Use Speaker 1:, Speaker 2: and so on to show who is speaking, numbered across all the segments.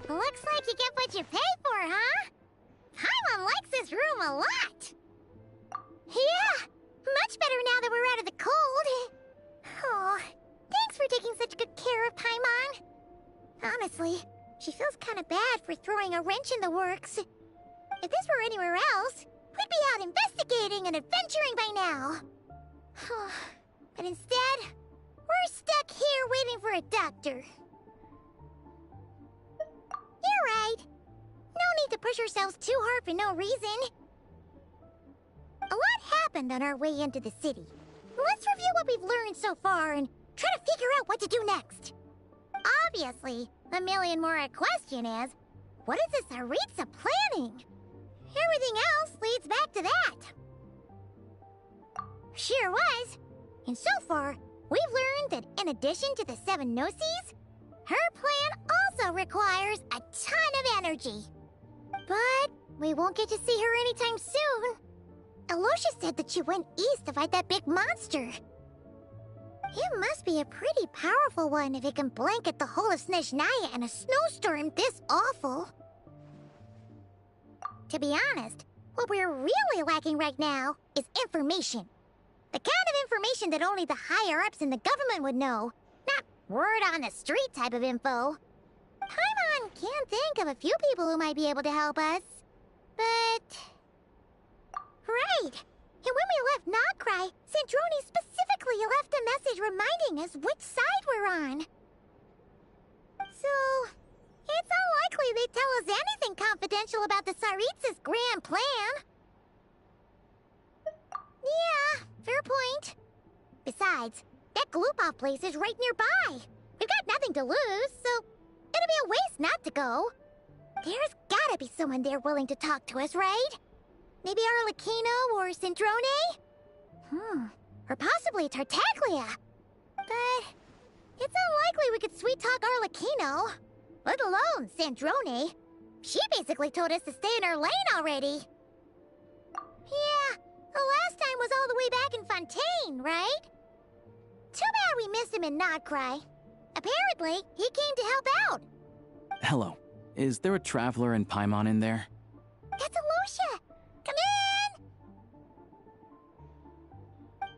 Speaker 1: Looks like you get what you pay for, huh? Paimon likes this room a lot. Yeah, much better now that we're out of the cold. Oh, thanks for taking such good care of Paimon. Honestly, she feels kind of bad for throwing a wrench in the works. If this were anywhere else, we'd be out investigating and adventuring by now. But instead, we're stuck here waiting for a doctor. You're right. No need to push ourselves too hard for no reason. A lot happened on our way into the city. Let's review what we've learned so far and try to figure out what to do next. Obviously, the million more question is, what is this Aritza planning? Everything else leads back to that. Sure was. And so far, we've learned that in addition to the 7 Gnosis, her plan also requires a ton of energy. But we won't get to see her anytime soon. Alosha said that she went east to fight that big monster. It must be a pretty powerful one if it can blanket the whole of Snezhnaya in a snowstorm this awful. To be honest, what we're really lacking right now is information. The kind of information that only the higher-ups in the government would know, not word-on-the-street type of info. Paimon can think of a few people who might be able to help us, but... Right! And when we left Nocrai, Sandrone specifically left a message reminding us which side we're on. So, it's unlikely they'd tell us anything confidential about the Tsaritsa's grand plan. Yeah, fair point. Besides, that Gloopov place is right nearby. We've got nothing to lose, so it'll be a waste not to go. There's gotta be someone there willing to talk to us, right? Maybe Arlecchino or Sandrone? Or possibly Tartaglia. But it's unlikely we could sweet-talk Arlecchino. Let alone Sandrone. She basically told us to stay in her lane already. Yeah, the last time was all the way back in Fontaine, right? Too bad we missed him in Nocrai. Apparently, he came to help out.
Speaker 2: Hello. Is there a traveler in Paimon in there?
Speaker 1: That's Alosha! Come in!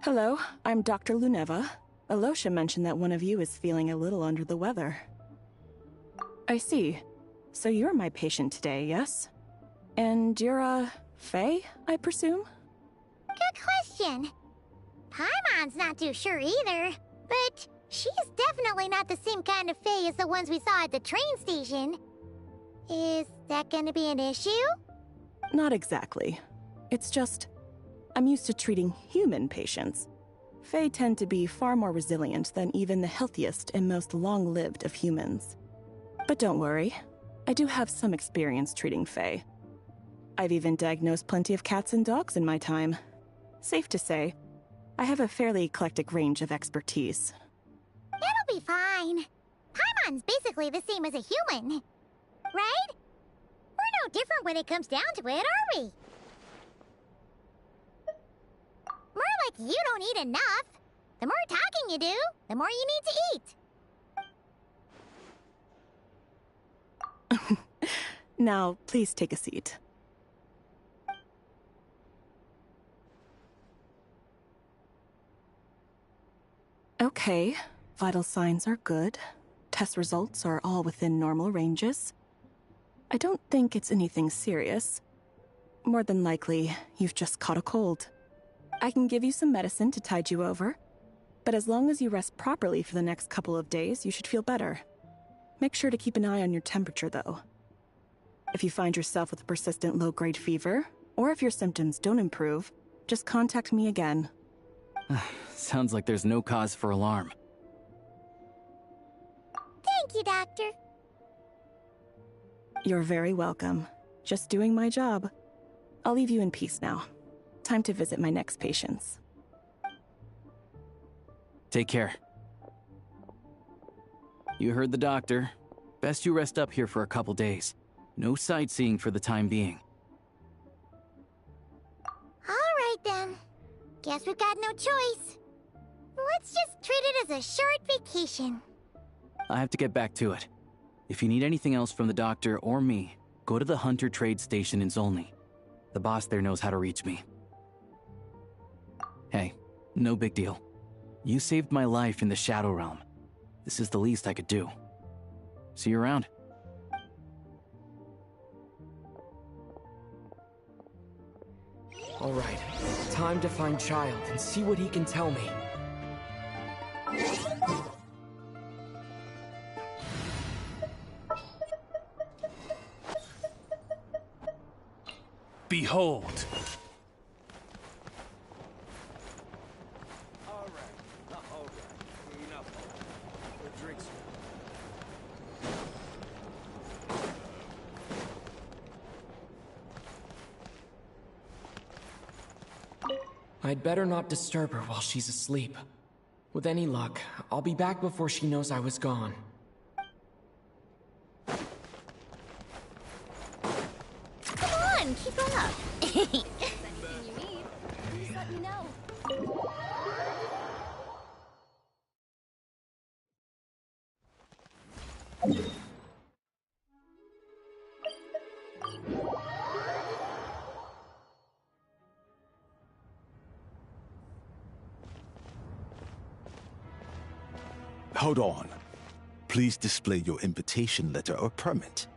Speaker 3: Hello, I'm Dr. Luneva. Alosha mentioned that one of you is feeling a little under the weather. I see. So you're my patient today, yes? And you're, Faye, I presume?
Speaker 1: Good question. Paimon's not too sure either, but she's definitely not the same kind of Faye as the ones we saw at the train station. Is that gonna be an issue?
Speaker 3: Not exactly. It's just, I'm used to treating human patients. Fae tend to be far more resilient than even the healthiest and most long-lived of humans. But don't worry, I do have some experience treating Fae. I've even diagnosed plenty of cats and dogs in my time. Safe to say, I have a fairly eclectic range of expertise.
Speaker 1: That'll be fine. Paimon's basically the same as a human. Right? We're no different when it comes down to it, are we? More like you don't eat enough. The more talking you do, the more you need to eat.
Speaker 3: Now, please take a seat. Okay, vital signs are good. Test results are all within normal ranges. I don't think it's anything serious. More than likely, you've just caught a cold. I can give you some medicine to tide you over, but as long as you rest properly for the next couple of days, you should feel better. Make sure to keep an eye on your temperature, though. If you find yourself with a persistent low-grade fever, or if your symptoms don't improve, just contact me again.
Speaker 2: Sounds like there's no cause for alarm.
Speaker 1: Thank you, Doctor.
Speaker 3: You're very welcome. Just doing my job. I'll leave you in peace now. Time to visit my next patients.
Speaker 2: Take care. You heard the doctor. Best you rest up here for a couple days. No sightseeing for the time being.
Speaker 1: All right, then. Guess we've got no choice. Let's just treat it as a short vacation.
Speaker 2: I have to get back to it. If you need anything else from the doctor or me, go to the Hunter Trade Station in Zolny. The boss there knows how to reach me. Hey, no big deal. You saved my life in the Shadow Realm. This is the least I could do. See you around.
Speaker 4: All right, time to find Child and see what he can tell me.
Speaker 5: Behold!
Speaker 4: I'd better not disturb her while she's asleep. With any luck, I'll be back before she knows I was gone.
Speaker 1: Come on, keep up. Anything you need, just let me know.
Speaker 6: Hold on. Please display your invitation letter or permit.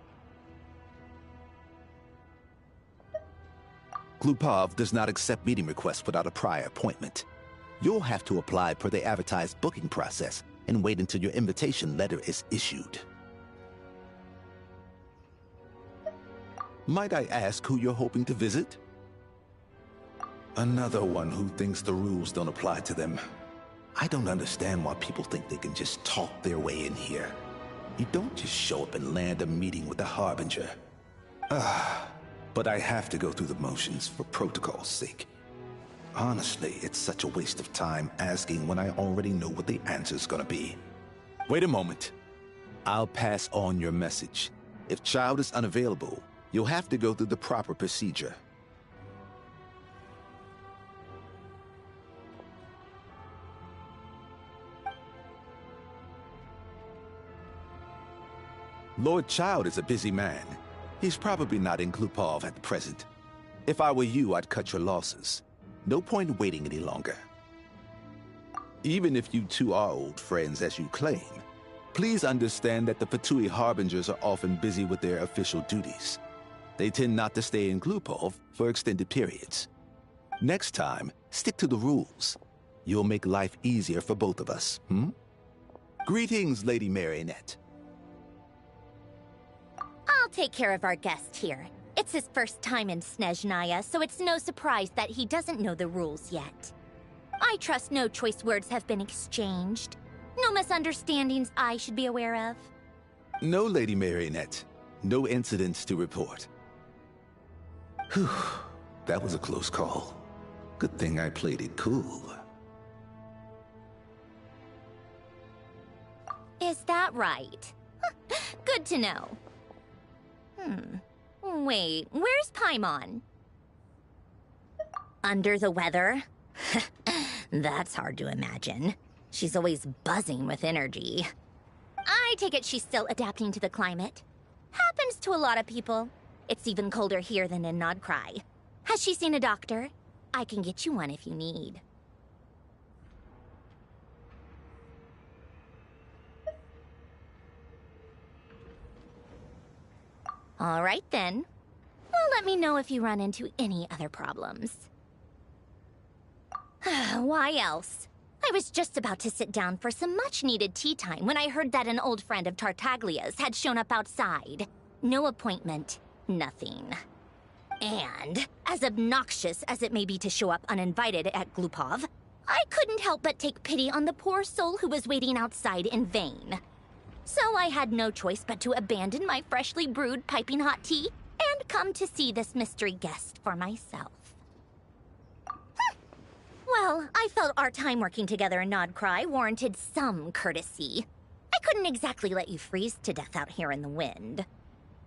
Speaker 6: Glupov does not accept meeting requests without a prior appointment. You'll have to apply per the advertised booking process and wait until your invitation letter is issued. Might I ask who you're hoping to visit? Another one who thinks the rules don't apply to them. I don't understand why people think they can just talk their way in here. You don't just show up and land a meeting with the Harbinger. But I have to go through the motions for protocol's sake. Honestly, it's such a waste of time asking when I already know what the answer's gonna be. Wait a moment. I'll pass on your message. If Child is unavailable, you'll have to go through the proper procedure. Lord Child is a busy man. He's probably not in Glupov at the present. If I were you, I'd cut your losses. No point waiting any longer. Even if you two are old friends as you claim, please understand that the pt2 Harbingers are often busy with their official duties. They tend not to stay in Glupov for extended periods. Next time, stick to the rules. You'll make life easier for both of us, Greetings, Lady Marionette.
Speaker 1: I'll take care of our guest here. It's his first time in Snezhnaya, so it's no surprise that he doesn't know the rules yet. I trust no choice words have been exchanged. No misunderstandings I should be aware of.
Speaker 6: No, Lady Marionette. No incidents to report. Whew, that was a close call. Good thing I played it cool.
Speaker 1: Is that right? Good to know. Wait, where's Paimon? Under the weather? That's hard to imagine. She's always buzzing with energy. I take it she's still adapting to the climate. Happens to a lot of people. It's even colder here than in Nodcry. Has she seen a doctor? I can get you one if you need. All right, then. Well, let me know if you run into any other problems. Why else? I was just about to sit down for some much-needed tea time when I heard that an old friend of Tartaglia's had shown up outside. No appointment, nothing. And, as obnoxious as it may be to show up uninvited at Glupov, I couldn't help but take pity on the poor soul who was waiting outside in vain. So I had no choice but to abandon my freshly brewed piping hot tea and come to see this mystery guest for myself. Well, I felt our time working together in Nodcry warranted some courtesy. I couldn't exactly let you freeze to death out here in the wind.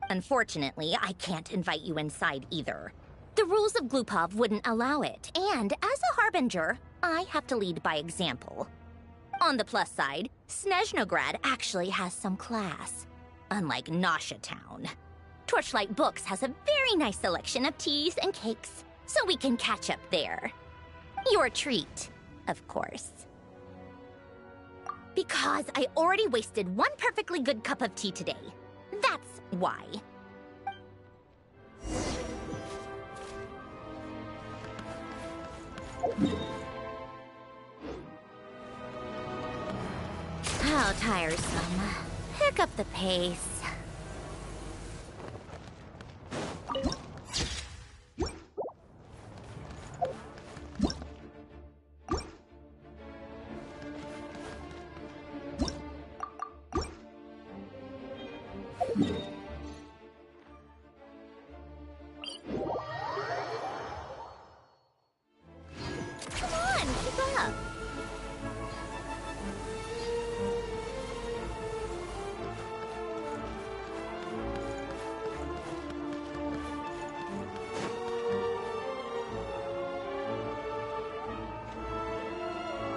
Speaker 1: Unfortunately, I can't invite you inside either. The rules of Glupov wouldn't allow it, and as a Harbinger, I have to lead by example. On the plus side,
Speaker 5: Snezhnograd actually has some class, unlike Nasha Town. Torchlight Books has a very nice selection of teas and cakes, so we can catch up there. Your treat, of course. Because I already wasted one perfectly good cup of tea today. That's why. How tiresome. Pick up the pace. Come on, keep up.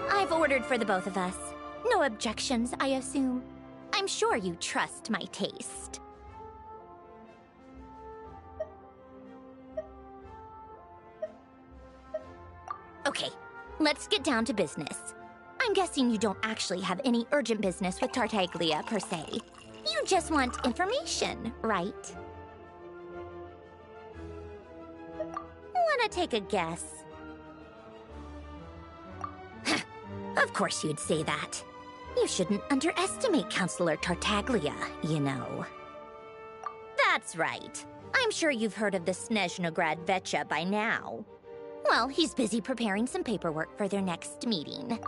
Speaker 5: I've ordered for the both of us. No objections, I assume. I'm sure you trust my taste. Okay, let's get down to business. I'm guessing you don't actually have any urgent business with Tartaglia, per se. You just want information, right? Wanna take a guess? Of course you'd say that. You shouldn't underestimate Counselor Tartaglia, you know. That's right. I'm sure you've heard of the Snezhnograd Vecha by now. Well, he's busy preparing some paperwork for their next meeting.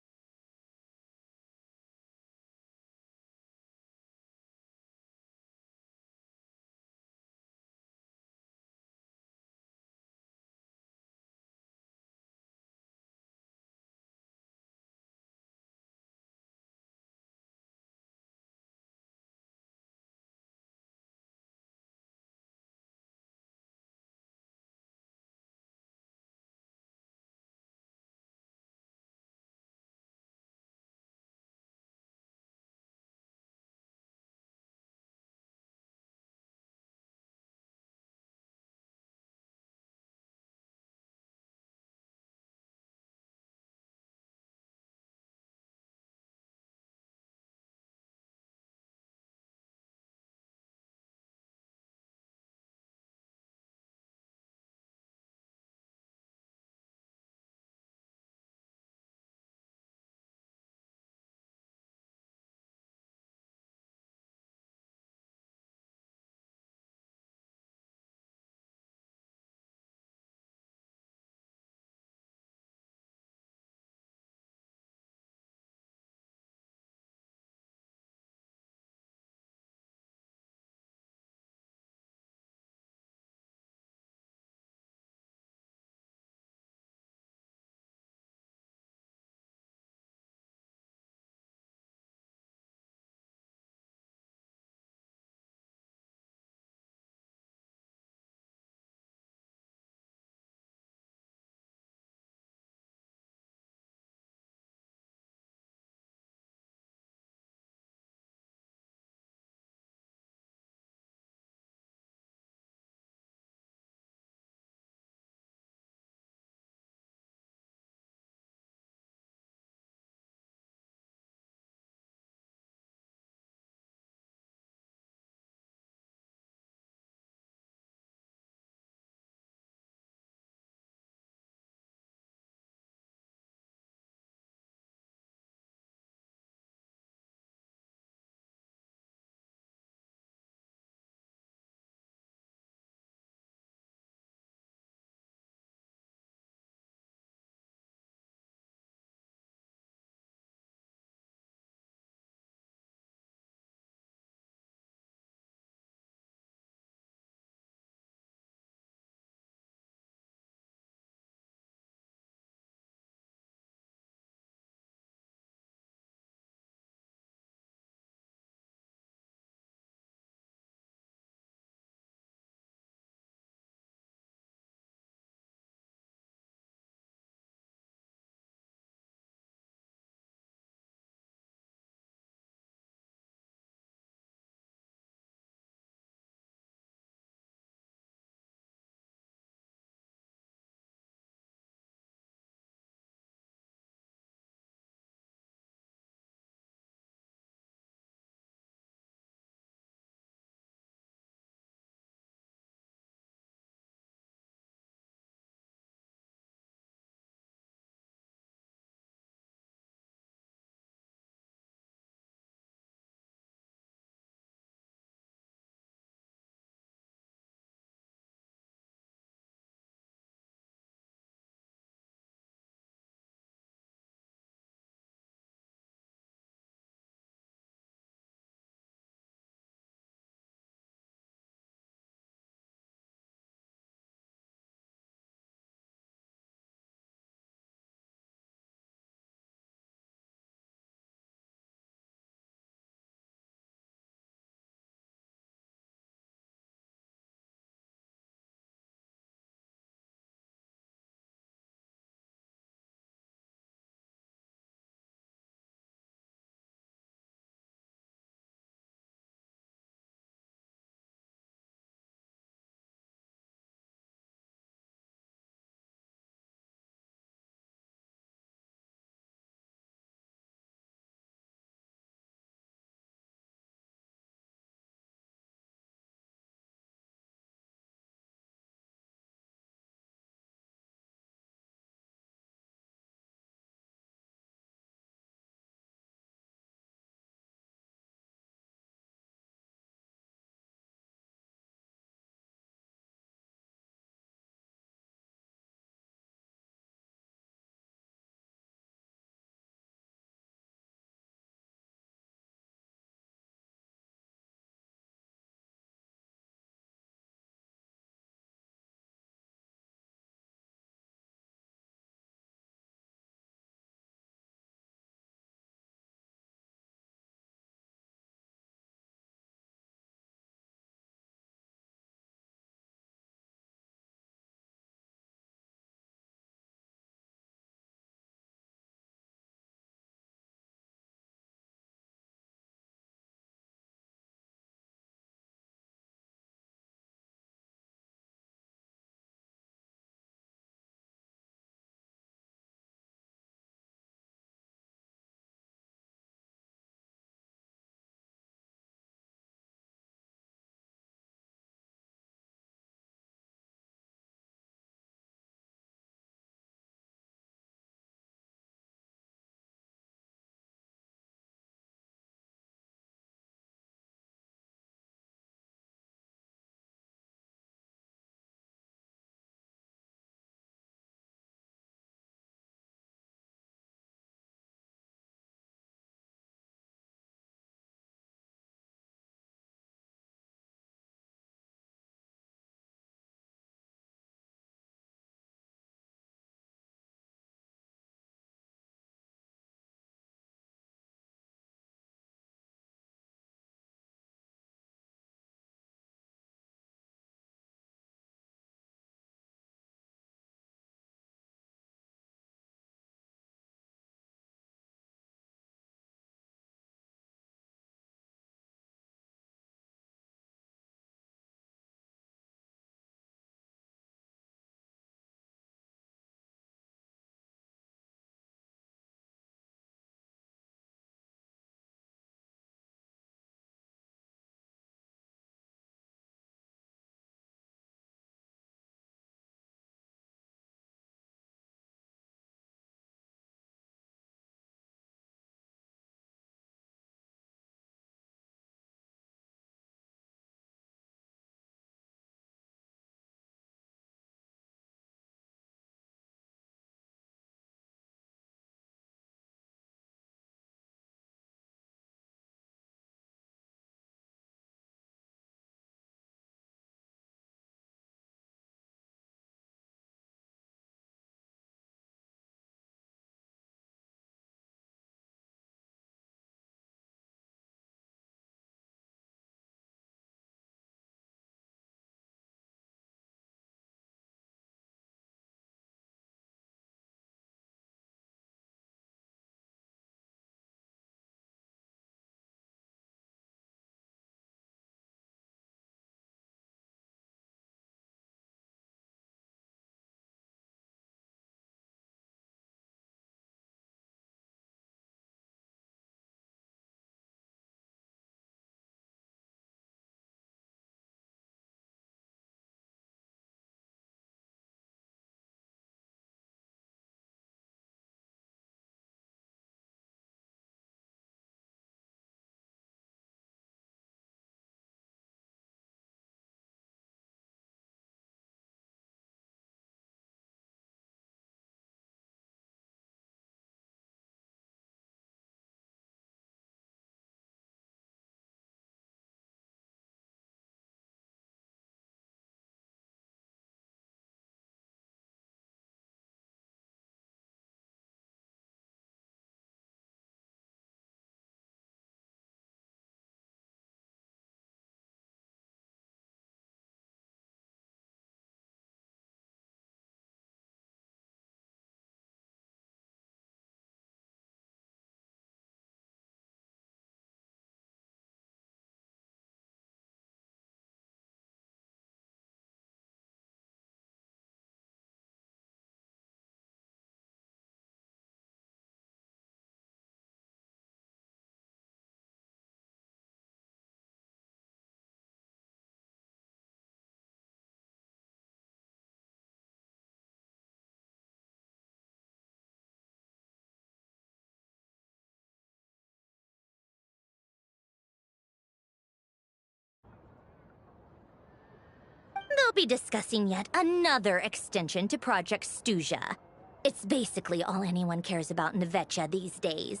Speaker 5: be discussing yet another extension to Project Stuja. It's basically all anyone cares about in Vetcha these days.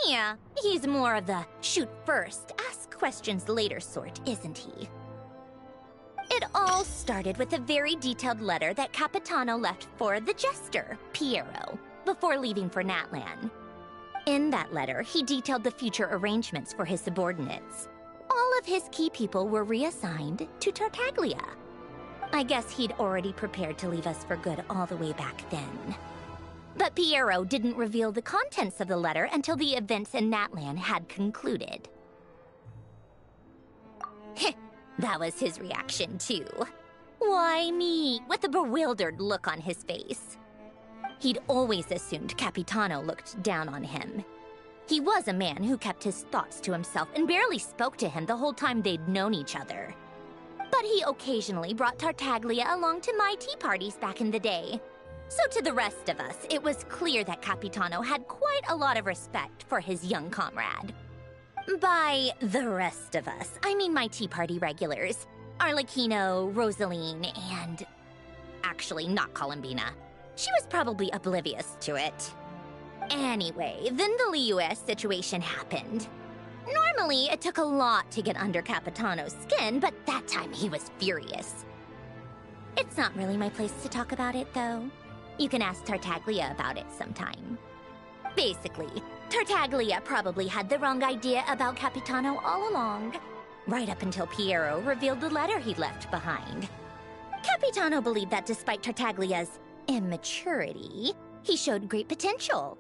Speaker 5: Yeah, he's more of the shoot first, ask questions later sort, isn't he? It all started with a very detailed letter that Capitano left for the Jester, Piero, before leaving for Natlan. In that letter, he detailed the future arrangements for his subordinates. All of his key people were reassigned to Tartaglia. I guess he'd already prepared to leave us for good all the way back then. But Piero didn't reveal the contents of the letter until the events in Natlan had concluded. That was his reaction, too. Why me? With a bewildered look on his face. He'd always assumed Capitano looked down on him. He was a man who kept his thoughts to himself and barely spoke to him the whole time they'd known each other. But he occasionally brought Tartaglia along to my tea parties back in the day. So to the rest of us, it was clear that Capitano had quite a lot of respect for his young comrade. By the rest of us, I mean my tea party regulars. Arlecchino, Rosaline, and... actually, not Columbina. She was probably oblivious to it. Anyway, then the Liu situation happened. Normally, it took a lot to get under Capitano's skin, but that time he was furious. It's not really my place to talk about it, though. You can ask Tartaglia about it sometime. Basically, Tartaglia probably had the wrong idea about Capitano all along, right up until Piero revealed the letter he'd left behind. Capitano believed that despite Tartaglia's immaturity, he showed great potential.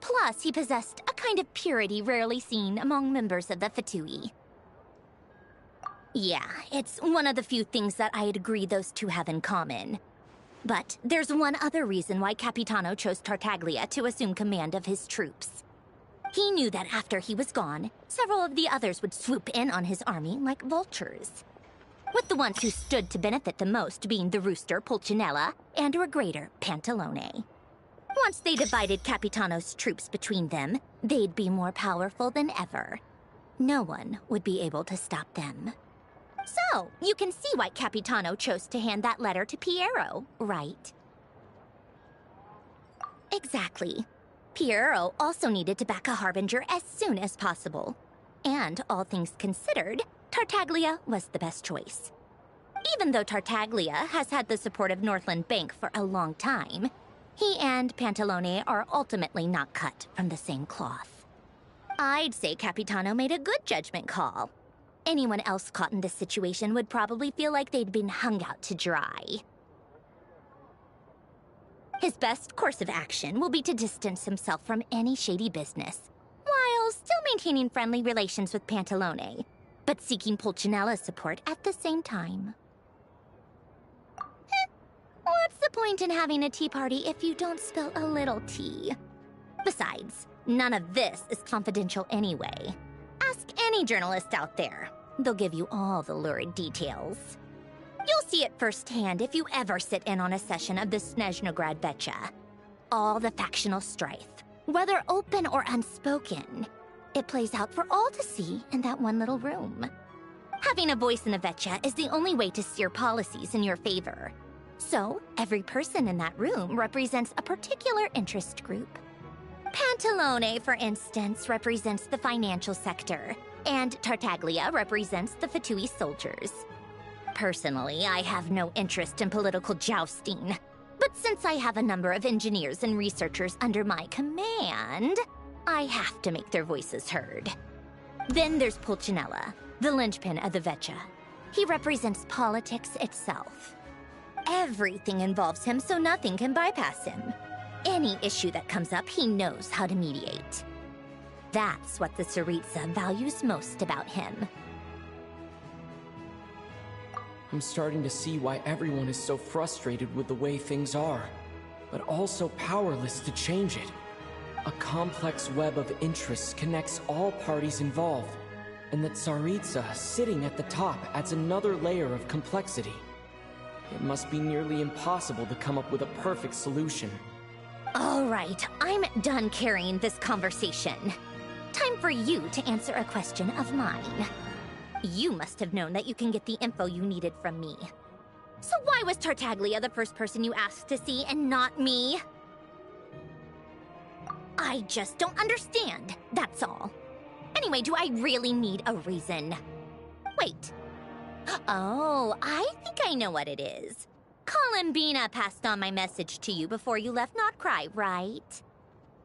Speaker 5: Plus, he possessed a kind of purity rarely seen among members of the Fatui. Yeah, it's one of the few things that I'd agree those two have in common. But there's one other reason why Capitano chose Tartaglia to assume command of his troops. He knew that after he was gone, several of the others would swoop in on his army like vultures. With the ones who stood to benefit the most being the Rooster, Pulcinella, and Regrator, Pantalone. Once they divided Capitano's troops between them, they'd be more powerful than ever. No one would be able to stop them. So, you can see why Capitano chose to hand that letter to Piero, right? Exactly. Piero also needed to back a Harbinger as soon as possible. And, all things considered, Tartaglia was the best choice. Even though Tartaglia has had the support of Northland Bank for a long time, he and Pantalone are ultimately not cut from the same cloth. I'd say Capitano made a good judgment call. Anyone else caught in this situation would probably feel like they'd been hung out to dry. His best course of action will be to distance himself from any shady business, while still maintaining friendly relations with Pantalone, but seeking Pulcinella's support at the same time. What's the point in having a tea party if you don't spill a little tea? Besides, none of this is confidential anyway. Ask any journalist out there. They'll give you all the lurid details. You'll see it firsthand if you ever sit in on a session of the Snezhnograd Vetcha. All the factional strife, whether open or unspoken, it plays out for all to see in that one little room. Having a voice in the Vetcha is the only way to steer policies in your favor. So, every person in that room represents a particular interest group. Pantalone, for instance, represents the financial sector, and Tartaglia represents the Fatui soldiers. Personally, I have no interest in political jousting, but since I have a number of engineers and researchers under my command, I have to make their voices heard. Then there's Pulcinella, the linchpin of the Vetcha. He represents politics itself. Everything involves him, so nothing can bypass him. Any issue that comes up, he knows how to mediate. That's what the Tsaritsa values most about him.
Speaker 4: I'm starting to see why everyone is so frustrated with the way things are, but also powerless to change it. A complex web of interests connects all parties involved, and the Tsaritsa sitting at the top adds another layer of complexity. It must be nearly impossible to come up with a perfect solution.
Speaker 5: All right, I'm done carrying this conversation. time for you to answer a question of mine. You must have known that you can get the info you needed from me. So why was Tartaglia the first person you asked to see and not me? I just don't understand, that's all. Anyway, do I really need a reason? Wait. Oh, I think I know what it is. Columbina passed on my message to you before you left Notcry, right?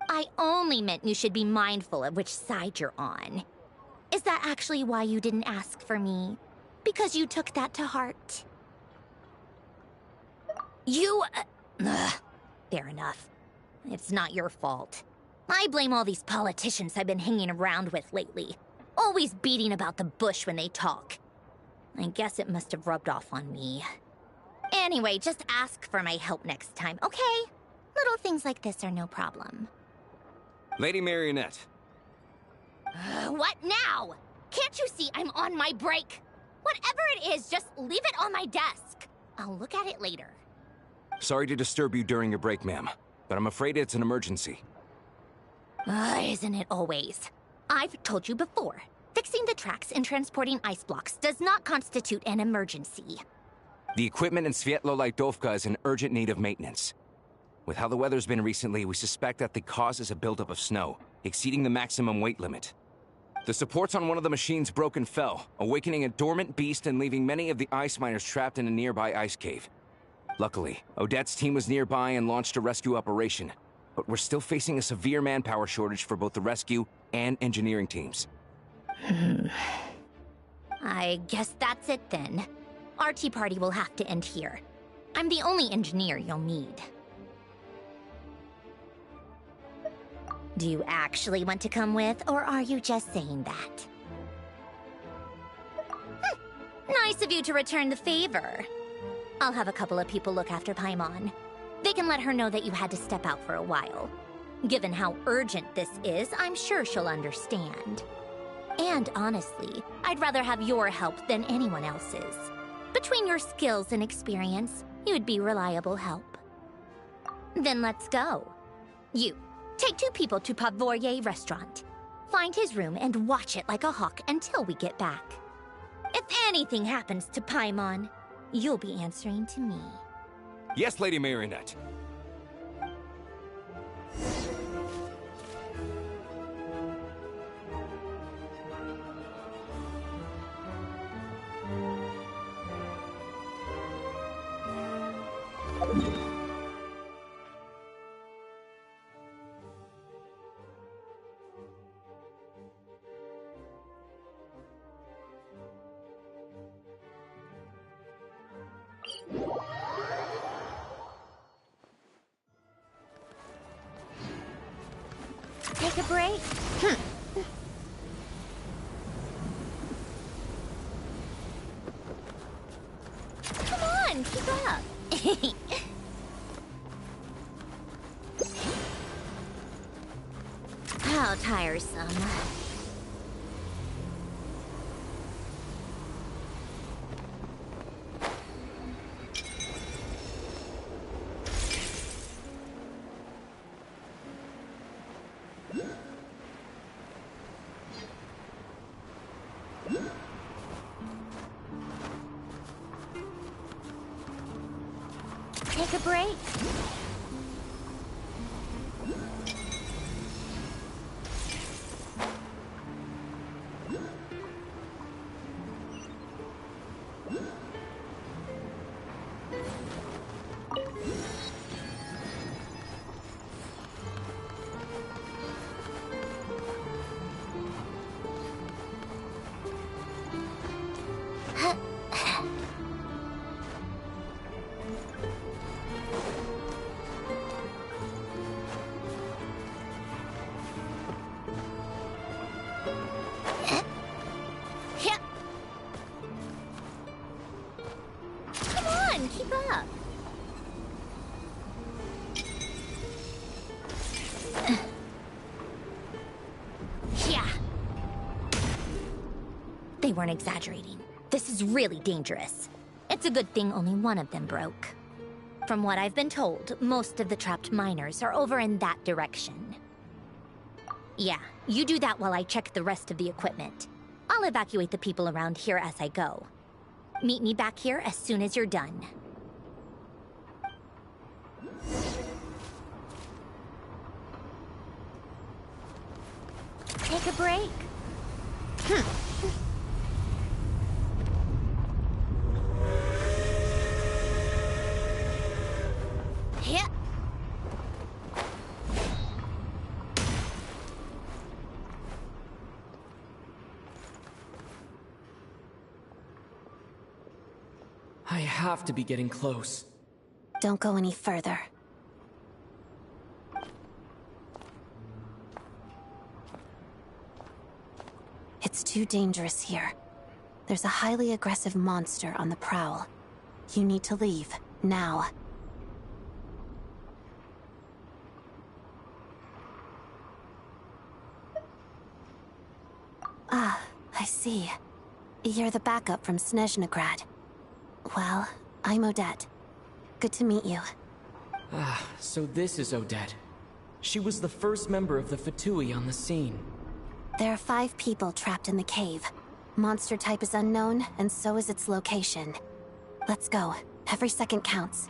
Speaker 5: I only meant you should be mindful of which side you're on. Is that actually why you didn't ask for me? Because you took that to heart? You... fair enough. It's not your fault. I blame all these politicians I've been hanging around with lately. Always beating about the bush when they talk. I guess it must have rubbed off on me. Anyway, just ask for my help next time, okay? Little things like this are no problem.
Speaker 7: Lady Marionette.
Speaker 5: What now? Can't you see I'm on my break? Whatever it is, just leave it on my desk. I'll look at it later.
Speaker 7: Sorry to disturb you during your break, ma'am, but I'm afraid it's an emergency.
Speaker 5: Isn't it always? I've told you before, fixing the tracks and transporting ice blocks does not constitute an emergency.
Speaker 7: The equipment in Svietlolaidovka is in urgent need of maintenance. With how the weather's been recently, we suspect that the cause is a buildup of snow, exceeding the maximum weight limit. The supports on one of the machines broke and fell, awakening a dormant beast and leaving many of the ice miners trapped in a nearby ice cave. Luckily, Odette's team was nearby and launched a rescue operation, but we're still facing a severe manpower shortage for both the rescue and engineering teams.
Speaker 5: I guess that's it then. Our tea party will have to end here. I'm the only engineer you'll need. Do you actually want to come with, or are you just saying that? Nice of you to return the favor. I'll have a couple of people look after Paimon. They can let her know that you had to step out for a while. Given how urgent this is, I'm sure she'll understand. And honestly, I'd rather have your help than anyone else's. Between your skills and experience, you'd be reliable help. Then let's go. You, take 2 people to Pavoyer restaurant. Find his room and watch it like a hawk until we get back. If anything happens to Paimon, you'll be answering to me.
Speaker 7: Yes, Lady Marionette.
Speaker 5: Take a break? Come on, keep up. How tiresome. Take a break? Keep up. Yeah. They weren't exaggerating. This is really dangerous. It's a good thing only one of them broke. From what I've been told, most of the trapped miners are over in that direction. Yeah, you do that while I check the rest of the equipment. I'll evacuate the people around here as I go. Meet me back here as soon as you're done.
Speaker 1: Take a break. Yeah.
Speaker 4: I have to be getting close.
Speaker 8: Don't go any further. It's too dangerous here. There's a highly aggressive monster on the prowl. You need to leave, now. Ah, I see. You're the backup from Snezhnegrad. Well, I'm Odette. Good to meet you.
Speaker 4: Ah, so this is Odette. She was the first member of the Fatui on the scene.
Speaker 8: There are 5 people trapped in the cave. Monster type is unknown, and so is its location. Let's go. Every second counts.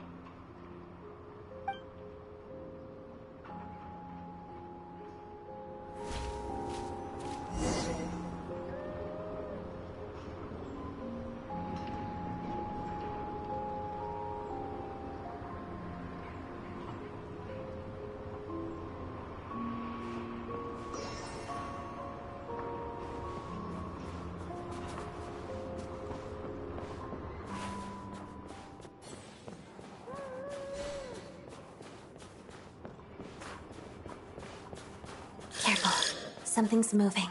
Speaker 8: Careful. Something's moving.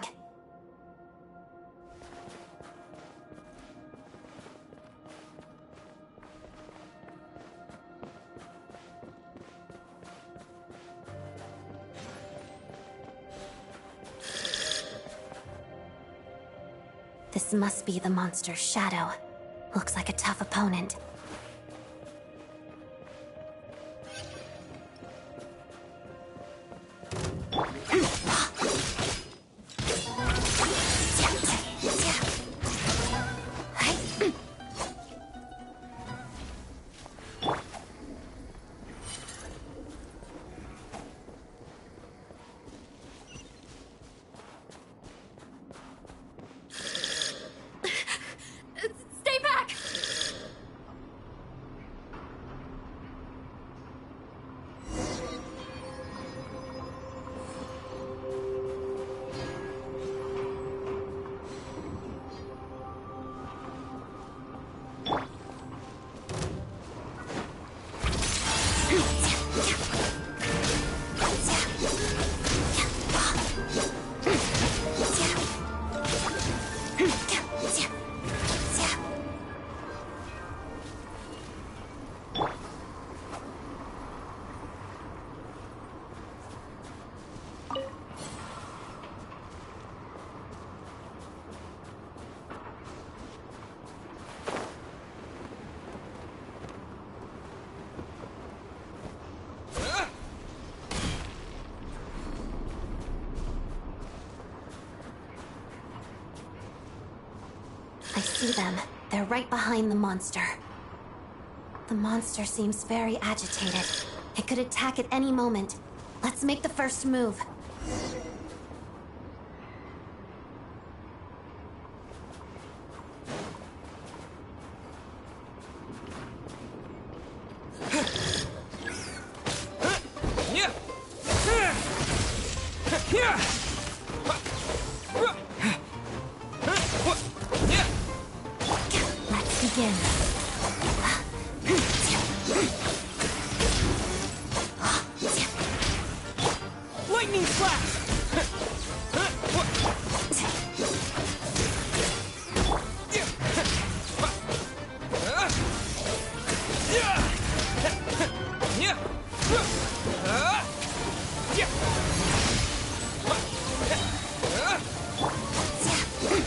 Speaker 8: This must be the monster's shadow. Looks like a tough opponent.
Speaker 1: Stay back!
Speaker 8: I see them. They're right behind the monster. The monster seems very agitated. It could attack at any moment. Let's make the first move. Let's begin.
Speaker 4: Lightning flash!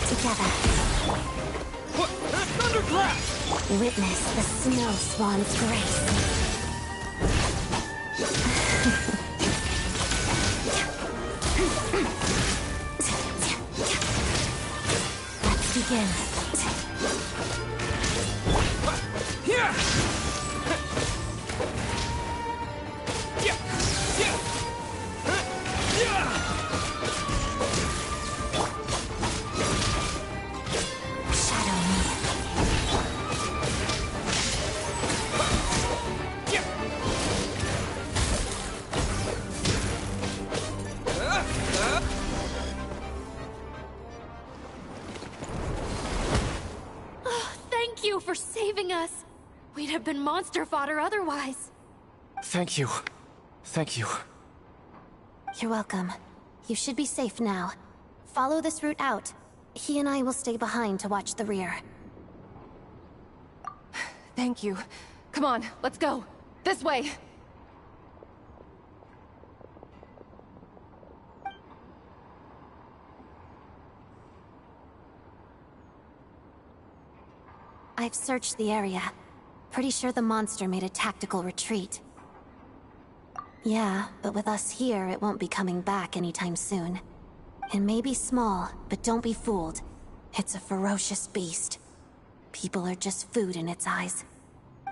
Speaker 8: Together.
Speaker 4: Thunderclap!
Speaker 8: Witness the snow swan's grace. begin. Shadow me.
Speaker 9: Thank you for saving us. We'd have been monster fodder otherwise.
Speaker 4: Thank you. Thank you.
Speaker 8: You're welcome. You should be safe now. Follow this route out. He and I will stay behind to watch the rear.
Speaker 9: Thank you. Come on, let's go. This way.
Speaker 8: I've searched the area. Pretty sure the monster made a tactical retreat. Yeah, but with us here, it won't be coming back anytime soon. It may be small, but don't be fooled. It's a ferocious beast. People are just food in its eyes.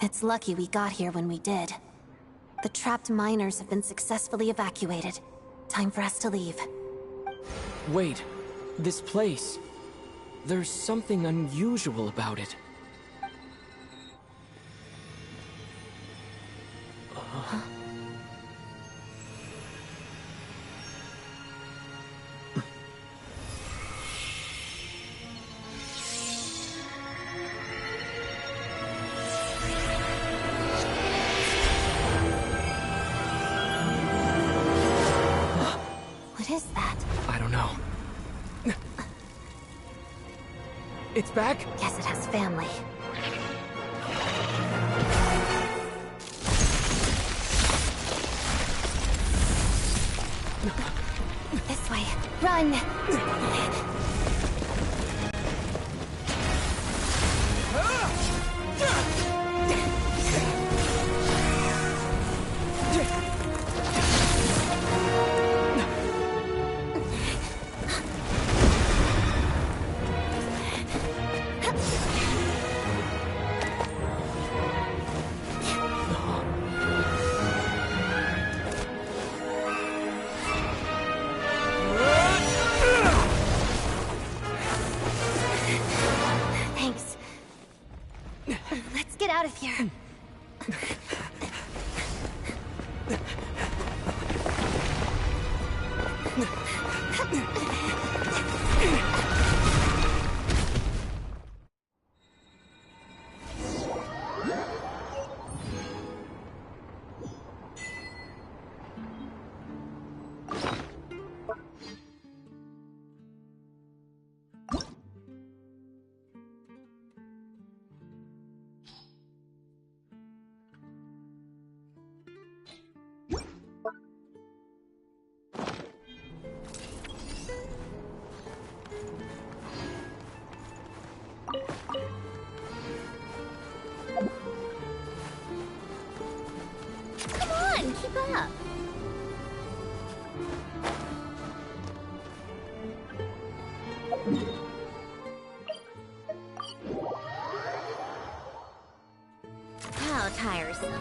Speaker 8: It's lucky we got here when we did. The trapped miners have been successfully evacuated. Time for us to leave.
Speaker 4: Wait, this place. There's something unusual about it.
Speaker 8: What is that?
Speaker 4: I don't know. It's back?
Speaker 8: Guess it has family. This way. Run! Thanks. Let's get out of here.
Speaker 5: Come on, keep up. How tiresome.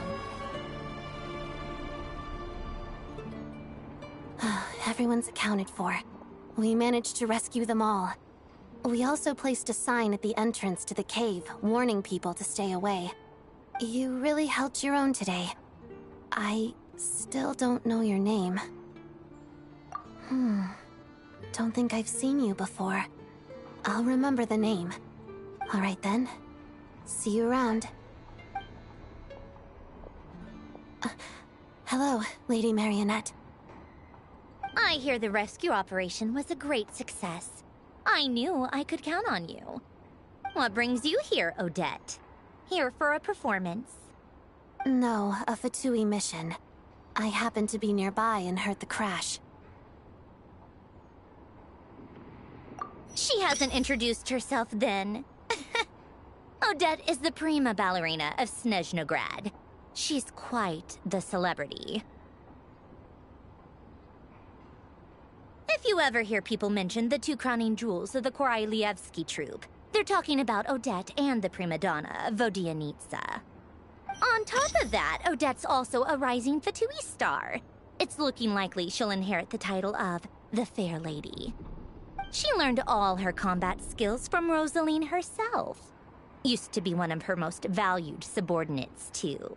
Speaker 8: Everyone's accounted for. We managed to rescue them all. We also placed a sign at the entrance to the cave, warning people to stay away. You really held your own today. I still don't know your name. Don't think I've seen you before. I'll remember the name. All right then. See you around. Hello, Lady Marionette.
Speaker 5: I hear the rescue operation was a great success. I knew I could count on you. What brings you here, Odette? Here for a performance?
Speaker 8: No, a Fatui mission. I happened to be nearby and heard the crash.
Speaker 5: She hasn't introduced herself then. Odette is the prima ballerina of Snezhnograd. She's quite the celebrity. If you ever hear people mention the two crowning jewels of the Korailievsky troupe, They're talking about Odette and the prima donna, Vodianitsa. On top of that, Odette's also a rising Fatui star. It's looking likely she'll inherit the title of the Fair Lady. She learned all her combat skills from Rosaline herself. Used to be one of her most valued subordinates, too.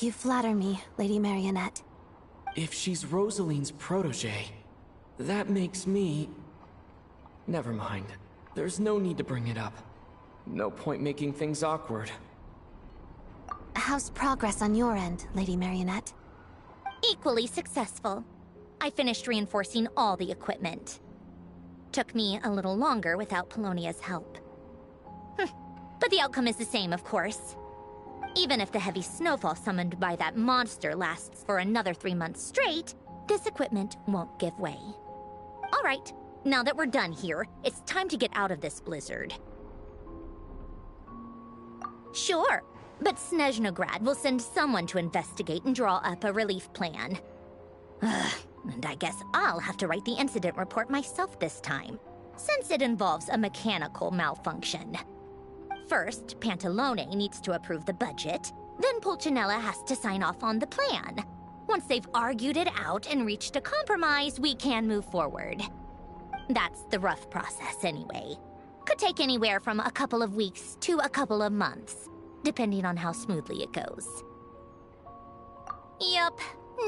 Speaker 8: You flatter me, Lady Marionette.
Speaker 4: If she's Rosaline's protege, that makes me... Never mind. There's no need to bring it up. No point making things awkward.
Speaker 8: How's progress on your end, Lady Marionette?
Speaker 5: Equally successful. I finished reinforcing all the equipment. Took me a little longer without Polonia's help. But the outcome is the same, of course. Even if the heavy snowfall summoned by that monster lasts for another 3 months straight, this equipment won't give way. All right, now that we're done here, it's time to get out of this blizzard. Sure, but Snezhnograd will send someone to investigate and draw up a relief plan. And I guess I'll have to write the incident report myself this time, since it involves a mechanical malfunction. First, Pantalone needs to approve the budget, then Pulcinella has to sign off on the plan. Once they've argued it out and reached a compromise, we can move forward. That's the rough process anyway. Could take anywhere from a couple of weeks to a couple of months, depending on how smoothly it goes. Yup,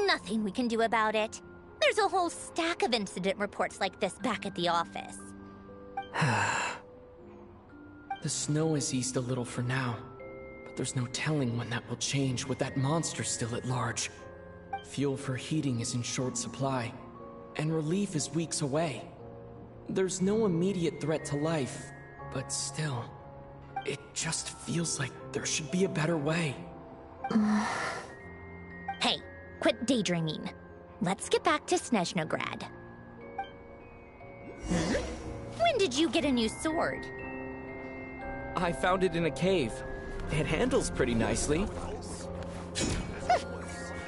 Speaker 5: nothing we can do about it. There's a whole stack of incident reports like this back at the office.
Speaker 4: The snow has eased a little for now, but there's no telling when that will change with that monster still at large. Fuel for heating is in short supply, and relief is weeks away. There's no immediate threat to life, but still, it just feels like there should be a better way.
Speaker 5: Hey, quit daydreaming. Let's get back to Snezhnograd. When did you get a new sword?
Speaker 4: I found it in a cave. It handles pretty nicely.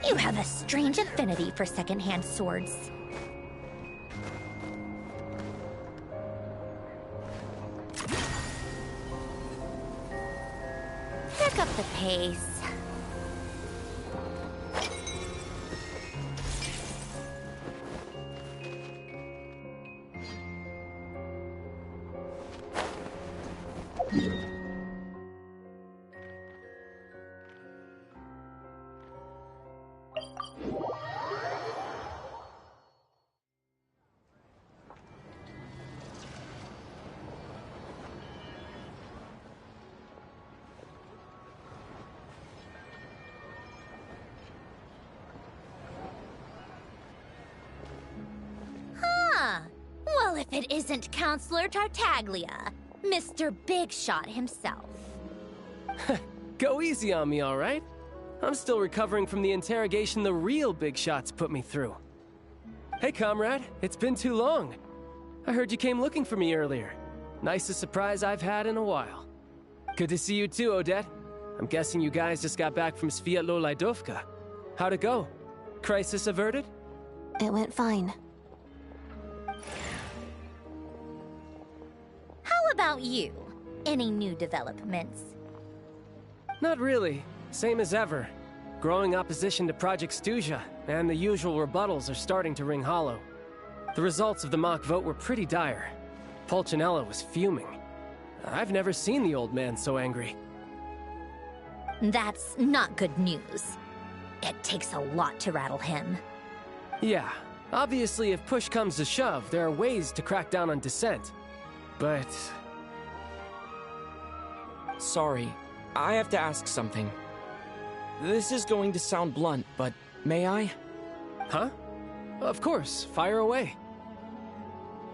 Speaker 5: You have a strange affinity for secondhand swords. Pick up the pace. Well, if it isn't Counselor Tartaglia, Mr. Big Shot himself.
Speaker 10: Go easy on me, all right? I'm still recovering from the interrogation the real Big Shots put me through. Hey, comrade, it's been too long. I heard you came looking for me earlier. Nicest surprise I've had in a while. Good to see you too, Odette. I'm guessing you guys just got back from Sviatlo-Laidovka. How'd it go? Crisis averted?
Speaker 8: It went fine.
Speaker 5: How about you? Any new developments?
Speaker 10: Not really. Same as ever. Growing opposition to Project Stuja, and the usual rebuttals are starting to ring hollow. The results of the mock vote were pretty dire. Pulcinella was fuming. I've never seen the old man so angry.
Speaker 5: That's not good news. It takes a lot to rattle him.
Speaker 10: Yeah, obviously if push comes to shove, there are ways to crack down on dissent. But...
Speaker 4: Sorry, I have to ask something. This is going to sound blunt, but may I?
Speaker 10: Huh? Of course, fire away.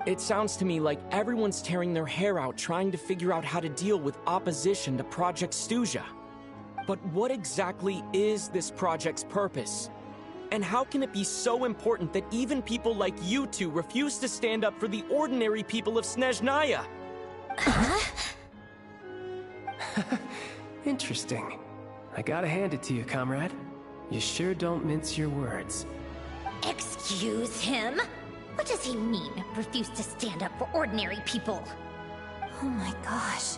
Speaker 4: It sounds to me like everyone's tearing their hair out trying to figure out how to deal with opposition to Project Stuja. But what exactly is this project's purpose? And how can it be so important that even people like you two refuse to stand up for the ordinary people of Snezhnaya?
Speaker 10: Interesting. I gotta hand it to you, comrade. You sure don't mince your words.
Speaker 5: Excuse him? What does he mean, refuse to stand up for ordinary people?
Speaker 8: Oh my gosh.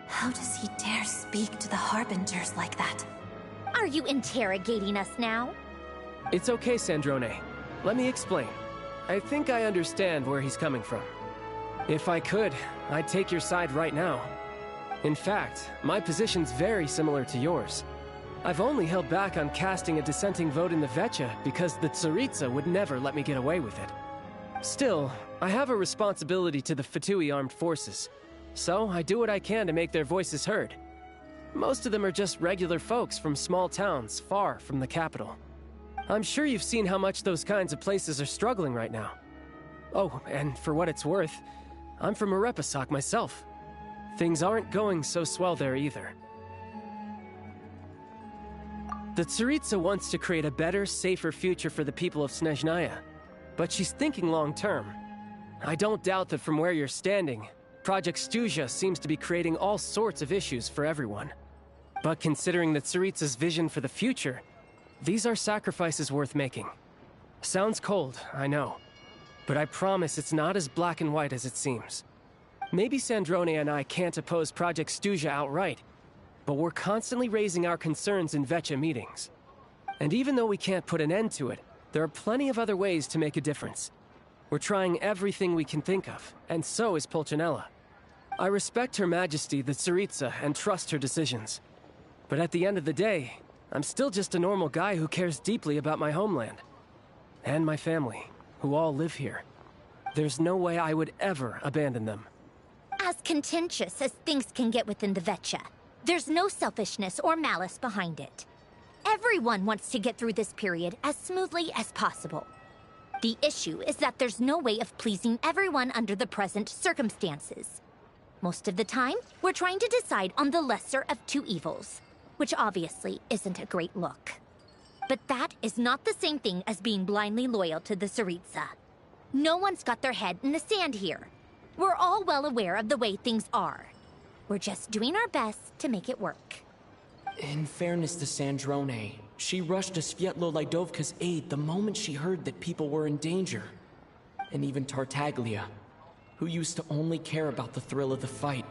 Speaker 8: How does he dare speak to the Harbingers like that?
Speaker 5: Are you interrogating us now?
Speaker 10: It's okay, Sandrone. Let me explain. I think I understand where he's coming from. If I could, I'd take your side right now. In fact, my position's very similar to yours. I've only held back on casting a dissenting vote in the Vecha because the Tsaritsa would never let me get away with it. Still, I have a responsibility to the Fatui armed forces, so I do what I can to make their voices heard. Most of them are just regular folks from small towns far from the capital. I'm sure you've seen how much those kinds of places are struggling right now. Oh, and for what it's worth, I'm from Erepasak myself. Things aren't going so swell there either. The Tsaritsa wants to create a better, safer future for the people of Snezhnaya, but she's thinking long-term. I don't doubt that from where you're standing, Project Stuzha seems to be creating all sorts of issues for everyone. But considering the Tsaritsa's vision for the future, these are sacrifices worth making. Sounds cold, I know, but I promise it's not as black and white as it seems. Maybe Sandrone and I can't oppose Project Stuzha outright, but we're constantly raising our concerns in Vecha meetings. And even though we can't put an end to it, there are plenty of other ways to make a difference. We're trying everything we can think of, and so is Pulcinella. I respect Her Majesty, the Tsaritsa, and trust her decisions. But at the end of the day, I'm still just a normal guy who cares deeply about my homeland. And my family, who all live here. There's no way I would ever abandon them.
Speaker 5: As contentious as things can get within the Vecha, there's no selfishness or malice behind it. Everyone wants to get through this period as smoothly as possible. The issue is that there's no way of pleasing everyone under the present circumstances. Most of the time, we're trying to decide on the lesser of two evils, which obviously isn't a great look. But that is not the same thing as being blindly loyal to the Tsaritsa. No one's got their head in the sand here. We're all well aware of the way things are. We're just doing our best to make it work.
Speaker 4: In fairness to Sandrone, she rushed to Svietlo Lidovka's aid the moment she heard that people were in danger. And even Tartaglia, who used to only care about the thrill of the fight,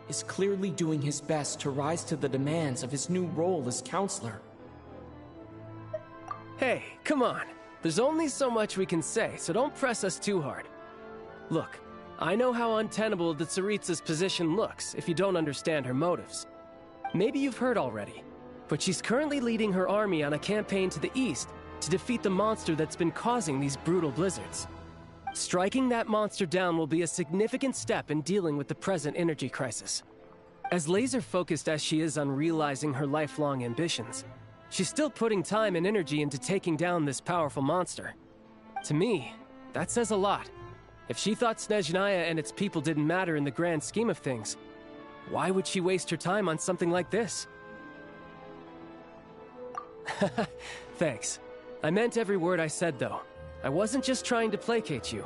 Speaker 4: is clearly doing his best to rise to the demands of his new role as counselor.
Speaker 10: Hey, come on. There's only so much we can say, so don't press us too hard. Look, I know how untenable the Tsaritsa's position looks if you don't understand her motives. Maybe you've heard already, but she's currently leading her army on a campaign to the east to defeat the monster that's been causing these brutal blizzards. Striking that monster down will be a significant step in dealing with the present energy crisis. As laser-focused as she is on realizing her lifelong ambitions, she's still putting time and energy into taking down this powerful monster. To me, that says a lot. If she thought Snezhnaya and its people didn't matter in the grand scheme of things, why would she waste her time on something like this? Thanks. I meant every word I said, though. I wasn't just trying to placate you.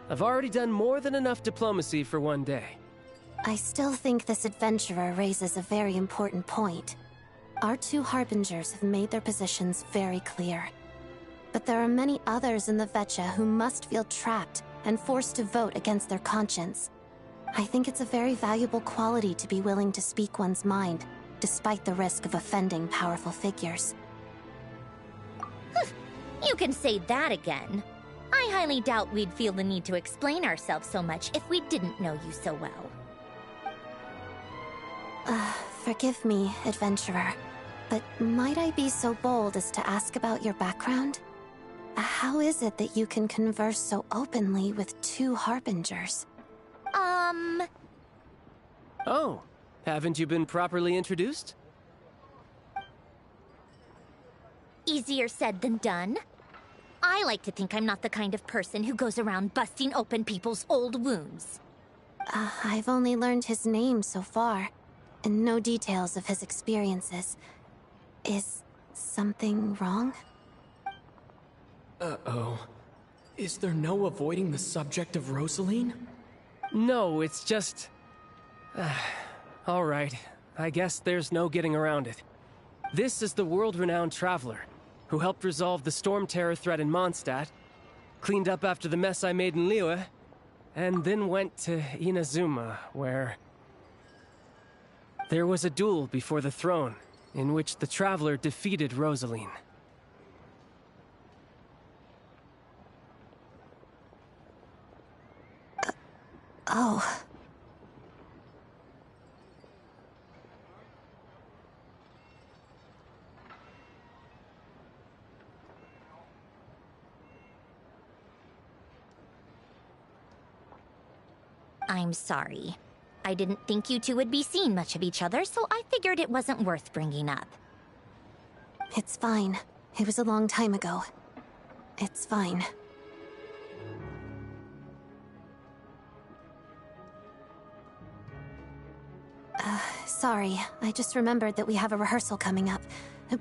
Speaker 10: I've already done more than enough diplomacy for one day.
Speaker 8: I still think this adventurer raises a very important point. Our two Harbingers have made their positions very clear. But there are many others in the Vecha who must feel trapped and forced to vote against their conscience. I think it's a very valuable quality to be willing to speak one's mind, despite the risk of offending powerful figures.
Speaker 5: You can say that again. I highly doubt we'd feel the need to explain ourselves so much if we didn't know you so well.
Speaker 8: Forgive me, adventurer, but might I be so bold as to ask about your background? How is it that you can converse so openly with two Harbingers?
Speaker 10: Oh, haven't you been properly introduced?
Speaker 5: Easier said than done. I like to think I'm not the kind of person who goes around busting open people's old wounds.
Speaker 8: I've only learned his name so far, and no details of his experiences. Is something wrong?
Speaker 4: Uh-oh. Is there no avoiding the subject of Rosaline?
Speaker 10: No, it's just... all right. I guess there's no getting around it. This is the world-renowned traveler, who helped resolve the storm terror threat in Mondstadt, cleaned up after the mess I made in Liyue, and then went to Inazuma, where there was a duel before the throne, in which the Traveler defeated Rosaline.
Speaker 8: Oh.
Speaker 5: I'm sorry. I didn't think you two would be seeing much of each other, so I figured it wasn't worth bringing up.
Speaker 8: It's fine. It was a long time ago. It's fine. Sorry. I just remembered that we have a rehearsal coming up.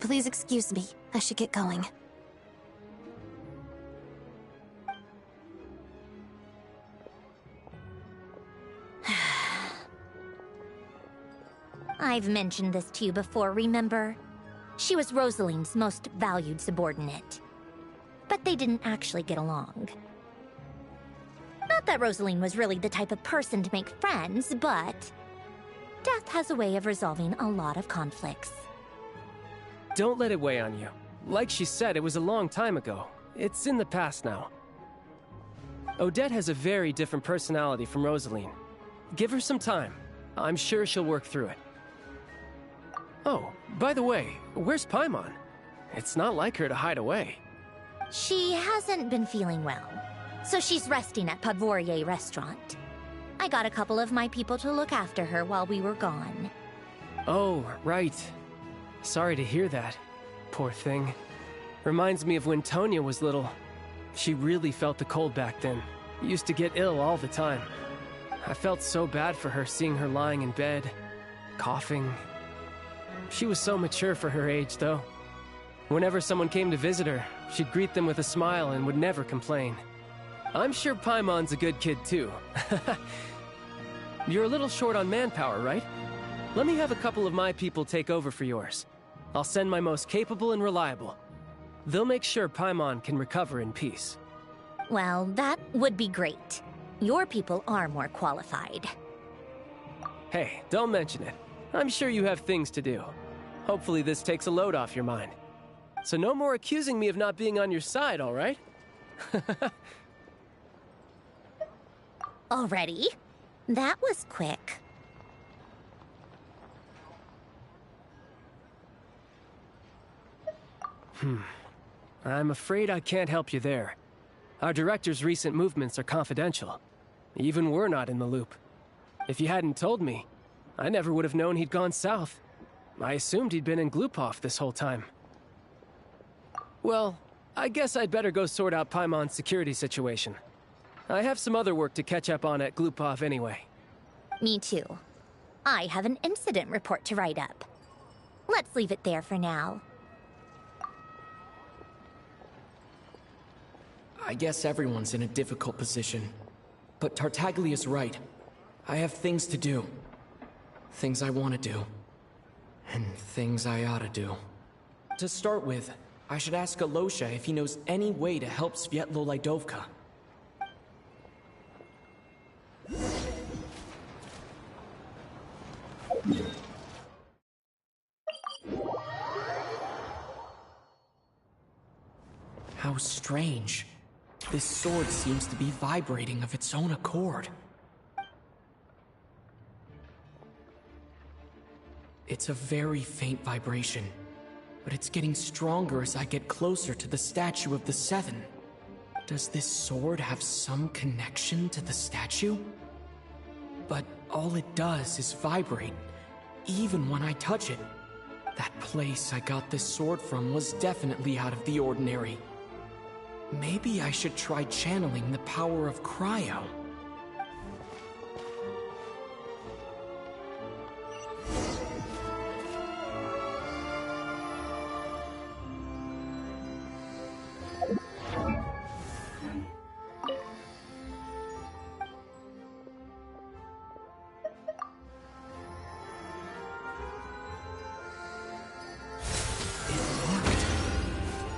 Speaker 8: Please excuse me. I should get going.
Speaker 5: I've mentioned this to you before, remember? She was Rosaline's most valued subordinate. But they didn't actually get along. Not that Rosaline was really the type of person to make friends, but death has a way of resolving a lot of conflicts.
Speaker 10: Don't let it weigh on you. Like she said, it was a long time ago. It's in the past now. Odette has a very different personality from Rosaline. Give her some time. I'm sure she'll work through it. Oh, by the way, where's Paimon? It's not like her to hide away.
Speaker 5: She hasn't been feeling well, so she's resting at Podvorier Restaurant. I got a couple of my people to look after her while we were gone.
Speaker 10: Oh, right. Sorry to hear that. Poor thing. Reminds me of when Tonya was little. She really felt the cold back then. Used to get ill all the time. I felt so bad for her seeing her lying in bed, coughing. She was so mature for her age, though. Whenever someone came to visit her, she'd greet them with a smile and would never complain. I'm sure Paimon's a good kid, too. You're a little short on manpower, right? Let me have a couple of my people take over for yours. I'll send my most capable and reliable. They'll make sure Paimon can recover in peace.
Speaker 5: Well, that would be great. Your people are more qualified.
Speaker 10: Hey, don't mention it. I'm sure you have things to do. Hopefully this takes a load off your mind. So no more accusing me of not being on your side, all right?
Speaker 5: Already? That was quick.
Speaker 10: I'm afraid I can't help you there. Our director's recent movements are confidential. Even we're not in the loop. If you hadn't told me, I never would have known he'd gone south. I assumed he'd been in Glupov this whole time. Well, I guess I'd better go sort out Paimon's security situation. I have some other work to catch up on at Glupov anyway.
Speaker 5: Me too. I have an incident report to write up. Let's leave it there for now.
Speaker 4: I guess everyone's in a difficult position. But Tartaglia's right. I have things to do. Things I want to do. And things I ought to do. To start with, I should ask Alosha if he knows any way to help Svietlo Lydovka. How strange. This sword seems to be vibrating of its own accord. It's a very faint vibration, but it's getting stronger as I get closer to the statue of the Seven. Does this sword have some connection to the statue? But all it does is vibrate, even when I touch it. That place I got this sword from was definitely out of the ordinary. Maybe I should try channeling the power of cryo.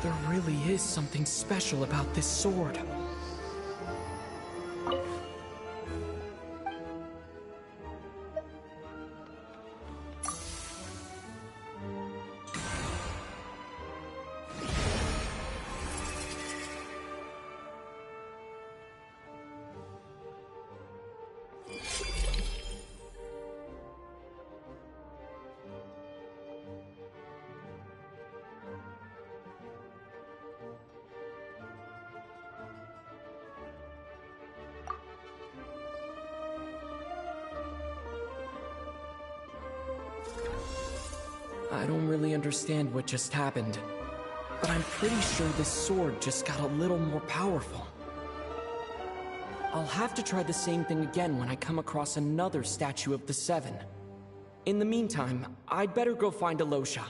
Speaker 4: There really is something special about this sword. I don't really understand what just happened, but I'm pretty sure this sword just got a little more powerful. I'll have to try the same thing again when I come across another statue of the Seven. In the meantime, I'd better go find Alosha.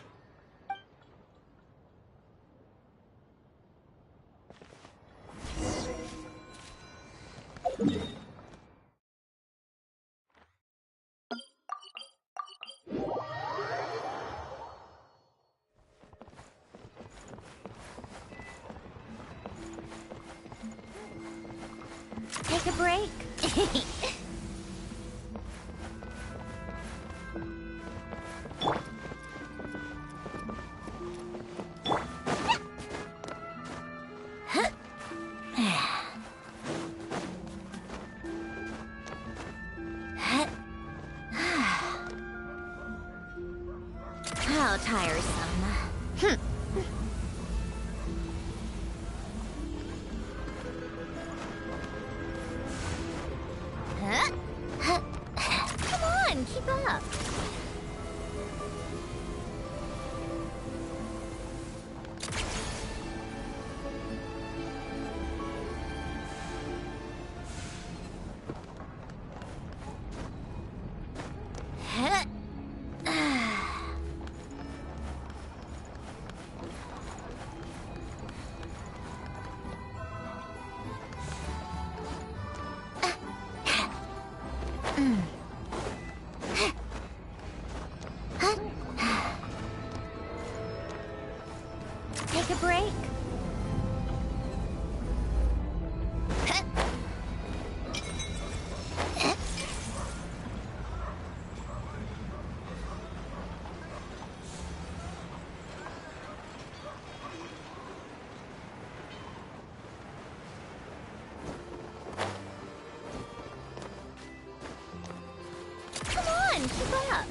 Speaker 5: Take a break. How tiresome. Come on, keep up. Take a break. Come on, keep up.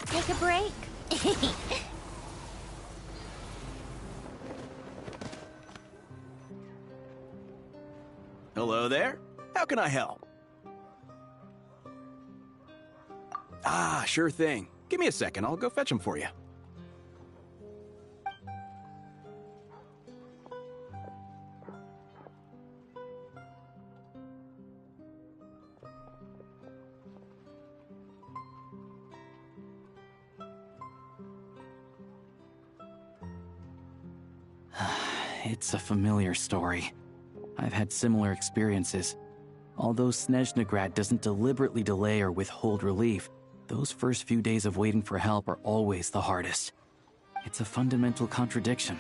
Speaker 5: Take a break.
Speaker 2: Hello there. How can I help? Ah, sure thing. Give me a second. I'll go fetch them for you. It's a familiar story. I've had similar experiences. Although Snezhnegrad doesn't deliberately delay or withhold relief, those first few days of waiting for help are always the hardest. It's a fundamental contradiction.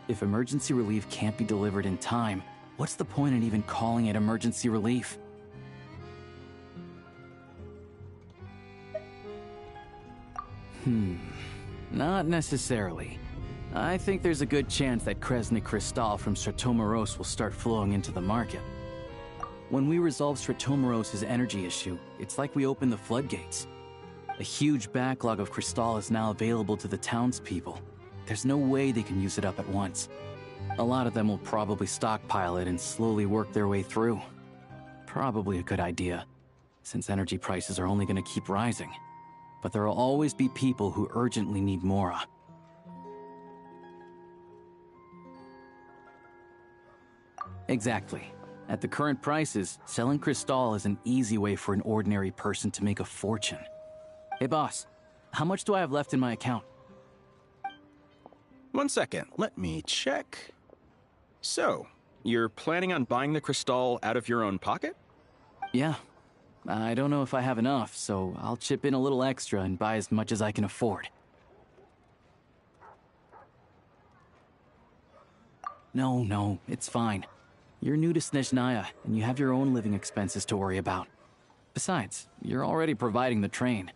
Speaker 2: If emergency relief can't be delivered in time, what's the point in even calling it emergency relief? Not necessarily. I think there's a good chance that Kresnik Crystal from Stratomeros will start flowing into the market. When we resolve Stratomeros' energy issue, it's like we open the floodgates. A huge backlog of Crystal is now available to the townspeople. There's no way they can use it up at once. A lot of them will probably stockpile it and slowly work their way through. Probably a good idea, since energy prices are only going to keep rising. But there will always be people who urgently need Mora. Exactly. At the current prices, selling Crystal is an easy way for an ordinary person to make a fortune. Hey boss, how much do I have left in my account?
Speaker 11: 1 second, let me check. So, you're planning on buying the Crystal out of your own pocket?
Speaker 2: Yeah. I don't know if I have enough, so I'll chip in a little extra and buy as much as I can afford. No, it's fine. You're new to Snezhnaya, and you have your own living expenses to worry about. Besides, you're already providing the train.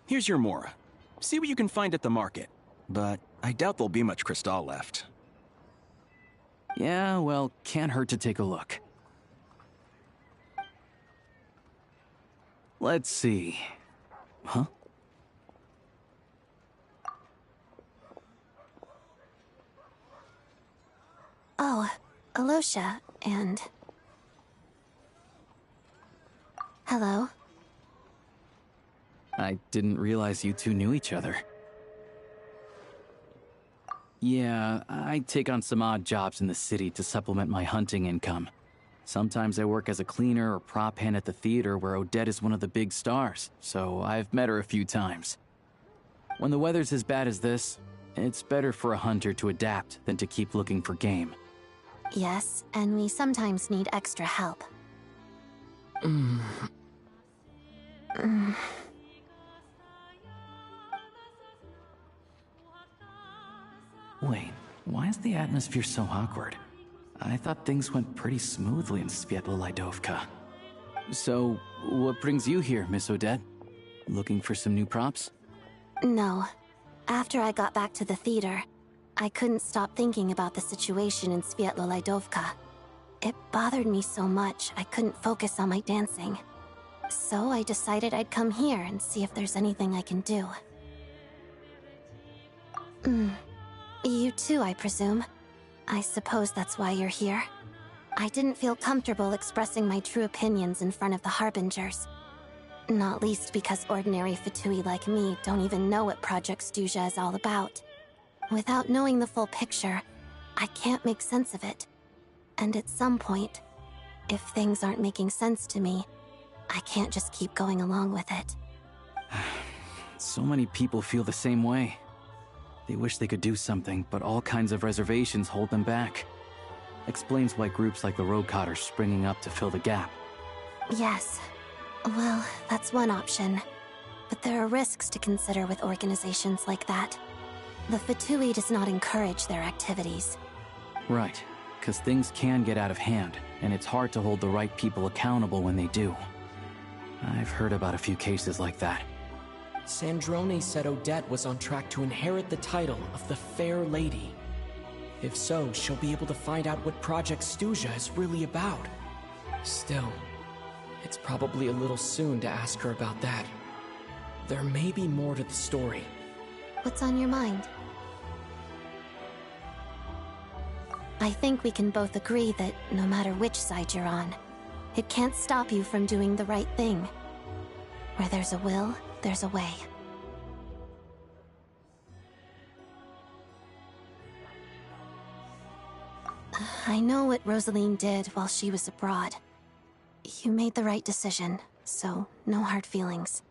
Speaker 11: Here's your Mora. See what you can find at the market. But I doubt there'll be much Crystal left.
Speaker 2: Yeah, well, can't hurt to take a look. Let's see. Huh?
Speaker 8: Oh, Alosha, and... Hello.
Speaker 2: I didn't realize you two knew each other. Yeah, I take on some odd jobs in the city to supplement my hunting income. Sometimes I work as a cleaner or prop hand at the theater where Odette is one of the big stars, so I've met her a few times. When the weather's as bad as this, it's better for a hunter to adapt than to keep looking for game.
Speaker 8: Yes, and we sometimes need extra help.
Speaker 2: Wait, why is the atmosphere so awkward? I thought things went pretty smoothly in Svietlolaidovka. So, what brings you here, Miss Odette? Looking for some new props?
Speaker 8: No. After I got back to the theater, I couldn't stop thinking about the situation in Svietlolaidovka. It bothered me so much, I couldn't focus on my dancing. So I decided I'd come here and see if there's anything I can do. You too, I presume. I suppose that's why you're here. I didn't feel comfortable expressing my true opinions in front of the Harbingers. Not least because ordinary Fatui like me don't even know what Project Stuja is all about. Without knowing the full picture, I can't make sense of it. And at some point, if things aren't making sense to me, I can't just keep going along with it.
Speaker 2: So many people feel the same way. They wish they could do something, but all kinds of reservations hold them back. Explains why groups like the Roadcott are springing up to fill the gap.
Speaker 8: Yes. Well, that's one option. But there are risks to consider with organizations like that. The Fatui does not encourage their activities.
Speaker 2: Right, because things can get out of hand, and it's hard to hold the right people accountable when they do. I've heard about a few cases like that.
Speaker 4: Sandrone said Odette was on track to inherit the title of the Fair Lady. If so, she'll be able to find out what Project Stuja is really about. Still, it's probably a little soon to ask her about that. There may be more to the story.
Speaker 8: What's on your mind? I think we can both agree that no matter which side you're on, it can't stop you from doing the right thing. Where there's a will, there's a way. I know what Rosaline did while she was abroad. You made the right decision, so no hard feelings.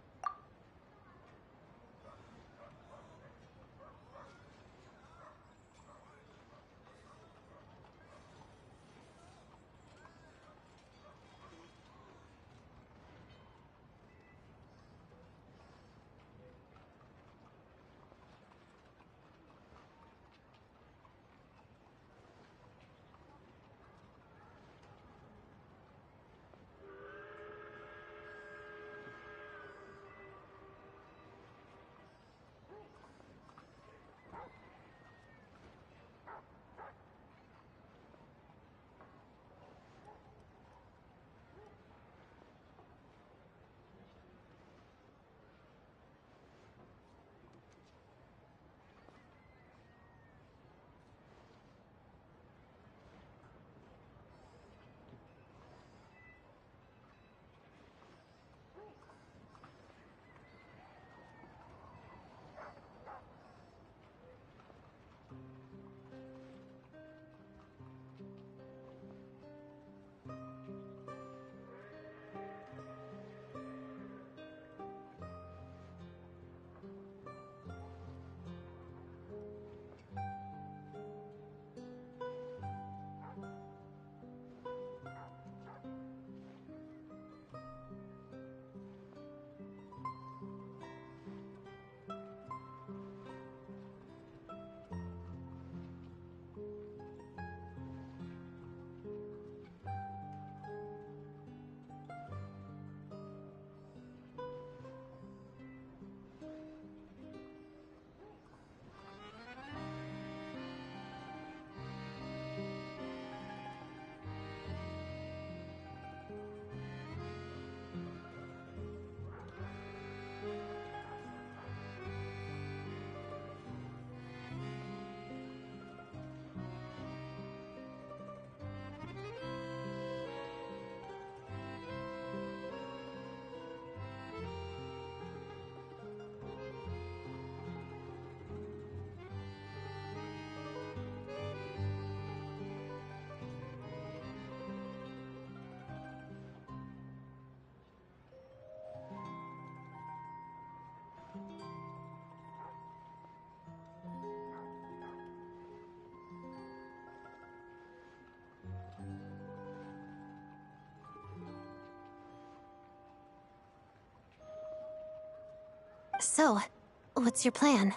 Speaker 8: So, what's your plan?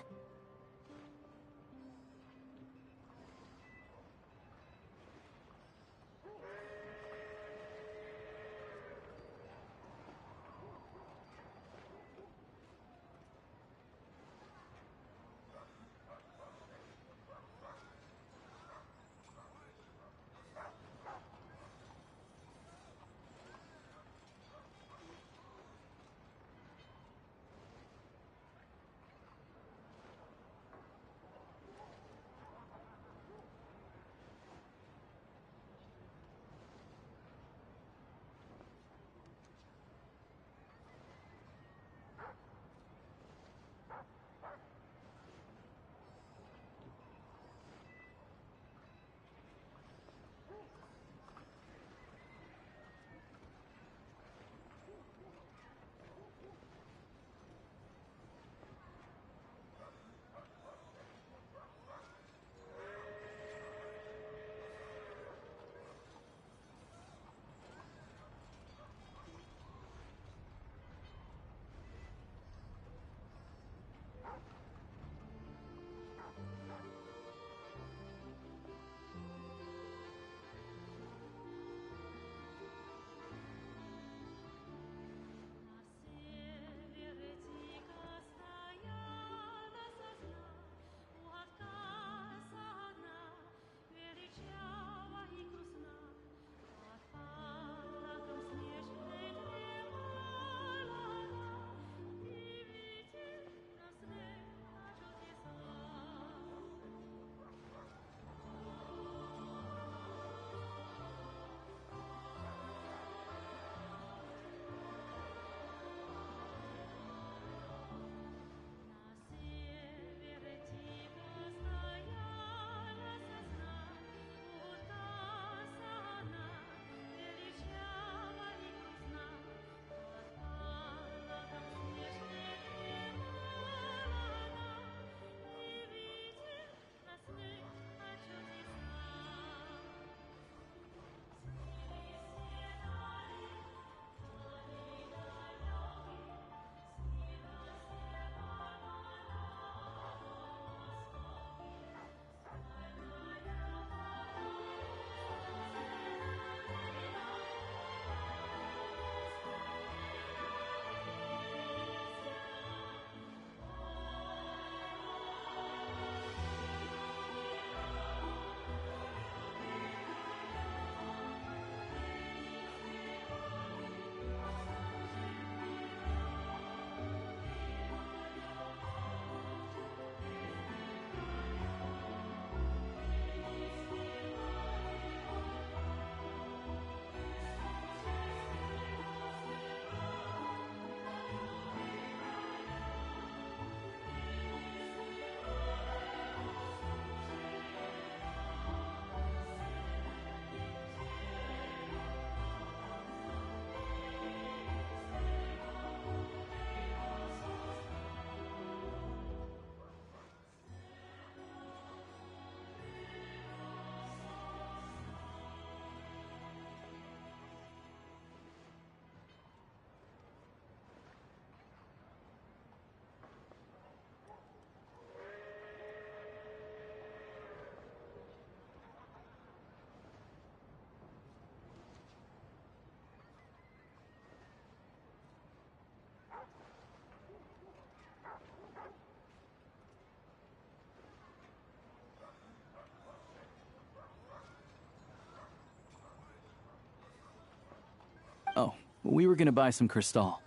Speaker 2: Oh, we were gonna buy some Crystal.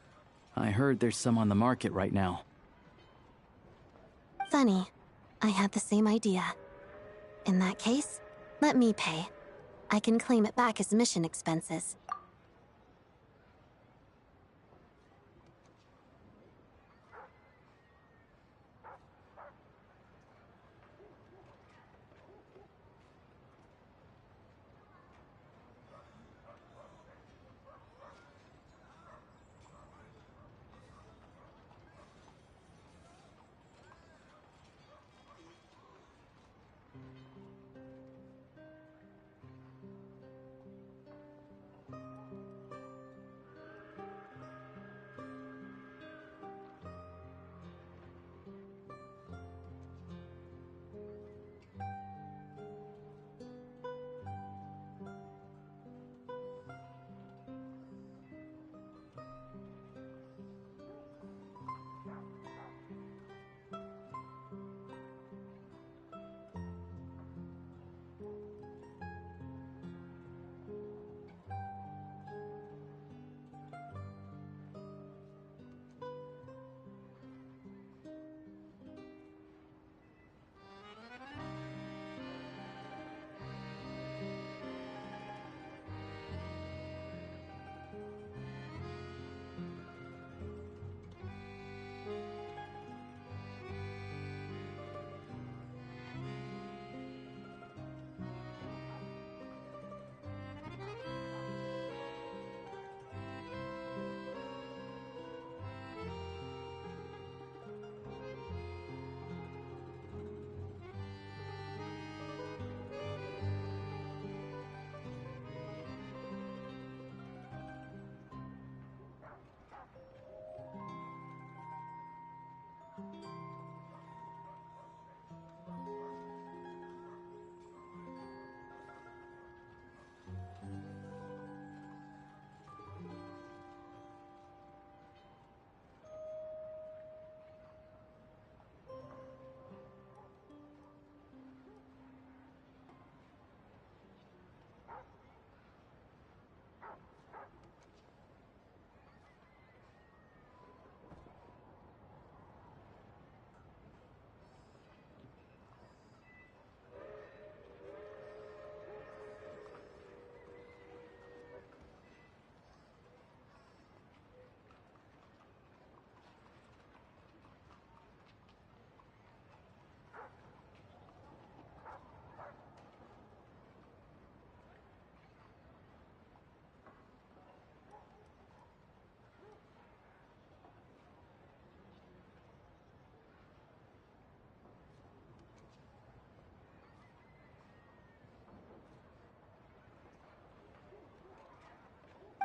Speaker 2: I heard there's some on the market right now.
Speaker 8: Funny. I had the same idea. In that case, let me pay. I can claim it back as mission expenses.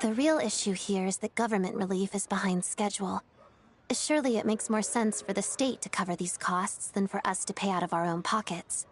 Speaker 8: The real issue here is that government relief is behind schedule. Surely it makes more sense for the state to cover these costs than for us to pay out of our own pockets.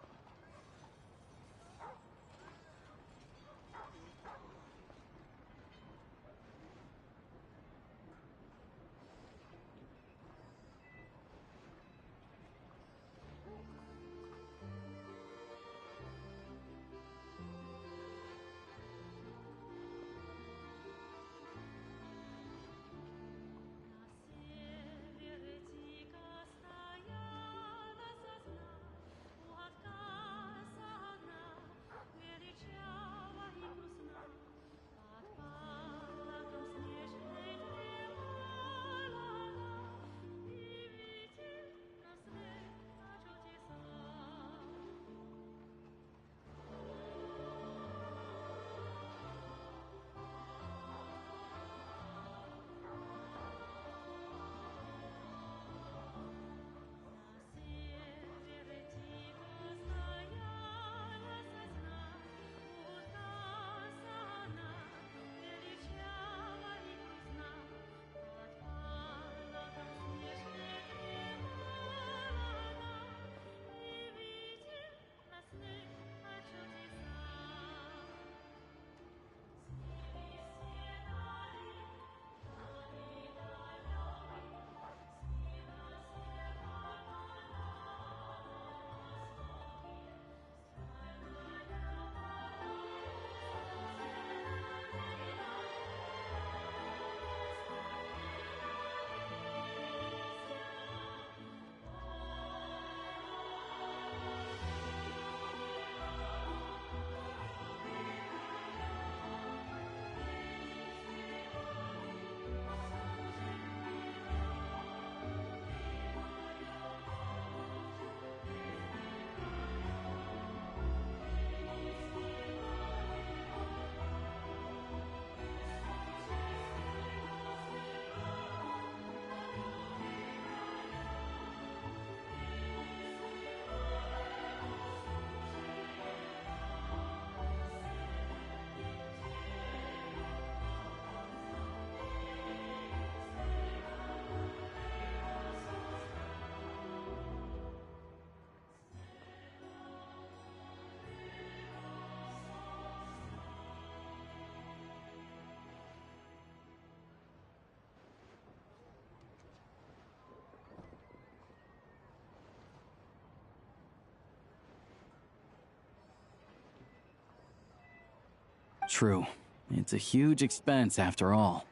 Speaker 2: True. It's a huge expense after all.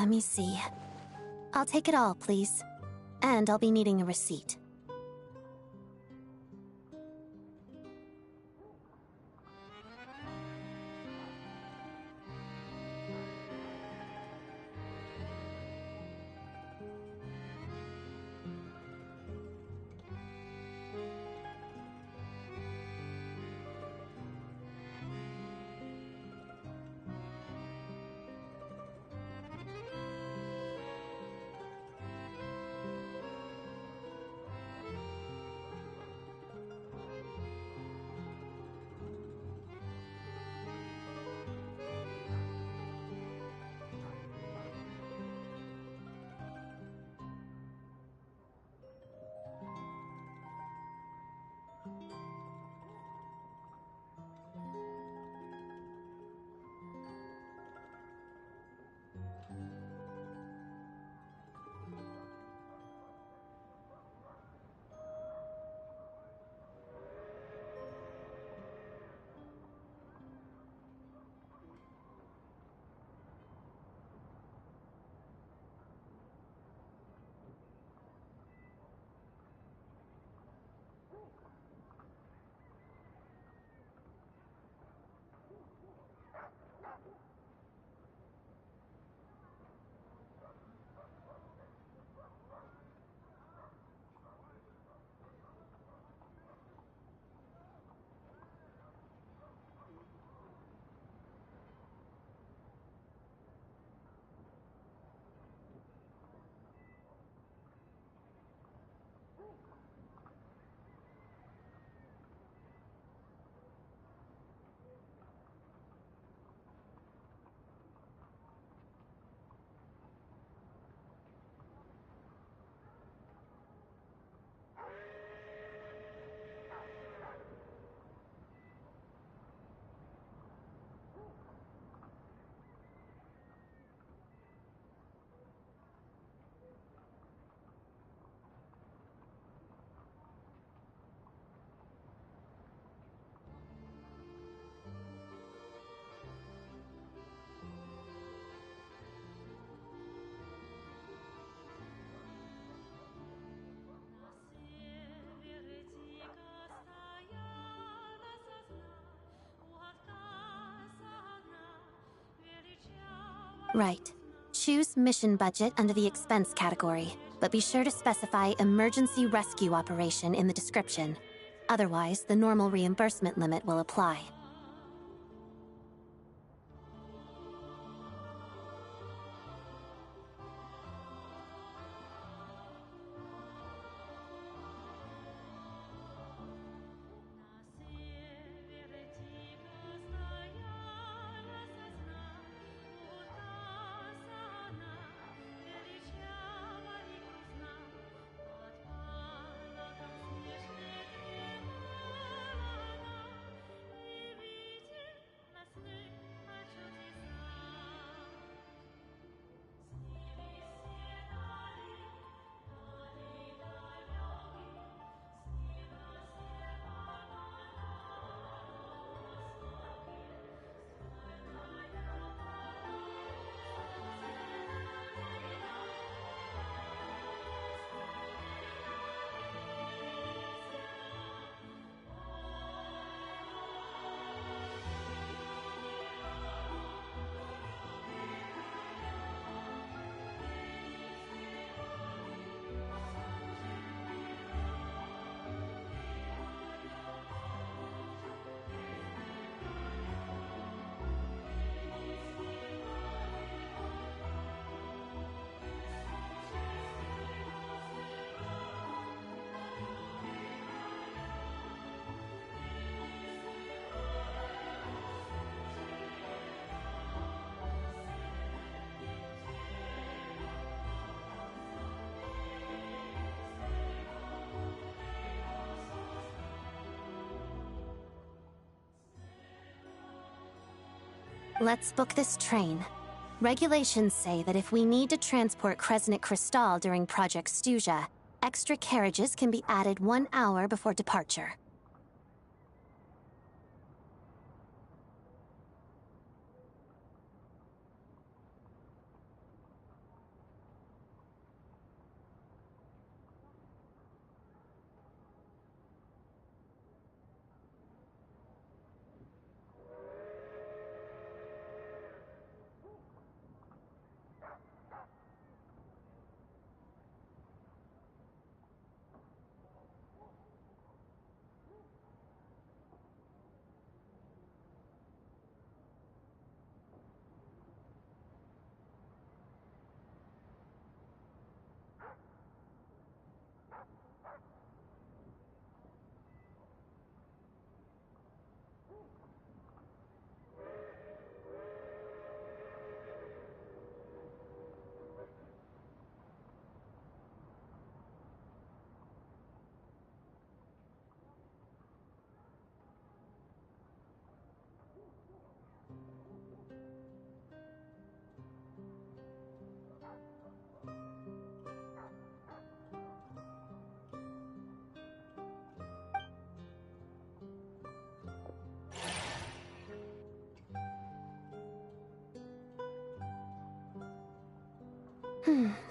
Speaker 8: Let me see. I'll take it all, please. And I'll be needing a receipt. Right. Choose mission budget under the expense category, but be sure to specify emergency rescue operation in the description. Otherwise, the normal reimbursement limit will apply. Let's book this train. Regulations say that if we need to transport Kresnik Crystal during Project Stuja, extra carriages can be added 1 hour before departure.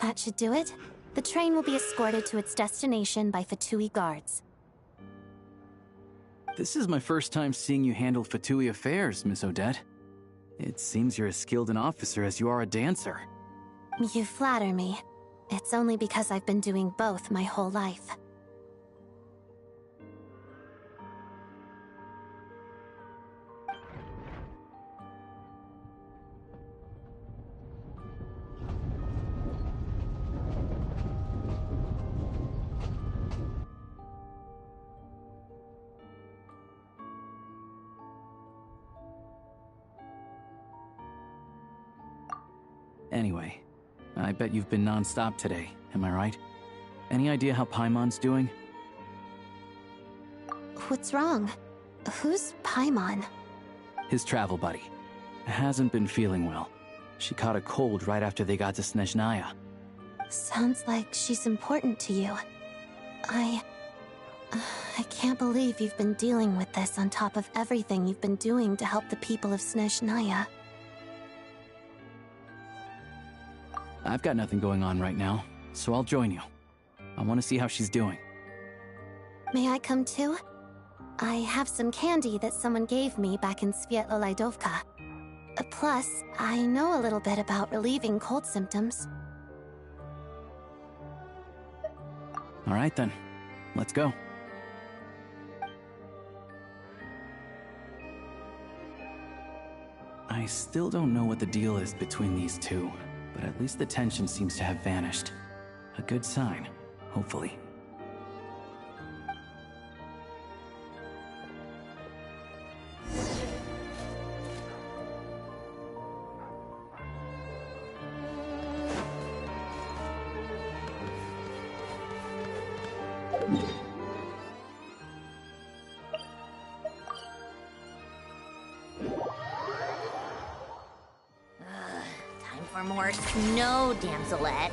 Speaker 8: That should do it. The train will be escorted to its destination by Fatui guards.
Speaker 2: This is my first time seeing you handle Fatui affairs, Miss Odette. It seems you're as skilled an officer as you are a dancer.
Speaker 8: You flatter me. It's only because I've been doing both my whole life.
Speaker 2: Anyway, I bet you've been non-stop today, am I right? Any idea how Paimon's doing?
Speaker 8: What's wrong? Who's Paimon?
Speaker 2: His travel buddy. Hasn't been feeling well. She caught a cold right after they got to Snezhnaya.
Speaker 8: Sounds like she's important to you. I can't believe you've been dealing with this on top of everything you've been doing to help the people of Snezhnaya.
Speaker 2: I've got nothing going on right now, so I'll join you. I want to see how she's doing.
Speaker 8: May I come too? I have some candy that someone gave me back in Svietlo-Laidovka. Plus, I know a little bit about relieving cold symptoms.
Speaker 2: All right then, let's go. I still don't know what the deal is between these two, but at least the tension seems to have vanished. A good sign, hopefully.
Speaker 5: Time for more snow, damselettes.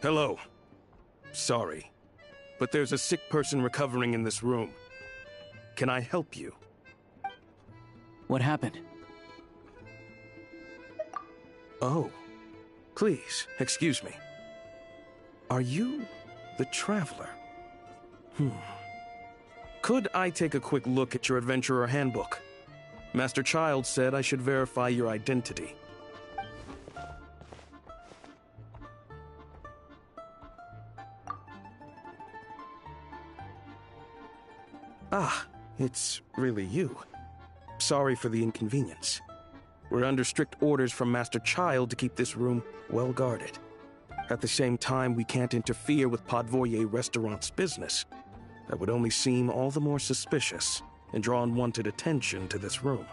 Speaker 12: Hello. Sorry, but there's a sick person recovering in this room. Can I help you?
Speaker 2: What happened?
Speaker 12: Oh. Please, excuse me. Are you the Traveler? Could I take a quick look at your Adventurer Handbook? Master Child said I should verify your identity. Ah, it's really you. Sorry for the inconvenience. We're under strict orders from Master Child to keep this room well guarded. At the same time, we can't interfere with Podvoye Restaurant's business. That would only seem all the more suspicious and draw unwanted attention to this room.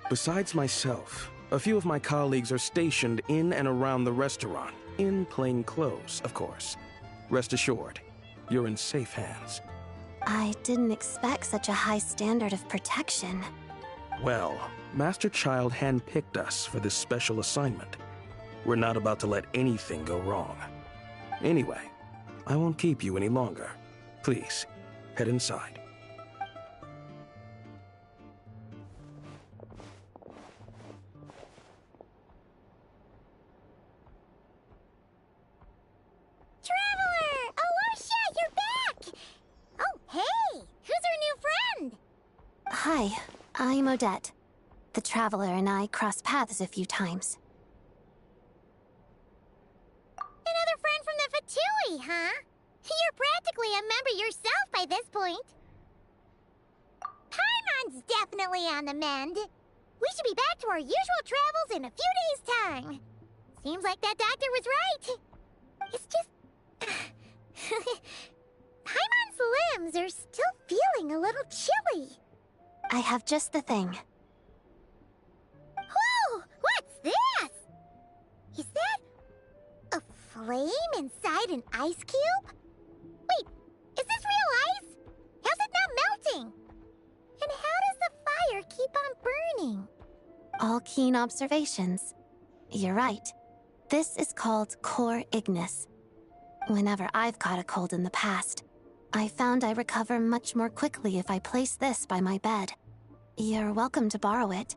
Speaker 12: Besides myself, a few of my colleagues are stationed in and around the restaurant, in plain clothes, of course. Rest assured, you're in safe hands.
Speaker 8: I didn't expect such a high standard of protection.
Speaker 12: Well, Master Child handpicked us for this special assignment. We're not about to let anything go wrong. Anyway, I won't keep you any longer. Please, head inside.
Speaker 1: Traveler! Alicia, you're back! Oh, hey! Who's our new friend?
Speaker 8: Hi, I'm Odette. The Traveler and I crossed paths a few times.
Speaker 1: Another friend from the Fatui, huh? You're practically a member yourself by this point. Paimon's definitely on the mend. We should be back to our usual travels in a few days' time. Seems like that doctor was right. It's just... Paimon's limbs are still feeling a little chilly.
Speaker 8: I have just the thing.
Speaker 1: Whoa! What's this? Is that a flame inside an ice cube? Wait, is this real ice? How's it not melting? And how does the fire keep on burning?
Speaker 8: All keen observations. You're right. This is called core ignis. Whenever I've caught a cold in the past, I found I recover much more quickly if I place this by my bed. You're welcome to borrow it.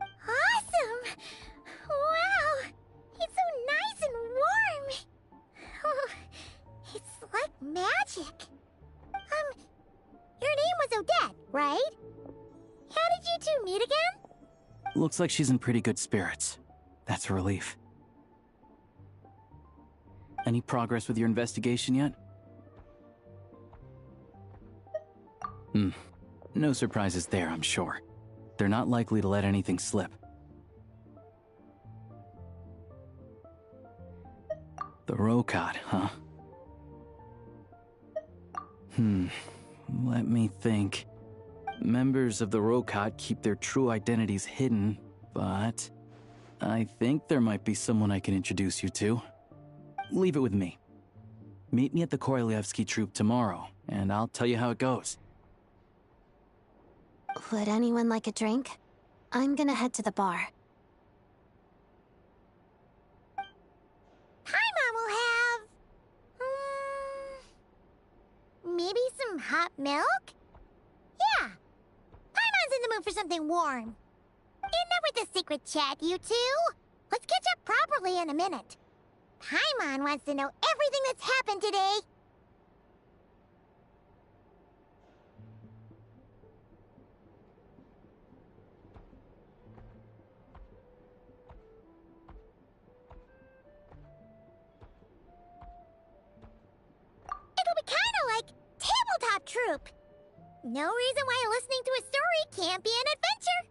Speaker 1: Awesome! Wow! It's so nice and warm! Oh, it's like magic. Your name was Odette, right? How did you two meet again?
Speaker 2: Looks like she's in pretty good spirits. That's a relief. Any progress with your investigation yet? No surprises there, I'm sure. They're not likely to let anything slip. The Rokot, huh? Let me think. Members of the Rokot keep their true identities hidden, but I think there might be someone I can introduce you to. Leave it with me. Meet me at the Korolyevsky Troop tomorrow, and I'll tell you how it goes.
Speaker 8: Would anyone like a drink? I'm gonna head to the bar.
Speaker 1: Paimon will have... maybe some hot milk? Yeah. Paimon's in the mood for something warm. Enough with the secret chat, you two. Let's catch up properly in a minute. Paimon wants to know everything that's happened today. It'll be kinda like tabletop troop. No reason why listening to a story can't be an adventure.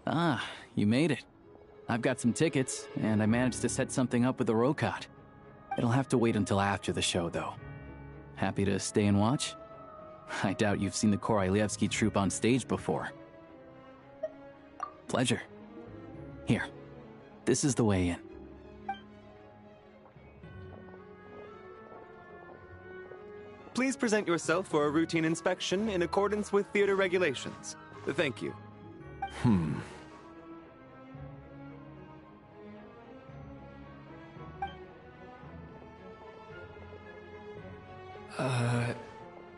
Speaker 2: Ah, you made it. I've got some tickets, and I managed to set something up with the Rokot. It'll have to wait until after the show, though. Happy to stay and watch? I doubt you've seen the Korolyevsky troupe on stage before. Pleasure. Here, this is the way in.
Speaker 13: Please present yourself for a routine inspection in accordance with theater regulations. Thank you.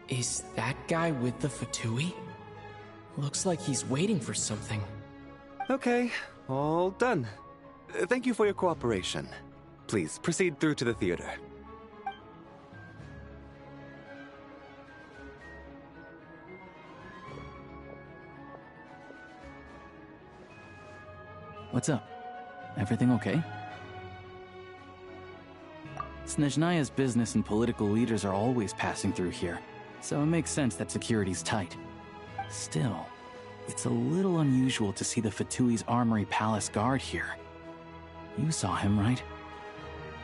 Speaker 4: Is that guy with the Fatui? Looks like he's waiting for something.
Speaker 13: Okay, all done. Thank you for your cooperation. Please proceed through to the theater.
Speaker 2: What's up? Everything okay? Snezhnaya's business and political leaders are always passing through here, so it makes sense that security's tight. Still, it's a little unusual to see the Fatui's Armory Palace guard here. You saw him, right?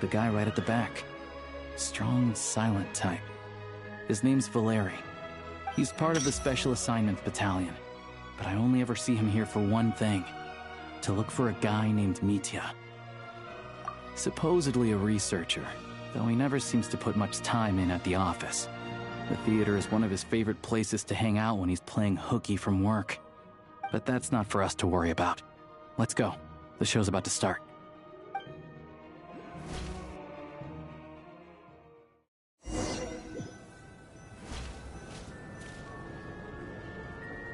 Speaker 2: The guy right at the back. Strong, silent type. His name's Valeri. He's part of the Special Assignments Battalion, but I only ever see him here for one thing. To look for a guy named Mitya. Supposedly a researcher, though he never seems to put much time in at the office. The theater is one of his favorite places to hang out when he's playing hooky from work. But that's not for us to worry about. Let's go. The show's about to start.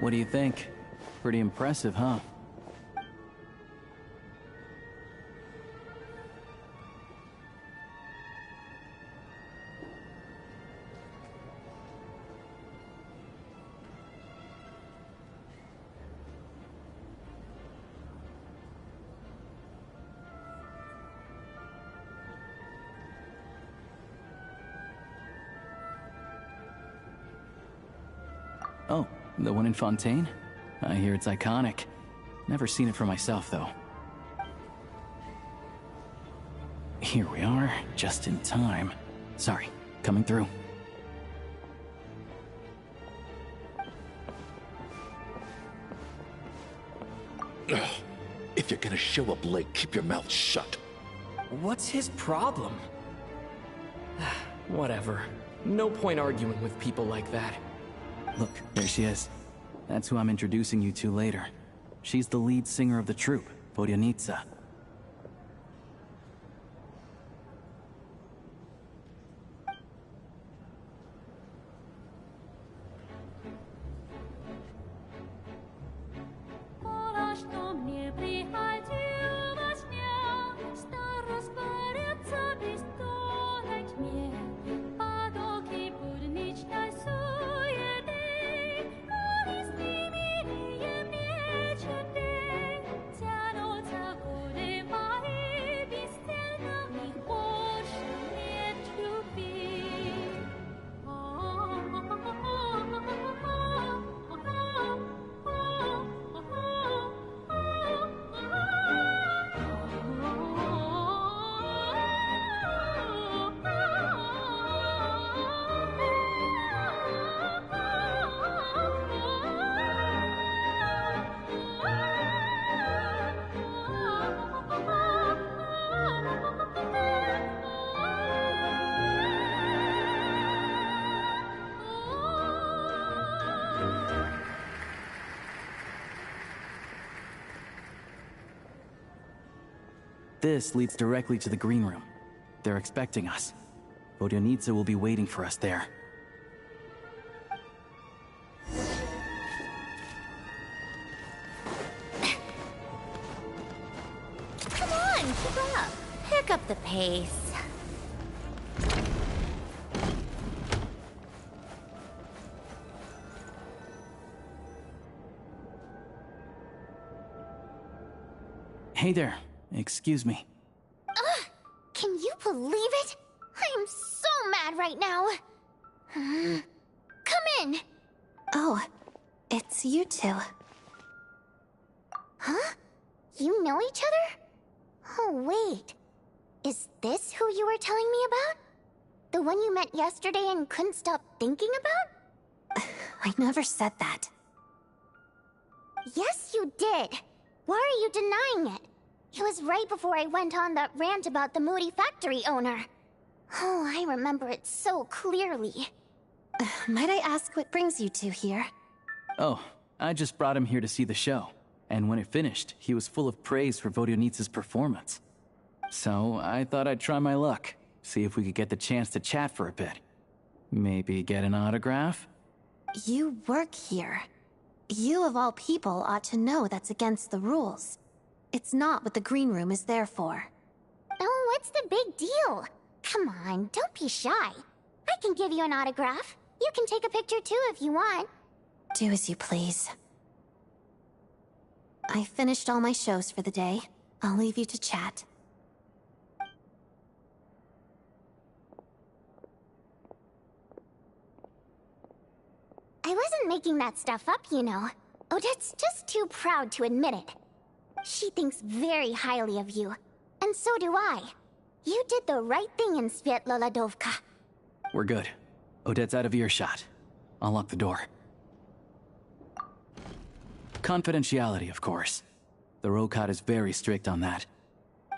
Speaker 2: What do you think? Pretty impressive, huh? Oh, the one in Fontaine? I hear it's iconic. Never seen it for myself, though. Here we are, just in time. Sorry, coming through.
Speaker 6: If you're gonna show up late, keep your mouth shut.
Speaker 4: What's his problem? Whatever. No point arguing with people like that.
Speaker 2: Look, there she is. That's who I'm introducing you to later. She's the lead singer of the troupe, Vodyanitsa. This leads directly to the green room. They're expecting us. Vodionitsa will be waiting for us there.
Speaker 5: Come on, keep up. Pick up the pace.
Speaker 2: Hey there. Excuse me.
Speaker 1: Can you believe it? I am so mad right now. Come in.
Speaker 8: Oh, it's you two.
Speaker 1: Huh? You know each other? Oh, wait. Is this who you were telling me about? The one you met yesterday and couldn't stop thinking about?
Speaker 8: I never said that.
Speaker 1: Yes, you did. Why are you denying it? It was right before I went on that rant about the moody factory owner. Oh, I remember it so clearly.
Speaker 8: Might I ask what brings you two here?
Speaker 2: Oh, I just brought him here to see the show. And when it finished, he was full of praise for Vodionitsa's performance. So I thought I'd try my luck, see if we could get the chance to chat for a bit. Maybe get an autograph?
Speaker 8: You work here. You of all people ought to know that's against the rules. It's not what the green room is there for.
Speaker 1: Oh, what's the big deal? Come on, don't be shy. I can give you an autograph. You can take a picture too if you want.
Speaker 8: Do as you please. I finished all my shows for the day. I'll leave you to chat.
Speaker 1: I wasn't making that stuff up, you know. Odette's just too proud to admit it. She thinks very highly of you, and so do I. You did the right thing in Svietloladovka.
Speaker 2: We're good. Odette's out of earshot. I'll lock the door. Confidentiality, of course. The Rokot is very strict on that.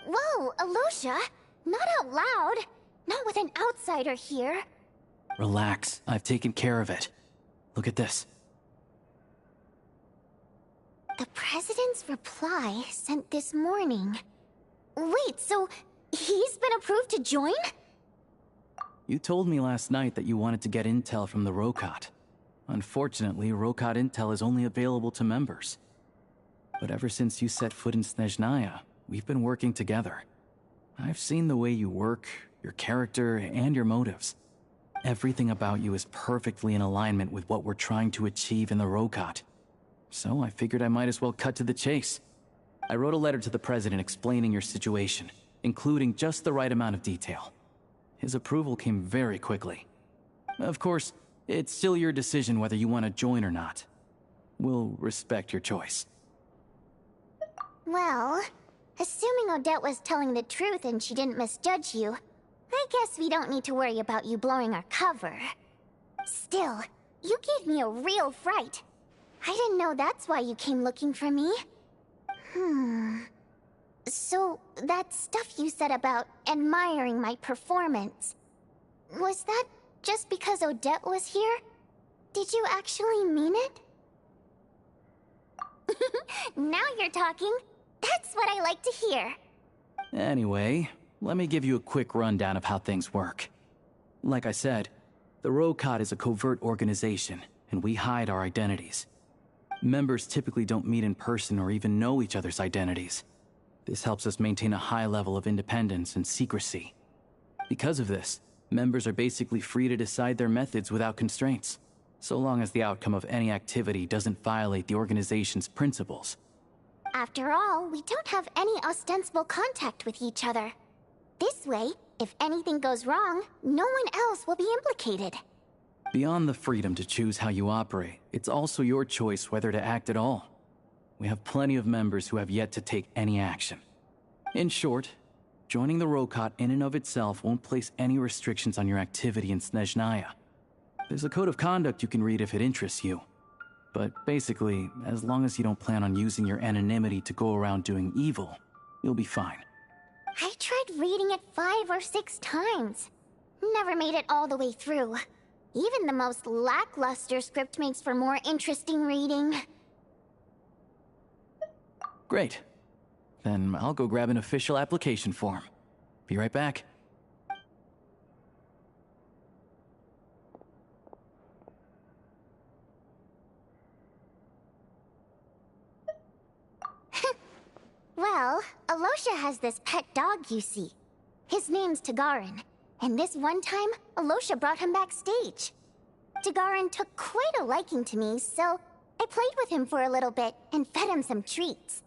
Speaker 1: Whoa, Alosia! Not out loud! Not with an outsider here!
Speaker 2: Relax, I've taken care of it. Look at this.
Speaker 1: The President's reply sent this morning. Wait, so he's been approved to join?
Speaker 2: You told me last night that you wanted to get intel from the Rokot. Unfortunately, Rokot intel is only available to members. But ever since you set foot in Snezhnaya, we've been working together. I've seen the way you work, your character, and your motives. Everything about you is perfectly in alignment with what we're trying to achieve in the Rokot. So I figured I might as well cut to the chase. I wrote a letter to the President explaining your situation, including just the right amount of detail. His approval came very quickly. Of course, it's still your decision whether you want to join or not. We'll respect your choice.
Speaker 1: Well, assuming Odette was telling the truth and she didn't misjudge you, I guess we don't need to worry about you blowing our cover. Still, you gave me a real fright. I didn't know that's why you came looking for me. So, that stuff you said about admiring my performance, was that just because Odette was here? Did you actually mean it? Now you're talking. That's what I like to hear.
Speaker 2: Anyway, let me give you a quick rundown of how things work. Like I said, the Rokot is a covert organization, and we hide our identities. Members typically don't meet in person or even know each other's identities. This helps us maintain a high level of independence and secrecy. Because of this, members are basically free to decide their methods without constraints, so long as the outcome of any activity doesn't violate the organization's principles.
Speaker 1: After all, we don't have any ostensible contact with each other. This way, if anything goes wrong, no one else will be implicated.
Speaker 2: Beyond the freedom to choose how you operate, it's also your choice whether to act at all. We have plenty of members who have yet to take any action. In short, joining the Rokot in and of itself won't place any restrictions on your activity in Snezhnaya. There's a code of conduct you can read if it interests you. But basically, as long as you don't plan on using your anonymity to go around doing evil, you'll be fine.
Speaker 1: I tried reading it 5 or 6 times. Never made it all the way through. Even the most lackluster script makes for more interesting reading.
Speaker 2: Great. Then I'll go grab an official application form. Be right back.
Speaker 1: Well, Alosha has this pet dog, you see. His name's Tagarin, and this one time, Alosha brought him backstage. Tagarin took quite a liking to me, so I played with him for a little bit and fed him some treats.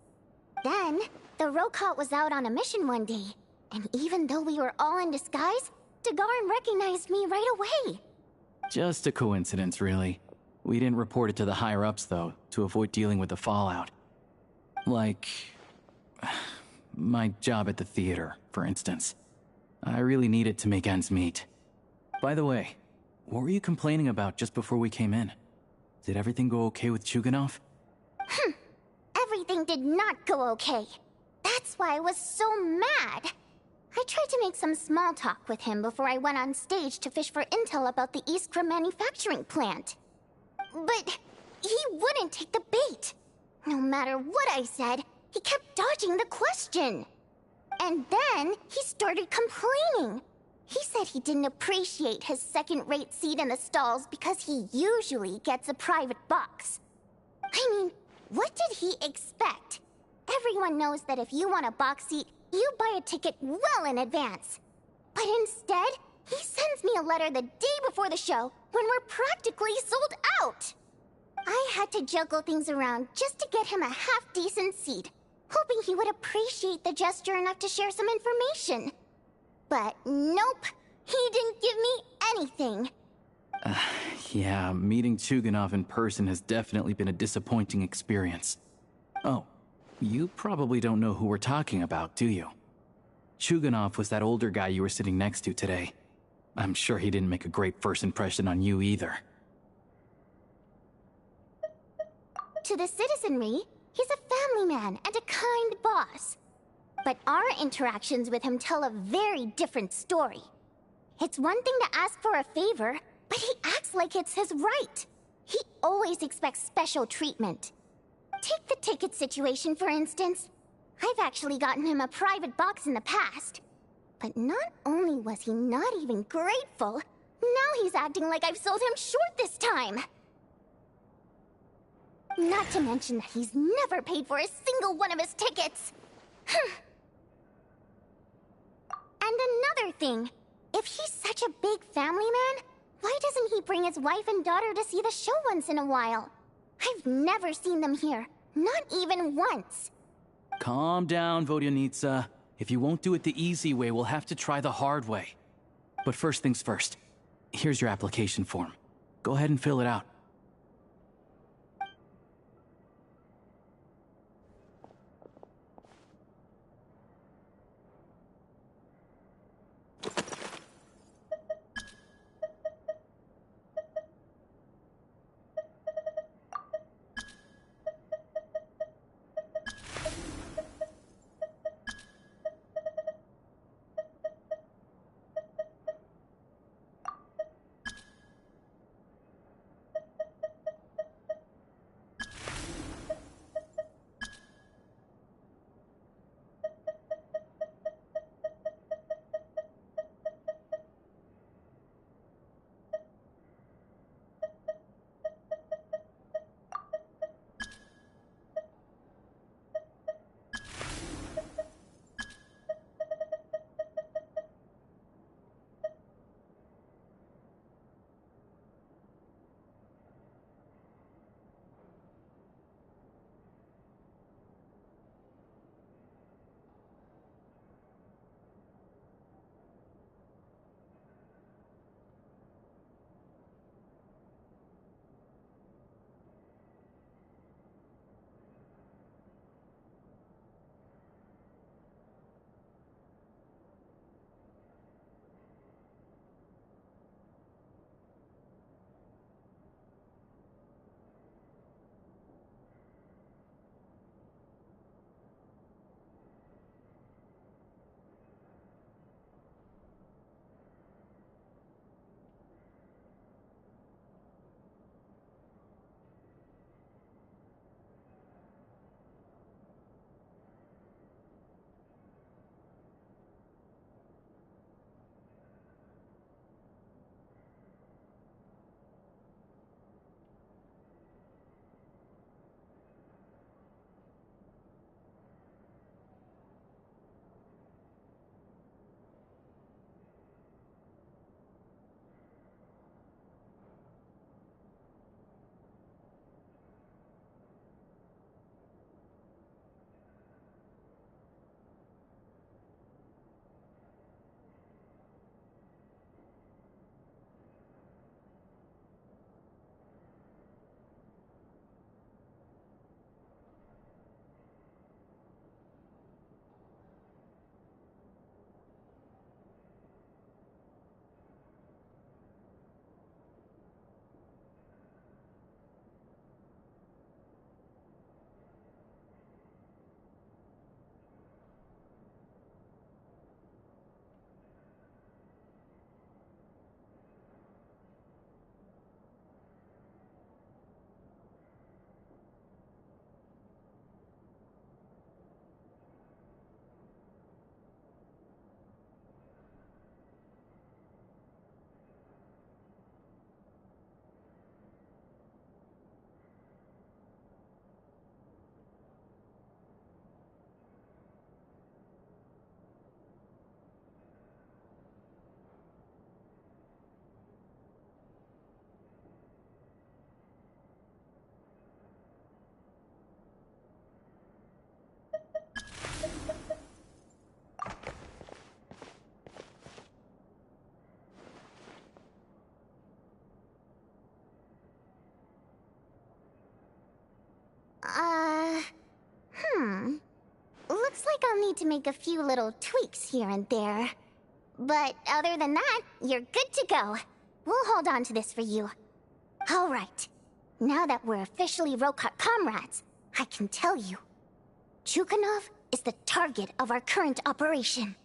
Speaker 1: Then, the Rokot was out on a mission one day, and even though we were all in disguise, Tagarin recognized me right away.
Speaker 2: Just a coincidence, really. We didn't report it to the higher-ups, though, to avoid dealing with the fallout. Like... my job at the theater, for instance. I really needed to make ends meet. By the way, what were you complaining about just before we came in? Did everything go okay with Chuganov?
Speaker 1: Everything did not go okay. That's why I was so mad. I tried to make some small talk with him before I went on stage to fish for intel about the Iskra manufacturing plant. But he wouldn't take the bait. No matter what I said, he kept dodging the question. And then he started complaining. He said he didn't appreciate his second-rate seat in the stalls because he usually gets a private box. I mean, what did he expect? Everyone knows that if you want a box seat, you buy a ticket well in advance. But instead, he sends me a letter the day before the show when we're practically sold out. I had to juggle things around just to get him a half-decent seat, hoping he would appreciate the gesture enough to share some information. But nope, he didn't give me anything.
Speaker 2: Yeah, meeting Chuganov in person has definitely been a disappointing experience. Oh, you probably don't know who we're talking about, do you? Chuganov was that older guy you were sitting next to today. I'm sure he didn't make a great first impression on you either.
Speaker 1: To the citizenry, he's a family man and a kind boss. But our interactions with him tell a very different story. It's one thing to ask for a favor, but he acts like it's his right. He always expects special treatment. Take the ticket situation, for instance. I've actually gotten him a private box in the past. But not only was he not even grateful, now he's acting like I've sold him short this time. Not to mention that he's never paid for a single one of his tickets. And another thing, if he's such a big family man, why doesn't he bring his wife and daughter to see the show once in a while? I've never seen them here, not even once.
Speaker 2: Calm down, Vodyanitsa. If you won't do it the easy way, we'll have to try the hard way. But first things first, here's your application form. Go ahead and fill it out.
Speaker 1: I'll need to make a few little tweaks here and there. But other than that, you're good to go. We'll hold on to this for you. All right. Now that we're officially Rokot comrades, I can tell you. Chukhanov is the target of our current operation.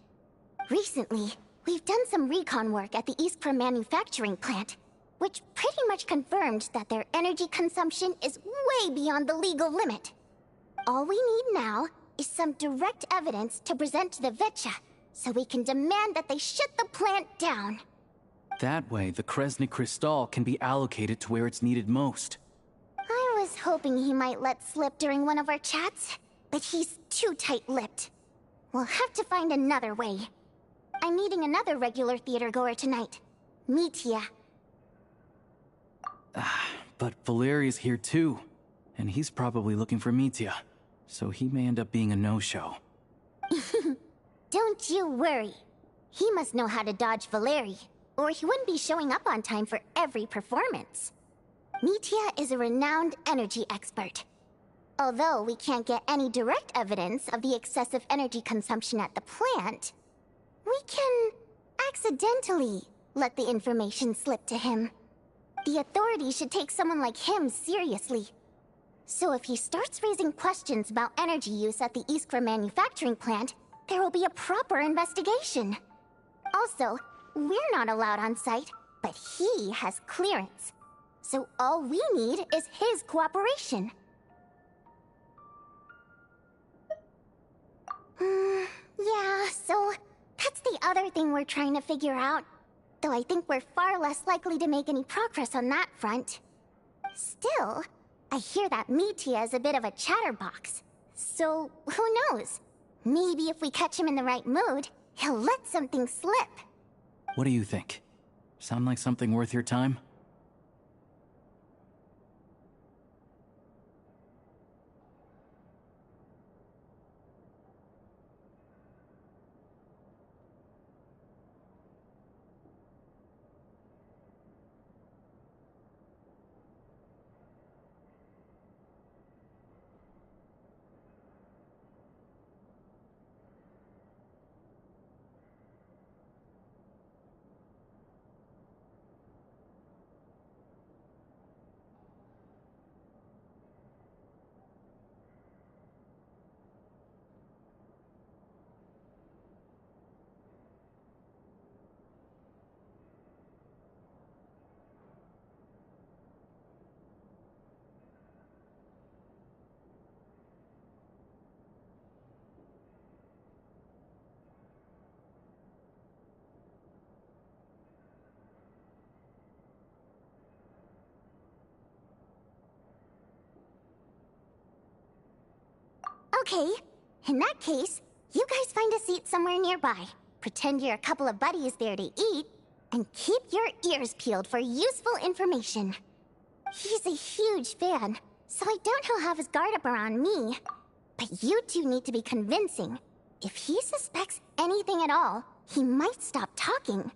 Speaker 1: Recently, we've done some recon work at the Iskra manufacturing plant, which pretty much confirmed that their energy consumption is way beyond the legal limit. All we need now is some direct evidence to present to the Vetcha, so we can demand that they shut the plant down.
Speaker 2: That way, the Kresny Crystal can be allocated to where it's needed most.
Speaker 1: I was hoping he might let slip during one of our chats, but he's too tight-lipped. We'll have to find another way. I'm meeting another regular theater-goer tonight, Mitya.
Speaker 2: But Valeria's here too, and he's probably looking for Mitya, so he may end up being a no-show.
Speaker 1: Don't you worry. He must know how to dodge Valeri, or he wouldn't be showing up on time for every performance. Mitya is a renowned energy expert. Although we can't get any direct evidence of the excessive energy consumption at the plant, we can accidentally let the information slip to him. The authorities should take someone like him seriously. So if he starts raising questions about energy use at the Iskra manufacturing plant, there will be a proper investigation. Also, we're not allowed on site, but he has clearance. So all we need is his cooperation. Yeah, so that's the other thing we're trying to figure out. Though I think we're far less likely to make any progress on that front. Still, I hear that Mitya is a bit of a chatterbox. So, who knows? Maybe if we catch him in the right mood, he'll let something slip.
Speaker 2: What do you think? Sound like something worth your time?
Speaker 1: Okay, in that case, you guys find a seat somewhere nearby. Pretend you're a couple of buddies there to eat, and keep your ears peeled for useful information. He's a huge fan, so I doubt he'll have his guard up around me. But you two need to be convincing. If he suspects anything at all, he might stop talking.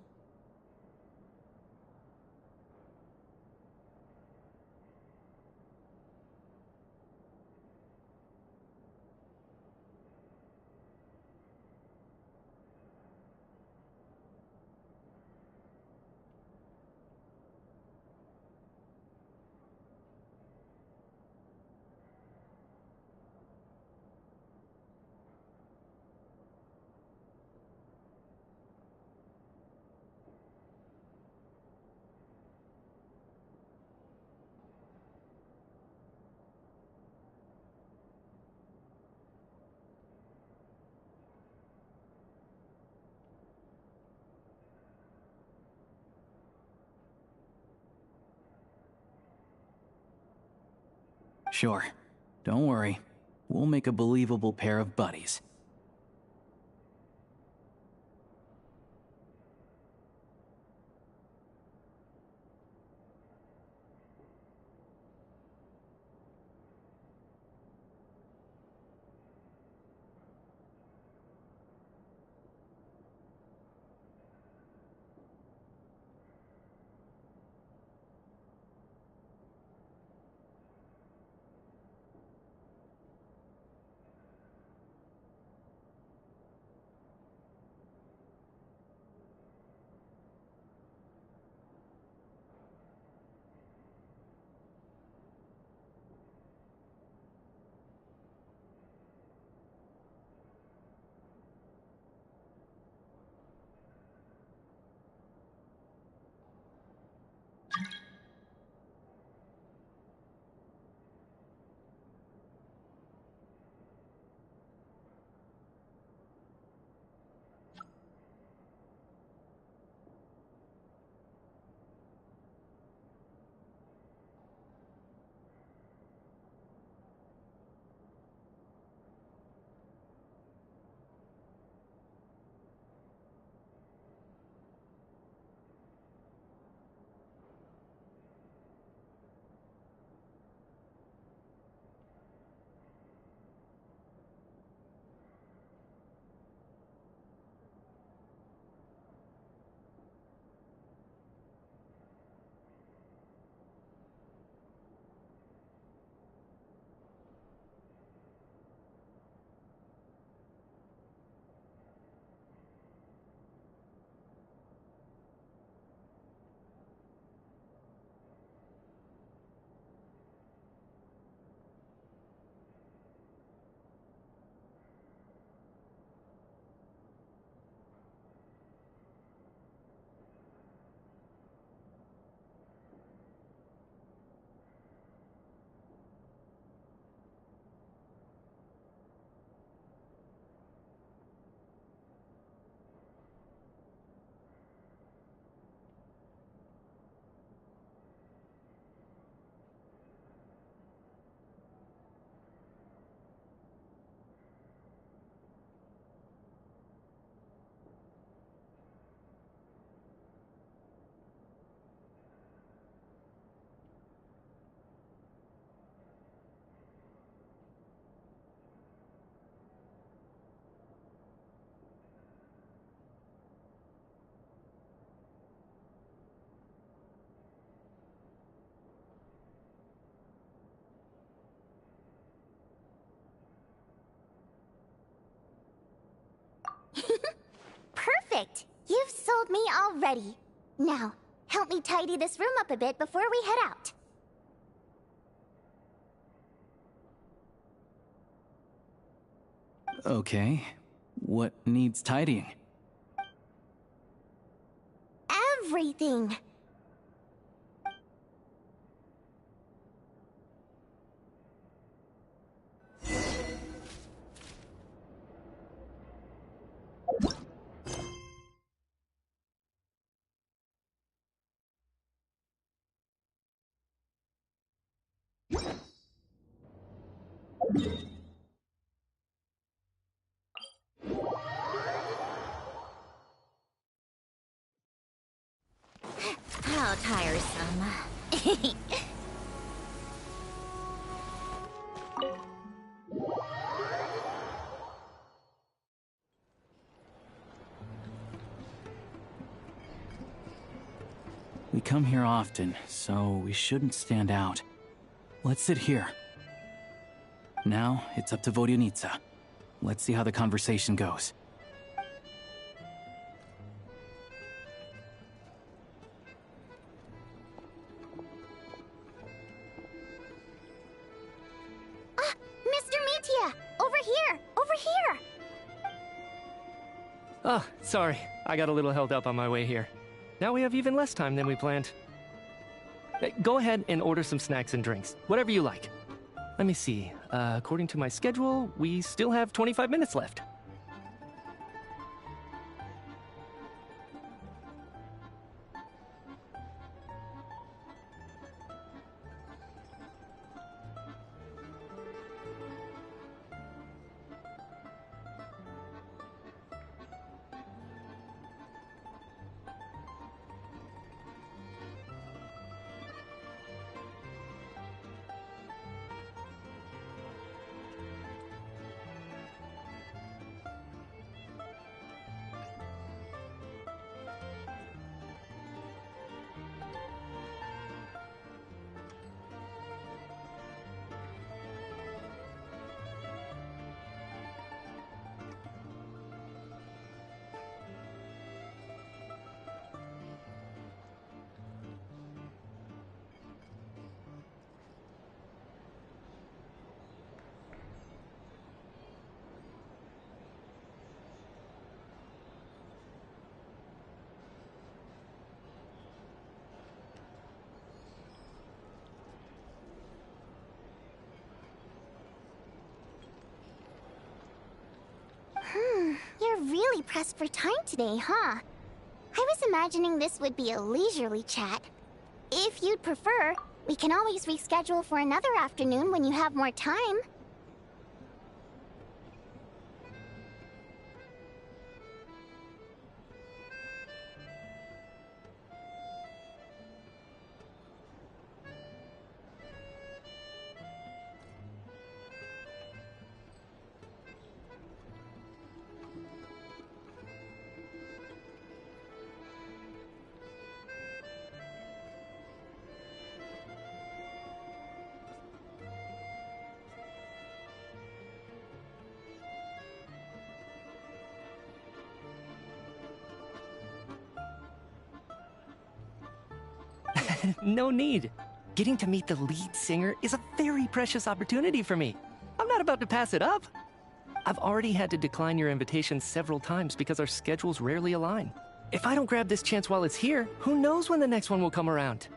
Speaker 2: Sure. Don't worry. We'll make a believable pair of buddies.
Speaker 1: told me already. Now, help me tidy this room up a bit before we head out.
Speaker 2: Okay. What needs tidying?
Speaker 1: Everything.
Speaker 5: How tiresome.
Speaker 2: We come here often, so we shouldn't stand out. Let's sit here. Now, it's up to Vodyanitsa. Let's see how the conversation goes.
Speaker 1: Mr. Metia! Over here! Over here!
Speaker 10: Oh, sorry. I got a little held up on my way here. Now we have even less time than we planned. Go ahead and order some snacks and drinks. Whatever you like. Let me see. According to my schedule, we still have 25 minutes left.
Speaker 1: You're really pressed for time today, huh? I was imagining this would be a leisurely chat. If you'd prefer, we can always reschedule for another afternoon when you have more time.
Speaker 10: No need. Getting to meet the lead singer is a very precious opportunity for me. I'm not about to pass it up. I've already had to decline your invitation several times because our schedules rarely align. If I don't grab this chance while it's here, who knows when the next one will come around?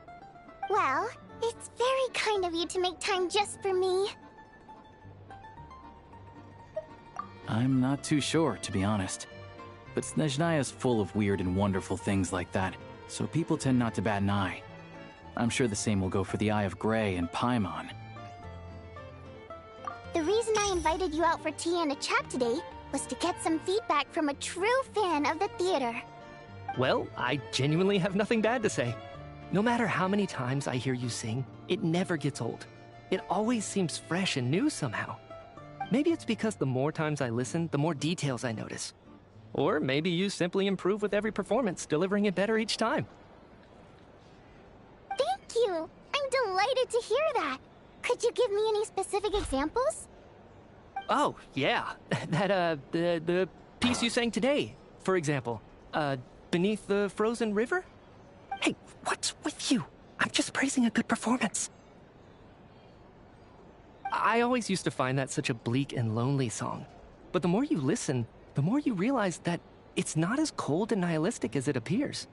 Speaker 1: Well, it's very kind of you to make time just for me.
Speaker 2: I'm not too sure, to be honest. But Snezhnaya's full of weird and wonderful things like that, so people tend not to bat an eye. I'm sure the same will go for the Eye of Grey and Paimon.
Speaker 1: The reason I invited you out for tea and a chat today was to get some feedback from a true fan of the theater.
Speaker 10: Well, I genuinely have nothing bad to say. No matter how many times I hear you sing, it never gets old. It always seems fresh and new somehow. Maybe it's because the more times I listen, the more details I notice. Or maybe you simply improve with every performance, delivering it better each time.
Speaker 1: Thank you! I'm delighted to hear that. Could you give me any specific examples?
Speaker 10: Oh, yeah. The piece you sang today, for example.
Speaker 14: beneath the frozen river?
Speaker 15: Hey, what's with you? I'm just praising a good performance.
Speaker 14: I always used to find that such a bleak and lonely song. But the more you listen, the more you realize that it's not as cold and nihilistic as it appears.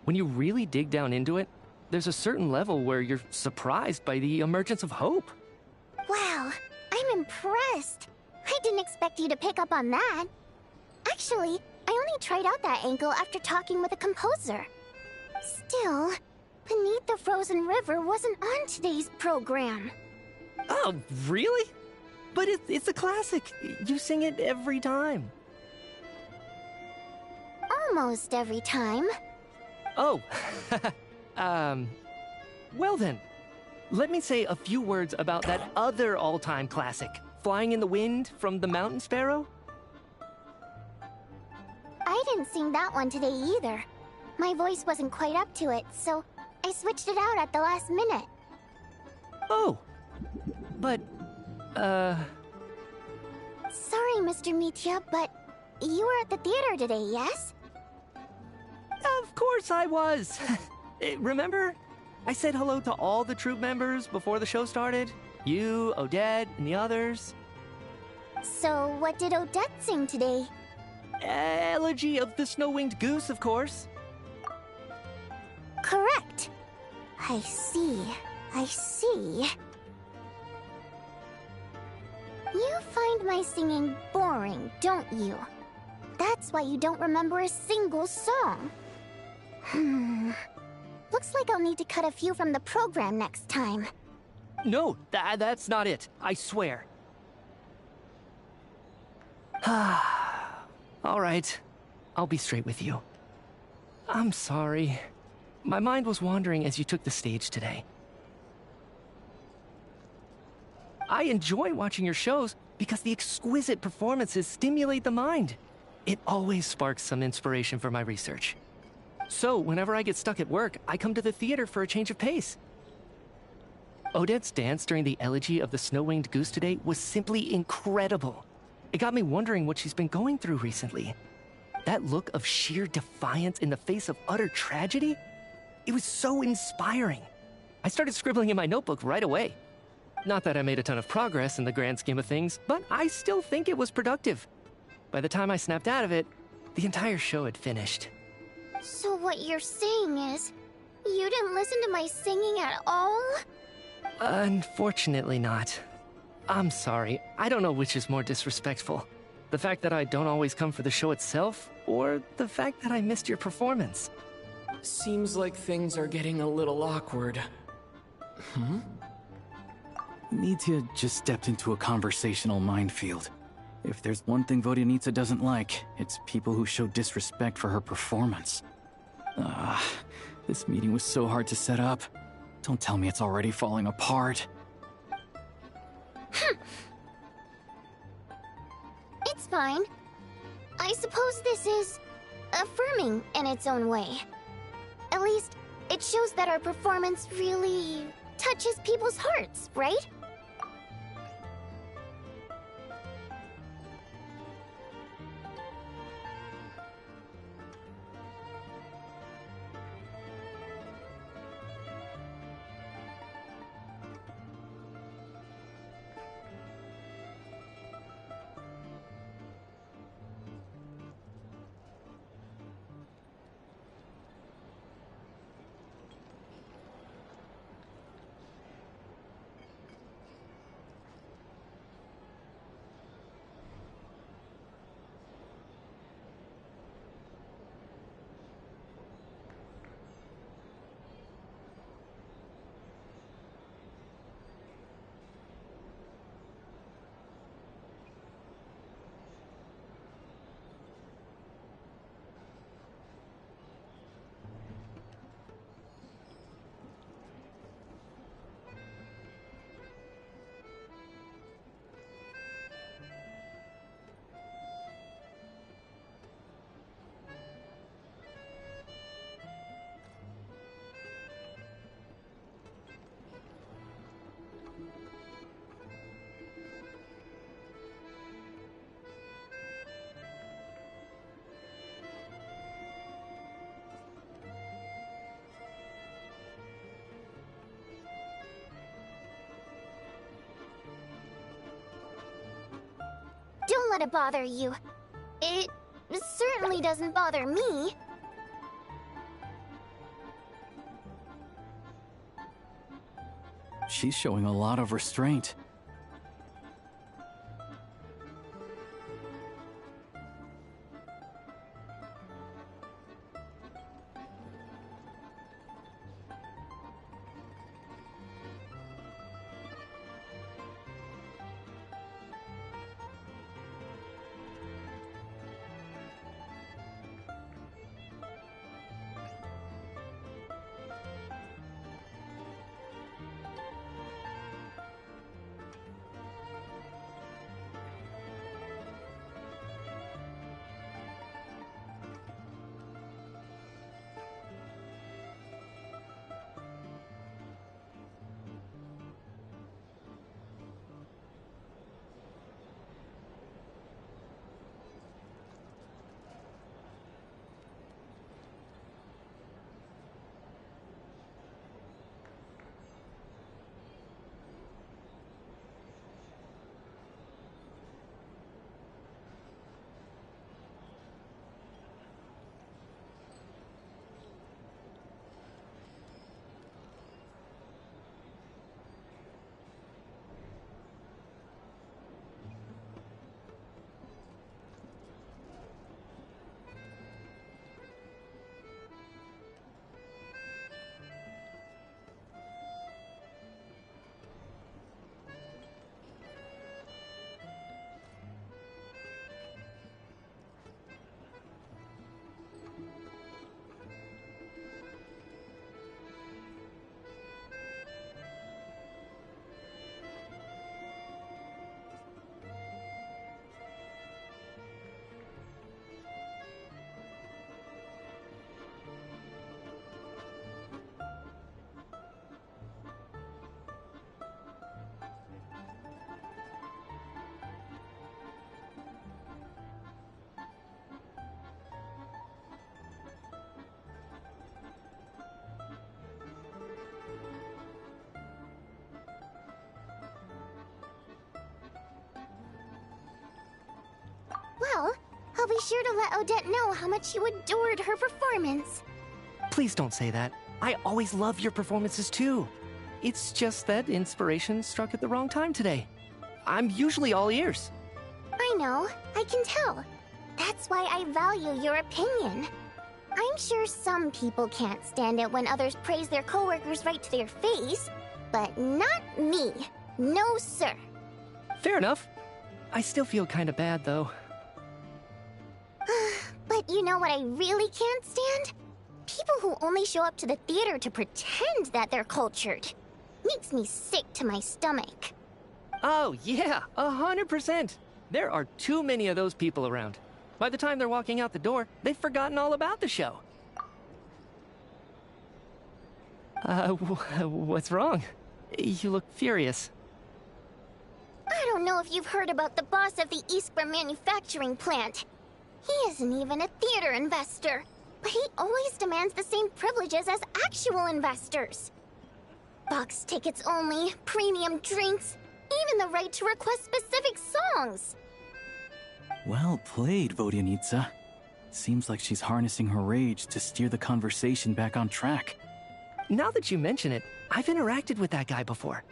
Speaker 14: When you really dig down into it, there's a certain level where you're surprised by the emergence of hope.
Speaker 1: Wow, I'm impressed. I didn't expect you to pick up on that. Actually, I only tried out that angle after talking with a composer. Still, Beneath the Frozen River wasn't on today's program.
Speaker 14: Oh, really? But it's a classic. You sing it every time.
Speaker 1: Almost every time.
Speaker 14: Oh, well then, let me say a few words about that other all-time classic, Flying in the Wind from the Mountain Sparrow.
Speaker 1: I didn't sing that one today either. My voice wasn't quite up to it, so I switched it out at the last minute.
Speaker 14: Oh, but,
Speaker 1: Sorry, Mr. Mitya, but you were at the theater today, yes?
Speaker 14: Of course I was. Remember? I said hello to all the troupe members before the show started. You, Odette, and the others.
Speaker 1: So, what did Odette sing today?
Speaker 14: Elegy of the Snow-Winged Goose, of course.
Speaker 1: Correct. I see. I see. You find my singing boring, don't you? That's why you don't remember a single song. Looks like I'll need to cut a few from the program next time.
Speaker 14: No, that's not it. I swear. All right. I'll be straight with you. I'm sorry. My mind was wandering as you took the stage today. I enjoy watching your shows because the exquisite performances stimulate the mind. It always sparks some inspiration for my research. So, whenever I get stuck at work, I come to the theater for a change of pace. Odette's dance during the Elegy of the Snow-Winged Goose today was simply incredible. It got me wondering what she's been going through recently. That look of sheer defiance in the face of utter tragedy? It was so inspiring. I started scribbling in my notebook right away. Not that I made a ton of progress in the grand scheme of things, but I still think it was productive. By the time I snapped out of it, the entire show had finished.
Speaker 1: So what you're saying is, you didn't listen to my singing at all?
Speaker 14: Unfortunately not. I'm sorry. I don't know which is more disrespectful. The fact that I don't always come for the show itself, or the fact that I missed your performance.
Speaker 4: Seems like things are getting a little awkward.
Speaker 2: Mitya just stepped into a conversational minefield. If there's one thing Vodyanitsa doesn't like, it's people who show disrespect for her performance. This meeting was so hard to set up. Don't tell me it's already falling apart.
Speaker 1: It's fine. I suppose this is affirming in its own way. At least, it shows that our performance really touches people's hearts, right? let it bother you. It certainly doesn't bother me.
Speaker 2: She's showing a lot of restraint.
Speaker 1: Well, I'll be sure to let Odette know how much you adored her performance.
Speaker 14: Please don't say that. I always love your performances too. It's just that inspiration struck at the wrong time today. I'm usually all ears.
Speaker 1: I know, I can tell. That's why I value your opinion. I'm sure some people can't stand it when others praise their coworkers right to their face, but not me. No, sir.
Speaker 14: Fair enough. I still feel kind of bad, though.
Speaker 1: But you know what I really can't stand? People who only show up to the theater to pretend that they're cultured. Makes me sick to my stomach.
Speaker 14: Oh, yeah, 100%. There are too many of those people around. By the time they're walking out the door, they've forgotten all about the show. What's wrong? You look furious.
Speaker 1: I don't know if you've heard about the boss of the Eastborough manufacturing plant. He isn't even a theater investor, but he always demands the same privileges as actual investors. Box tickets only, premium drinks, even the right to request specific songs.
Speaker 2: Well played, Vodyanitsa. Seems like she's harnessing her rage to steer the conversation back on track.
Speaker 14: Now that you mention it, I've interacted with that guy before.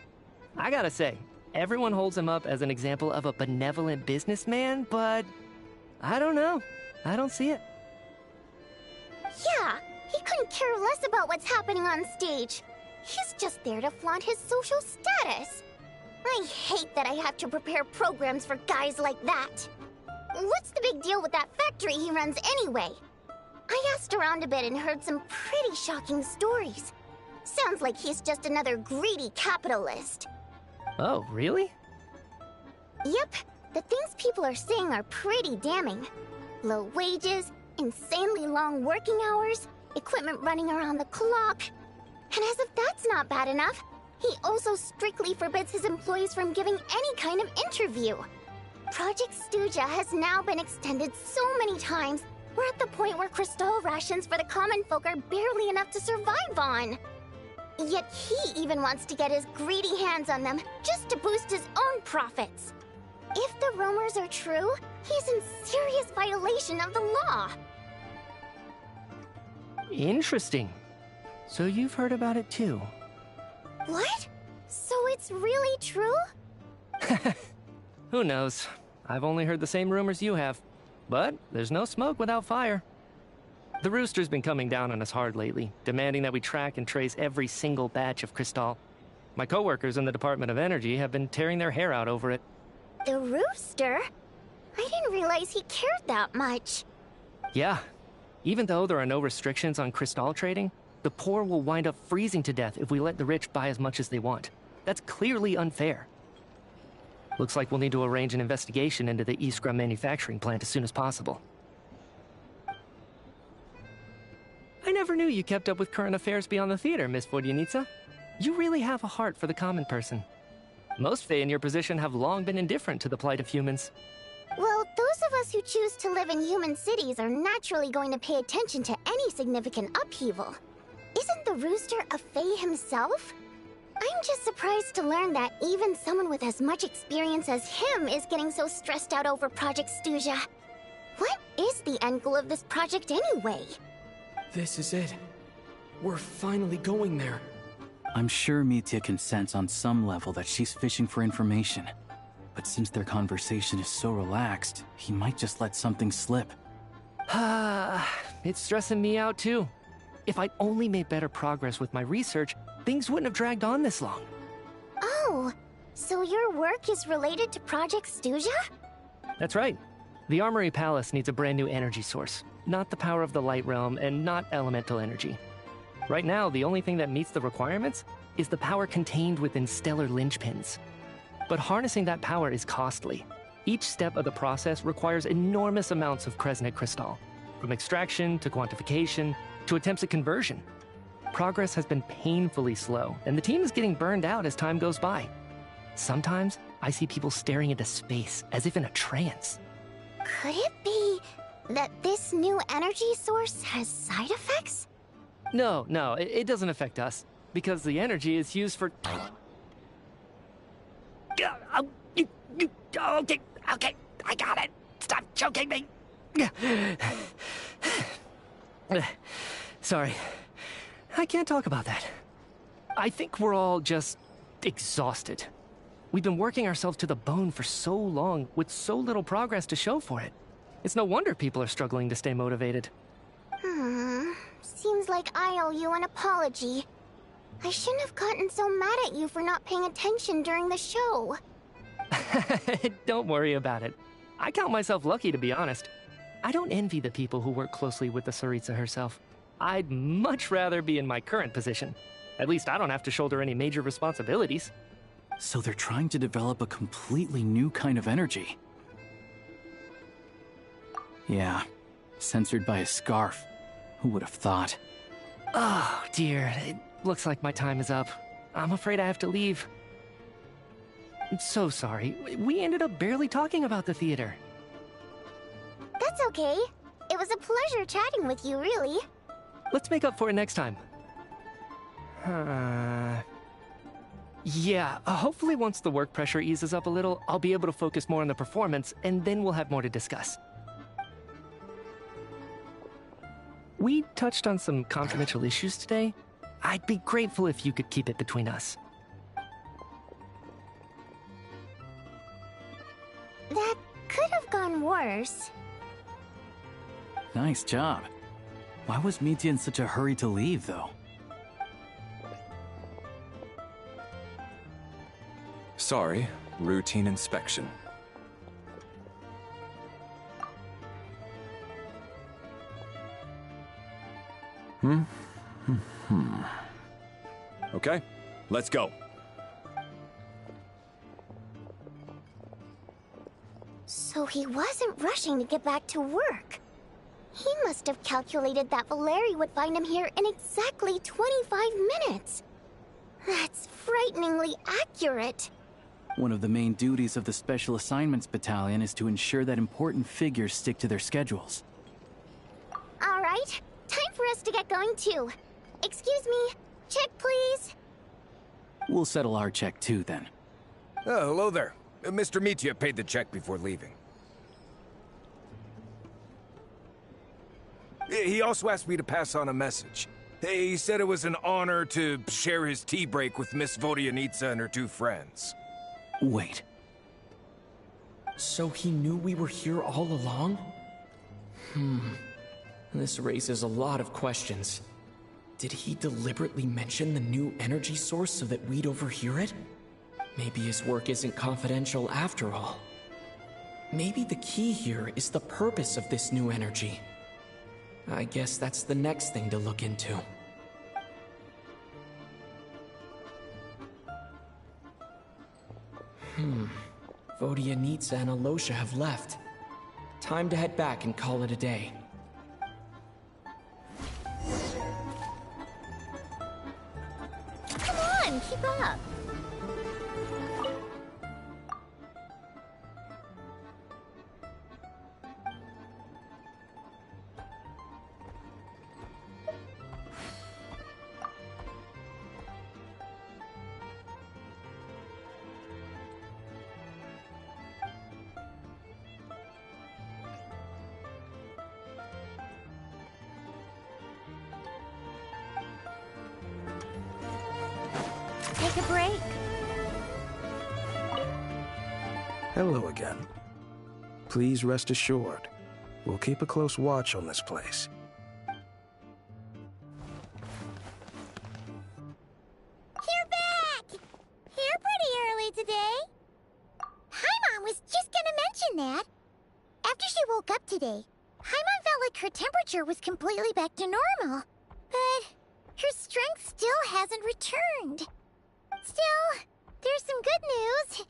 Speaker 14: I gotta say, everyone holds him up as an example of a benevolent businessman, but I don't know. I don't see it.
Speaker 1: Yeah, he couldn't care less about what's happening on stage. He's just there to flaunt his social status. I hate that I have to prepare programs for guys like that. What's the big deal with that factory he runs anyway? I asked around a bit and heard some pretty shocking stories. Sounds like he's just another greedy capitalist.
Speaker 14: Oh, really?
Speaker 1: Yep, the things people are saying are pretty damning. Low wages, insanely long working hours, equipment running around the clock. And as if that's not bad enough, he also strictly forbids his employees from giving any kind of interview. Project Stuja has now been extended so many times, we're at the point where crystal rations for the common folk are barely enough to survive on. Yet he even wants to get his greedy hands on them just to boost his own profits. If the rumors are true, he's in serious violation of the law.
Speaker 14: Interesting. So you've heard about it too.
Speaker 1: What? So it's really true?
Speaker 14: Who knows? I've only heard the same rumors you have. But there's no smoke without fire. The Rooster's been coming down on us hard lately, demanding that we track and trace every single batch of Crystal. My coworkers in the Department of Energy have been tearing their hair out over it.
Speaker 1: The Rooster? I didn't realize he cared that much.
Speaker 14: Yeah. Even though there are no restrictions on Crystal trading, the poor will wind up freezing to death if we let the rich buy as much as they want. That's clearly unfair. Looks like we'll need to arrange an investigation into the Iskra manufacturing plant as soon as possible. I never knew you kept up with current affairs beyond the theater, Miss Vodyanica. You really have a heart for the common person. Most Fae in your position have long been indifferent to the plight of humans.
Speaker 1: Well, those of us who choose to live in human cities are naturally going to pay attention to any significant upheaval. Isn't the Rooster a Fae himself? I'm just surprised to learn that even someone with as much experience as him is getting so stressed out over Project Stuja. What is the end goal of this project anyway?
Speaker 4: This is it. We're finally going there.
Speaker 2: I'm sure Mitya can sense on some level that she's fishing for information. But since their conversation is so relaxed, he might just let something slip.
Speaker 14: It's stressing me out too. If I'd only made better progress with my research, things wouldn't have dragged on this long.
Speaker 1: Oh, so your work is related to Project Stuja?
Speaker 14: That's right. The Armory Palace needs a brand new energy source. Not the power of the Light Realm, and not elemental energy. Right now, the only thing that meets the requirements is the power contained within stellar linchpins. But harnessing that power is costly. Each step of the process requires enormous amounts of Kresnik crystal, from extraction to quantification to attempts at conversion. Progress has been painfully slow, and the team is getting burned out as time goes by. Sometimes, I see people staring into space as if in a trance.
Speaker 1: Could it be that this new energy source has side effects?
Speaker 14: No, it doesn't affect us, because the energy is used for...
Speaker 15: Okay, I got it. Stop choking me.
Speaker 14: Sorry. I can't talk about that. I think we're all just exhausted. We've been working ourselves to the bone for so long, with so little progress to show for it. It's no wonder people are struggling to stay motivated.
Speaker 1: Seems like I owe you an apology. I shouldn't have gotten so mad at you for not paying attention during the show.
Speaker 14: Don't worry about it. I count myself lucky, to be honest. I don't envy the people who work closely with the Tsaritsa herself. I'd much rather be in my current position. At least I don't have to shoulder any major responsibilities.
Speaker 2: So they're trying to develop a completely new kind of energy. Yeah, censored by a scarf. Who would have thought?
Speaker 14: Oh, dear. It looks like my time is up. I'm afraid I have to leave. I'm so sorry. We ended up barely talking about the theater.
Speaker 1: That's okay. It was a pleasure chatting with you, really.
Speaker 14: Let's make up for it next time. Yeah, hopefully once the work pressure eases up a little, I'll be able to focus more on the performance, and then we'll have more to discuss. We touched on some confidential issues today. I'd be grateful if you could keep it between us.
Speaker 1: That could have gone worse.
Speaker 2: Nice job. Why was Mitya in such a hurry to leave, though?
Speaker 13: Sorry, routine inspection. Okay, let's go.
Speaker 1: So he wasn't rushing to get back to work. He must have calculated that Valeri would find him here in exactly 25 minutes. That's frighteningly accurate.
Speaker 2: One of the main duties of the Special Assignments Battalion is to ensure that important figures stick to their schedules.
Speaker 1: All right, time for us to get going too. Excuse me, check please.
Speaker 2: We'll settle our check too, then.
Speaker 12: Oh, hello there.
Speaker 16: Mr. Mitya paid the check before leaving. He also asked me to pass on a message. He said it was an honor to share his tea break with Miss Vodyanitsa and her two friends.
Speaker 2: Wait.
Speaker 4: So he knew we were here all along? This raises a lot of questions. Did he deliberately mention the new energy source so that we'd overhear it? Maybe his work isn't confidential after all. Maybe the key here is the purpose of this new energy. I guess that's the next thing to look into. Vodyanitsa and Alosha have left. Time to head back and call it a day.
Speaker 5: Come on, keep up. Take a break.
Speaker 12: Hello again. Please rest assured, we'll keep a close watch on this place.
Speaker 1: You're back! Here pretty early today. Paimon was just gonna mention that. After she woke up today, Paimon felt like her temperature was completely back to normal. But her strength still hasn't returned. Still, there's some good news.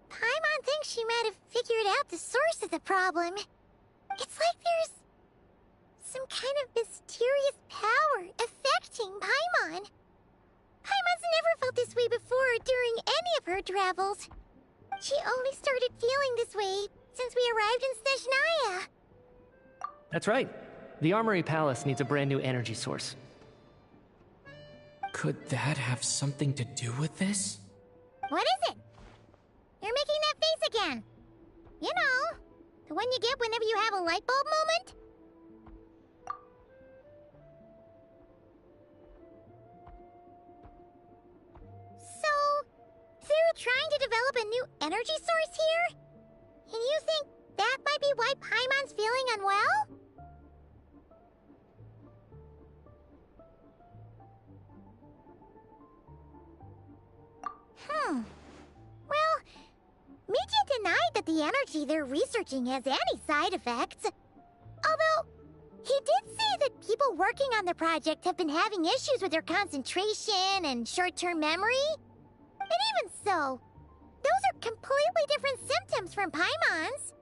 Speaker 1: Paimon thinks she might have figured out the source of the problem. It's like there's some kind of mysterious power affecting Paimon. Paimon's never felt this way before during any of her travels. She only started feeling this way since we arrived in Snezhnaya.
Speaker 14: That's right. The Armory Palace needs a brand new energy source.
Speaker 4: Could that have something to do with this?
Speaker 1: What is it? You're making that face again. You know, the one you get whenever you have a light bulb moment? So, they're trying to develop a new energy source here? And you think that might be why Paimon's feeling unwell? Well, Mitya denied that the energy they're researching has any side effects. Although, he did say that people working on the project have been having issues with their concentration and short-term memory. And even so, those are completely different symptoms from Paimon's.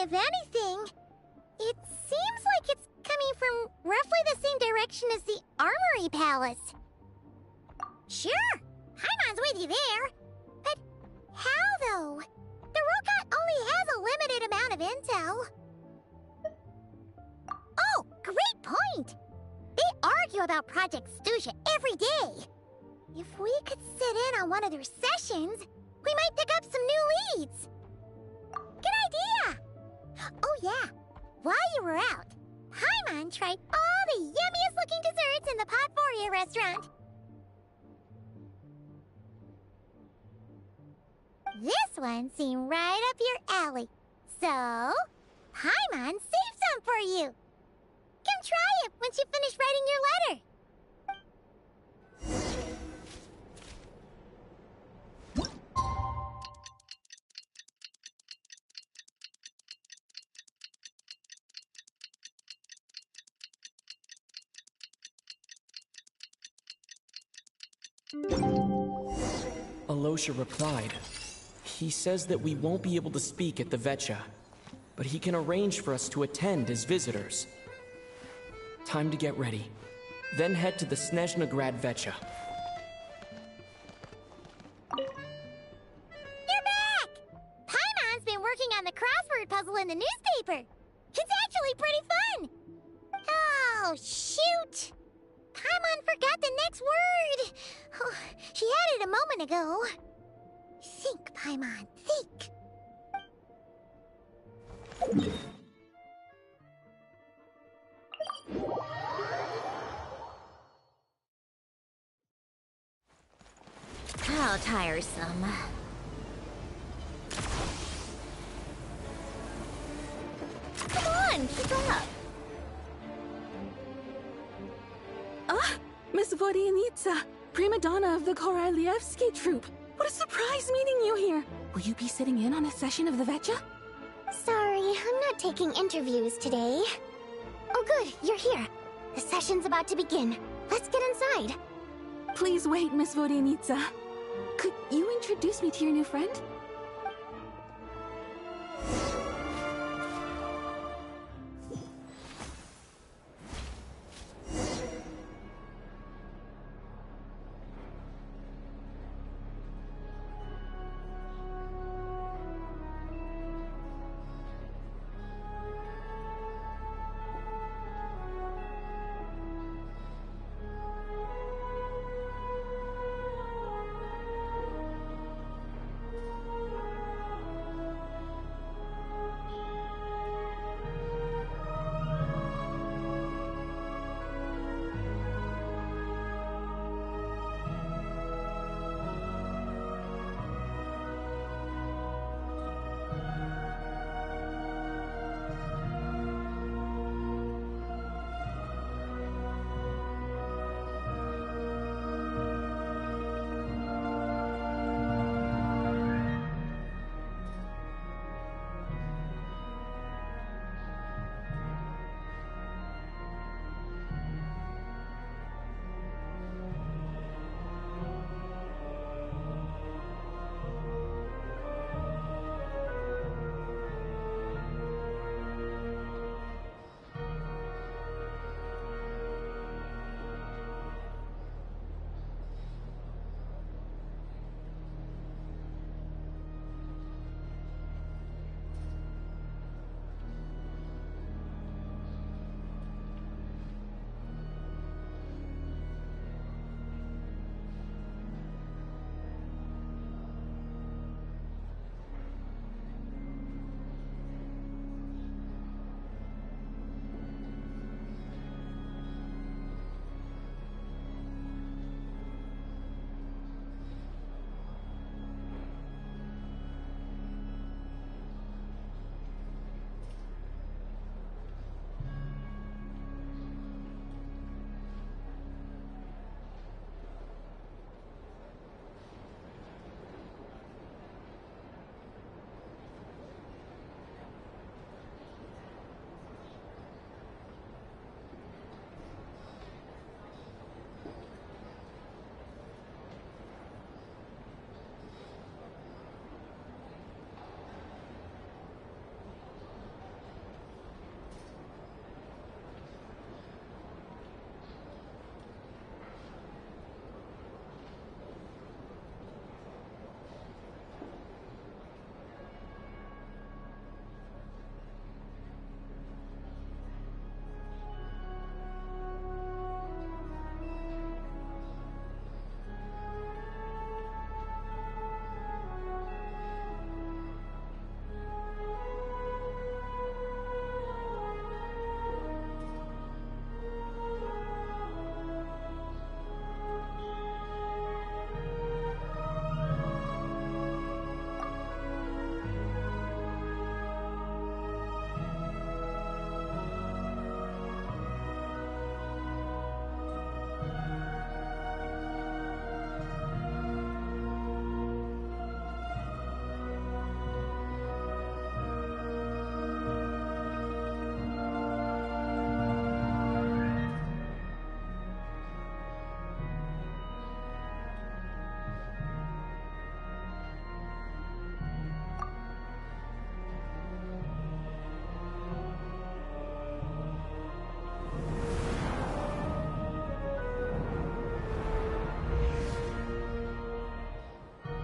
Speaker 1: if anything, it seems like it's coming from roughly the same direction as the Armory Palace. Sure, Paimon's with you there. But how, though? The Rokat only has a limited amount of intel. Oh, great point! They argue about Project Stuja every day. If we could sit in on one of their sessions, we might pick up some new leads. Good idea! Oh yeah, while you were out, Paimon tried all the yummiest looking desserts in the Potforia restaurant. This one seemed right up your alley. So, Paimon saved some for you. Come try it once you finish writing your letter.
Speaker 4: Alosha replied. He says that we won't be able to speak at the Vetcha, but he can arrange for us to attend as visitors. Time to get ready. Then head to the Snezhnegrad Vetcha.
Speaker 1: You're back! Paimon's been working on the crossword puzzle in the newspaper. It's actually pretty fun. Oh, shoot! Paimon forgot the next word. Oh, she had it a moment ago. Think, Paimon, think.
Speaker 5: How tiresome. Come on, keep up.
Speaker 3: Ah, Miss Vodyanitsa, prima donna of the Korolievsky troupe. What a surprise meeting you here. Will you be sitting in on a session of the Vetcha?
Speaker 1: Sorry, I'm not taking interviews today. Oh good, you're here. The session's about to begin. Let's get inside.
Speaker 3: Please wait, Miss Vodyanitsa. Could you introduce me to your new friend?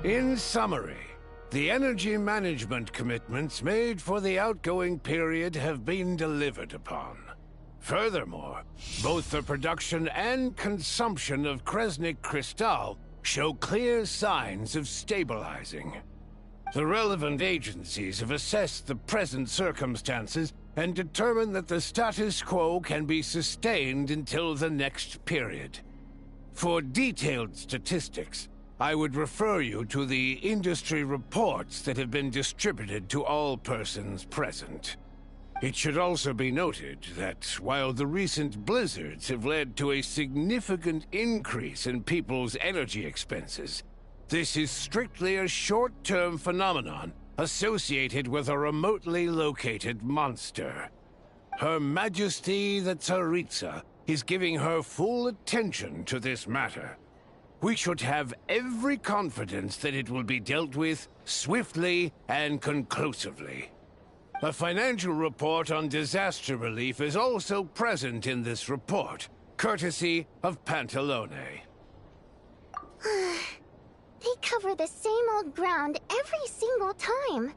Speaker 17: In summary, the energy management commitments made for the outgoing period have been delivered upon. Furthermore, both the production and consumption of Kresnik Crystal show clear signs of stabilizing. The relevant agencies have assessed the present circumstances and determined that the status quo can be sustained until the next period. For detailed statistics, I would refer you to the industry reports that have been distributed to all persons present. It should also be noted that while the recent blizzards have led to a significant increase in people's energy expenses, this is strictly a short-term phenomenon associated with a remotely located monster. Her Majesty the Tsaritsa is giving her full attention to this matter. We should have every confidence that it will be dealt with swiftly and conclusively. A financial report on disaster relief is also present in this report, courtesy of Pantalone.
Speaker 1: They cover the same old ground every single time.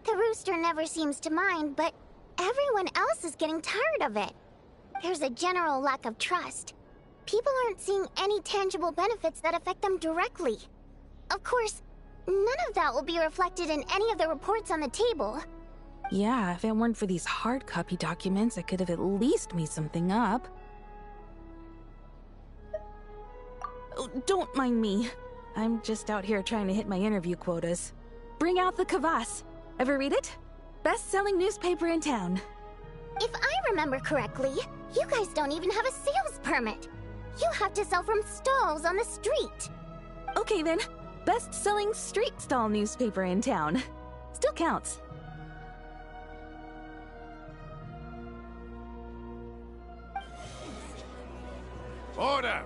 Speaker 1: The rooster never seems to mind, but everyone else is getting tired of it. There's a general lack of trust. People aren't seeing any tangible benefits that affect them directly. Of course, none of that will be reflected in any of the reports on the table.
Speaker 18: Yeah, if it weren't for these hard copy documents, I could have at least made something up. Oh, don't mind me. I'm just out here trying to hit my interview quotas. Bring out the kvass. Ever read it? Best-selling newspaper in town.
Speaker 1: If I remember correctly, you guys don't even have a sales permit. You have to sell from stalls on the street.
Speaker 18: Okay then, best-selling street stall newspaper in town. Still counts.
Speaker 17: Order!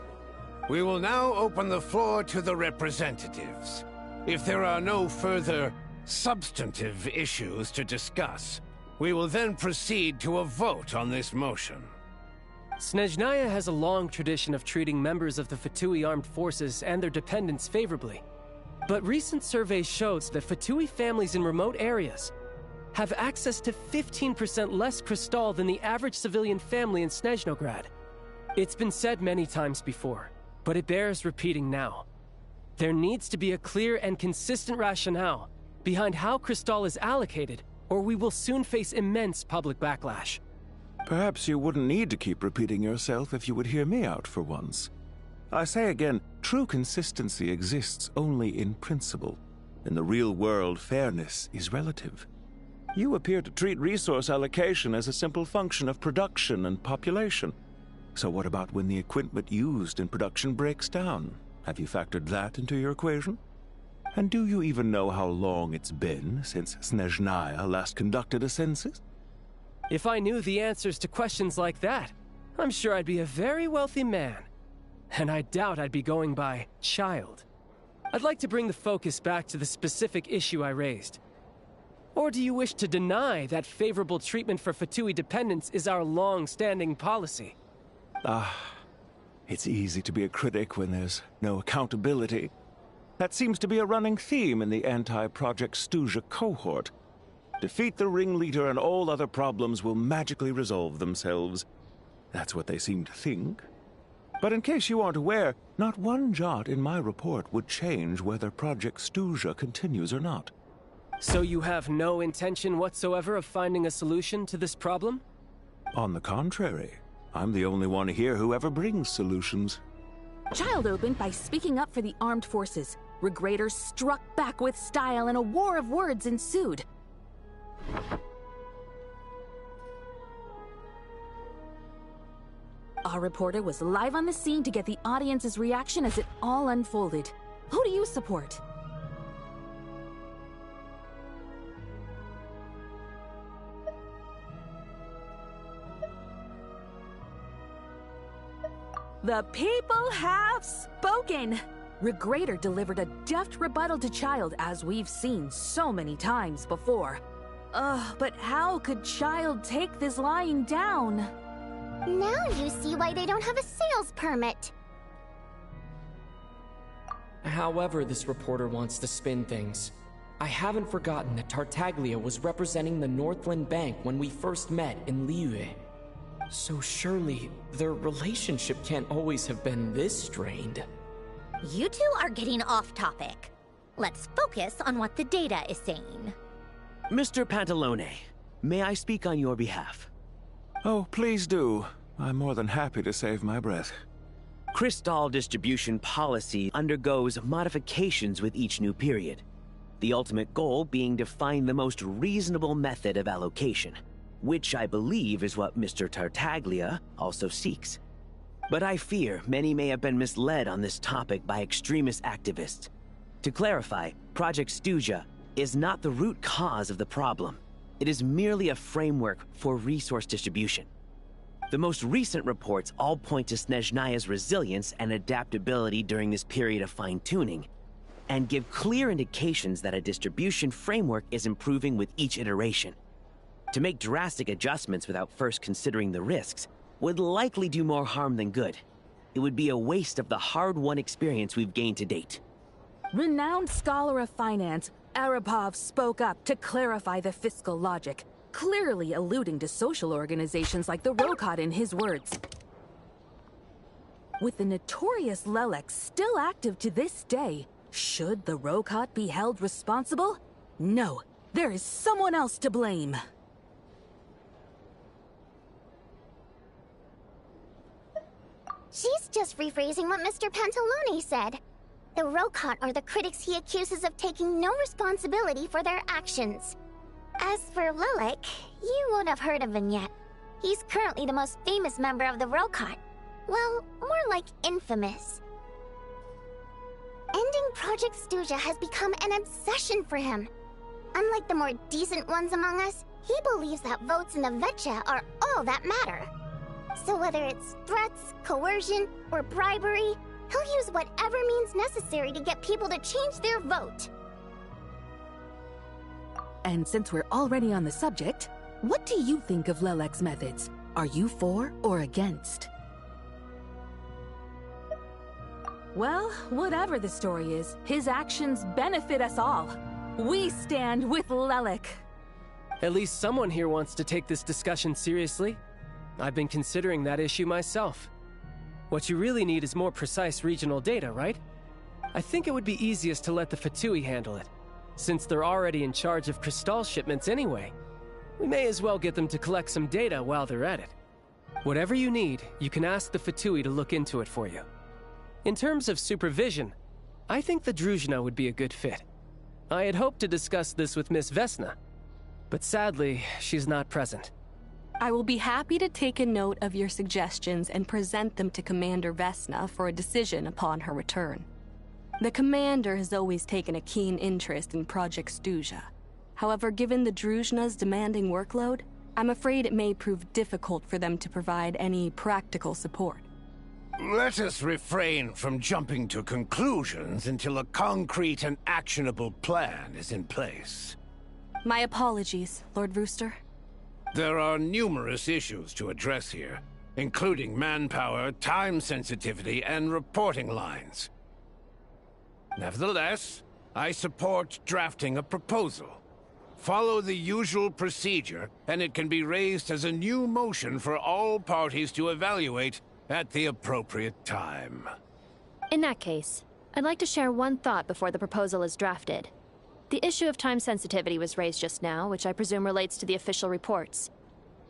Speaker 17: We will now open the floor to the representatives. If there are no further substantive issues to discuss, we will then proceed to a vote on this motion.
Speaker 10: Snezhnaya has a long tradition of treating members of the Fatui armed forces and their dependents favorably. But recent surveys shows that Fatui families in remote areas have access to 15% less crystal than the average civilian family in Snezhnograd. It's been said many times before, but it bears repeating now. There needs to be a clear and consistent rationale behind how crystal is allocated, or we will soon face immense public backlash.
Speaker 12: Perhaps you wouldn't need to keep repeating yourself if you would hear me out for once. I say again, true consistency exists only in principle. In the real world, fairness is relative. You appear to treat resource allocation as a simple function of production and population. So what about when the equipment used in production breaks down? Have you factored that into your equation? And do you even know how long it's been since Snezhnaya last conducted a census?
Speaker 10: If I knew the answers to questions like that, I'm sure I'd be a very wealthy man. And I doubt I'd be going by child. I'd like to bring the focus back to the specific issue I raised. Or do you wish to deny that favorable treatment for Fatui dependents is our long-standing policy?
Speaker 12: It's easy to be a critic when there's no accountability. That seems to be a running theme in the anti-Project Stuja cohort. Defeat the ringleader and all other problems will magically resolve themselves. That's what they seem to think. But in case you aren't aware, not one jot in my report would change whether Project Stuja continues or not.
Speaker 10: So you have no intention whatsoever of finding a solution to this problem?
Speaker 12: On the contrary, I'm the only one here who ever brings solutions.
Speaker 18: Child opened by speaking up for the armed forces. Regrator struck back with style and a war of words ensued. Our reporter was live on the scene to get the audience's reaction as it all unfolded. Who do you support? The people have spoken! Regrator delivered a deft rebuttal to Child, as we've seen so many times before. But how could Child take this lying down?
Speaker 1: Now you see why they don't have a sales permit.
Speaker 4: However this reporter wants to spin things, I haven't forgotten that Tartaglia was representing the Northland Bank when we first met in Liyue. So surely, their relationship can't always have been this strained.
Speaker 5: You two are getting off topic. Let's focus on what the data is saying.
Speaker 19: Mr. Pantalone, may I speak on your behalf?
Speaker 6: Oh, please do. I'm more than happy to save my breath.
Speaker 19: Crystal distribution policy undergoes modifications with each new period. The ultimate goal being to find the most reasonable method of allocation, which I believe is what Mr. Tartaglia also seeks. But I fear many may have been misled on this topic by extremist activists. To clarify, Project Stuja is not the root cause of the problem. It is merely a framework for resource distribution. The most recent reports all point to Snezhnaya's resilience and adaptability during this period of fine-tuning, and give clear indications that a distribution framework is improving with each iteration. To make drastic adjustments without first considering the risks would likely do more harm than good. It would be a waste of the hard-won experience we've gained to date.
Speaker 18: Renowned scholar of finance, Arapov spoke up to clarify the fiscal logic, clearly alluding to social organizations like the Rokot in his words. With the notorious Lelek still active to this day, should the Rokot be held responsible? No, there is someone else to blame.
Speaker 1: She's just rephrasing what Mr. Pantalone said. The Rokot are the critics he accuses of taking no responsibility for their actions. As for Lilik, you won't have heard of him yet. He's currently the most famous member of the Rokot. Well, more like infamous. Ending Project Stuja has become an obsession for him. Unlike the more decent ones among us, he believes that votes in the Vetcha are all that matter. So whether it's threats, coercion, or bribery, he'll use whatever means necessary to get people to change their vote.
Speaker 18: And since we're already on the subject, what do you think of Lelek's methods? Are you for or against? Well, whatever the story is, his actions benefit us all. We stand with Lelek.
Speaker 10: At least someone here wants to take this discussion seriously. I've been considering that issue myself. What you really need is more precise regional data, right? I think it would be easiest to let the Fatui handle it, since they're already in charge of Crystal shipments anyway. We may as well get them to collect some data while they're at it. Whatever you need, you can ask the Fatui to look into it for you. In terms of supervision, I think the Druzhna would be a good fit. I had hoped to discuss this with Miss Vesna, but sadly, she's not present.
Speaker 3: I will be happy to take a note of your suggestions and present them to Commander Vesna for a decision upon her return. The Commander has always taken a keen interest in Project Stuja. However, given the Druzhna's demanding workload, I'm afraid it may prove difficult for them to provide any practical support.
Speaker 17: Let us refrain from jumping to conclusions until a concrete and actionable plan is in place.
Speaker 3: My apologies, Lord Rooster.
Speaker 17: There are numerous issues to address here, including manpower, time sensitivity, and reporting lines. Nevertheless, I support drafting a proposal. Follow the usual procedure, and it can be raised as a new motion for all parties to evaluate at the appropriate time.
Speaker 9: In that case, I'd like to share one thought before the proposal is drafted. The issue of time sensitivity was raised just now, which I presume relates to the official reports.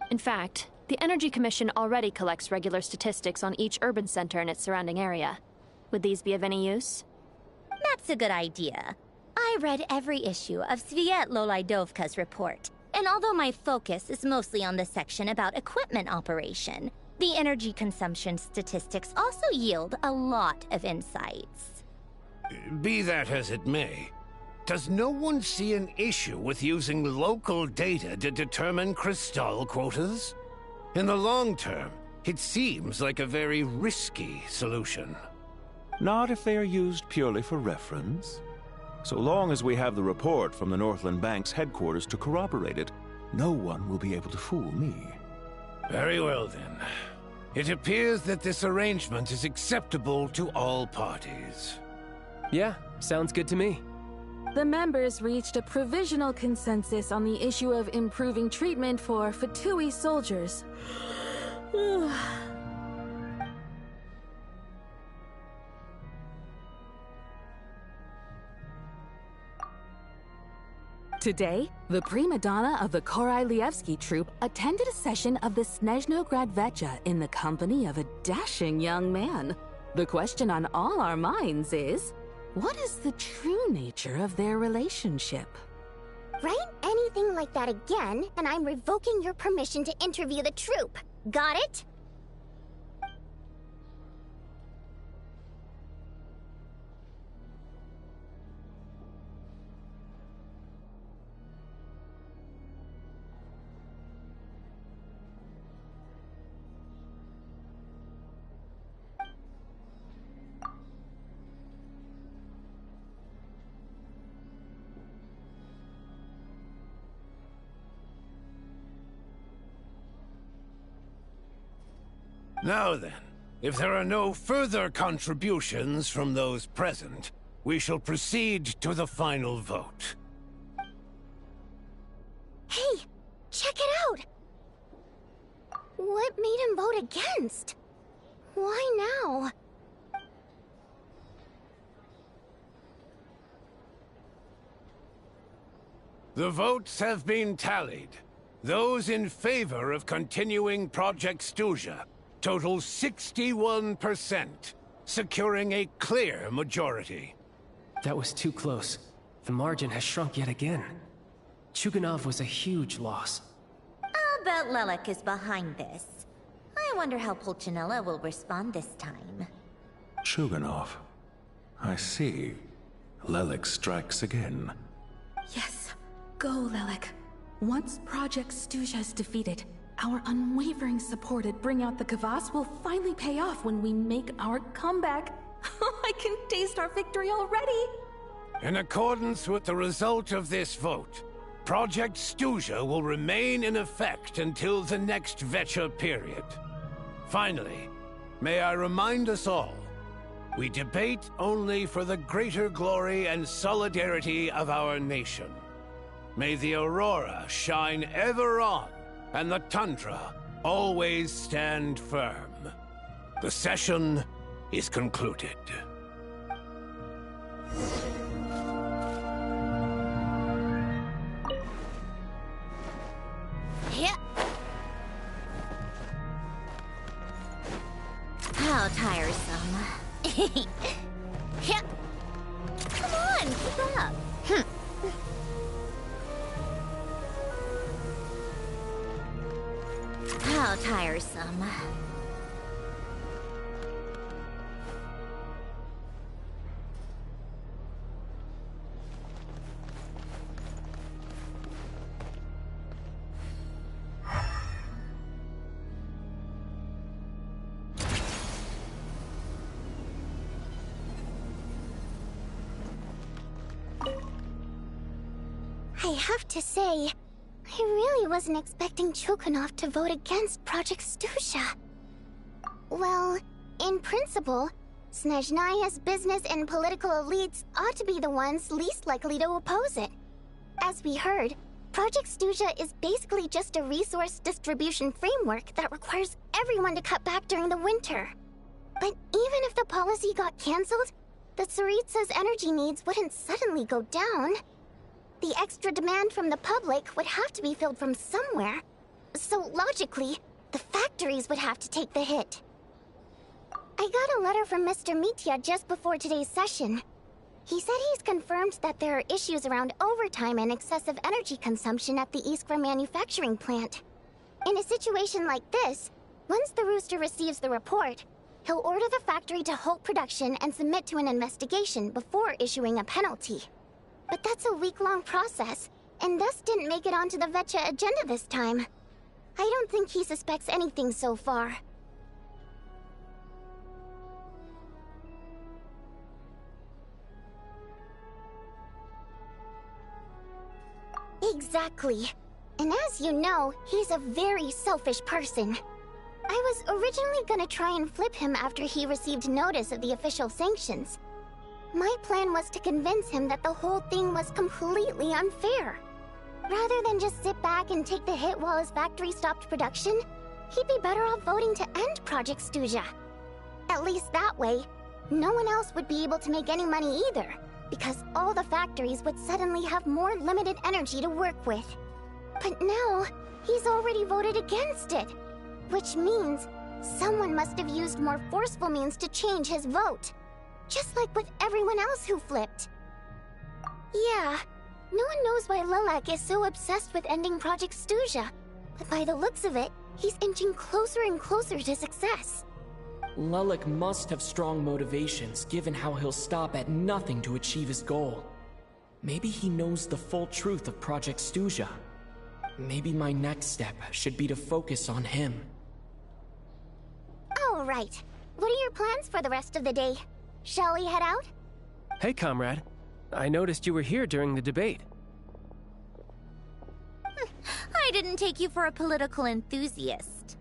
Speaker 9: In fact, the Energy Commission already collects regular statistics on each urban center and its surrounding area. Would these be of any use?
Speaker 5: That's a good idea. I read every issue of Svietlolaidovka's report, and although my focus is mostly on the section about equipment operation, the energy consumption statistics also yield a lot of insights.
Speaker 17: Be that as it may, does no one see an issue with using local data to determine Crystal quotas? In the long term, it seems like a very risky solution.
Speaker 6: Not if they are used purely for reference. So long as we have the report from the Northland Bank's headquarters to corroborate it, no one will be able to fool me.
Speaker 17: Very well then. It appears that this arrangement is acceptable to all parties.
Speaker 10: Yeah, sounds good to me.
Speaker 18: The members reached a provisional consensus on the issue of improving treatment for pt2 soldiers. Today, the prima donna of the Korylevsky troupe attended a session of the Snezhnograd Vecha in the company of a dashing young man. The question on all our minds is, what is the true nature of their relationship?
Speaker 1: Write anything like that again, and I'm revoking your permission to interview the troupe. Got it?
Speaker 17: Now then, if there are no further contributions from those present, we shall proceed to the final vote.
Speaker 1: Hey, check it out! What made him vote against? Why now?
Speaker 17: The votes have been tallied. Those in favor of continuing Project Stuja total 61%, securing a clear majority.
Speaker 10: That was too close. The margin has shrunk yet again. Chuganov was a huge loss.
Speaker 5: I'll bet Lelek is behind this. I wonder how Pulcinella will respond this time.
Speaker 20: Chuganov. I see. Lelek strikes again.
Speaker 18: Yes, go, Lelek. Once Project Stuja is defeated, our unwavering support at Bring Out the Kvass will finally pay off when we make our comeback. I can taste our victory already!
Speaker 17: In accordance with the result of this vote, Project Stuja will remain in effect until the next Vecha period. Finally, may I remind us all, we debate only for the greater glory and solidarity of our nation. May the Aurora shine ever on, and the Tundra always stand firm. The session is concluded.
Speaker 5: Yeah. How tiresome. Yeah. Come on, keep up. How tiresome.
Speaker 1: I have to say, I really wasn't expecting Chuganov to vote against Project Stuja. Well, in principle, Snezhnaya's business and political elites ought to be the ones least likely to oppose it. As we heard, Project Stuja is basically just a resource distribution framework that requires everyone to cut back during the winter. But even if the policy got cancelled, the Tsaritsa's energy needs wouldn't suddenly go down. The extra demand from the public would have to be filled from somewhere. So logically, the factories would have to take the hit. I got a letter from Mr. Mitya just before today's session. He said he's confirmed that there are issues around overtime and excessive energy consumption at the Iskra manufacturing plant. In a situation like this, once the Rooster receives the report, he'll order the factory to halt production and submit to an investigation before issuing a penalty. But that's a week-long process, and thus didn't make it onto the Vecha agenda this time. I don't think he suspects anything so far. Exactly. And as you know, he's a very selfish person. I was originally gonna try and flip him after he received notice of the official sanctions. My plan was to convince him that the whole thing was completely unfair. Rather than just sit back and take the hit while his factory stopped production, he'd be better off voting to end Project Stuja. At least that way, no one else would be able to make any money either, because all the factories would suddenly have more limited energy to work with. But now, he's already voted against it, which means someone must have used more forceful means to change his vote. Just like with everyone else who flipped. Yeah, no one knows why Lilac is so obsessed with ending Project Stuja, but by the looks of it, he's inching closer and closer to success.
Speaker 4: Lilac must have strong motivations, given how he'll stop at nothing to achieve his goal. Maybe he knows the full truth of Project Stuja. Maybe my next step should be to focus on him.
Speaker 1: All right. What are your plans for the rest of the day? Shall we head out?
Speaker 10: Hey, comrade. I noticed you were here during the debate.
Speaker 5: I didn't take you for a political enthusiast.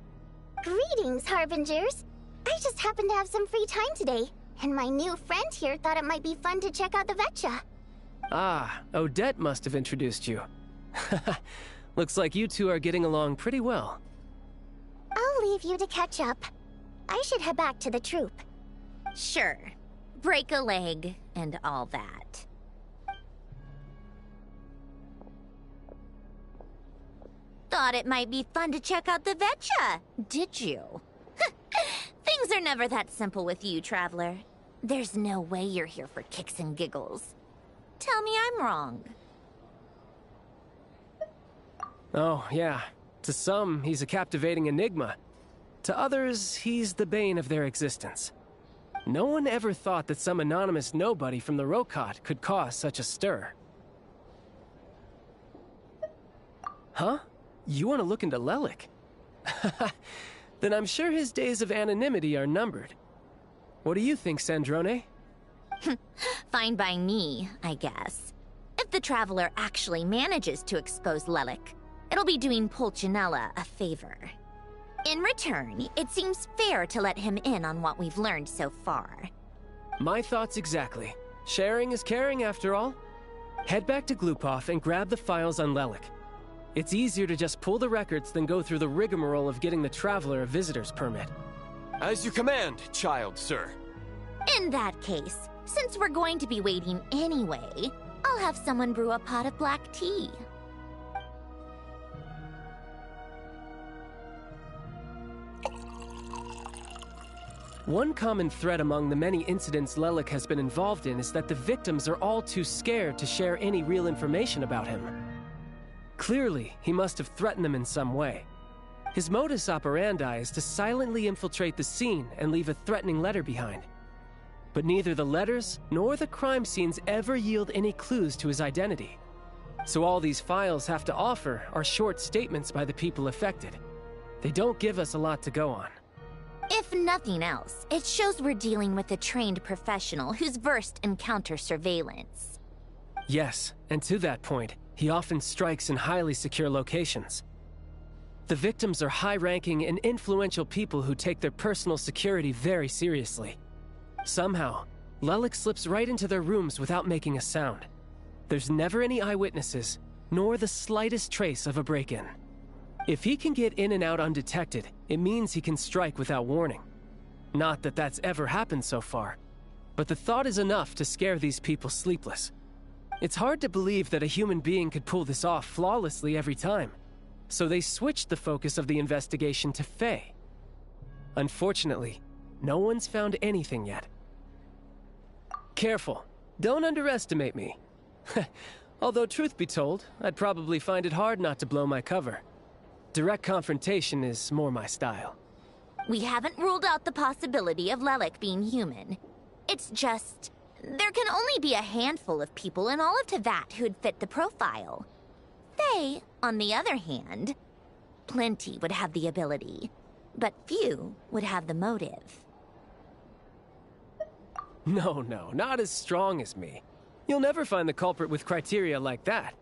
Speaker 1: Greetings, Harbingers. I just happened to have some free time today, and my new friend here thought it might be fun to check out the Vetcha.
Speaker 10: Ah, Odette must have introduced you. Looks like you two are getting along pretty well.
Speaker 1: I'll leave you to catch up. I should head back to the troop.
Speaker 5: Sure. Break a leg and all that. Thought it might be fun to check out the Vetcha, did you? Things are never that simple with you, Traveler. There's no way you're here for kicks and giggles. Tell me I'm wrong.
Speaker 10: Oh, yeah. To some, he's a captivating enigma. To others, he's the bane of their existence. No one ever thought that some anonymous nobody from the Rokot could cause such a stir. Huh? You want to look into Lelik? Then I'm sure his days of anonymity are numbered. What do you think, Sandrone?
Speaker 5: Fine by me, I guess. If the Traveler actually manages to expose Lelik, it'll be doing Pulcinella a favor. In return, it seems fair to let him in on what we've learned so far.
Speaker 10: My thoughts exactly. Sharing is caring, after all. Head back to Glupov and grab the files on Lelik. It's easier to just pull the records than go through the rigmarole of getting the Traveler a visitor's permit.
Speaker 21: As you command, child, sir.
Speaker 5: In that case, since we're going to be waiting anyway, I'll have someone brew a pot of black tea.
Speaker 10: One common thread among the many incidents Lelik has been involved in is that the victims are all too scared to share any real information about him. Clearly, he must have threatened them in some way. His modus operandi is to silently infiltrate the scene and leave a threatening letter behind. But neither the letters nor the crime scenes ever yield any clues to his identity. So all these files have to offer are short statements by the people affected. They don't give us a lot to go on.
Speaker 5: If nothing else, it shows we're dealing with a trained professional who's versed in counter-surveillance.
Speaker 10: Yes, and to that point, he often strikes in highly secure locations. The victims are high-ranking and influential people who take their personal security very seriously. Somehow, Lelik slips right into their rooms without making a sound. There's never any eyewitnesses, nor the slightest trace of a break-in. If he can get in and out undetected, it means he can strike without warning. Not that that's ever happened so far, but the thought is enough to scare these people sleepless. It's hard to believe that a human being could pull this off flawlessly every time, so they switched the focus of the investigation to Faye. Unfortunately, no one's found anything yet. Careful, don't underestimate me. Although truth be told, I'd probably find it hard not to blow my cover. Direct confrontation is more my style.
Speaker 5: We haven't ruled out the possibility of Lelik being human. It's just, there can only be a handful of people in all of Teyvat who'd fit the profile. Faye, on the other hand, plenty would have the ability, but few would have the motive.
Speaker 10: No, not as strong as me. You'll never find the culprit with criteria like that.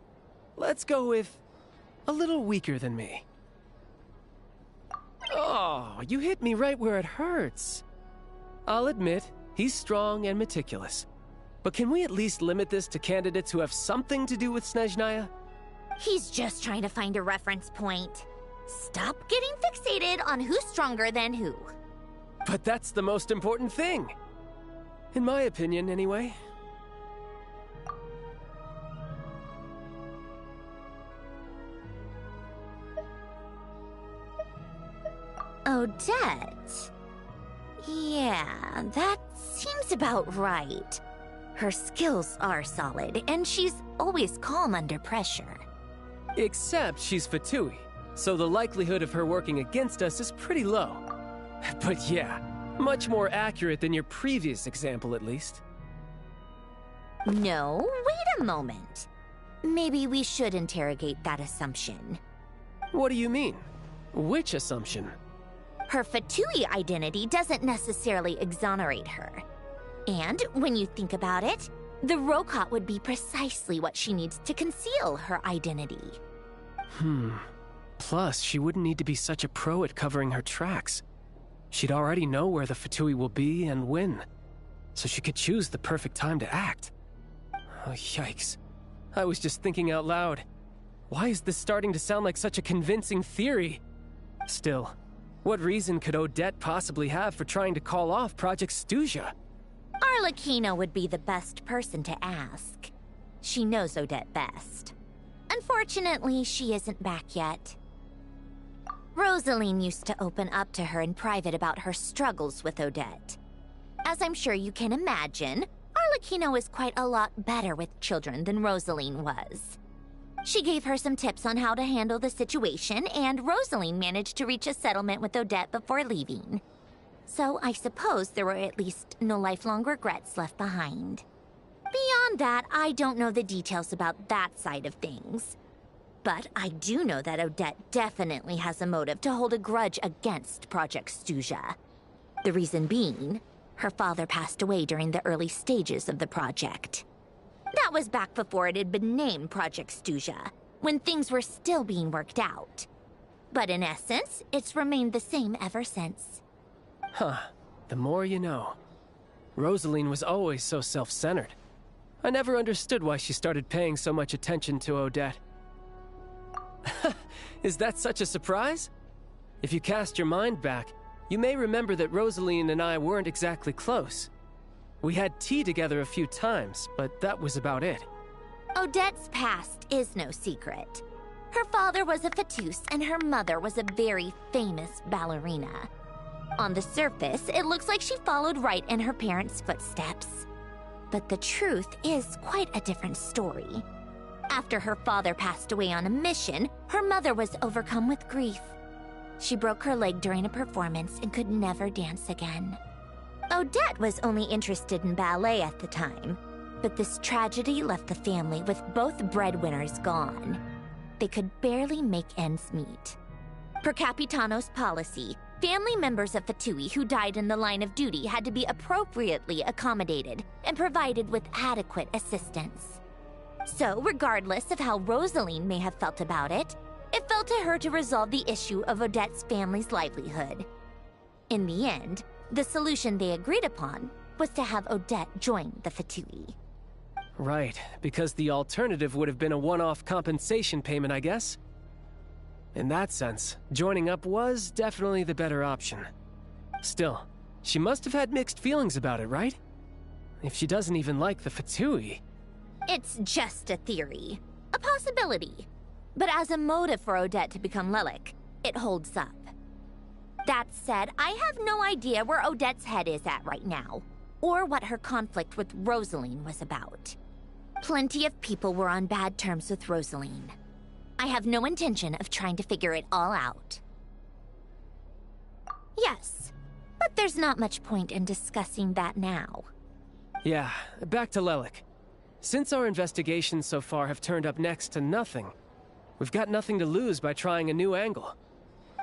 Speaker 10: Let's go with a little weaker than me. Oh, you hit me right where it hurts. I'll admit, he's strong and meticulous. But can we at least limit this to candidates who have something to do with Snezhnaya?
Speaker 5: He's just trying to find a reference point. Stop getting fixated on who's stronger than who.
Speaker 10: But that's the most important thing. In my opinion, anyway.
Speaker 5: Odette. Yeah, that seems about right. Her skills are solid, and she's always calm under pressure.
Speaker 10: Except she's Fatui, so the likelihood of her working against us is pretty low. But yeah, much more accurate than your previous example, at least.
Speaker 5: No, wait a moment. Maybe we should interrogate that assumption.
Speaker 10: What do you mean? Which assumption?
Speaker 5: Her Fatui identity doesn't necessarily exonerate her. And when you think about it, the Rokot would be precisely what she needs to conceal her identity.
Speaker 10: Plus, she wouldn't need to be such a pro at covering her tracks. She'd already know where the Fatui will be and when, so she could choose the perfect time to act. Oh, yikes. I was just thinking out loud. Why is this starting to sound like such a convincing theory? Still, what reason could Odette possibly have for trying to call off Project Stuja?
Speaker 5: Arlecchino would be the best person to ask. She knows Odette best. Unfortunately, she isn't back yet. Rosaline used to open up to her in private about her struggles with Odette. As I'm sure you can imagine, Arlecchino is quite a lot better with children than Rosaline was. She gave her some tips on how to handle the situation, and Rosaline managed to reach a settlement with Odette before leaving. So I suppose there were at least no lifelong regrets left behind. Beyond that, I don't know the details about that side of things. But I do know that Odette definitely has a motive to hold a grudge against Project Stuja. The reason being, her father passed away during the early stages of the project. That was back before it had been named Project Stuja, when things were still being worked out. But in essence, it's remained the same ever since.
Speaker 10: Huh. The more you know. Rosaline was always so self-centered. I never understood why she started paying so much attention to Odette. Is that such a surprise? If you cast your mind back, you may remember that Rosaline and I weren't exactly close. We had tea together a few times, but that was about it.
Speaker 5: Odette's past is no secret. Her father was a fatus and her mother was a very famous ballerina. On the surface, it looks like she followed right in her parents' footsteps. But the truth is quite a different story. After her father passed away on a mission, her mother was overcome with grief. She broke her leg during a performance and could never dance again. Odette was only interested in ballet at the time, but this tragedy left the family with both breadwinners gone. They could barely make ends meet. Per Capitano's policy, family members of Fatui who died in the line of duty had to be appropriately accommodated and provided with adequate assistance. So, regardless of how Rosaline may have felt about it, it fell to her to resolve the issue of Odette's family's livelihood. In the end, the solution they agreed upon was to have Odette join the Fatui.
Speaker 10: Right, because the alternative would have been a one-off compensation payment, I guess. In that sense, joining up was definitely the better option. Still, she must have had mixed feelings about it, right? If she doesn't even like the Fatui...
Speaker 5: It's just a theory. A possibility. But as a motive for Odette to become Lelik, it holds up. That said, I have no idea where Odette's head is at right now, or what her conflict with Rosaline was about. Plenty of people were on bad terms with Rosaline. I have no intention of trying to figure it all out. Yes, but there's not much point in discussing that now.
Speaker 10: Yeah, back to Lelik. Since our investigations so far have turned up next to nothing, we've got nothing to lose by trying a new angle.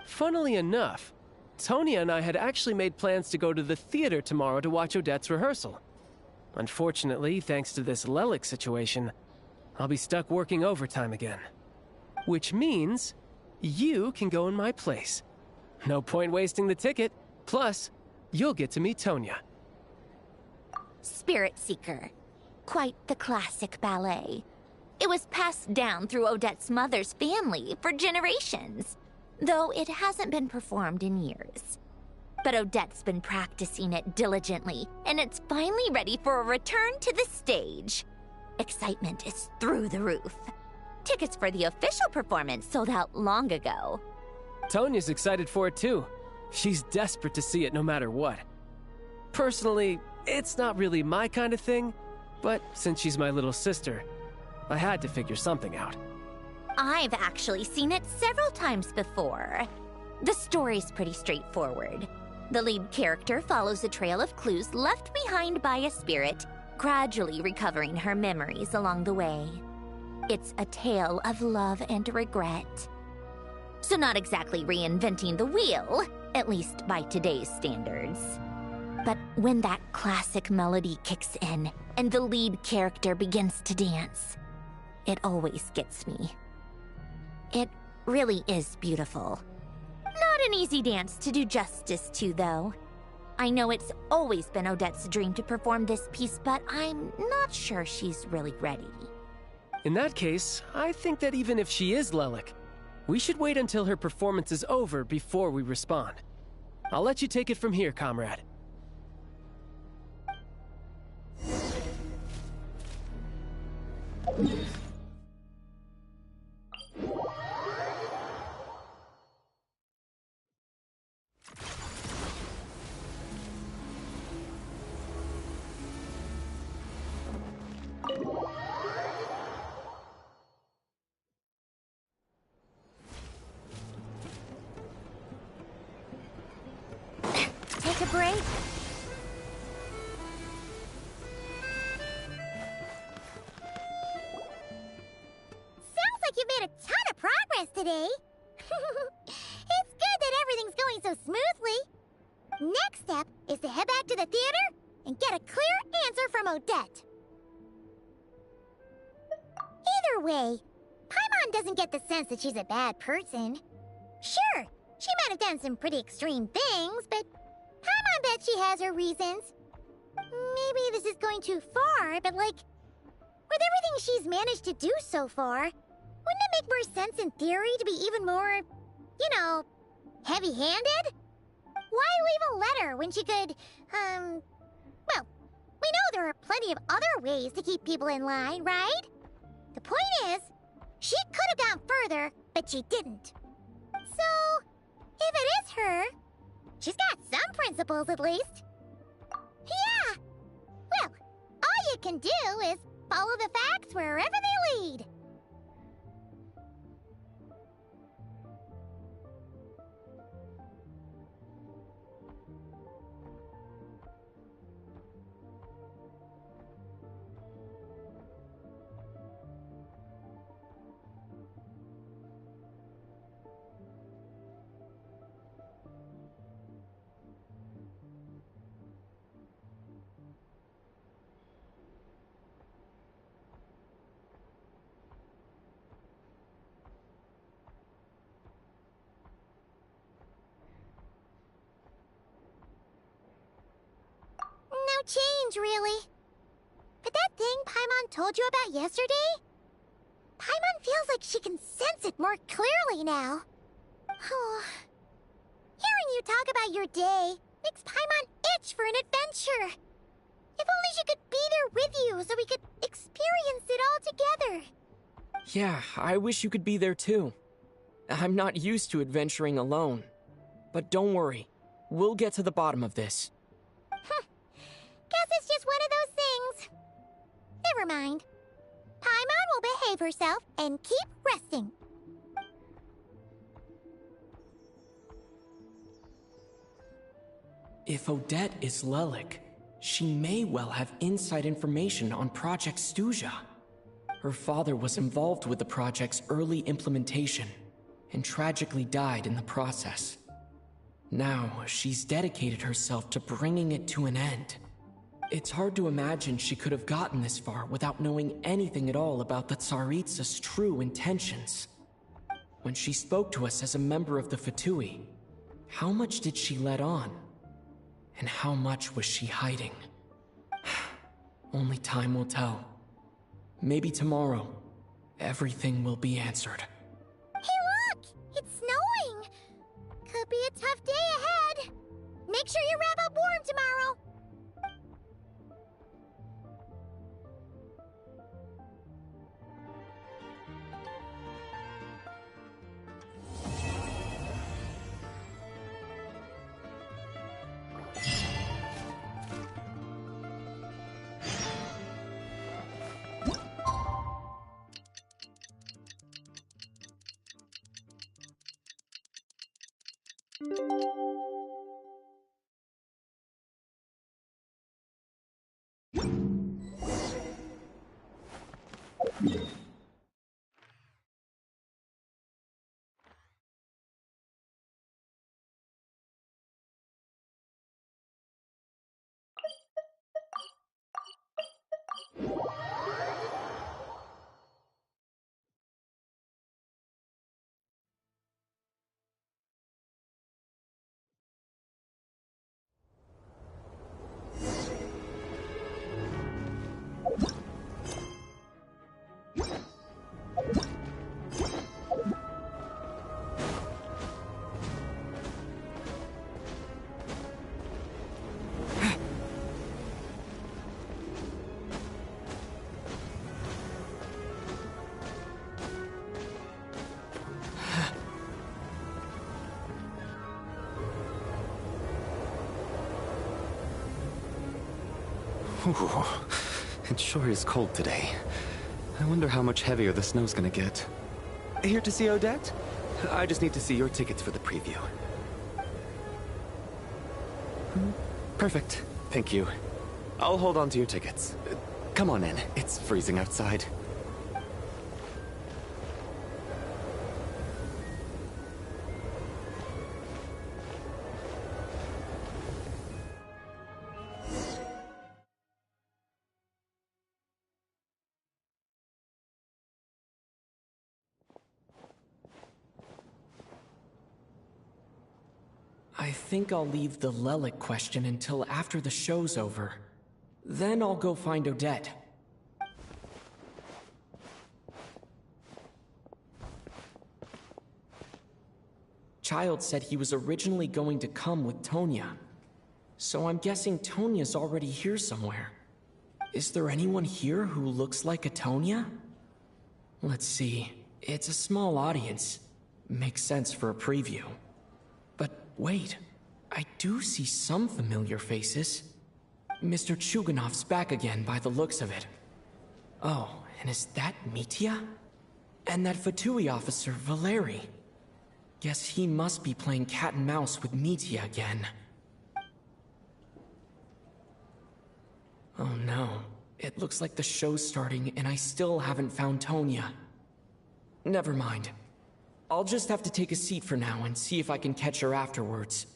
Speaker 10: Funnily enough, Tonya and I had actually made plans to go to the theater tomorrow to watch Odette's rehearsal. Unfortunately, thanks to this Lelik situation, I'll be stuck working overtime again. Which means you can go in my place. No point wasting the ticket. Plus, you'll get to meet Tonya.
Speaker 5: Spirit Seeker. quite the classic ballet. It was passed down through Odette's mother's family for generations, though it hasn't been performed in years. But Odette's been practicing it diligently, and it's finally ready for a return to the stage. Excitement is through the roof. Tickets for the official performance sold out long ago.
Speaker 10: Tonya's excited for it too. She's desperate to see it no matter what. Personally, it's not really my kind of thing, but since she's my little sister, I had to figure something out.
Speaker 5: I've actually seen it several times before. The story's pretty straightforward. The lead character follows a trail of clues left behind by a spirit, gradually recovering her memories along the way. It's a tale of love and regret. So not exactly reinventing the wheel, at least by today's standards. But when that classic melody kicks in and the lead character begins to dance, it always gets me. It really is beautiful. Not an easy dance to do justice to, though. I know it's always been Odette's dream to perform this piece, but I'm not sure she's really ready.
Speaker 10: In that case, I think that even if she is Lelik, we should wait until her performance is over before we respond. I'll let you take it from here, comrade.
Speaker 1: Take a break. Sounds like you've made a ton of progress today. It's good that everything's going so smoothly. Next step is to head back to the theater and get a clear answer from Odette. Either way, Paimon doesn't get the sense that she's a bad person. Sure, she might have done some pretty extreme things, but Paimon bet she has her reasons. Maybe this is going too far, but like, with everything she's managed to do so far, wouldn't it make more sense in theory to be even more, you know, heavy-handed? Why leave a letter when she could, well, we know there are plenty of other ways to keep people in line, right? The point is, she could have gone further, but she didn't. So, if it is her, she's got some principles at least. Yeah! Well, all you can do is follow the facts wherever they lead. No change, really. But that thing Paimon told you about yesterday? Paimon feels like she can sense it more clearly now. Hearing you talk about your day makes Paimon itch for an adventure. If only she could be there with you so we could experience it all together.
Speaker 4: Yeah, I wish you could be there too. I'm not used to adventuring alone. But don't worry, we'll get to the bottom of this.
Speaker 1: Guess it's just one of those things. Never mind. Paimon will behave herself and keep resting.
Speaker 4: If Odette is Lelik, she may well have inside information on Project Stuja. Her father was involved with the project's early implementation and tragically died in the process. Now, she's dedicated herself to bringing it to an end. It's hard to imagine she could have gotten this far without knowing anything at all about the Tsaritsa's true intentions. When she spoke to us as a member of the Fatui, how much did she let on? And how much was she hiding? Only time will tell. Maybe tomorrow, everything will be answered.
Speaker 1: Hey look! It's snowing! Could be a tough day ahead. Make sure you wrap up warm tomorrow.
Speaker 13: Ooh, it sure is cold today. I wonder how much heavier the snow's gonna get. Here to see Odette? I just need to see your tickets for the preview. Perfect. Thank you. I'll hold on to your tickets. Come on in. It's freezing outside.
Speaker 4: I think I'll leave the Lelic question until after the show's over. Then I'll go find Odette. Child said he was originally going to come with Tonya. So I'm guessing Tonya's already here somewhere. Is there anyone here who looks like a Tonya? Let's see. It's a small audience. Makes sense for a preview. But wait, I do see some familiar faces. Mr. Chuganov's back again by the looks of it. Oh, and is that Mitya? And that Fatui officer, Valeri. Guess he must be playing cat and mouse with Mitya again. Oh no, it looks like the show's starting and I still haven't found Tonya. Never mind. I'll just have to take a seat for now and see if I can catch her afterwards.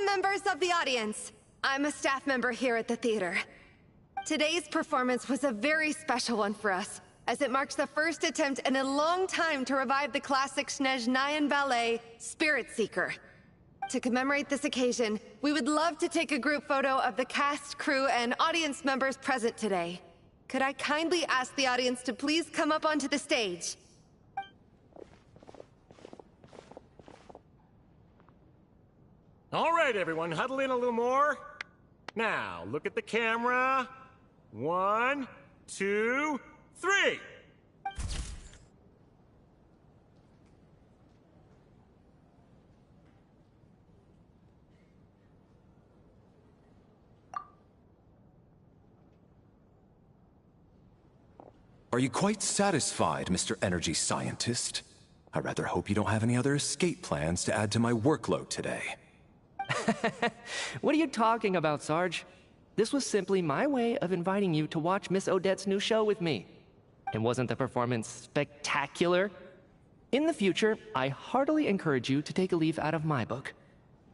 Speaker 7: Members of the audience, I'm a staff member here at the theater. Today's performance was a very special one for us, as it marks the first attempt in a long time to revive the classic Snezhnayan ballet, Spirit Seeker. To commemorate this occasion, we would love to take a group photo of the cast, crew, and audience members present today. Could I kindly ask the audience to please come up onto the stage?
Speaker 11: All right, everyone, huddle in a little more. Now, look at the camera. 1, 2, 3.
Speaker 21: Are you quite satisfied, Mr. Energy Scientist? I rather hope you don't have any other escape plans to add to my workload today.
Speaker 14: What are you talking about, Sarge? This was simply my way of inviting you to watch Miss Odette's new show with me. And wasn't the performance spectacular? In the future, I heartily encourage you to take a leaf out of my book.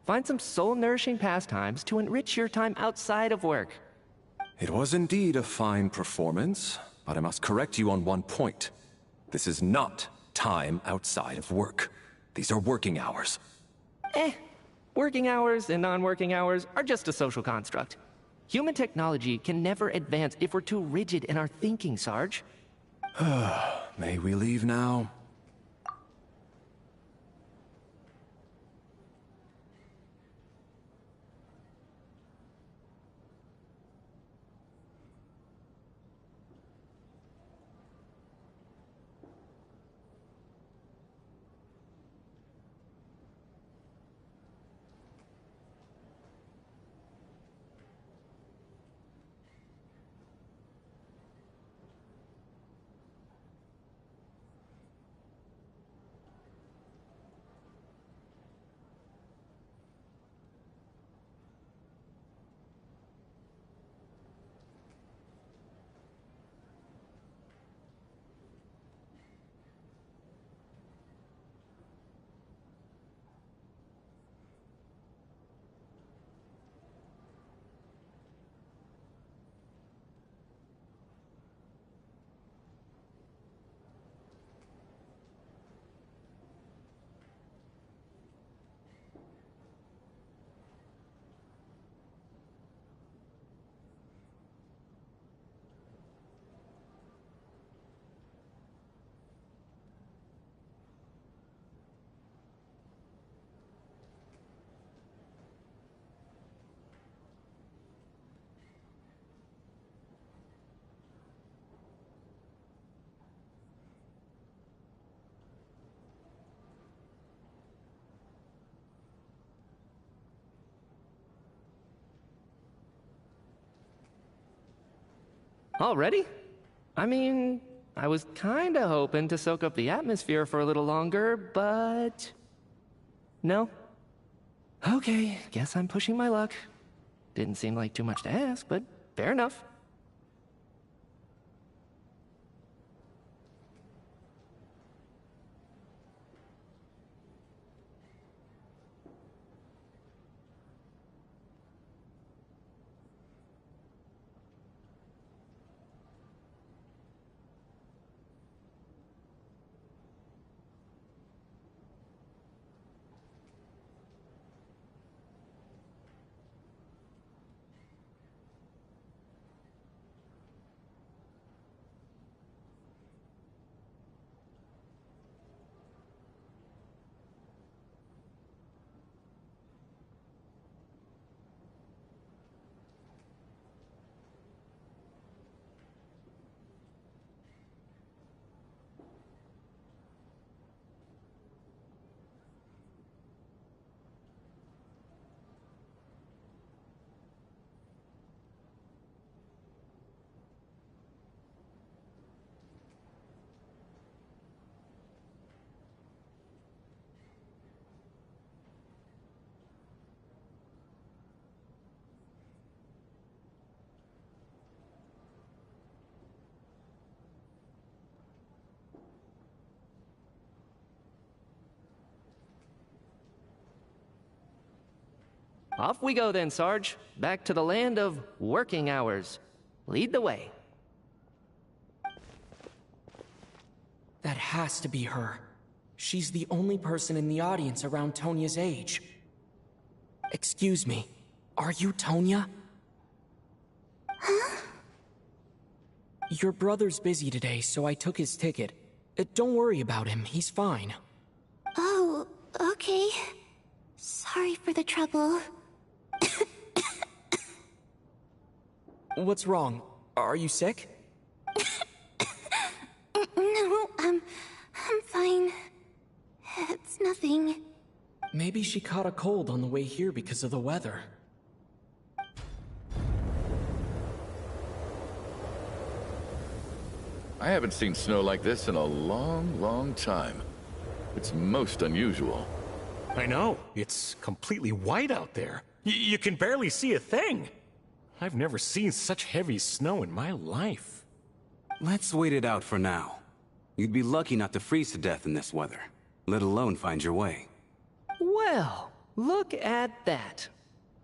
Speaker 14: Find some soul-nourishing pastimes to enrich your time outside of work.
Speaker 21: It was indeed a fine performance, but I must correct you on one point. This is not time outside of work. These are working hours.
Speaker 14: Working hours and non-working hours are just a social construct. Human technology can never advance if we're too rigid in our thinking, Sarge.
Speaker 21: May we leave now?
Speaker 14: Already? I mean, I was kinda hoping to soak up the atmosphere for a little longer, but... No? Okay, guess I'm pushing my luck. Didn't seem like too much to ask, but fair enough. Off we go then, Sarge. Back to the land of working hours. Lead the way.
Speaker 4: That has to be her. She's the only person in the audience around Tonya's age. Excuse me, are you Tonya?
Speaker 1: Huh?
Speaker 4: Your brother's busy today, so I took his ticket. Don't worry about him, he's fine.
Speaker 1: Oh, okay. Sorry for the trouble.
Speaker 4: What's wrong? Are you sick?
Speaker 1: No, I'm fine. It's nothing.
Speaker 4: Maybe she caught a cold on the way here because of the weather.
Speaker 8: I haven't seen snow like this in a long, long time. It's most unusual.
Speaker 11: I know. It's completely white out there. You can barely see a thing. I've never seen such heavy snow in my life.
Speaker 22: Let's wait it out for now. You'd be lucky not to freeze to death in this weather, let alone find your way.
Speaker 14: Well, look at that.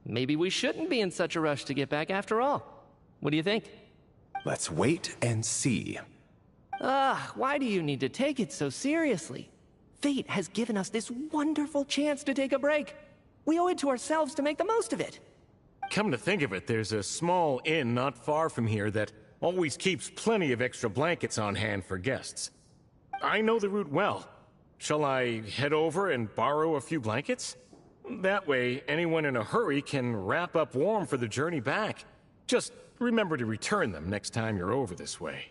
Speaker 14: Maybe we shouldn't be in such a rush to get back after all. What do you think?
Speaker 22: Let's wait and see.
Speaker 14: Why do you need to take it so seriously? Fate has given us this wonderful chance to take a break. We owe it to ourselves to make the most of it.
Speaker 11: Come to think of it, there's a small inn not far from here that always keeps plenty of extra blankets on hand for guests. I know the route well. Shall I head over and borrow a few blankets? That way, anyone in a hurry can wrap up warm for the journey back. Just remember to return them next time you're over this way.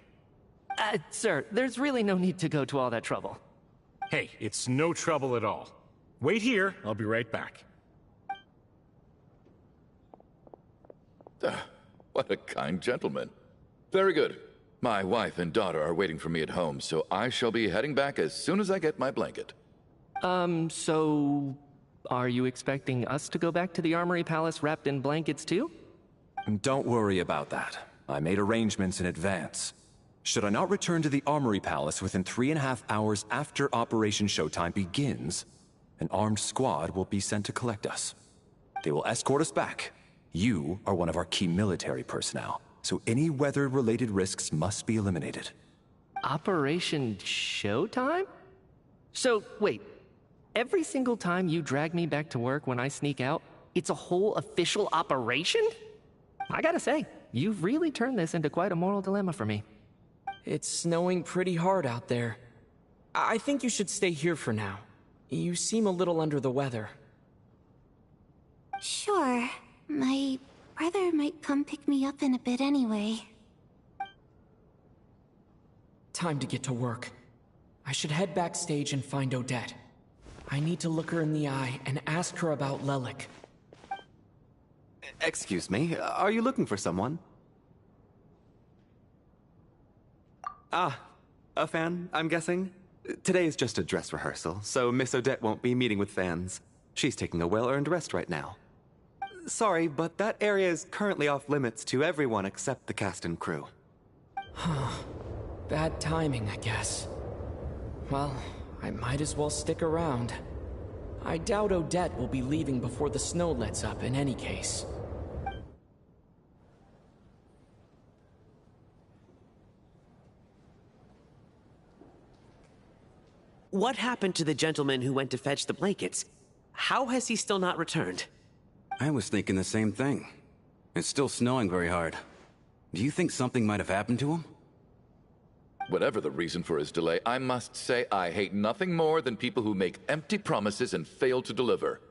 Speaker 14: Sir, there's really no need to go to all that trouble.
Speaker 11: Hey, it's no trouble at all. Wait here, I'll be right back.
Speaker 8: What a kind gentleman. Very good. My wife and daughter are waiting for me at home, so I shall be heading back as soon as I get my blanket.
Speaker 14: So... are you expecting us to go back to the Armory Palace wrapped in blankets too?
Speaker 21: Don't worry about that. I made arrangements in advance. Should I not return to the Armory Palace within 3.5 hours after Operation Showtime begins, an armed squad will be sent to collect us. They will escort us back. You are one of our key military personnel, so any weather-related risks must be eliminated.
Speaker 14: Operation Showtime? So, wait. Every single time you drag me back to work when I sneak out, it's a whole official operation? I gotta say, you've really turned this into quite a moral dilemma for me.
Speaker 4: It's snowing pretty hard out there. I think you should stay here for now. You seem a little under the weather.
Speaker 1: Sure. My brother might come pick me up in a bit anyway.
Speaker 4: Time to get to work. I should head backstage and find Odette. I need to look her in the eye and ask her about Lelik.
Speaker 22: Excuse me, are you looking for someone? A fan, I'm guessing? Today is just a dress rehearsal, so Miss Odette won't be meeting with fans. She's taking a well-earned rest right now. Sorry, but that area is currently off limits to everyone except the cast and crew.
Speaker 4: Bad timing, I guess. Well, I might as well stick around. I doubt Odette will be leaving before the snow lets up in any case.
Speaker 19: What happened to the gentleman who went to fetch the blankets? How has he still not returned?
Speaker 22: I was thinking the same thing. It's still snowing very hard. Do you think something might have happened to him?
Speaker 8: Whatever the reason for his delay, I must say I hate nothing more than people who make empty promises and fail to deliver.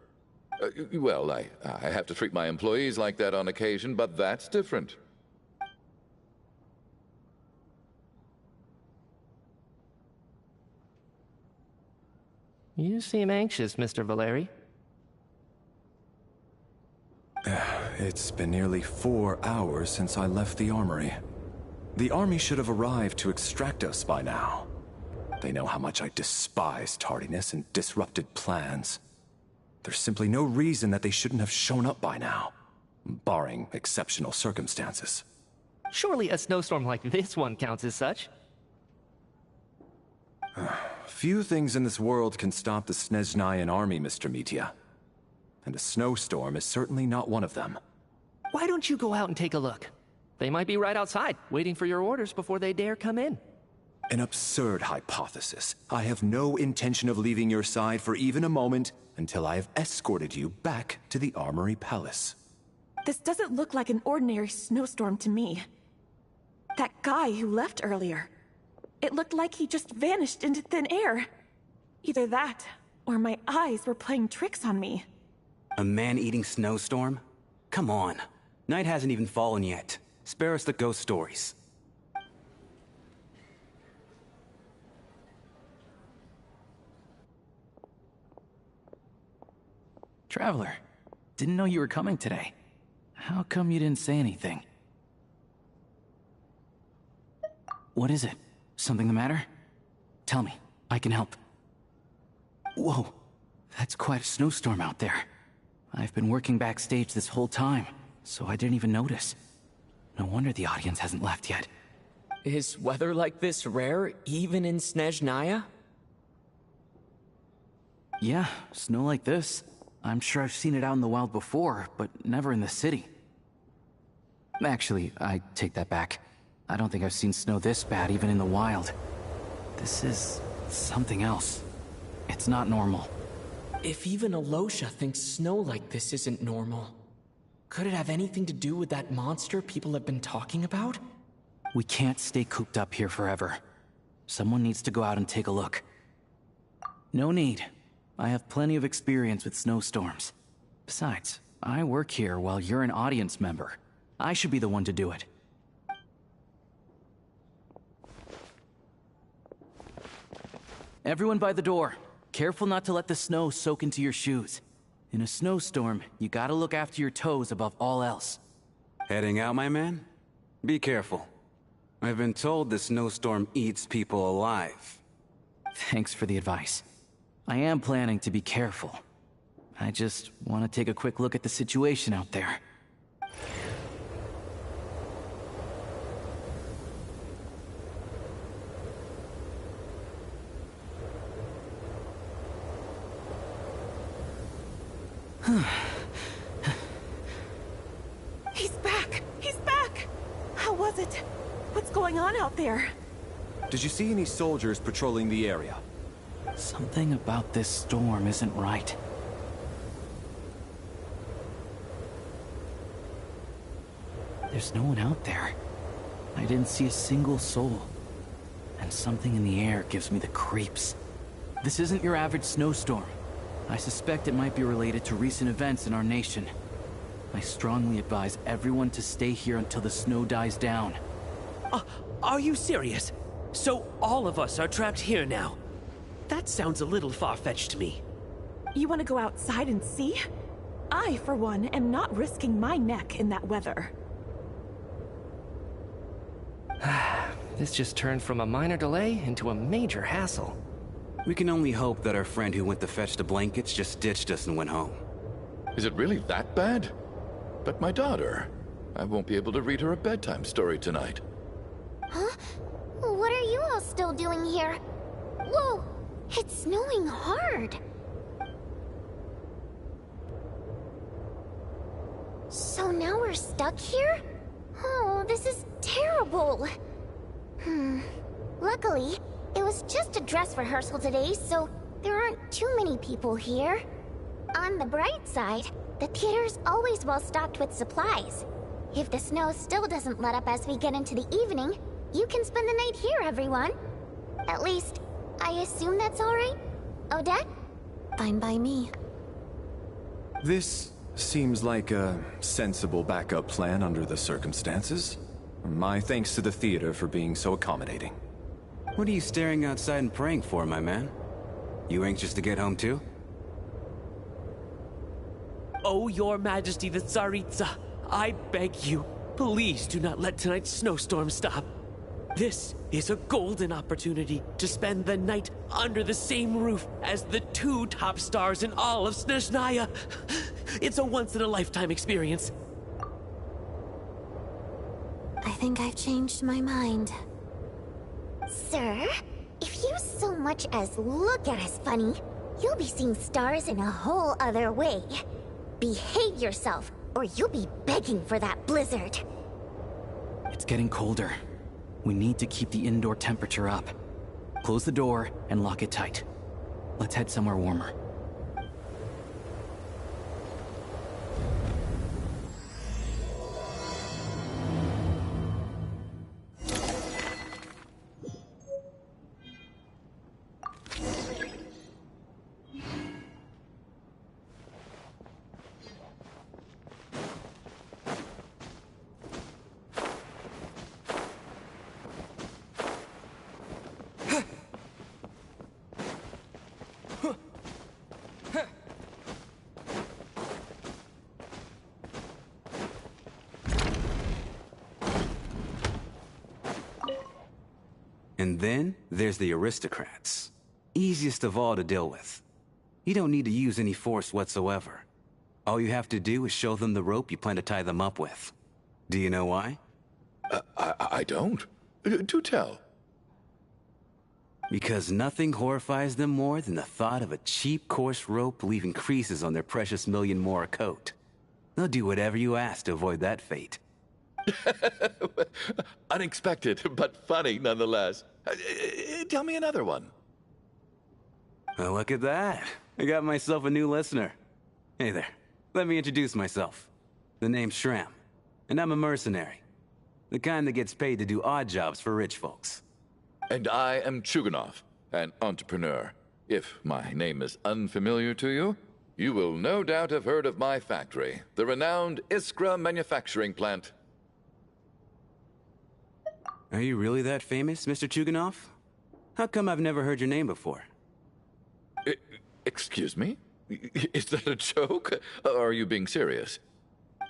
Speaker 8: Well, I have to treat my employees like that on occasion, but that's different.
Speaker 14: You seem anxious, Mr. Valeri.
Speaker 21: It's been nearly 4 hours since I left the armory. The army should have arrived to extract us by now. They know how much I despise tardiness and disrupted plans. There's simply no reason that they shouldn't have shown up by now, barring exceptional circumstances.
Speaker 14: Surely a snowstorm like this one counts as such.
Speaker 21: Few things in this world can stop the Snezhnayan army, Mr. Mitya. And a snowstorm is certainly not one of them.
Speaker 14: Why don't you go out and take a look? They might be right outside, waiting for your orders before they dare come in.
Speaker 21: An absurd hypothesis. I have no intention of leaving your side for even a moment until I have escorted you back to the Armory Palace.
Speaker 3: This doesn't look like an ordinary snowstorm to me. That guy who left earlier. It looked like he just vanished into thin air. Either that, or my eyes were playing tricks on me.
Speaker 15: A man-eating snowstorm? Come on. Night hasn't even fallen yet. Spare us the ghost stories.
Speaker 2: Traveler, didn't know you were coming today. How come you didn't say anything? What is it? Something the matter? Tell me, I can help. Whoa, that's quite a snowstorm out there. I've been working backstage this whole time, so I didn't even notice. No wonder the audience hasn't left yet.
Speaker 4: Is weather like this rare, even in Snezhnaya?
Speaker 2: Yeah, snow like this. I'm sure I've seen it out in the wild before, but never in the city. Actually, I take that back. I don't think I've seen snow this bad even in the wild. This is something else. It's not normal.
Speaker 4: If even Alosha thinks snow like this isn't normal, could it have anything to do with that monster people have been talking about?
Speaker 2: We can't stay cooped up here forever. Someone needs to go out and take a look. No need. I have plenty of experience with snowstorms. Besides, I work here while you're an audience member. I should be the one to do it. Everyone by the door. Careful not to let the snow soak into your shoes. In a snowstorm, you gotta look after your toes above all else.
Speaker 15: Heading out, my man? Be careful. I've been told the snowstorm eats people alive.
Speaker 2: Thanks for the advice. I am planning to be careful. I just want to take a quick look at the situation out there.
Speaker 3: He's back! He's back! How was it? What's going on out there?
Speaker 21: Did you see any soldiers patrolling the area?
Speaker 2: Something about this storm isn't right. There's no one out there. I didn't see a single soul. And something in the air gives me the creeps. This isn't your average snowstorm. I suspect it might be related to recent events in our nation. I strongly advise everyone to stay here until the snow dies down.
Speaker 16: Are you serious? So all of us are trapped here now? That sounds a little far-fetched to me.
Speaker 3: You want to go outside and see? I, for one, am not risking my neck in that weather.
Speaker 14: This just turned from a minor delay into a major hassle.
Speaker 15: We can only hope that our friend who went to fetch the blankets just ditched us and went home.
Speaker 8: Is it really that bad? But my daughter, I won't be able to read her a bedtime story tonight.
Speaker 1: Huh? What are you all still doing here? Whoa! It's snowing hard! So now we're stuck here? Oh, this is terrible! Luckily, it was just a dress rehearsal today, so there aren't too many people here. On the bright side, the theater's always well stocked with supplies. If the snow still doesn't let up as we get into the evening, you can spend the night here, everyone. At least, I assume that's alright? Odette?
Speaker 3: Fine by me.
Speaker 21: This seems like a sensible backup plan under the circumstances. My thanks to the theater for being so accommodating.
Speaker 15: What are you staring outside and praying for, my man? You anxious to get home too?
Speaker 16: Oh, Your Majesty the Tsaritsa, I beg you, please do not let tonight's snowstorm stop. This is a golden opportunity to spend the night under the same roof as the two top stars in all of Snezhnaya. It's a once-in-a-lifetime experience.
Speaker 1: I think I've changed my mind. Sir, if you so much as look at us funny, you'll be seeing stars in a whole other way. Behave yourself, or you'll be begging for that blizzard.
Speaker 2: It's getting colder. We need to keep the indoor temperature up. Close the door and lock it tight. Let's head somewhere warmer.
Speaker 15: And then there's the aristocrats. Easiest of all to deal with. You don't need to use any force whatsoever. All you have to do is show them the rope you plan to tie them up with. Do you know why?
Speaker 8: I don't. Do tell.
Speaker 15: Because nothing horrifies them more than the thought of a cheap, coarse rope leaving creases on their precious million more coat. They'll do whatever you ask to avoid that fate.
Speaker 8: Unexpected, but funny nonetheless. Tell me another one.
Speaker 15: Well, look at that. I got myself a new listener. Hey there. Let me introduce myself. The name's Shram, and I'm a mercenary. The kind that gets paid to do odd jobs for rich folks.
Speaker 8: And I am Chuganov, an entrepreneur. If my name is unfamiliar to you, you will no doubt have heard of my factory, the renowned Iskra manufacturing plant.
Speaker 15: Are you really that famous, Mr. Chuganov? How come I've never heard your name before?
Speaker 8: Excuse me? Is that a joke? Or are you being serious?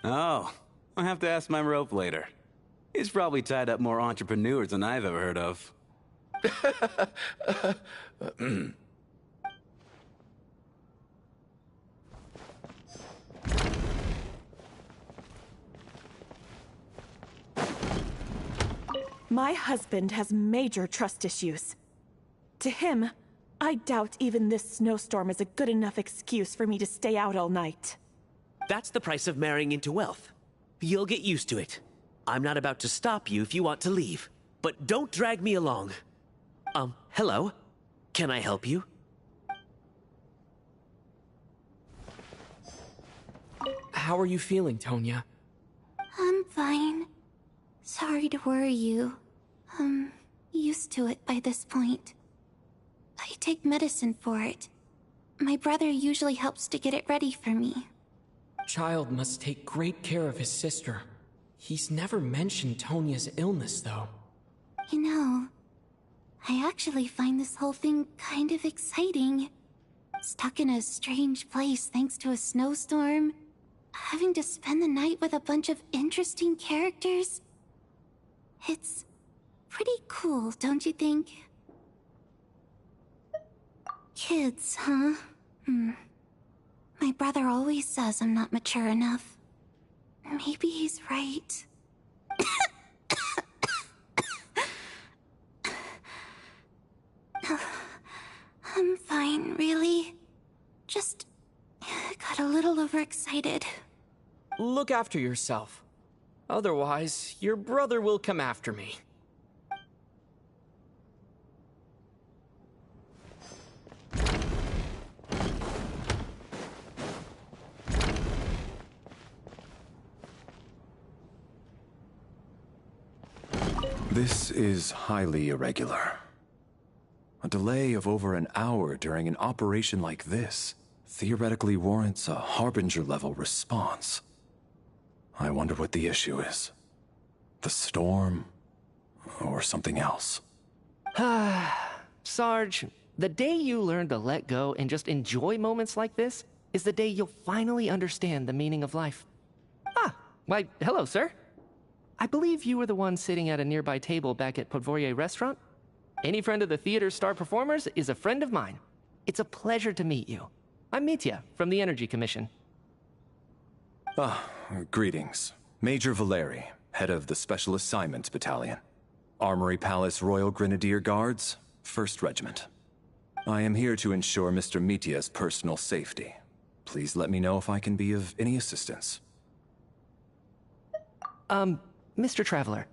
Speaker 15: Oh, I'll have to ask my rope later. He's probably tied up more entrepreneurs than I've ever heard of.
Speaker 3: My husband has major trust issues. To him, I doubt even this snowstorm is a good enough excuse for me to stay out all night.
Speaker 16: That's the price of marrying into wealth. You'll get used to it. I'm not about to stop you if you want to leave. But don't drag me along. Hello? Can I help you?
Speaker 4: How are you feeling, Tonya?
Speaker 1: I'm fine. Sorry to worry you. I'm used to it by this point. I take medicine for it. My brother usually helps to get it ready for me.
Speaker 4: Child must take great care of his sister. He's never mentioned Tonya's illness, though.
Speaker 1: You know, I actually find this whole thing kind of exciting. Stuck in a strange place thanks to a snowstorm. Having to spend the night with a bunch of interesting characters. It's pretty cool, don't you think? Kids, huh? My brother always says I'm not mature enough. Maybe he's right. I'm fine, really. Just got a little overexcited.
Speaker 4: Look after yourself. Otherwise, your brother will come after me.
Speaker 21: This is highly irregular. A delay of over an hour during an operation like this theoretically warrants a Harbinger-level response. I wonder what the issue is. The storm, or something else.
Speaker 14: Sarge, the day you learn to let go and just enjoy moments like this is the day you'll finally understand the meaning of life. Why, hello, sir. I believe you were the one sitting at a nearby table back at Podvorye Restaurant. Any friend of the theater's star performers is a friend of mine. It's a pleasure to meet you. I'm Mitya from the Energy Commission.
Speaker 21: Greetings. Major Valeri, head of the Special Assignments Battalion. Armory Palace Royal Grenadier Guards, 1st Regiment. I am here to ensure Mr. Mitya's personal safety. Please let me know if I can be of any assistance.
Speaker 14: Mr. Traveler,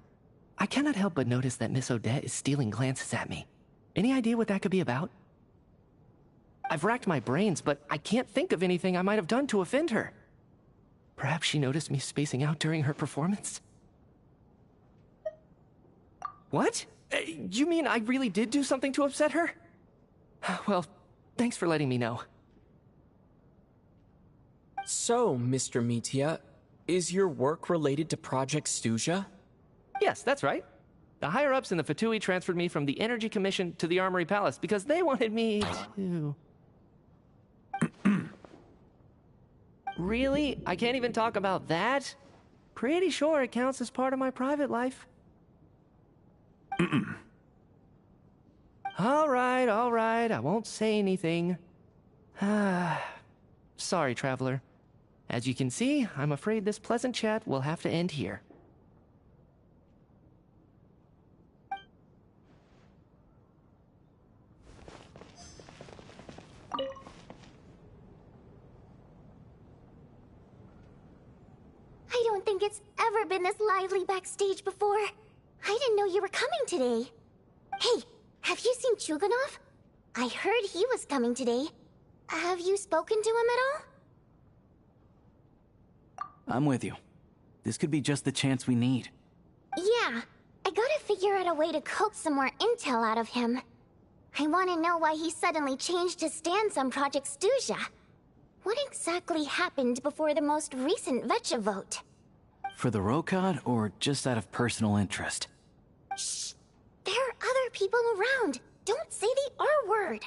Speaker 14: I cannot help but notice that Miss Odette is stealing glances at me. Any idea what that could be about? I've racked my brains, but I can't think of anything I might have done to offend her. Perhaps she noticed me spacing out during her performance? What? You mean I really did do something to upset her? Well, thanks for letting me know.
Speaker 4: So, Mr. Mitya, is your work related to Project Stuja?
Speaker 14: Yes, that's right. The higher-ups in the Fatui transferred me from the Energy Commission to the Armory Palace because they wanted me to... Really? I can't even talk about that? Pretty sure it counts as part of my private life. All right, I won't say anything. Sorry, Traveler. As you can see, I'm afraid this pleasant chat will have to end here.
Speaker 1: I don't think it's ever been this lively backstage before. I didn't know you were coming today. Hey, have you seen Chuganov? I heard he was coming today. Have you spoken to him at all?
Speaker 2: I'm with you. This could be just the chance we need.
Speaker 1: Yeah, I gotta figure out a way to coax some more intel out of him. I want to know why he suddenly changed his stance on Project Stuja. What exactly happened before the most recent Vetcha vote?
Speaker 2: For the Rokad, or just out of personal interest?
Speaker 1: Shh! There are other people around. Don't say the R word.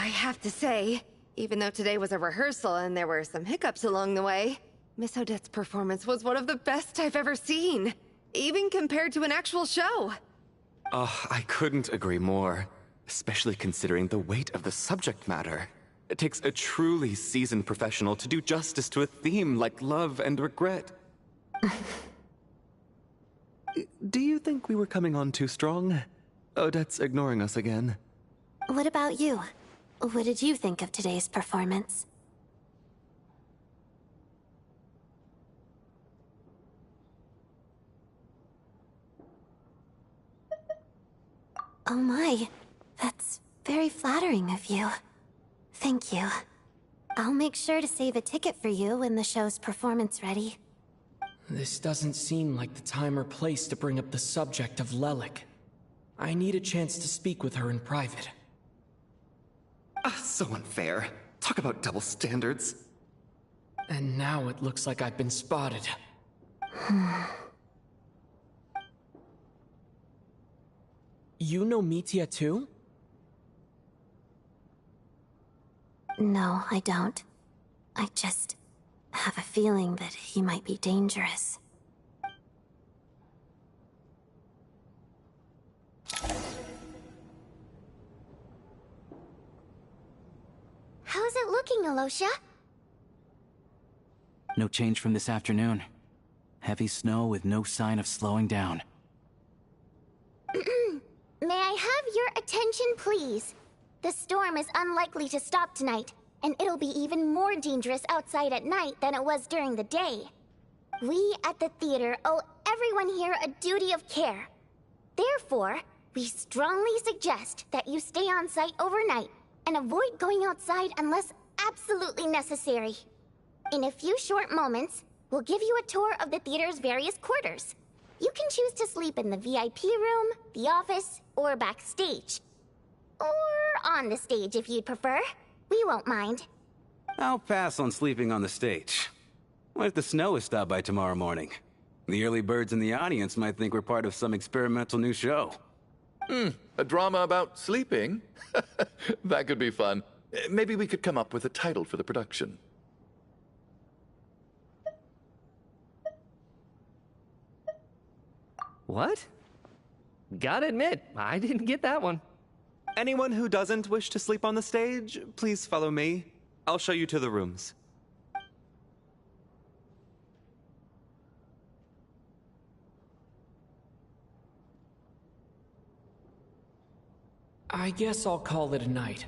Speaker 7: I have to say, even though today was a rehearsal and there were some hiccups along the way, Miss Odette's performance was one of the best I've ever seen, even compared to an actual show.
Speaker 22: Oh, I couldn't agree more, especially considering the weight of the subject matter. It takes a truly seasoned professional to do justice to a theme like love and regret. Do you think we were coming on too strong? Odette's ignoring us again.
Speaker 9: What about you? What did you think of today's performance? Oh my, that's very flattering of you. Thank you. I'll make sure to save a ticket for you when the show's performance ready.
Speaker 4: This doesn't seem like the time or place to bring up the subject of Lelik. I need a chance to speak with her in private.
Speaker 22: So unfair. Talk about double standards.
Speaker 4: And now it looks like I've been spotted. You know Mitya too?
Speaker 9: No, I don't. I just have a feeling that he might be dangerous.
Speaker 1: How's it looking, Alosha?
Speaker 2: No change from this afternoon. Heavy snow with no sign of slowing down.
Speaker 1: May I have your attention, please? The storm is unlikely to stop tonight, and it'll be even more dangerous outside at night than it was during the day. We at the theater owe everyone here a duty of care. Therefore, we strongly suggest that you stay on site overnight and avoid going outside unless absolutely necessary. In a few short moments, we'll give you a tour of the theater's various quarters. You can choose to sleep in the VIP room, the office, or backstage. Or on the stage if you'd prefer. We won't mind.
Speaker 15: I'll pass on sleeping on the stage. What if the snow is stopped by tomorrow morning? The early birds in the audience might think we're part of some experimental new show.
Speaker 8: A drama about sleeping? That could be fun. Maybe we could come up with a title for the production.
Speaker 14: What? Gotta admit, I didn't get that one.
Speaker 22: Anyone who doesn't wish to sleep on the stage, please follow me. I'll show you to the rooms.
Speaker 4: I guess I'll call it a night.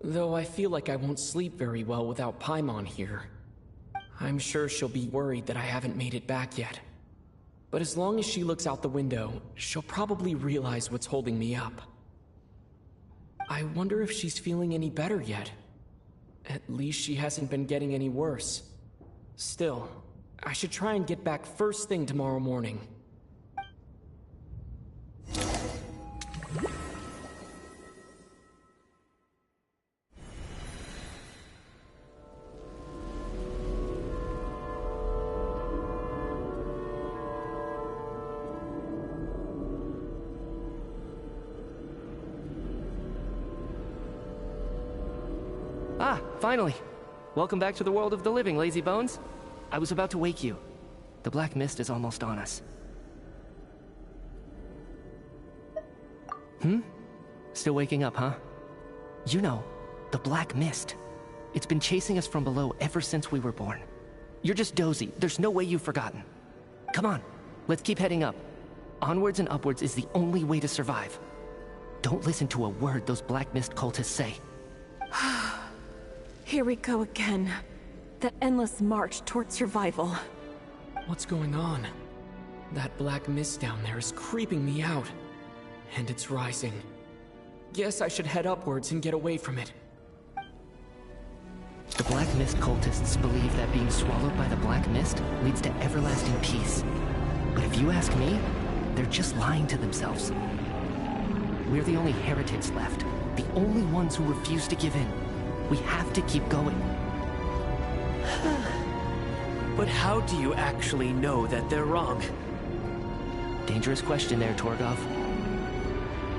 Speaker 4: Though I feel like I won't sleep very well without Paimon here. I'm sure she'll be worried that I haven't made it back yet. But as long as she looks out the window, she'll probably realize what's holding me up. I wonder if she's feeling any better yet. At least she hasn't been getting any worse. Still, I should try and get back first thing tomorrow morning.
Speaker 14: Ah, finally! Welcome back to the world of the living, lazy bones. I was about to wake you. The black mist is almost on us. Still waking up, huh? You know, the black mist. It's been chasing us from below ever since we were born. You're just dozy. There's no way you've forgotten. Come on, let's keep heading up. Onwards and upwards is the only way to survive. Don't listen to a word those black mist cultists say.
Speaker 3: Here we go again. That endless march toward survival.
Speaker 4: What's going on? That black mist down there is creeping me out. And it's rising. Guess I should head upwards and get away from it.
Speaker 14: The black mist cultists believe that being swallowed by the black mist leads to everlasting peace. But if you ask me, they're just lying to themselves. We're the only heretics left. The only ones who refuse to give in. We have to keep going.
Speaker 16: But how do you actually know that they're wrong?
Speaker 14: Dangerous question there, Torgov.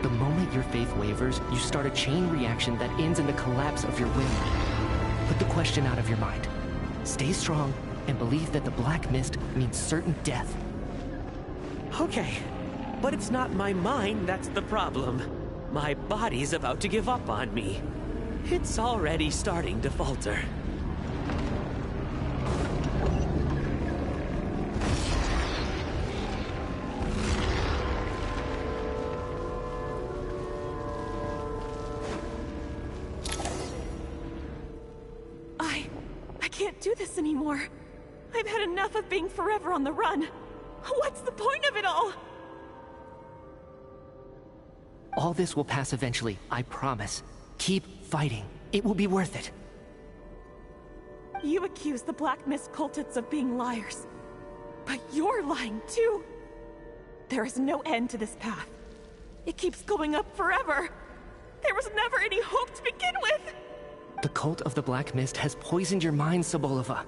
Speaker 14: The moment your faith wavers, you start a chain reaction that ends in the collapse of your will. Put the question out of your mind. Stay strong and believe that the black mist means certain death.
Speaker 16: Okay, but it's not my mind that's the problem. My body's about to give up on me. It's already starting to falter.
Speaker 3: I can't do this anymore. I've had enough of being forever on the run. What's the point of it all?
Speaker 14: All this will pass eventually, I promise. Keep fighting. It will be worth it.
Speaker 3: You accuse the Black Mist cultists of being liars. But you're lying too. There is no end to this path. It keeps going up forever. There was never any hope to begin with.
Speaker 14: The cult of the Black Mist has poisoned your mind, Sobolova.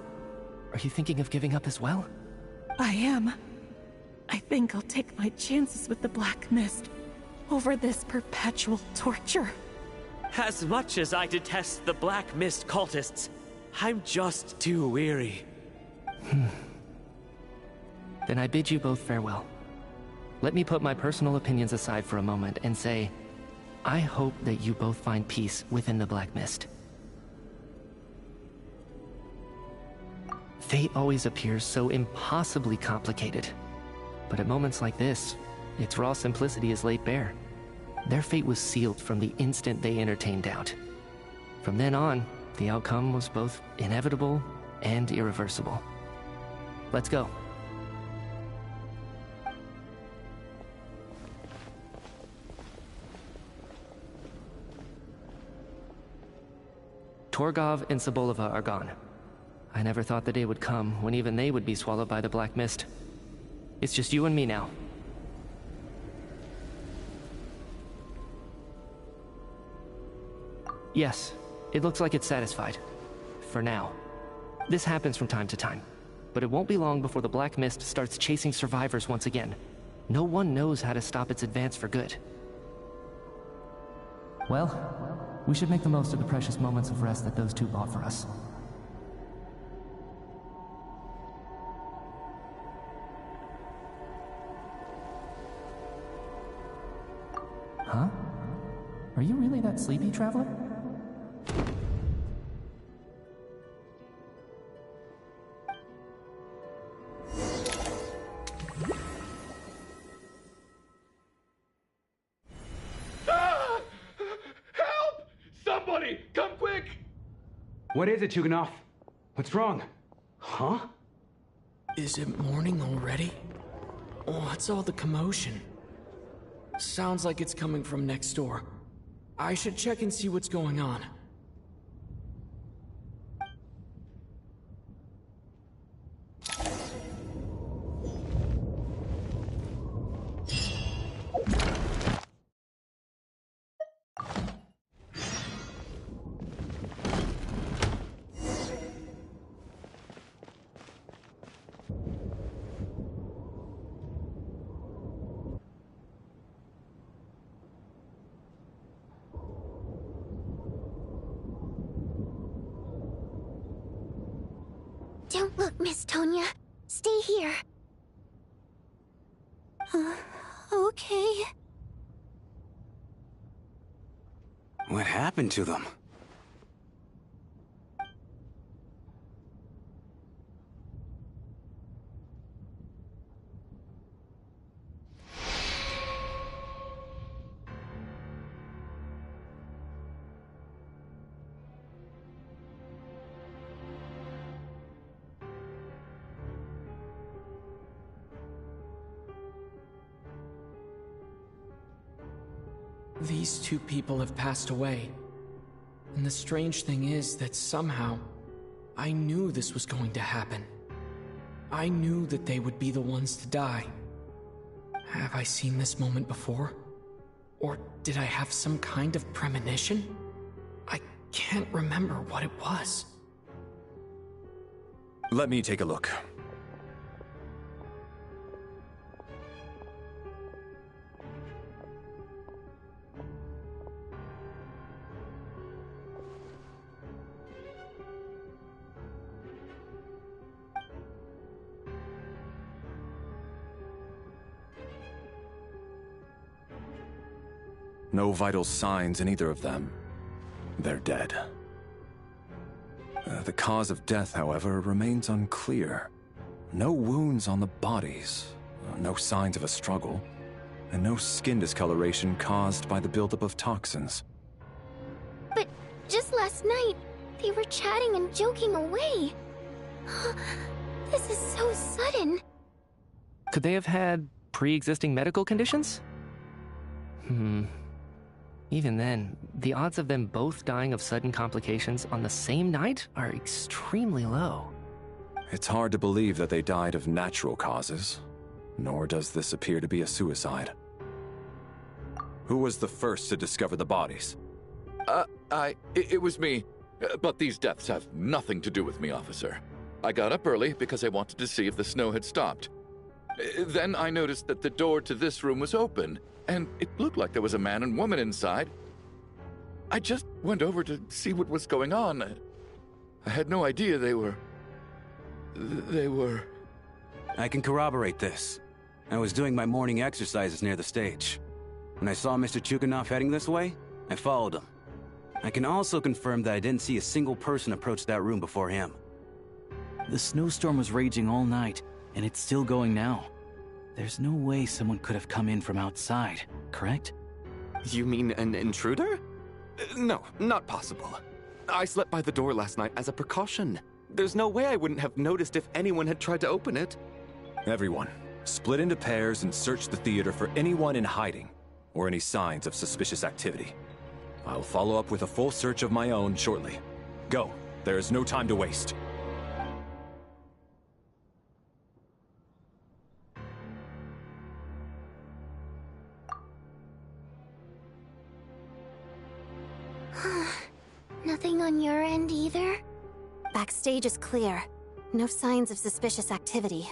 Speaker 14: Are you thinking of giving up as well?
Speaker 3: I am. I think I'll take my chances with the Black Mist over this perpetual torture.
Speaker 16: As much as I detest the Black Mist cultists, I'm just too weary.
Speaker 14: Then I bid you both farewell. Let me put my personal opinions aside for a moment and say, I hope that you both find peace within the Black Mist. Fate always appears so impossibly complicated. But at moments like this, its raw simplicity is laid bare. Their fate was sealed from the instant they entertained doubt. From then on, the outcome was both inevitable and irreversible. Let's go. Torgov and Sobolova are gone. I never thought the day would come when even they would be swallowed by the Black Mist. It's just you and me now. Yes, it looks like it's satisfied. For now. This happens from time to time, but it won't be long before the Black Mist starts chasing survivors once again. No one knows how to stop its advance for good. Well, we should make the most of the precious moments of rest that those two bought for us. Huh? Are you really that sleepy, traveler?
Speaker 8: Ah! Help! Somebody, come quick!
Speaker 15: What is it, Tuganov? What's wrong? Huh?
Speaker 4: Is it morning already? What's all the commotion? Sounds like it's coming from next door. I should check and see what's going on.
Speaker 1: Don't look, Miss Tonya. Stay here. Okay.
Speaker 15: What happened to them?
Speaker 4: These two people have passed away. And the strange thing is that somehow, I knew this was going to happen. I knew that they would be the ones to die. Have I seen this moment before? Or did I have some kind of premonition? I can't remember what it was.
Speaker 21: Let me take a look. No vital signs in either of them. They're dead. The cause of death, however, remains unclear. No wounds on the bodies, no signs of a struggle, and no skin discoloration caused by the buildup of toxins.
Speaker 1: But just last night, they were chatting and joking away. This is so sudden.
Speaker 14: Could they have had pre-existing medical conditions? Even then, the odds of them both dying of sudden complications on the same night are extremely low.
Speaker 21: It's hard to believe that they died of natural causes, nor does this appear to be a suicide. Who was the first to discover the bodies?
Speaker 8: It was me. But these deaths have nothing to do with me, officer. I got up early because I wanted to see if the snow had stopped. Then I noticed that the door to this room was open, and it looked like there was a man and woman inside. I just went over to see what was going on. I had no idea they were...
Speaker 15: I can corroborate this. I was doing my morning exercises near the stage. When I saw Mr. Chuganov heading this way, I followed him. I can also confirm that I didn't see a single person approach that room before him.
Speaker 2: The snowstorm was raging all night, and it's still going now. There's no way someone could have come in from outside, correct?
Speaker 22: You mean an intruder? No, not possible. I slept by the door last night as a precaution. There's no way I wouldn't have noticed if anyone had tried to open it.
Speaker 21: Everyone, split into pairs and search the theater for anyone in hiding, or any signs of suspicious activity. I'll follow up with a full search of my own shortly. Go. There is no time to waste.
Speaker 1: Nothing on your end either?
Speaker 9: Backstage is clear. No signs of suspicious activity.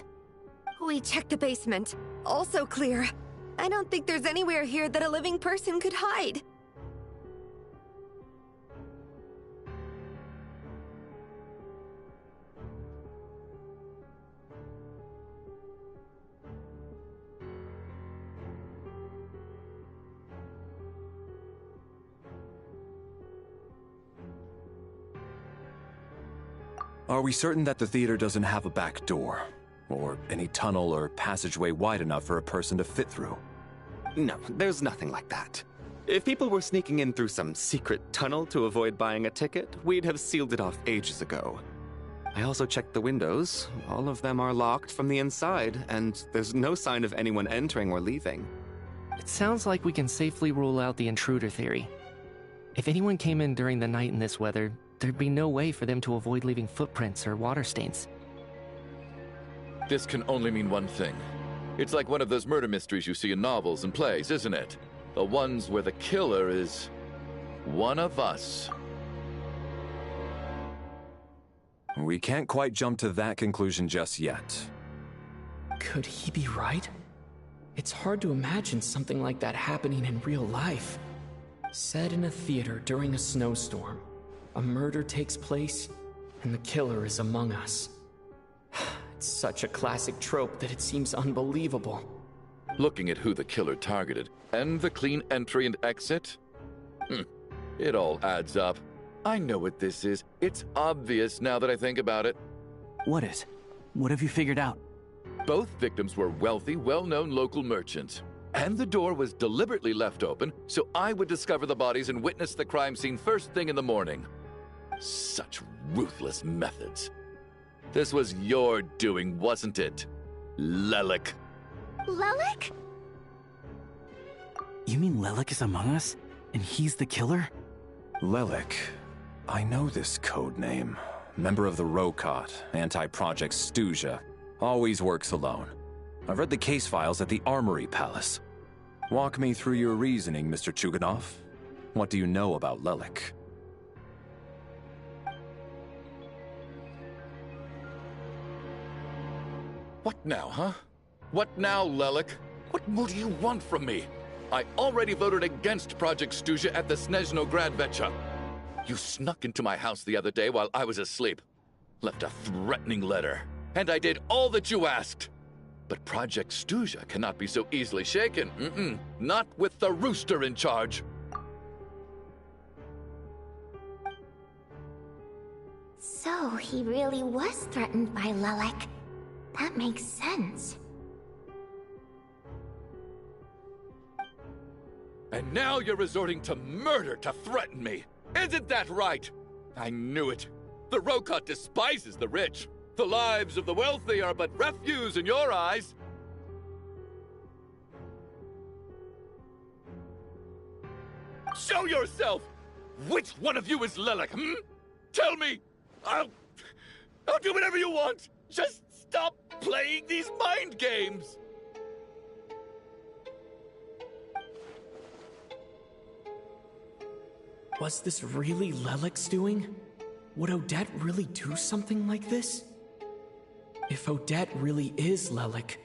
Speaker 7: We checked the basement. Also clear. I don't think there's anywhere here that a living person could hide.
Speaker 21: Are we certain that the theater doesn't have a back door? Or any tunnel or passageway wide enough for a person to fit through?
Speaker 22: No, there's nothing like that. If people were sneaking in through some secret tunnel to avoid buying a ticket, we'd have sealed it off ages ago. I also checked the windows. All of them are locked from the inside, and there's no sign of anyone entering or leaving.
Speaker 14: It sounds like we can safely rule out the intruder theory. If anyone came in during the night in this weather, there'd be no way for them to avoid leaving footprints or water stains.
Speaker 8: This can only mean one thing. It's like one of those murder mysteries you see in novels and plays, isn't it? The ones where the killer is one of us.
Speaker 21: We can't quite jump to that conclusion just yet.
Speaker 4: Could he be right? It's hard to imagine something like that happening in real life. Set in a theater during a snowstorm, a murder takes place, and the killer is among us. It's such a classic trope that it seems unbelievable.
Speaker 8: Looking at who the killer targeted, and the clean entry and exit, it all adds up. I know what this is. It's obvious now that I think about it.
Speaker 2: What is? What have you figured out?
Speaker 8: Both victims were wealthy, well-known local merchants. And the door was deliberately left open so I would discover the bodies and witness the crime scene first thing in the morning. Such ruthless methods. This was your doing, wasn't it, Lelik?
Speaker 1: Lelik?
Speaker 2: You mean Lelik is among us? And he's the killer?
Speaker 21: Lelik. I know this code name. Member of the Rokot, anti-Project Stuja. Always works alone. I've read the case files at the Armory Palace. Walk me through your reasoning, Mr. Chuganov. What do you know about Lelik?
Speaker 8: What now, huh? What now, Lelik? What more do you want from me? I already voted against Project Stuja at the Snezhnograd Vecha. You snuck into my house the other day while I was asleep. Left a threatening letter. And I did all that you asked. But Project Stuja cannot be so easily shaken. Not with the rooster in charge.
Speaker 1: So, he really was threatened by Lelek. That makes sense.
Speaker 8: And now you're resorting to murder to threaten me. Isn't that right? I knew it. The Rokot despises the rich. The lives of the wealthy are but refuse in your eyes. Show yourself! Which one of you is Lelek, Tell me! I'll do whatever you want! Just stop playing these mind games!
Speaker 4: Was this really Lelek's doing? Would Odette really do something like this? If Odette really is Lelek,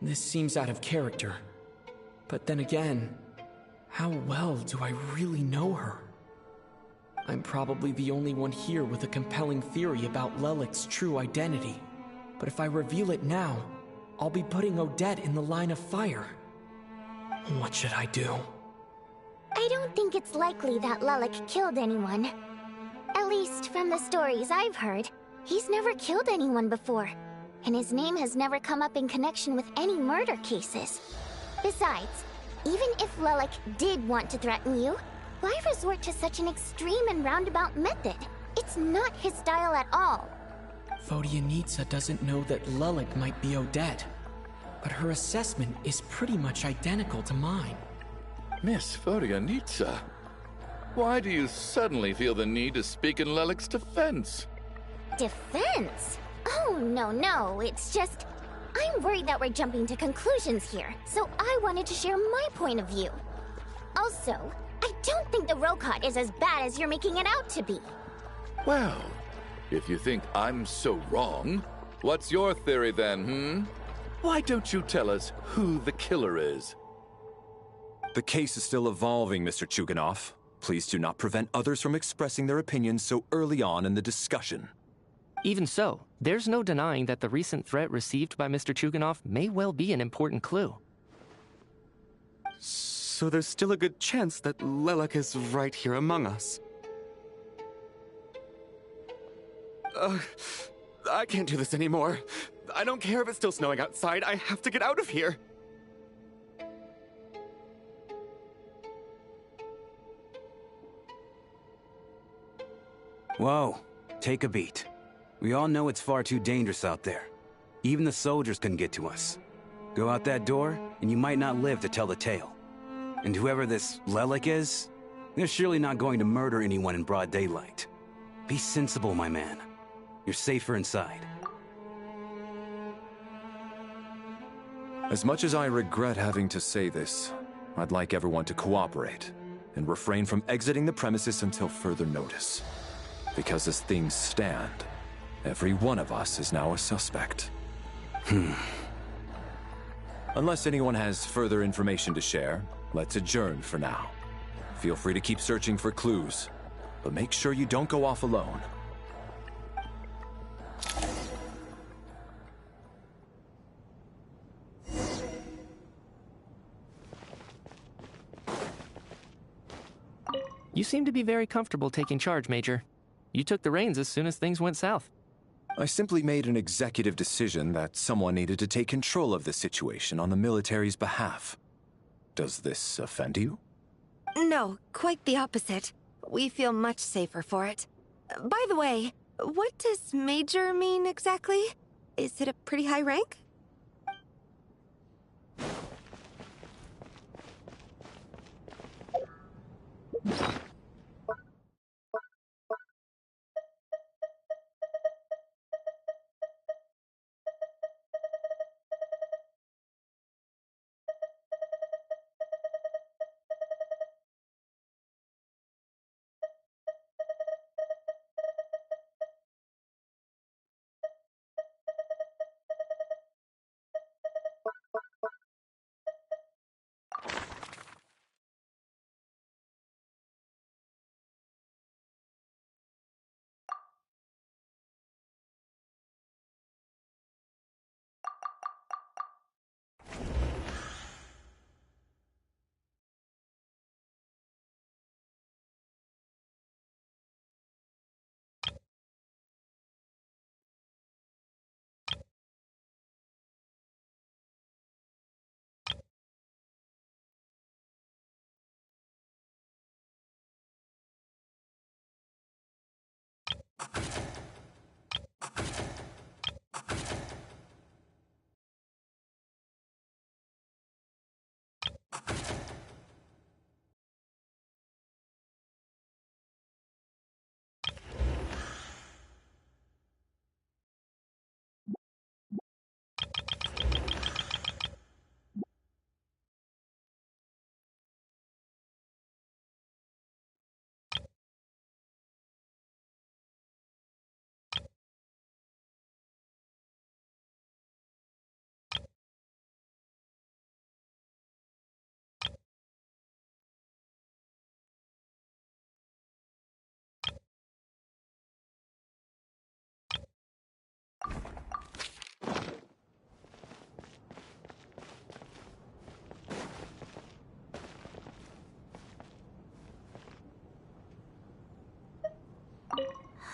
Speaker 4: this seems out of character. But then again, how well do I really know her? I'm probably the only one here with a compelling theory about Lelek's true identity. But if I reveal it now, I'll be putting Odette in the line of fire. What should I do?
Speaker 1: I don't think it's likely that Lelek killed anyone. At least from the stories I've heard, he's never killed anyone before. And his name has never come up in connection with any murder cases. Besides, even if Lelek did want to threaten you, why resort to such an extreme and roundabout method? It's not his style at all.
Speaker 4: Vodyanitsa doesn't know that Lelek might be Odette, but her assessment is pretty much identical to mine.
Speaker 8: Miss Vodyanitsa, why do you suddenly feel the need to speak in Lelek's defense?
Speaker 1: Defense? Oh, no, it's just... I'm worried that we're jumping to conclusions here, so I wanted to share my point of view. Also, I don't think the Rokot is as bad as you're making it out to be.
Speaker 8: Well, if you think I'm so wrong, what's your theory then, Why don't you tell us who the killer is?
Speaker 21: The case is still evolving, Mr. Chuganov. Please do not prevent others from expressing their opinions so early on in the discussion.
Speaker 14: Even so, there's no denying that the recent threat received by Mr. Chuganov may well be an important clue.
Speaker 22: So there's still a good chance that Lelek is right here among us. I can't do this anymore. I don't care if it's still snowing outside. I have to get out of here.
Speaker 15: Whoa, take a beat. We all know it's far too dangerous out there. Even the soldiers couldn't get to us. Go out that door, and you might not live to tell the tale. And whoever this Lelek is, they're surely not going to murder anyone in broad daylight. Be sensible, my man. You're safer inside.
Speaker 21: As much as I regret having to say this, I'd like everyone to cooperate and refrain from exiting the premises until further notice. Because as things stand, every one of us is now a suspect. Unless anyone has further information to share, let's adjourn for now. Feel free to keep searching for clues, but make sure you don't go off alone.
Speaker 14: You seem to be very comfortable taking charge, Major. You took the reins as soon as things went south.
Speaker 21: I simply made an executive decision that someone needed to take control of the situation on the military's behalf. Does this offend you?
Speaker 7: No, quite the opposite. We feel much safer for it. By the way, what does Major mean exactly? Is it a pretty high rank?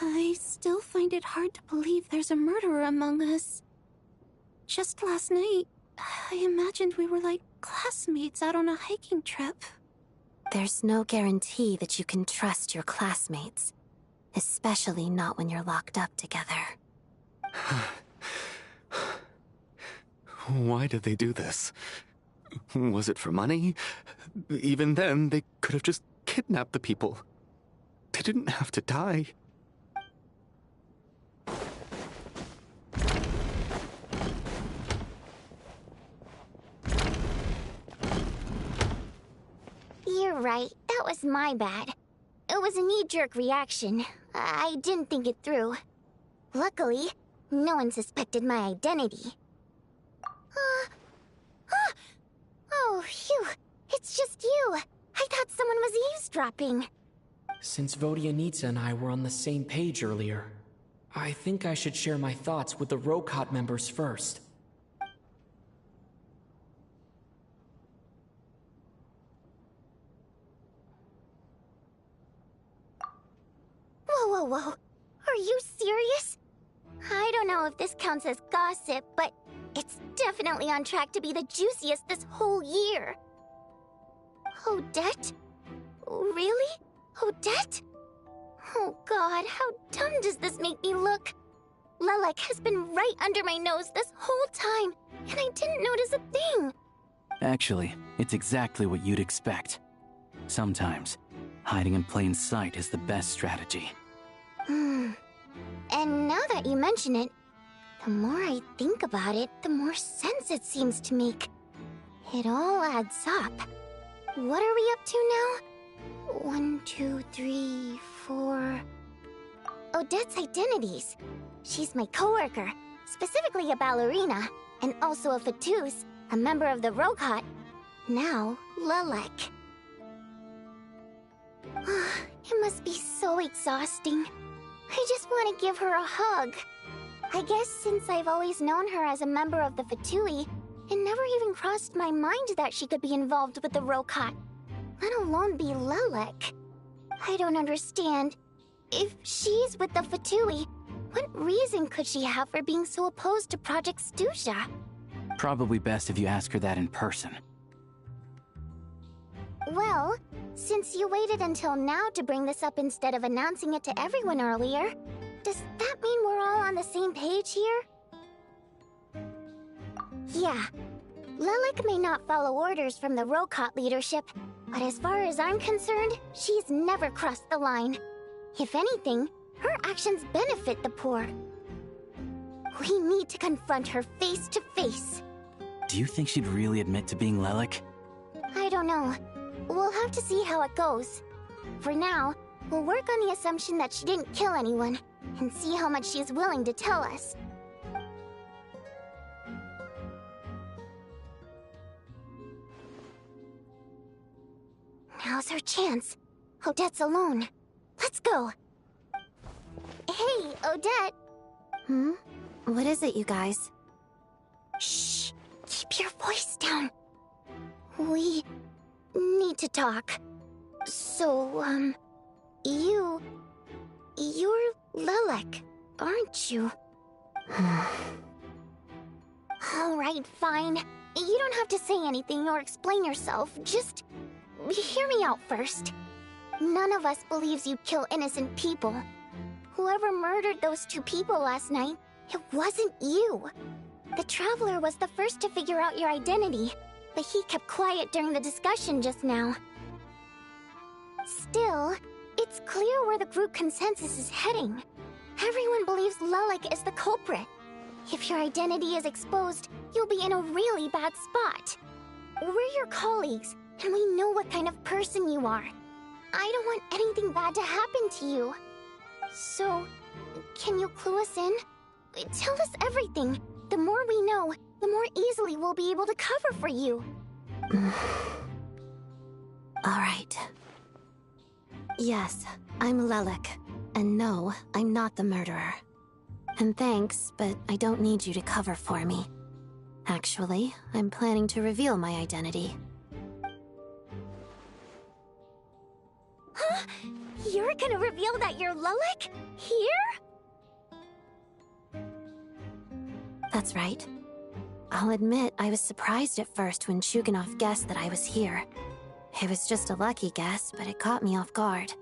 Speaker 9: I still find it hard to believe there's a murderer among us. Just last night, I imagined we were like classmates out on a hiking trip. There's no guarantee that you can trust your classmates, especially not when you're locked up together.
Speaker 22: Why did they do this? Was it for money? Even then, they could have just kidnapped the people. They didn't have to die.
Speaker 1: You're right. That was my bad. It was a knee-jerk reaction. I didn't think it through. Luckily, no one suspected my identity. Oh, phew. It's just you. I thought someone was eavesdropping.
Speaker 4: Since Vodianitsa and I were on the same page earlier, I think I should share my thoughts with the Rokot members first.
Speaker 1: Whoa. Are you serious? I don't know if this counts as gossip, but it's definitely on track to be the juiciest this whole year. Odette? Really? Odette? Oh god, how dumb does this make me look? Lelek has been right under my nose this whole time, and I didn't notice a thing.
Speaker 2: Actually, it's exactly what you'd expect. Sometimes, hiding in plain sight is the best strategy.
Speaker 1: And now that you mention it, the more I think about it, the more sense it seems to make. It all adds up. What are we up to now? 1, 2, 3, 4... Odette's identities. She's my coworker, specifically a ballerina, and also a Fatus, a member of the Rokot. Now, Lelek. It must be so exhausting. I just want to give her a hug. I guess since I've always known her as a member of the Fatui, it never even crossed my mind that she could be involved with the Rokot, let alone be Lelek. I don't understand. If she's with the Fatui, what reason could she have for being so opposed to Project Stusha?
Speaker 2: Probably best if you ask her that in person.
Speaker 1: Well, since you waited until now to bring this up instead of announcing it to everyone earlier, does that mean we're all on the same page here? Yeah. Lelek may not follow orders from the Rokot leadership, but as far as I'm concerned, she's never crossed the line. If anything, her actions benefit the poor. We need to confront her face to face.
Speaker 2: Do you think she'd really admit to being Lelek?
Speaker 1: I don't know. We'll have to see how it goes. For now, we'll work on the assumption that she didn't kill anyone, and see how much she's willing to tell us. Now's her chance. Odette's alone. Let's go. Hey, Odette.
Speaker 9: What is it, you guys?
Speaker 1: Shh. Keep your voice down. We need to talk. So, you're Lelek, aren't you? Alright, fine. You don't have to say anything or explain yourself. Just hear me out first. None of us believes you kill innocent people. Whoever murdered those two people last night, it wasn't you. The Traveler was the first to figure out your identity, but he kept quiet during the discussion just now. Still, it's clear where the group consensus is heading. Everyone believes Lelik is the culprit. If your identity is exposed, you'll be in a really bad spot. We're your colleagues, and we know what kind of person you are. I don't want anything bad to happen to you. So, can you clue us in? Tell us everything. The more we know, the more easily we'll be able to cover for you.
Speaker 9: Alright. Yes, I'm Lelik. And no, I'm not the murderer. And thanks, but I don't need you to cover for me. Actually, I'm planning to reveal my identity.
Speaker 1: Huh? You're gonna reveal that you're Lelik? Here?
Speaker 9: That's right. I'll admit I was surprised at first when Chuganov guessed that I was here. It was just a lucky guess, but it caught me off guard.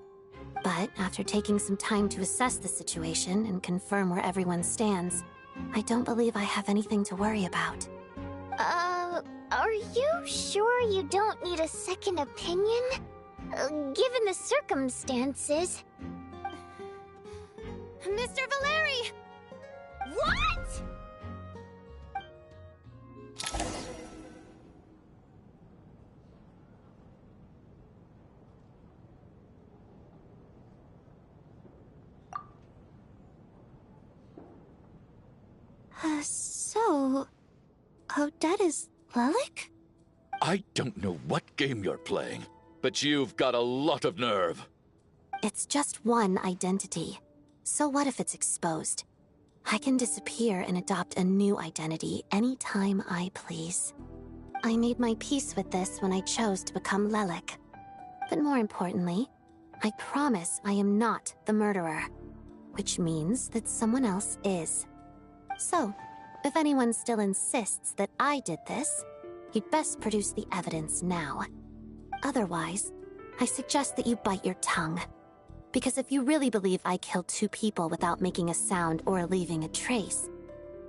Speaker 9: But after taking some time to assess the situation and confirm where everyone stands, I don't believe I have anything to worry about.
Speaker 1: Are you sure you don't need a second opinion? Given the circumstances. Mr. Valeri! What?!
Speaker 9: So... Odette is Lelik?
Speaker 8: I don't know what game you're playing, but you've got a lot of nerve.
Speaker 9: It's just one identity. So what if it's exposed? I can disappear and adopt a new identity anytime I please. I made my peace with this when I chose to become Lelik. But more importantly, I promise I am not the murderer, which means that someone else is. So, if anyone still insists that I did this, you'd best produce the evidence now. Otherwise, I suggest that you bite your tongue. Because if you really believe I killed two people without making a sound or leaving a trace,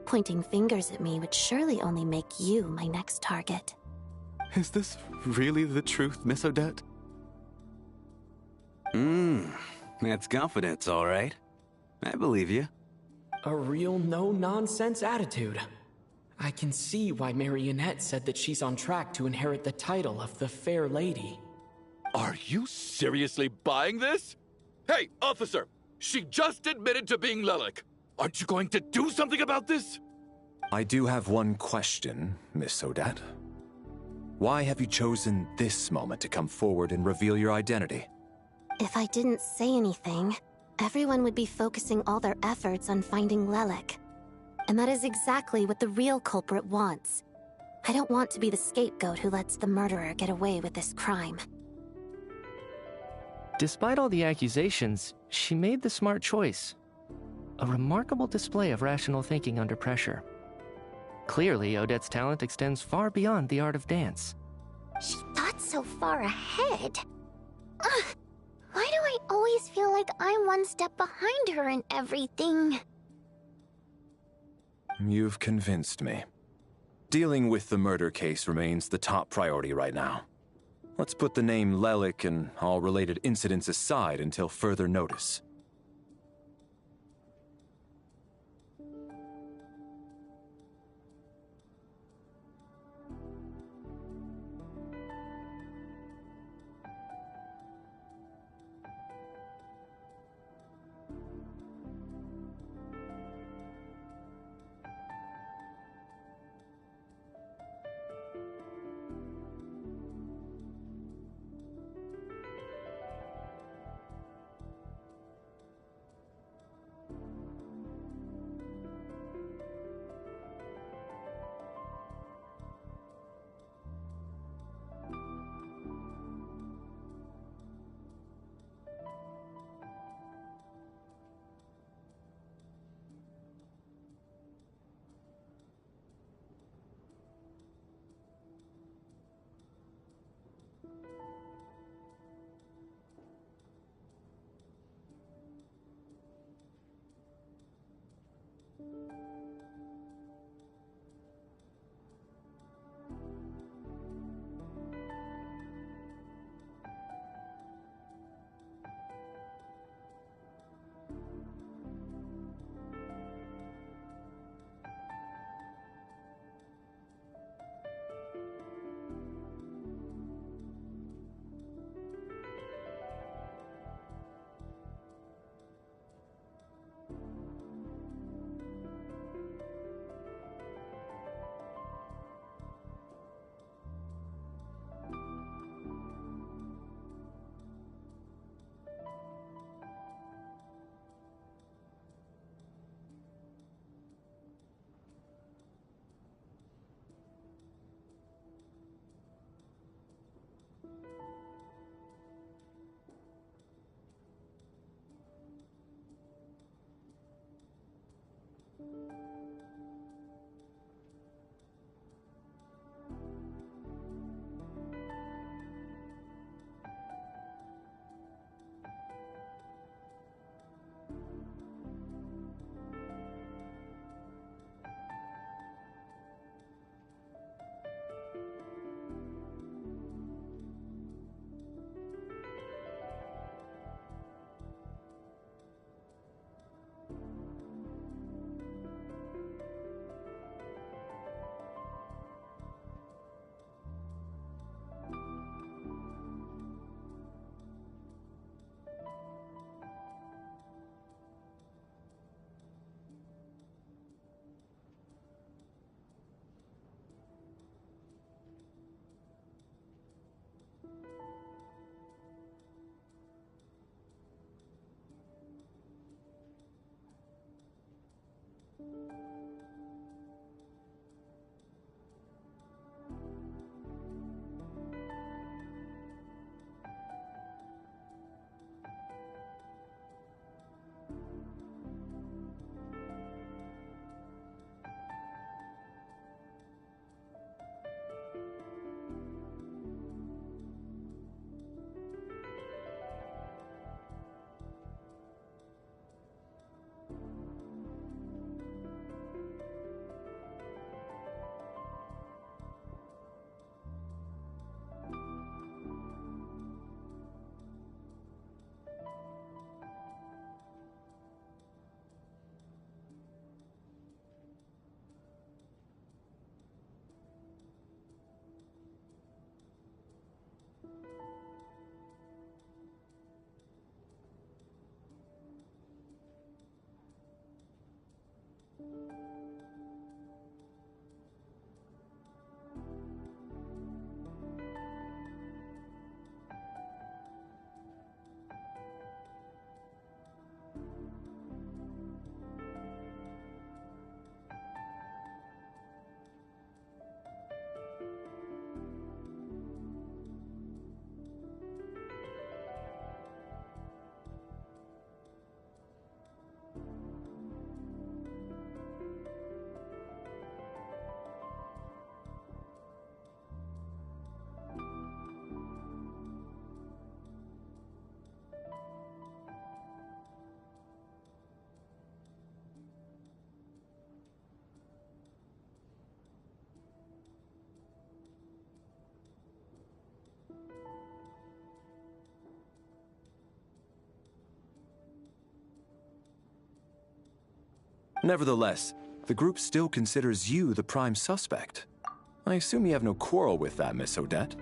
Speaker 9: pointing fingers at me would surely only make you my next target.
Speaker 22: Is this really the truth, Miss Odette?
Speaker 15: That's confidence, all right. I believe you.
Speaker 4: A real no-nonsense attitude. I can see why Marionette said that she's on track to inherit the title of the Fair Lady.
Speaker 8: Are you seriously buying this? Hey, officer! She just admitted to being Lelik. Aren't you going to do something about this?
Speaker 21: I do have one question, Miss Odette. Why have you chosen this moment to come forward and reveal your identity?
Speaker 9: If I didn't say anything, everyone would be focusing all their efforts on finding Lelik. And that is exactly what the real culprit wants. I don't want to be the scapegoat who lets the murderer get away with this crime.
Speaker 14: Despite all the accusations, she made the smart choice. A remarkable display of rational thinking under pressure. Clearly, Odette's talent extends far beyond the art of dance.
Speaker 1: She thought so far ahead. Ugh, why do I always feel like I'm one step behind her in everything?
Speaker 21: You've convinced me. Dealing with the murder case remains the top priority right now. Let's put the name Lelik and all related incidents aside until further notice. Nevertheless, the group still considers you the prime suspect. I assume you have no quarrel with that, Miss Odette?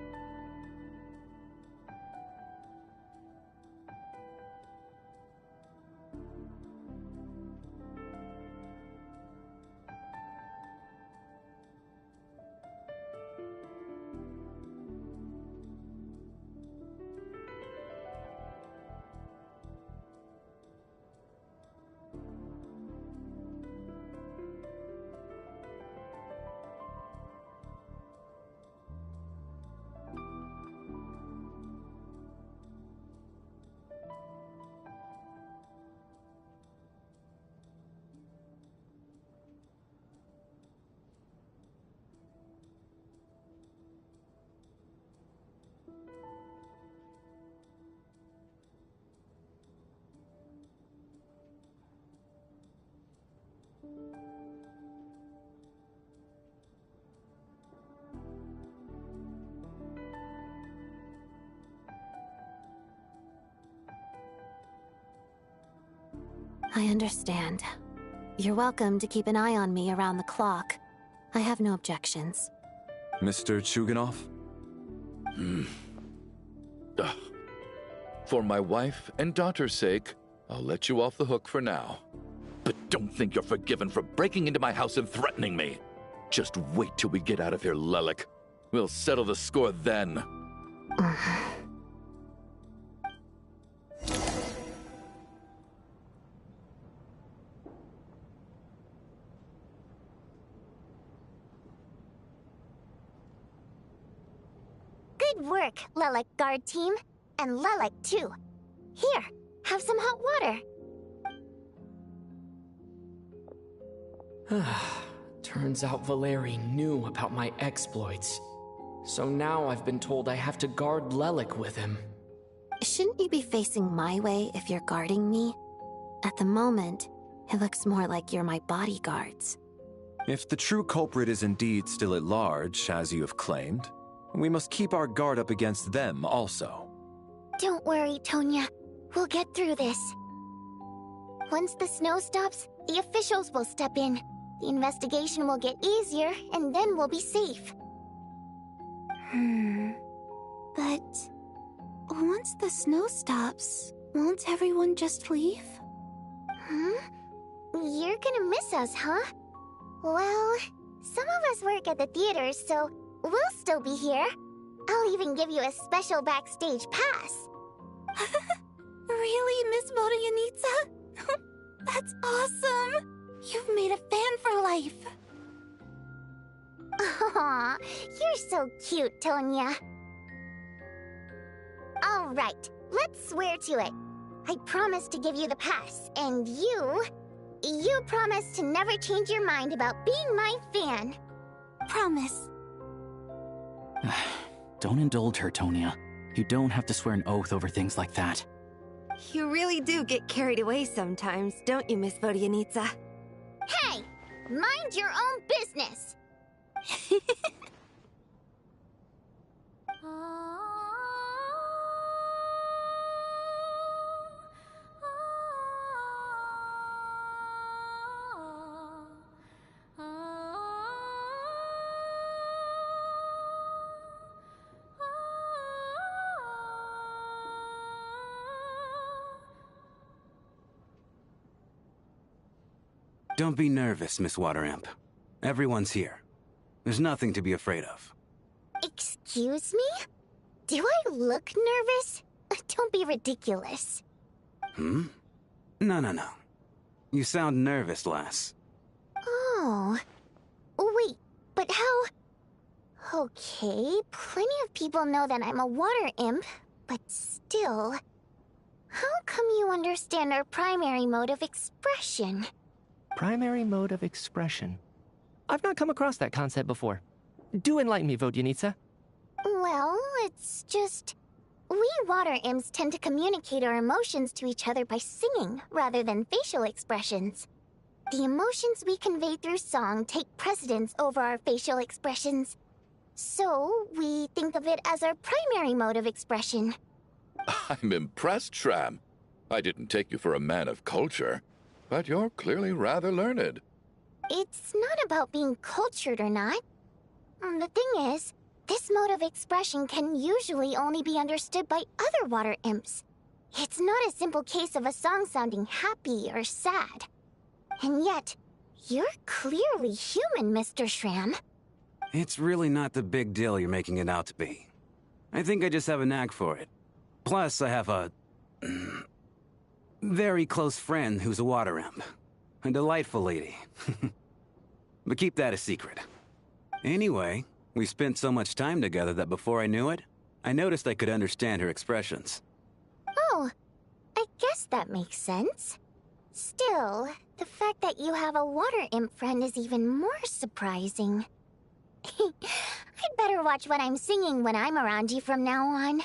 Speaker 9: I understand. You're welcome to keep an eye on me around the clock. I have no objections.
Speaker 21: Mr. Chuganov?
Speaker 8: For my wife and daughter's sake, I'll let you off the hook for now. But don't think you're forgiven for breaking into my house and threatening me. Just wait till we get out of here, Lelik. We'll settle the score then.
Speaker 1: Good work, Lelik guard team. And Lelik, too. Here, have some hot water.
Speaker 4: Turns out Valeri knew about my exploits. So now I've been told I have to guard Lelik with him.
Speaker 9: Shouldn't you be facing my way if you're guarding me? At the moment, it looks more like you're my bodyguards.
Speaker 21: If the true culprit is indeed still at large, as you have claimed, we must keep our guard up against them also.
Speaker 1: Don't worry, Tonya. We'll get through this. Once the snow stops, the officials will step in. The investigation will get easier, and then we'll be safe.
Speaker 9: But once the snow stops, won't everyone just leave?
Speaker 1: You're gonna miss us, huh? Well, some of us work at the theaters, so we'll still be here. I'll even give you a special backstage pass.
Speaker 9: Really, Miss Vodyanitsa? That's awesome! You've made a fan for life.
Speaker 1: Aw, you're so cute, Tonya. All right, let's swear to it. I promise to give you the pass, and you promise to never change your mind about being my fan.
Speaker 9: Promise.
Speaker 2: Don't indulge her, Tonya. You don't have to swear an oath over things like that.
Speaker 7: You really do get carried away sometimes, don't you, Miss Vodyanitsa?
Speaker 1: Hey! Mind your own business!
Speaker 15: Don't be nervous, Miss Water Imp. Everyone's here. There's nothing to be afraid of.
Speaker 1: Excuse me? Do I look nervous? Don't be ridiculous.
Speaker 15: No. You sound nervous, lass.
Speaker 1: Oh. Wait, but how... Okay, plenty of people know that I'm a water imp, but still... How come you understand our primary mode of expression?
Speaker 14: Primary mode of expression. I've not come across that concept before. Do enlighten me, Vodyanitsa.
Speaker 1: Well, it's just... We water imps tend to communicate our emotions to each other by singing, rather than facial expressions. The emotions we convey through song take precedence over our facial expressions. So, we think of it as our primary mode of expression.
Speaker 8: I'm impressed, Shram. I didn't take you for a man of culture. but you're clearly rather learned.
Speaker 1: It's not about being cultured or not. The thing is, this mode of expression can usually only be understood by other water imps. It's not a simple case of a song sounding happy or sad. And yet, you're clearly human, Mr. Shram.
Speaker 15: It's really not the big deal you're making it out to be. I think I just have a knack for it. Plus, I have a very close friend who's a water imp. A delightful lady. But keep that a secret. Anyway, we spent so much time together that before I knew it, I noticed I could understand her expressions.
Speaker 1: Oh, I guess that makes sense. Still, the fact that you have a water imp friend is even more surprising. I'd better watch what I'm singing when I'm around you from now on.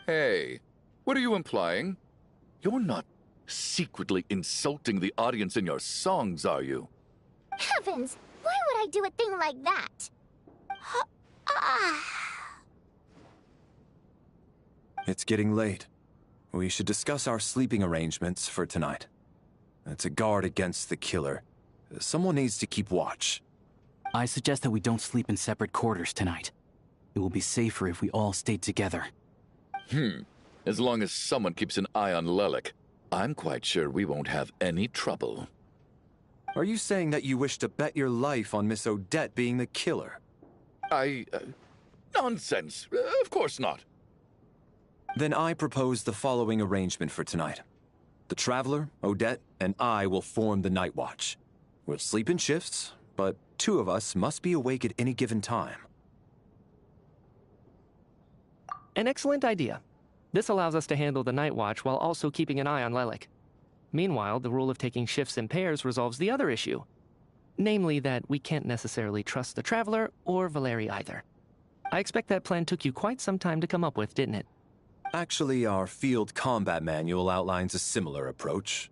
Speaker 8: Hey, what are you implying? You're not secretly insulting the audience in your songs, are you?
Speaker 1: Heavens! Why would I do a thing like that?
Speaker 21: It's getting late. We should discuss our sleeping arrangements for tonight. To guard against the killer, someone needs to keep watch.
Speaker 2: I suggest that we don't sleep in separate quarters tonight. It will be safer if we all stay together.
Speaker 8: As long as someone keeps an eye on Lelik, I'm quite sure we won't have any trouble.
Speaker 21: Are you saying that you wish to bet your life on Miss Odette being the killer?
Speaker 8: Nonsense. Of course not.
Speaker 21: Then I propose the following arrangement for tonight. The Traveler, Odette, and I will form the Night Watch. We'll sleep in shifts, but 2 of us must be awake at any given time.
Speaker 14: An excellent idea. This allows us to handle the Night Watch while also keeping an eye on Lelik. Meanwhile, the rule of taking shifts in pairs resolves the other issue. Namely that we can't necessarily trust the Traveler or Valeri either. I expect that plan took you quite some time to come up with, didn't it?
Speaker 21: Actually, our field combat manual outlines a similar approach.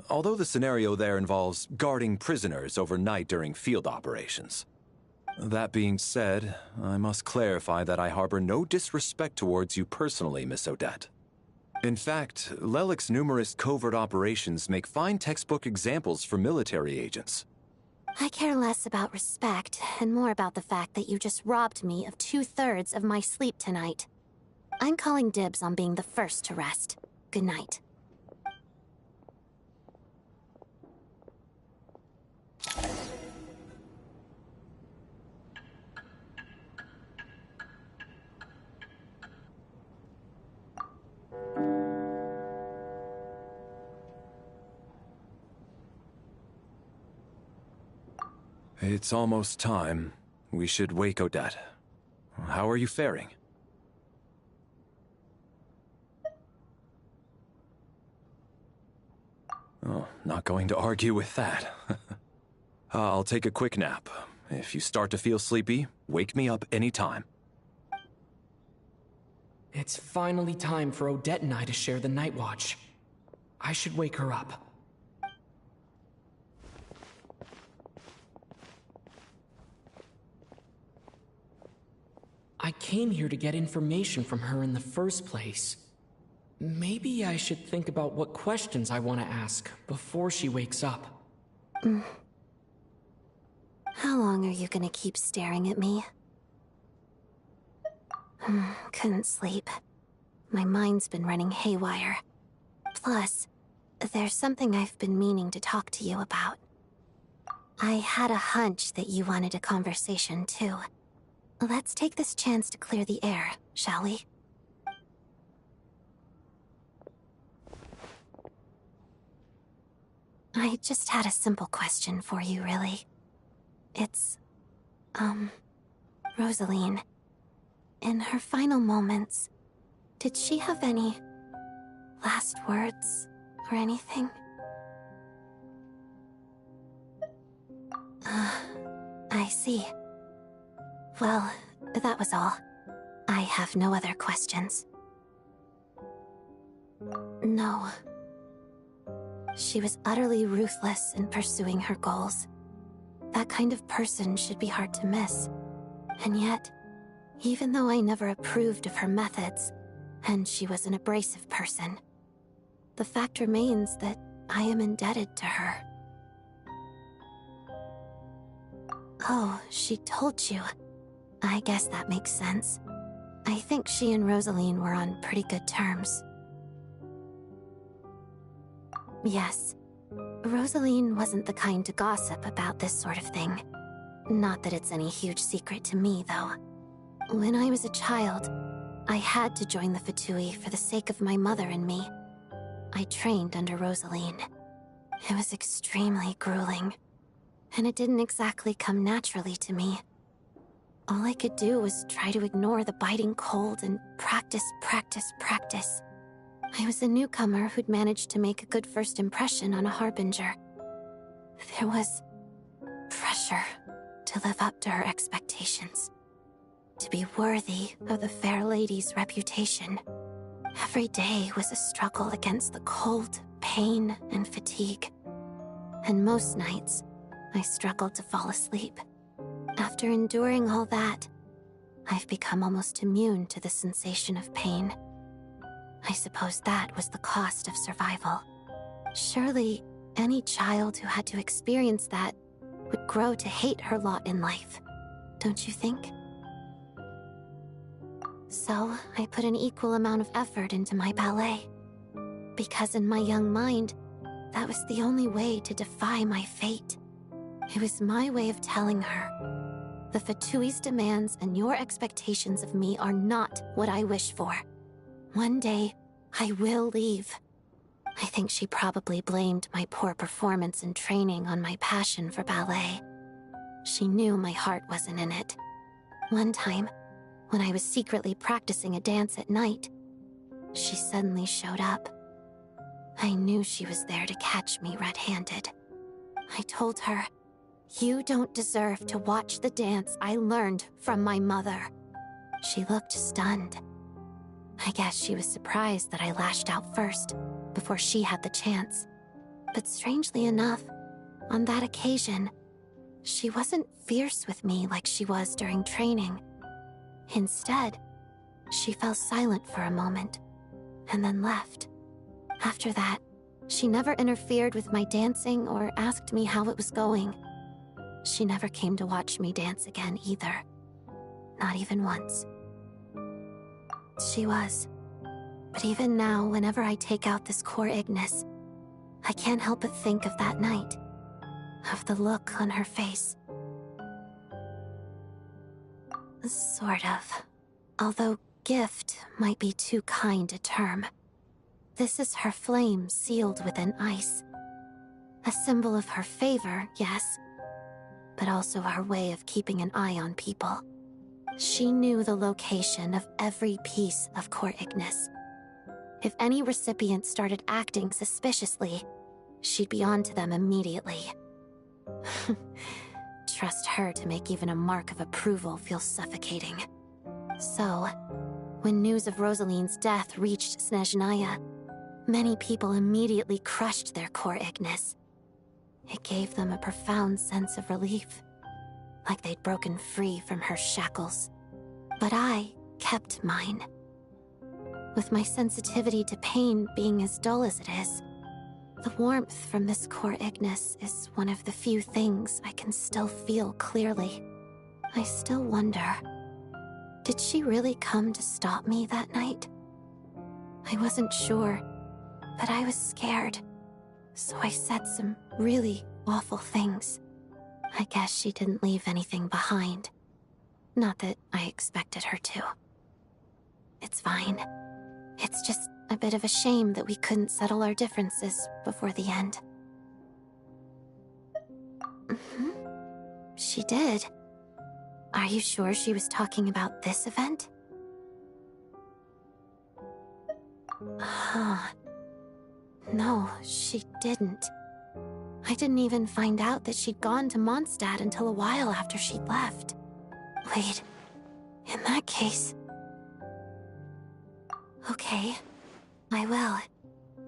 Speaker 21: Although the scenario there involves guarding prisoners overnight during field operations. That being said, I must clarify that I harbor no disrespect towards you personally, Miss Odette. In fact, Lelik's numerous covert operations make fine textbook examples for military agents.
Speaker 9: I care less about respect and more about the fact that you just robbed me of 2/3 of my sleep tonight. I'm calling dibs on being the first to rest. Good night.
Speaker 21: It's almost time. We should wake Odette. How are you faring? Oh, not going to argue with that. I'll take a quick nap. If you start to feel sleepy, wake me up anytime.
Speaker 4: It's finally time for Odette and I to share the Night Watch. I should wake her up. I came here to get information from her in the first place. Maybe I should think about what questions I want to ask before she wakes up.
Speaker 9: How long are you gonna keep staring at me? Couldn't sleep. My mind's been running haywire. Plus, there's something I've been meaning to talk to you about. I had a hunch that you wanted a conversation too. Let's take this chance to clear the air, shall we? I just had a simple question for you, really. It's, Rosaline. In her final moments, did she have any last words or anything? I see. Well, that was all. I have no other questions. No. She was utterly ruthless in pursuing her goals. That kind of person should be hard to miss. And yet, even though I never approved of her methods, and she was an abrasive person, the fact remains that I am indebted to her. Oh, she told you. I guess that makes sense. I think she and Rosaline were on pretty good terms. Yes. Rosaline wasn't the kind to gossip about this sort of thing. Not that it's any huge secret to me, though. When I was a child, I had to join the pt2 for the sake of my mother and me. I trained under Rosaline. It was extremely grueling, and it didn't exactly come naturally to me. All I could do was try to ignore the biting cold and practice, practice, practice. I was a newcomer who'd managed to make a good first impression on a harbinger. There was pressure to live up to her expectations, to be worthy of the fair lady's reputation. Every day was a struggle against the cold, pain, and fatigue. And most nights, I struggled to fall asleep. After enduring all that, I've become almost immune to the sensation of pain. I suppose that was the cost of survival. Surely, any child who had to experience that would grow to hate her lot in life, don't you think? So, I put an equal amount of effort into my ballet. Because in my young mind, that was the only way to defy my fate. It was my way of telling her, the pt2's demands and your expectations of me are not what I wish for. One day, I will leave. I think she probably blamed my poor performance in training on my passion for ballet. She knew my heart wasn't in it. One time, when I was secretly practicing a dance at night, she suddenly showed up. I knew she was there to catch me red-handed. I told her, "You don't deserve to watch the dance I learned from my mother." She looked stunned. I guess she was surprised that I lashed out first, before she had the chance. But strangely enough, on that occasion, she wasn't fierce with me like she was during training. Instead, she fell silent for a moment, and then left. After that, she never interfered with my dancing or asked me how it was going. She never came to watch me dance again either. Not even once. She was. But even now, whenever I take out this core Ignis, I can't help but think of that night. Of the look on her face. Sort of. Although gift might be too kind a term. This is her flame sealed within ice. A symbol of her favor, yes, but also her way of keeping an eye on people. She knew the location of every piece of core Ignis. If any recipient started acting suspiciously, she'd be on to them immediately. Trust her to make even a mark of approval feel suffocating. So, when news of Rosaline's death reached Snezhnaya, many people immediately crushed their core Ignis. It gave them a profound sense of relief, like they'd broken free from her shackles. But I kept mine. With my sensitivity to pain being as dull as it is, the warmth from this core Ignis is one of the few things I can still feel clearly. I still wonder, did she really come to stop me that night? I wasn't sure, but I was scared, so I said some really awful things. I guess she didn't leave anything behind. Not that I expected her to. It's fine. It's just a bit of a shame that we couldn't settle our differences before the end. She did. Are you sure she was talking about this event? No, she didn't. I didn't even find out that she'd gone to Mondstadt until a while after she'd left. Wait, in that case... Okay, I will.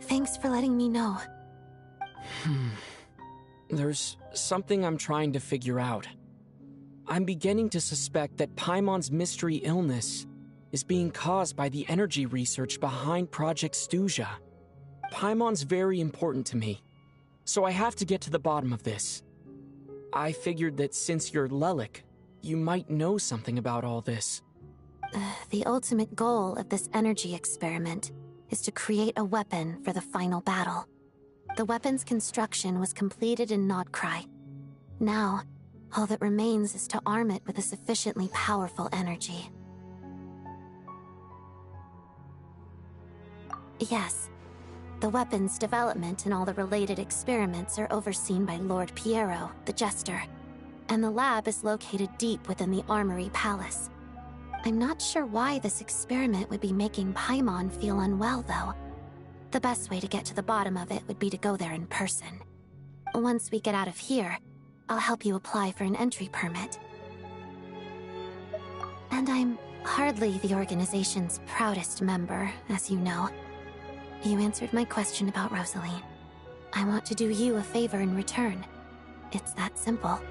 Speaker 9: Thanks for letting me know.
Speaker 6: There's something I'm trying to figure out. I'm beginning to suspect that Paimon's mystery illness is being caused by the energy research behind Project Stuja. Paimon's very important to me, so I have to get to the bottom of this. I figured that since you're Lelik, you might know something about all this.
Speaker 9: The ultimate goal of this energy experiment is to create a weapon for the final battle. The weapon's construction was completed in Nodcry. Now, all that remains is to arm it with a sufficiently powerful energy. Yes, the weapon's development and all the related experiments are overseen by Lord Piero, the Jester, and the lab is located deep within the Armory Palace. I'm not sure why this experiment would be making Paimon feel unwell, though. The best way to get to the bottom of it would be to go there in person. Once we get out of here, I'll help you apply for an entry permit. And I'm hardly the organization's proudest member, as you know. You answered my question about Rosaline. I want to do you a favor in return. It's that simple.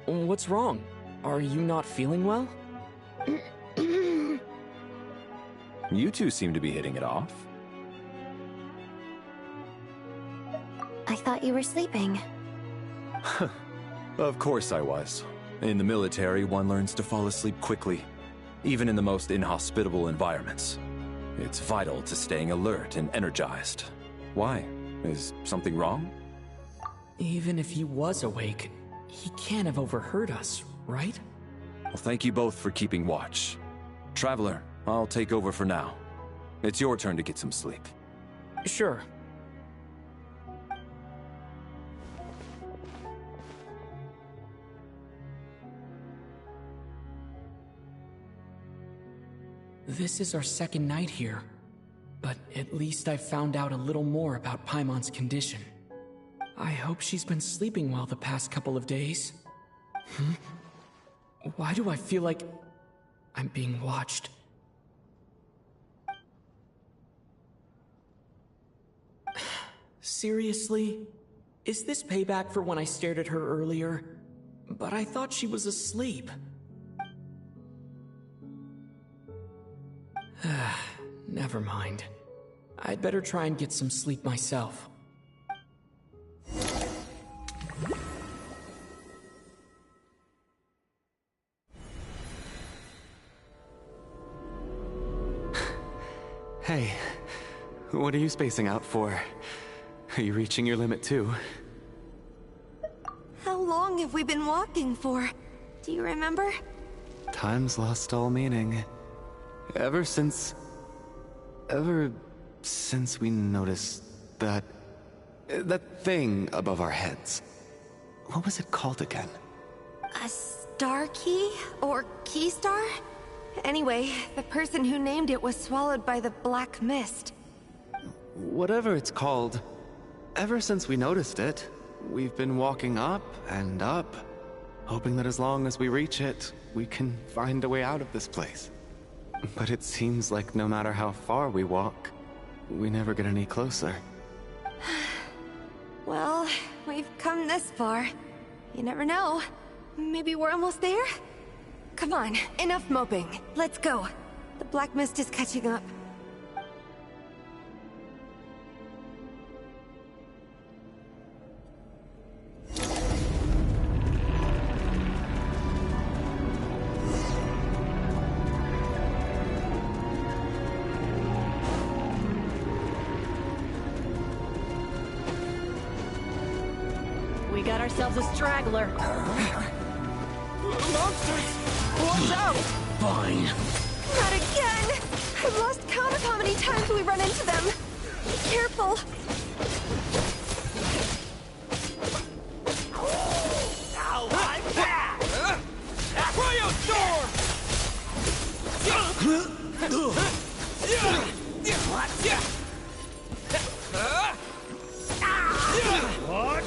Speaker 6: What's wrong? Are you not feeling well?
Speaker 21: You two seem to be hitting it off.
Speaker 9: I thought you were sleeping.
Speaker 21: Of course I was. In the military, one learns to fall asleep quickly, even in the most inhospitable environments. It's vital to staying alert and energized. Why? Is something wrong?
Speaker 6: Even if he was awake, he can't have overheard us, right?
Speaker 21: Well, thank you both for keeping watch. Traveler, I'll take over for now. It's your turn to get some sleep.
Speaker 6: Sure. This is our second night here, but at least I've found out a little more about Paimon's condition. I hope she's been sleeping well the past couple of days. Why do I feel like I'm being watched? Seriously? Is this payback for when I stared at her earlier? But I thought she was asleep. Never mind. I'd better try and get some sleep myself.
Speaker 22: Hey, what are you spacing out for? Are you reaching your limit too?
Speaker 7: How long have we been walking for? Do you remember?
Speaker 22: Time's lost all meaning. Ever since we noticed that thing above our heads. What was it called again?
Speaker 7: A star key? Or key star? Anyway, the person who named it was swallowed by the black mist.
Speaker 22: Whatever it's called, ever since we noticed it, we've been walking up and up, hoping that as long as we reach it, we can find a way out of this place. But it seems like no matter how far we walk, we never get any closer.
Speaker 7: Well, we've come this far. You never know. Maybe we're almost there? Come on, enough moping. Let's go. The black mist is catching up.
Speaker 18: We got ourselves a straggler.
Speaker 7: Monsters! Watch out!
Speaker 21: Fine.
Speaker 7: Not again! I've lost count of how many times we run into them. Be careful.
Speaker 12: Ow, I'm back! Cryo Storm! What?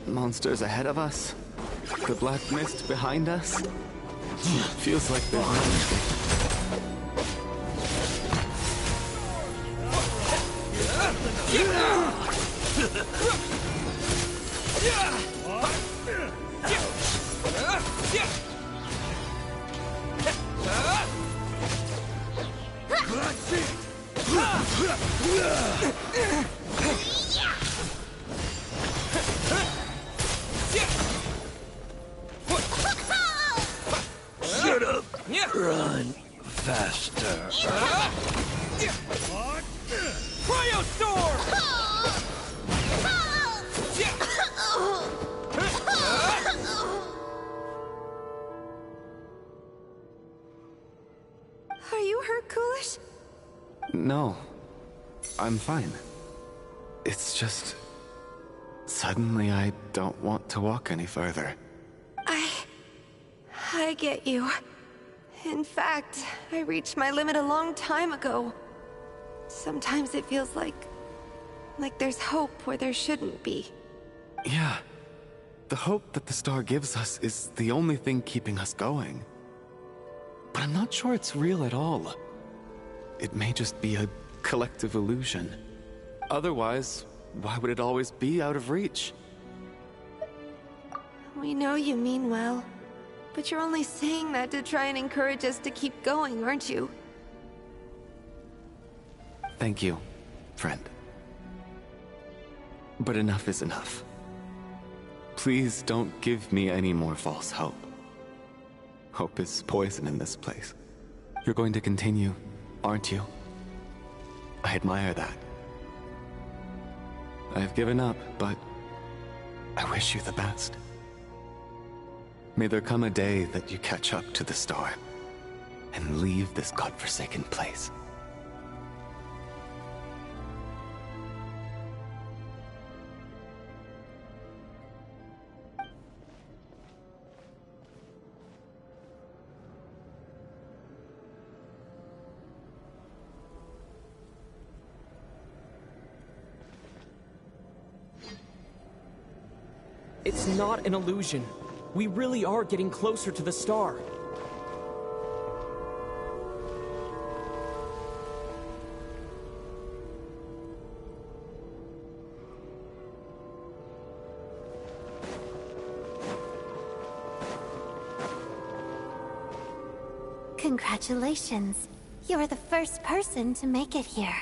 Speaker 22: Monsters ahead of us. The black mist behind us. Feels like there's
Speaker 12: Shut up! Run faster. Cryo Storm!
Speaker 7: Are you hurt, Coolish?
Speaker 22: No. I'm fine. It's just... Suddenly I don't want to walk any further.
Speaker 7: I get you. In fact, I reached my limit a long time ago. Sometimes it feels like there's hope where there shouldn't be.
Speaker 22: Yeah. The hope that the star gives us is the only thing keeping us going. But I'm not sure it's real at all. It may just be a collective illusion. Otherwise, why would it always be out of reach?
Speaker 7: We know you mean well, but you're only saying that to try and encourage us to keep going, aren't you?
Speaker 22: Thank you, friend. But enough is enough. Please don't give me any more false hope. Hope is poison in this place. You're going to continue, aren't you? I admire that. I've given up, but I wish you the best. May there come a day that you catch up to the star and leave this godforsaken place.
Speaker 4: It's not an illusion. We really are getting closer to the star.
Speaker 9: Congratulations. You're the first person to make it here.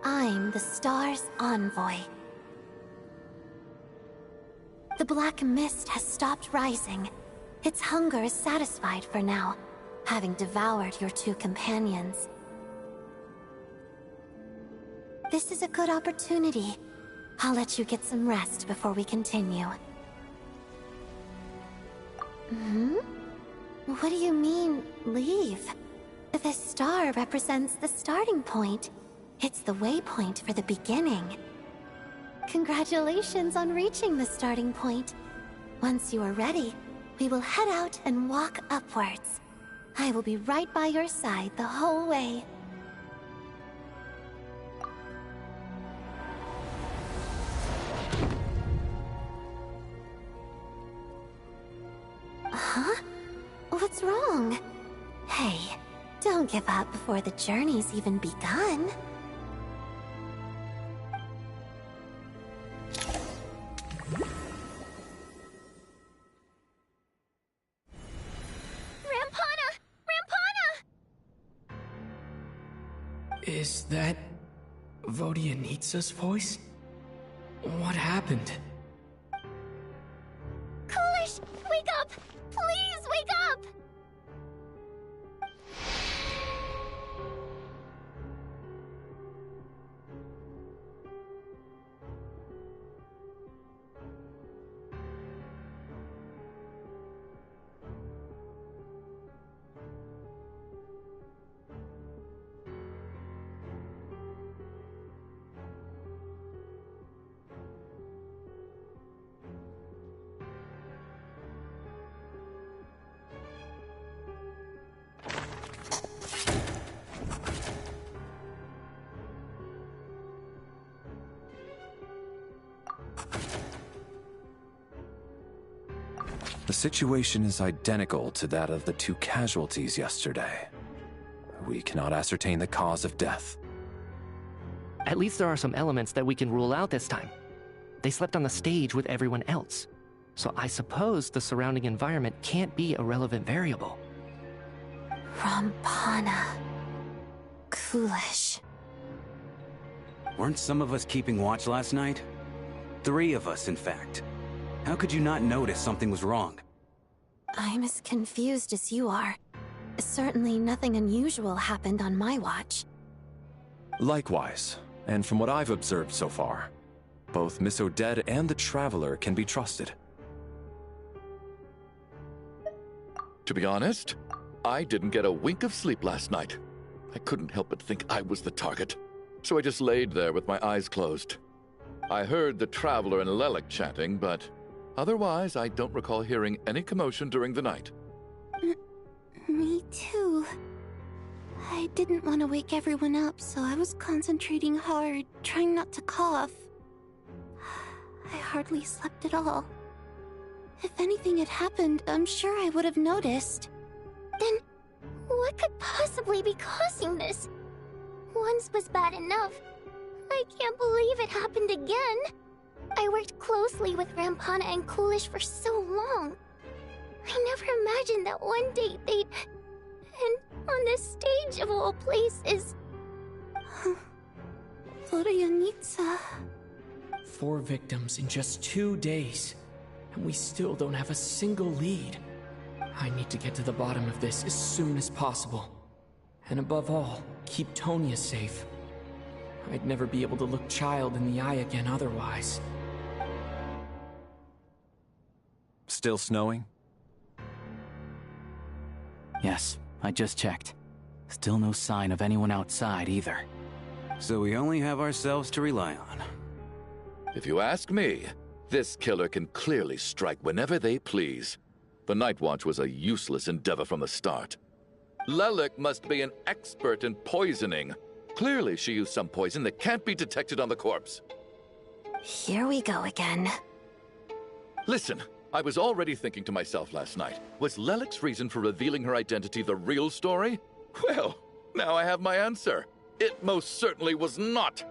Speaker 9: I'm the star's envoy. The black mist has stopped rising. Its hunger is satisfied for now, having devoured your two companions. This is a good opportunity. I'll let you get some rest before we continue. What do you mean, leave? The star represents the starting point. It's the waypoint for the beginning. Congratulations on reaching the starting point. Once you are ready, we will head out and walk upwards. I will be right by your side the whole way. Huh? What's wrong? Hey, don't give up before the journey's even begun.
Speaker 6: Is that Vodianitsa's voice? What happened?
Speaker 1: Coolish, wake up! Please wake up!
Speaker 21: The situation is identical to that of the 2 casualties yesterday. We cannot ascertain the cause of death.
Speaker 14: At least there are some elements that we can rule out this time. They slept on the stage with everyone else, so I suppose the surrounding environment can't be a relevant variable.
Speaker 9: Rampana. Coolish.
Speaker 15: Weren't some of us keeping watch last night? 3 of us, in fact. How could you not notice something was wrong?
Speaker 9: I'm as confused as you are. Certainly nothing unusual happened on my watch.
Speaker 21: Likewise, and from what I've observed so far, both Miss Odette and the Traveler can be trusted.
Speaker 8: To be honest, I didn't get a wink of sleep last night. I couldn't help but think I was the target, so I just laid there with my eyes closed. I heard the Traveler and Lelik chatting, but otherwise I don't recall hearing any commotion during the night.
Speaker 9: Me too. I didn't want to wake everyone up, so I was concentrating hard, trying not to cough. I hardly slept at all. If anything had happened, I'm sure I would have noticed.
Speaker 1: Then, what could possibly be causing this? Once was bad enough. I can't believe it happened again. I worked closely with Rampana and Coolish for so long. I never imagined that one day they'd... And on the stage of all places...
Speaker 9: Florianitsa...
Speaker 6: 4 victims in just 2 days, and we still don't have a single lead. I need to get to the bottom of this as soon as possible. And above all, keep Tonya safe. I'd never be able to look Child in the eye again otherwise.
Speaker 21: Still snowing?
Speaker 2: Yes, I just checked. Still no sign of anyone outside either.
Speaker 15: So we only have ourselves to rely on.
Speaker 8: If you ask me, this killer can clearly strike whenever they please. The Night Watch was a useless endeavor from the start. Lelik must be an expert in poisoning. Clearly she used some poison that can't be detected on the corpse.
Speaker 9: Here we go again.
Speaker 8: Listen, I was already thinking to myself last night, was Lelik's reason for revealing her identity the real story? Well, now I have my answer. It most certainly was not.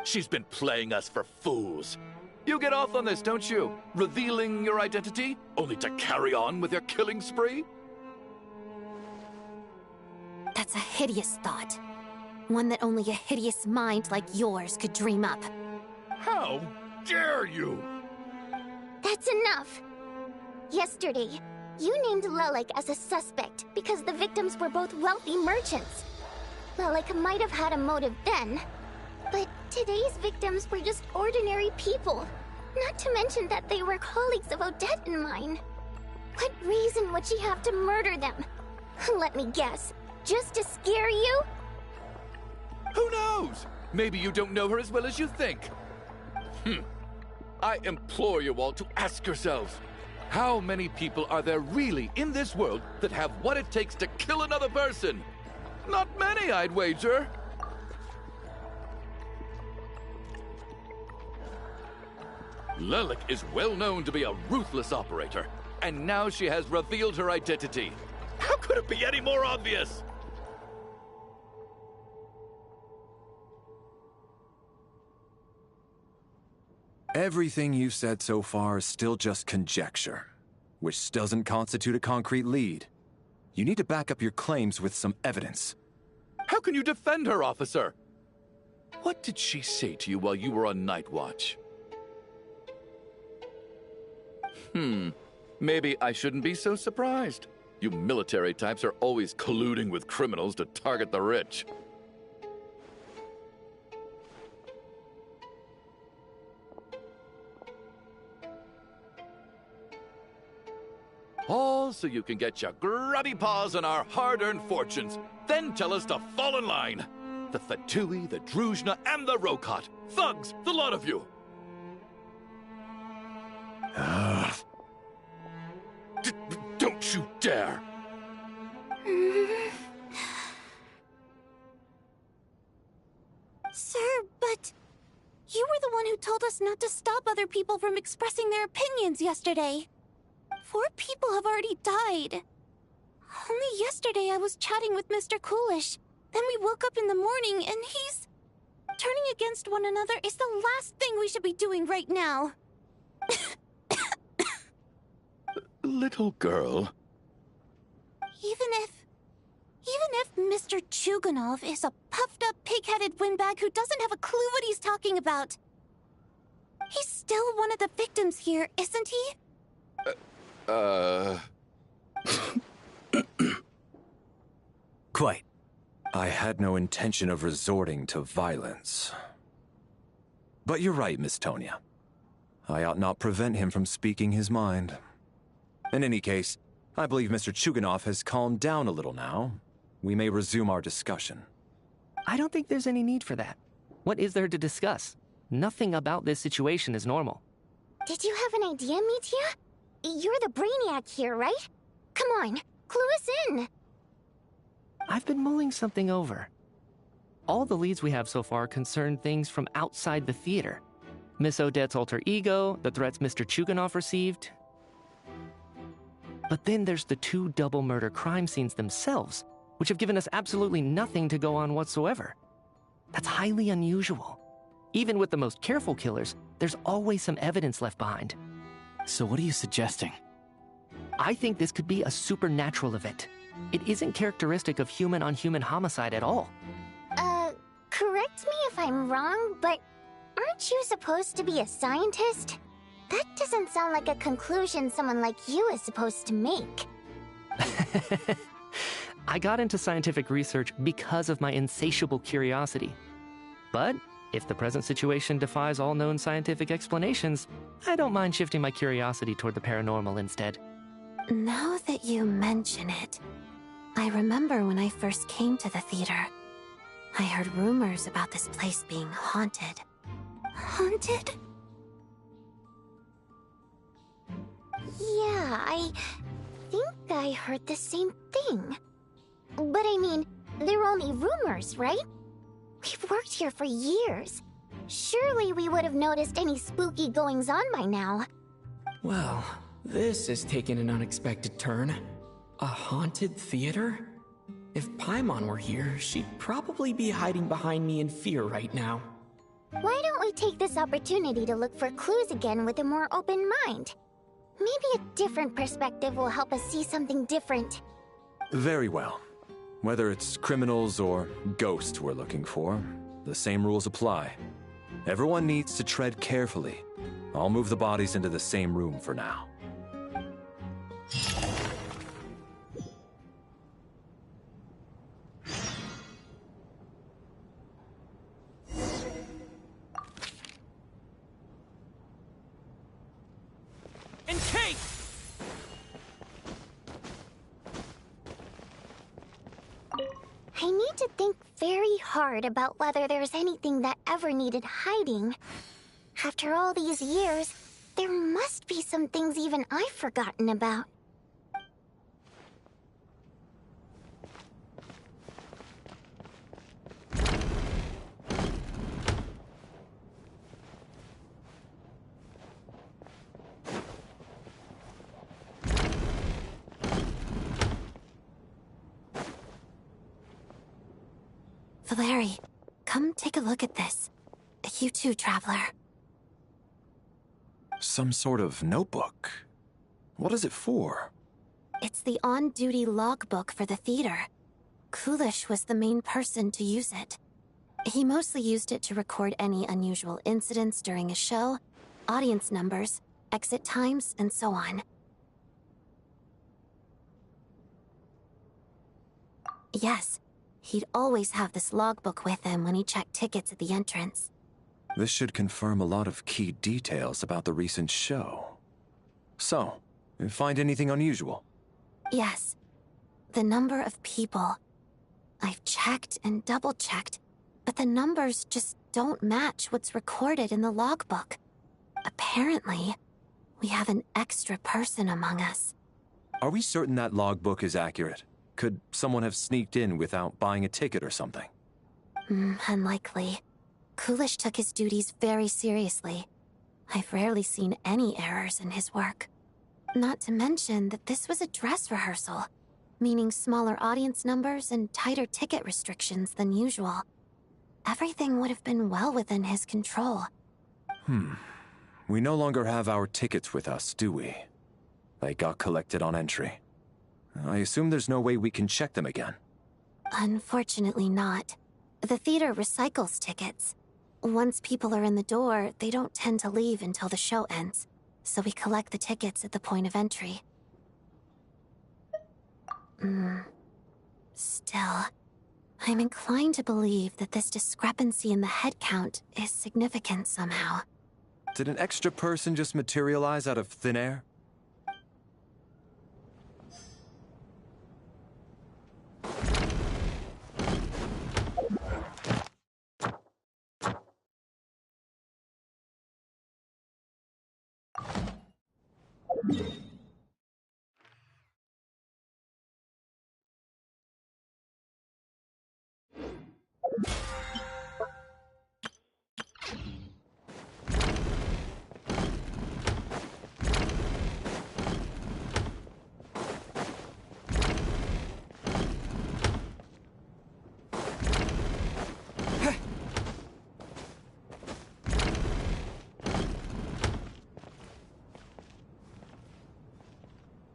Speaker 8: She's been playing us for fools. You get off on this, don't you? Revealing your identity, only to carry on with your killing spree?
Speaker 9: That's a hideous thought. One that only a hideous mind like yours could dream up.
Speaker 8: How dare you?
Speaker 1: That's enough! Yesterday, you named Lelik as a suspect because the victims were both wealthy merchants. Lelik might have had a motive then, but today's victims were just ordinary people. Not to mention that they were colleagues of Odette and mine. What reason would she have to murder them? Let me guess. Just to scare you?
Speaker 8: Who knows? Maybe you don't know her as well as you think. I implore you all to ask yourselves, how many people are there really in this world that have what it takes to kill another person? Not many, I'd wager. Lelik is well known to be a ruthless operator, and now she has revealed her identity. How could it be any more obvious?
Speaker 21: Everything you've said so far is still just conjecture, which doesn't constitute a concrete lead. You need to back up your claims with some evidence.
Speaker 8: How can you defend her, officer? What did she say to you while you were on Night Watch? Maybe I shouldn't be so surprised. You military types are always colluding with criminals to target the rich. All so you can get your grubby paws on our hard-earned fortunes, then tell us to fall in line. The Fatui, the Druzhna, and the Rokot. Thugs, the lot of you! Don't you dare!
Speaker 9: Sir, but... You were the one who told us not to stop other people from expressing their opinions yesterday. 4 people have already died. Only yesterday I was chatting with Mr. Coolish. Then we woke up in the morning and he's... Turning against one another is the last thing we should be doing right now.
Speaker 8: Little girl.
Speaker 9: Even if Mr. Chuganov is a puffed-up, pig-headed windbag who doesn't have a clue what he's talking about, he's still one of the victims here, isn't he?
Speaker 21: Quite. I had no intention of resorting to violence. But you're right, Miss Tonya. I ought not prevent him from speaking his mind. In any case, I believe Mr. Chuganov has calmed down a little now. We may resume our discussion.
Speaker 14: I don't think there's any need for that. What is there to discuss? Nothing about this situation is normal.
Speaker 1: Did you have an idea, Mitya? You're the brainiac here, right? Come on, clue us in.
Speaker 14: I've been mulling something over. All the leads we have so far concern things from outside the theater. Miss Odette's alter ego, the threats Mr. Chuganov received. But then there's the 2 double murder crime scenes themselves, which have given us absolutely nothing to go on whatsoever. That's highly unusual. Even with the most careful killers, there's always some evidence left behind.
Speaker 2: So what are you suggesting?
Speaker 14: I think this could be a supernatural event. It isn't characteristic of human-on-human homicide at all.
Speaker 1: Correct me if I'm wrong, but aren't you supposed to be a scientist? That doesn't sound like a conclusion someone like you is supposed to make.
Speaker 14: I got into scientific research because of my insatiable curiosity. But if the present situation defies all known scientific explanations, I don't mind shifting my curiosity toward the paranormal instead.
Speaker 9: Now that you mention it, I remember when I first came to the theater. I heard rumors about this place being haunted. Haunted?
Speaker 1: Yeah, I think I heard the same thing. But I mean, they're only rumors, right? We've worked here for years. Surely we would have noticed any spooky goings-on by now.
Speaker 4: Well, this has taken an unexpected turn. A haunted theater? If Paimon were here, she'd probably be hiding behind me in fear right now.
Speaker 1: Why don't we take this opportunity to look for clues again with a more open mind? Maybe a different perspective will help us see something different.
Speaker 21: Very well. Whether it's criminals or ghosts we're looking for, the same rules apply. Everyone needs to tread carefully. I'll move the bodies into the same room for now.
Speaker 12: And Kate!
Speaker 1: I need to think very hard about whether there's anything that ever needed hiding. After all these years, there must be some things even I've forgotten about.
Speaker 9: Valeri, come take a look at this. You too, Traveler.
Speaker 21: Some sort of notebook. What is it for?
Speaker 9: It's the on-duty logbook for the theater. Coolish was the main person to use it. He mostly used it to record any unusual incidents during a show, audience numbers, exit times, and so on. Yes, he'd always have this logbook with him when he checked tickets at the entrance.
Speaker 21: This should confirm a lot of key details about the recent show. So, you find anything unusual?
Speaker 9: Yes. The number of people. I've checked and double-checked, but the numbers just don't match what's recorded in the logbook. Apparently, we have an extra person among us.
Speaker 21: Are we certain that logbook is accurate? Could someone have sneaked in without buying a ticket or something?
Speaker 9: Unlikely. Coolish took his duties very seriously. I've rarely seen any errors in his work. Not to mention that this was a dress rehearsal, meaning smaller audience numbers and tighter ticket restrictions than usual. Everything would have been well within his control.
Speaker 21: We no longer have our tickets with us, do we? They got collected on entry. I assume there's no way we can check them again.
Speaker 9: Unfortunately not. The theater recycles tickets. Once people are in the door, they don't tend to leave until the show ends, so we collect the tickets at the point of entry. Still, I'm inclined to believe that this discrepancy in the head count is significant somehow.
Speaker 21: Did an extra person just materialize out of thin air?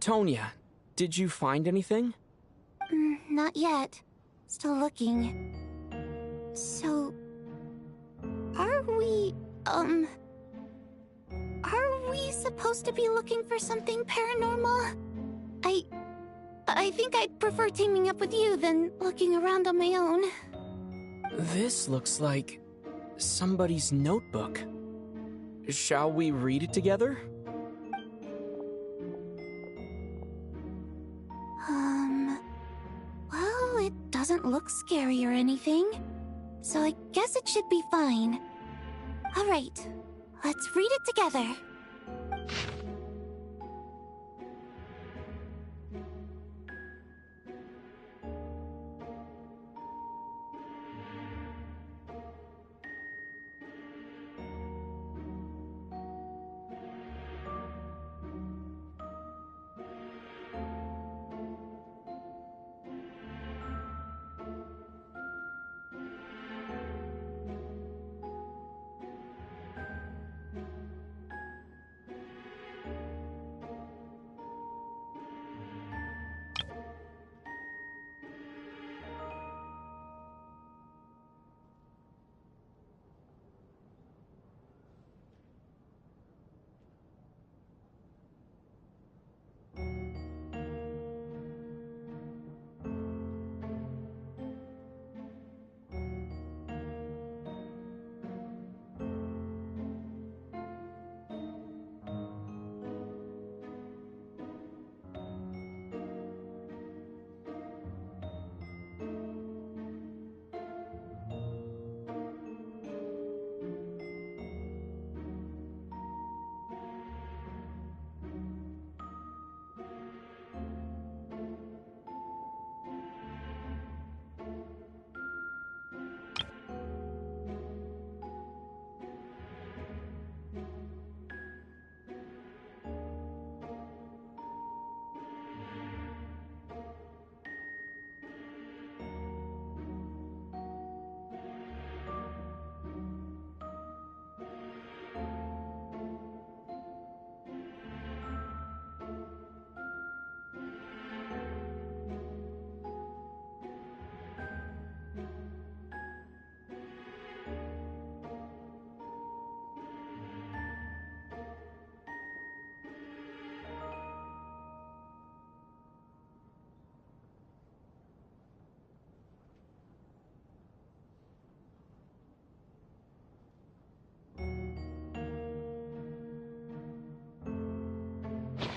Speaker 6: Tonya, did you find anything?
Speaker 9: Not yet. Still looking. So... Are we supposed to be looking for something paranormal? I think I'd prefer teaming up with you than looking around on my own.
Speaker 6: This looks like somebody's notebook. Shall we read it together?
Speaker 9: Well, it doesn't look scary or anything, so I guess it should be fine. All right, let's read it together.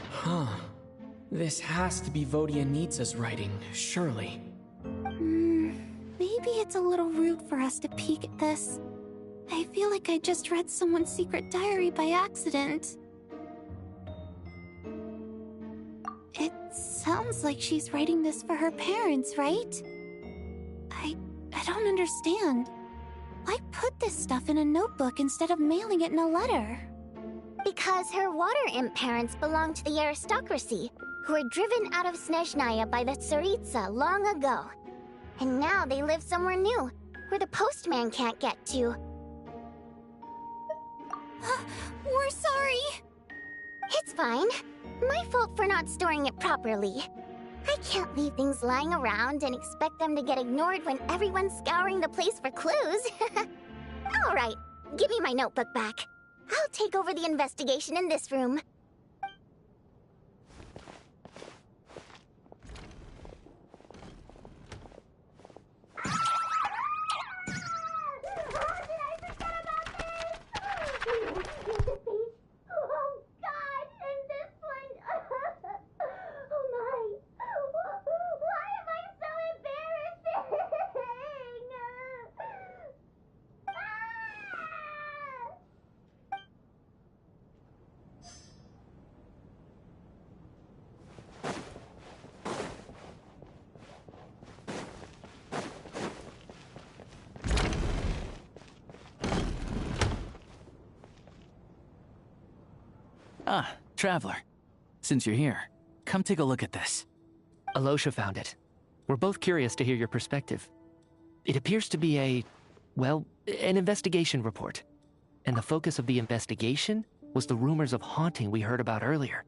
Speaker 6: Huh. This has to be Vodyanitsa's writing, surely.
Speaker 9: Maybe it's a little rude for us to peek at this. I feel like I just read someone's secret diary by accident. It sounds like she's writing this for her parents, right? I don't understand. Why put this stuff in a notebook instead of mailing it in a letter?
Speaker 1: Because her water imp parents belonged to the aristocracy, who were driven out of Snezhnaya by the Tsaritsa long ago. And now they live somewhere new, where the postman can't get to.
Speaker 9: We're sorry.
Speaker 1: It's fine. My fault for not storing it properly. I can't leave things lying around and expect them to get ignored when everyone's scouring the place for clues. All right, give me my notebook back. I'll take over the investigation in this room.
Speaker 2: Ah, Traveler. Since you're here, come take a look at this.
Speaker 14: Alosha found it. We're both curious to hear your perspective. It appears to be well, an investigation report. And the focus of the investigation was the rumors of haunting we heard about earlier.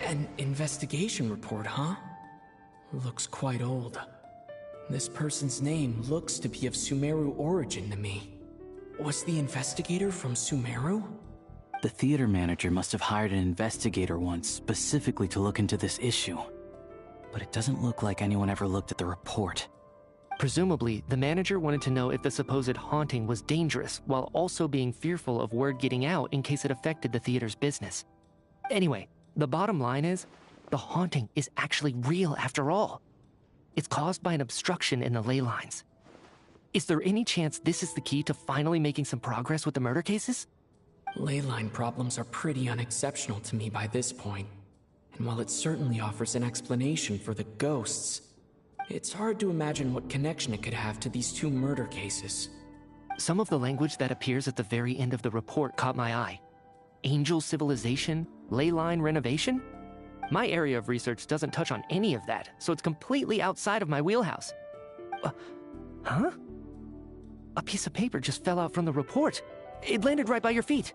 Speaker 6: An investigation report, huh? Looks quite old. This person's name looks to be of Sumeru origin to me. Was the investigator from Sumeru?
Speaker 2: The theater manager must have hired an investigator once specifically to look into this issue. But it doesn't look like anyone ever looked at the report.
Speaker 14: Presumably, the manager wanted to know if the supposed haunting was dangerous, while also being fearful of word getting out in case it affected the theater's business. Anyway, the bottom line is, the haunting is actually real after all. It's caused by an obstruction in the ley lines. Is there any chance this is the key to finally making some progress with the murder cases?
Speaker 6: Ley line problems are pretty unexceptional to me by this point. And while it certainly offers an explanation for the ghosts, it's hard to imagine what connection it could have to these two murder cases.
Speaker 14: Some of the language that appears at the very end of the report caught my eye. Angel civilization, ley line renovation? My area of research doesn't touch on any of that, so it's completely outside of my wheelhouse. Huh? A piece of paper just fell out from the report. It landed right by your feet.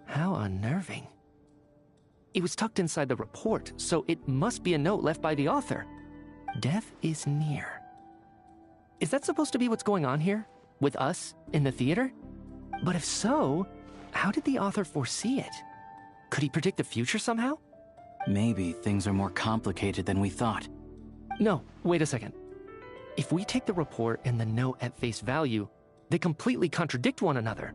Speaker 14: How unnerving. It was tucked inside the report, so it must be a note left by the author. Death is near. Is that supposed to be what's going on here? With us, in the theater? But if so, how did the author foresee it? Could he predict the future somehow?
Speaker 2: Maybe things are more complicated than we thought.
Speaker 14: No, wait a second. If we take the report and the note at face value, they completely contradict one another.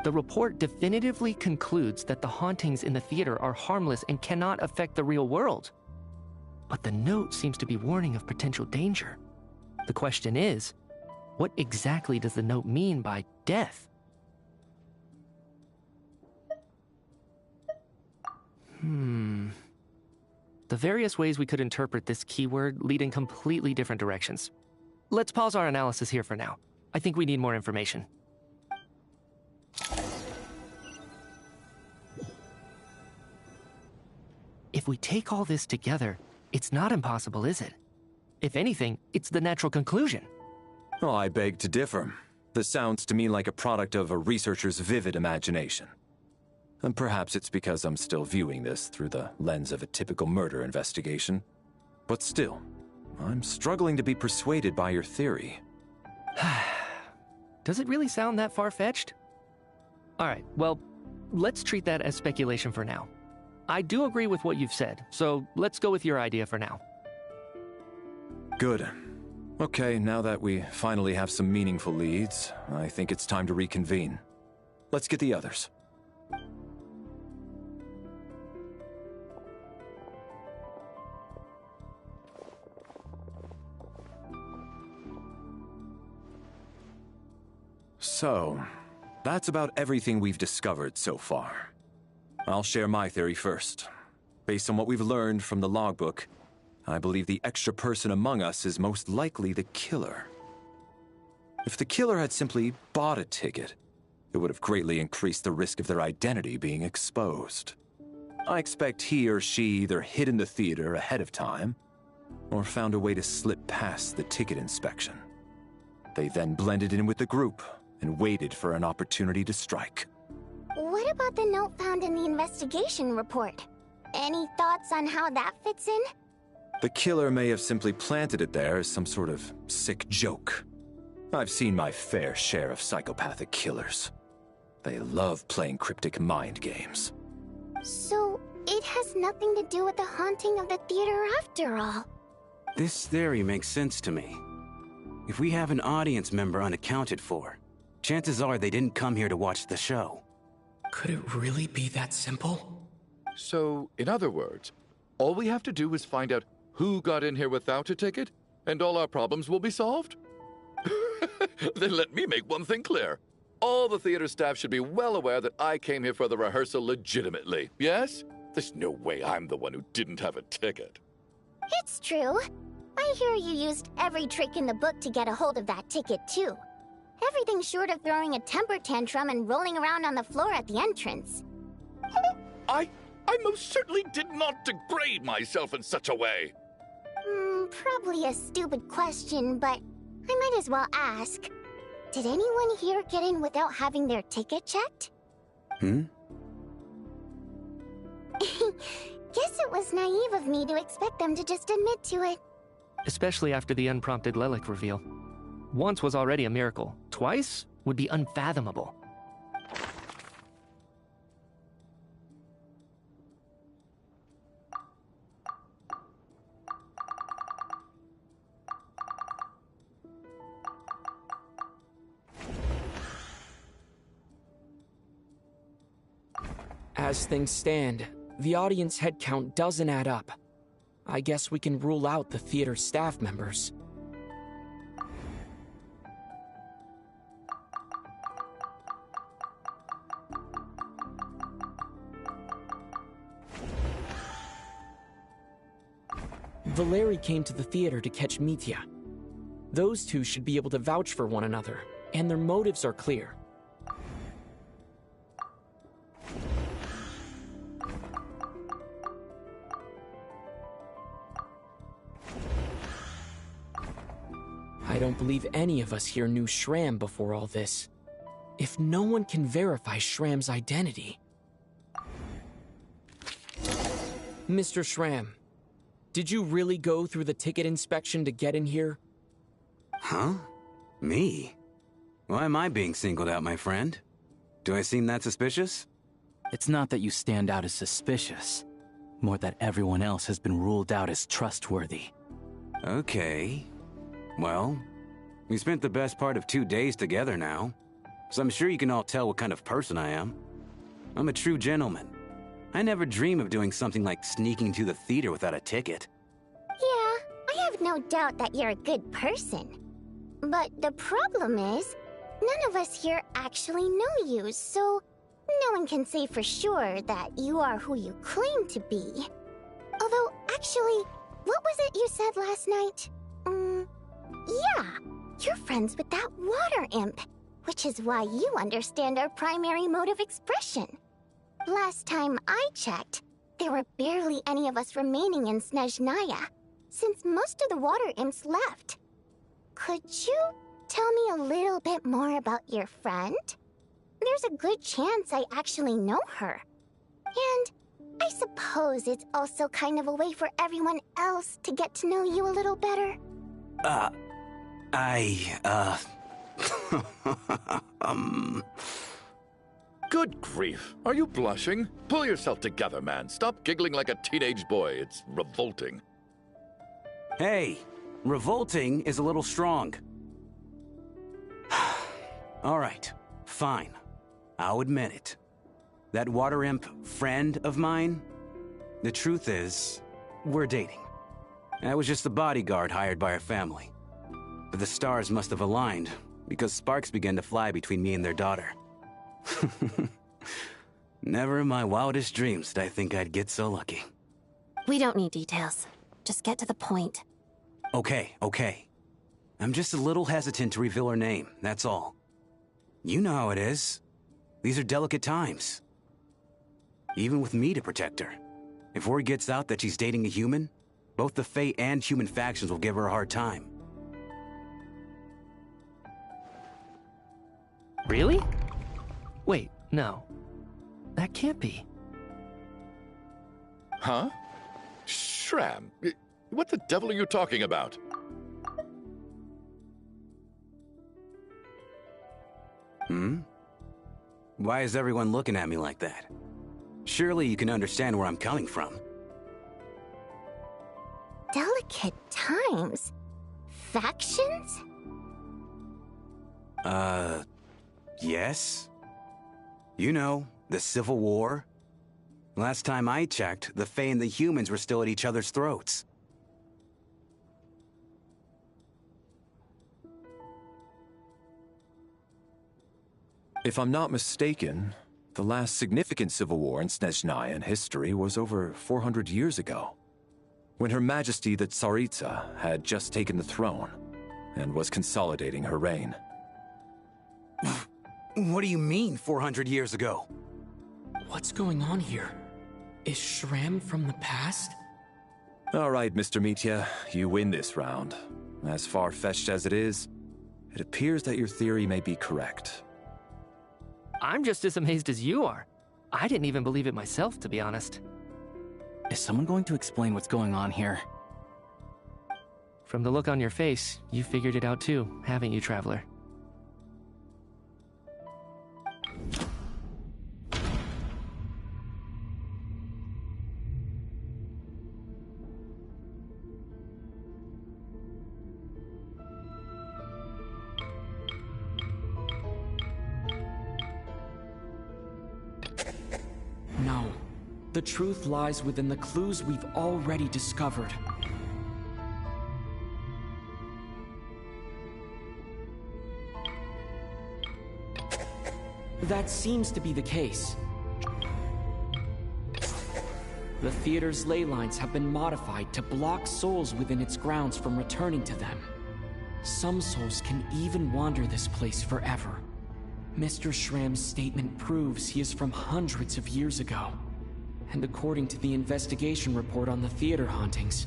Speaker 14: The report definitively concludes that the hauntings in the theater are harmless and cannot affect the real world. But the note seems to be warning of potential danger. The question is, what exactly does the note mean by death? The various ways we could interpret this keyword lead in completely different directions. Let's pause our analysis here for now. I think we need more information. If we take all this together, it's not impossible, is it? If anything, it's the natural conclusion.
Speaker 21: Oh, I beg to differ. This sounds to me like a product of a researcher's vivid imagination. And perhaps it's because I'm still viewing this through the lens of a typical murder investigation. But still, I'm struggling to be persuaded by your theory.
Speaker 14: Does it really sound that far-fetched? Alright, well, let's treat that as speculation for now. I do agree with what you've said, so let's go with your idea for now.
Speaker 21: Good. Okay, now that we finally have some meaningful leads, I think it's time to reconvene. Let's get the others. So, that's about everything we've discovered so far. I'll share my theory first. Based on what we've learned from the logbook, I believe the extra person among us is most likely the killer. If the killer had simply bought a ticket, It would have greatly increased the risk of their identity being exposed. I expect he or she either hid in the theater ahead of time, or found a way to slip past the ticket inspection. They then blended in with the group and waited for an opportunity to strike.
Speaker 1: What about the note found in the investigation report? Any thoughts on how that fits in?
Speaker 21: The killer may have simply planted it there as some sort of sick joke. I've seen my fair share of psychopathic killers. They love playing cryptic mind games.
Speaker 1: So, it has nothing to do with the haunting of the theater after all.
Speaker 15: This theory makes sense to me. If we have an audience member unaccounted for, chances are they didn't come here to watch the show.
Speaker 6: Could it really be that simple?
Speaker 8: So, in other words, all we have to do is find out who got in here without a ticket, and all our problems will be solved? Then let me make one thing clear. All the theater staff should be well aware that I came here for the rehearsal legitimately, yes? There's no way I'm the one who didn't have a ticket.
Speaker 1: It's true. I hear you used every trick in the book to get a hold of that ticket, too. Everything short of throwing a temper tantrum and rolling around on the floor at the entrance.
Speaker 8: I most certainly did not degrade myself in such a way.
Speaker 1: Probably a stupid question, but I might as well ask. Did anyone here get in without having their ticket checked?
Speaker 15: Hmm?
Speaker 1: Guess it was naive of me to expect them to just admit to it.
Speaker 14: Especially after the unprompted Lelik reveal. Once was already a miracle. Twice would be unfathomable.
Speaker 6: As things stand, the audience head count doesn't add up. I guess we can rule out the theater staff members. Valeri came to the theater to catch Mitya. Those two should be able to vouch for one another, and their motives are clear. I don't believe any of us here knew Shram before all this. If no one can verify Shram's identity... Mr. Shram, did you really go through the ticket inspection to get in here?
Speaker 15: Huh? Me? Why am I being singled out, my friend? Do I seem that suspicious?
Speaker 2: It's not that you stand out as suspicious, more that everyone else has been ruled out as trustworthy.
Speaker 15: Okay. Well, we spent the best part of 2 days together now, so I'm sure you can all tell what kind of person I am. I'm a true gentleman. I never dream of doing something like sneaking to the theater without a ticket.
Speaker 1: Yeah, I have no doubt that you're a good person. But the problem is, none of us here actually know you, so no one can say for sure that you are who you claim to be. Although, actually, what was it you said last night? Yeah, you're friends with that water imp, which is why you understand our primary mode of expression. Last time I checked, there were barely any of us remaining in Snezhnaya, since most of the water imps left. Could you tell me a little bit more about your friend? There's a good chance I actually know her. And I suppose it's also kind of a way for everyone else to get to know you a little better.
Speaker 8: Good grief. Are you blushing? Pull yourself together, man. Stop giggling like a teenage boy. It's revolting.
Speaker 15: Hey, revolting is a little strong. All right, fine. I'll admit it. That water imp friend of mine, the truth is, we're dating. I was just the bodyguard hired by our family. But the stars must have aligned, because sparks began to fly between me and their daughter. Never in my wildest dreams did I think I'd get so lucky.
Speaker 9: We don't need details. Just get to the point.
Speaker 15: Okay. I'm just a little hesitant to reveal her name, that's all. You know how it is. These are delicate times. Even with me to protect her. If word gets out that she's dating a human, both the Fae and human factions will give her a hard time.
Speaker 14: Really? Wait, no. That can't be.
Speaker 8: Huh? Shram, what the devil are you talking about?
Speaker 15: Hmm? Why is everyone looking at me like that? Surely you can understand where I'm coming from.
Speaker 1: Delicate times? Factions?
Speaker 15: Yes? You know, the Civil War? Last time I checked, the Fae and the humans were still at each other's throats.
Speaker 21: If I'm not mistaken, the last significant civil war in Snezhnayan history was over 400 years ago, when Her Majesty the Tsaritsa had just taken the throne and was consolidating her reign.
Speaker 15: What do you mean, 400 years ago?
Speaker 4: What's going on here? Is Shram from the past?
Speaker 21: All right, Mr. Mitya, you win this round. As far-fetched as it is, it appears that your theory may be correct.
Speaker 14: I'm just as amazed as you are. I didn't even believe it myself, to be honest.
Speaker 2: Is someone going to explain what's going on here?
Speaker 14: From the look on your face, you figured it out too, haven't you, Traveler?
Speaker 4: No. The truth lies within the clues we've already discovered. That seems to be the case. The theater's ley lines have been modified to block souls within its grounds from returning to them. Some souls can even wander this place forever. Mr. Shram's statement proves he is from hundreds of years ago. And according to the investigation report on the theater hauntings,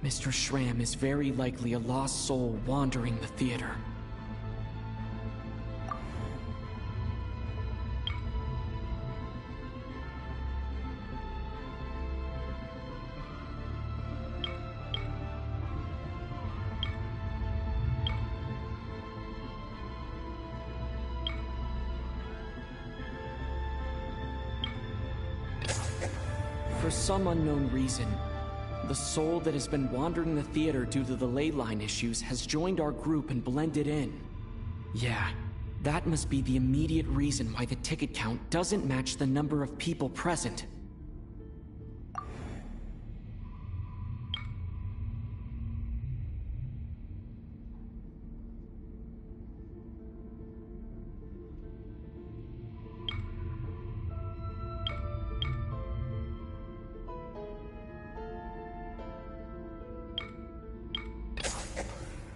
Speaker 4: Mr. Shram is very likely a lost soul wandering the theater. For some unknown reason, the soul that has been wandering the theater due to the ley line issues has joined our group and blended in. Yeah, that must be the immediate reason why the ticket count doesn't match the number of people present.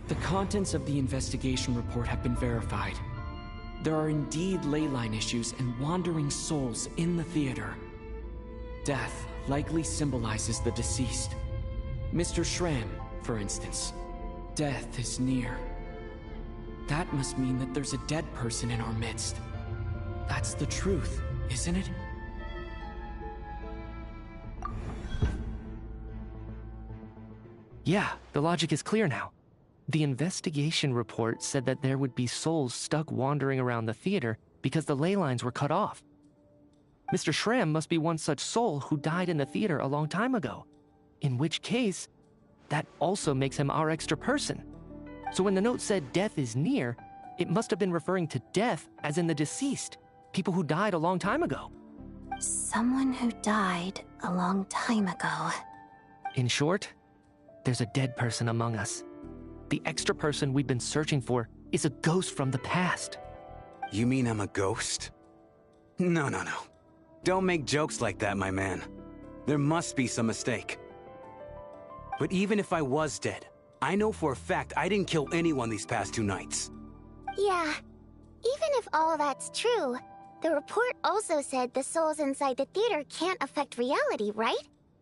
Speaker 4: The contents of the investigation report have been verified. There are indeed ley line issues and wandering souls in the theater. Death likely symbolizes the deceased. Mr. Shram, for instance. Death is near. That must mean that there's a dead person in our midst. That's the truth, isn't it?
Speaker 14: Yeah, the logic is clear now. The investigation report said that there would be souls stuck wandering around the theater because the ley lines were cut off. Mr. Shram must be one such soul who died in the theater a long time ago. In which case, that also makes him our extra person. So when the note said death is near, it must have been referring to death as in the deceased, people who died a long time ago.
Speaker 9: Someone who died a long time ago.
Speaker 14: In short, there's a dead person among us. The extra person we've been searching for is a ghost from the past.
Speaker 15: You mean I'm a ghost? No. Don't make jokes like that, my man. There must be some mistake. But even if I was dead, I know for a fact I didn't kill anyone these past 2 nights.
Speaker 1: Yeah, even if all that's true, The report also said the souls inside the theater can't affect reality, right?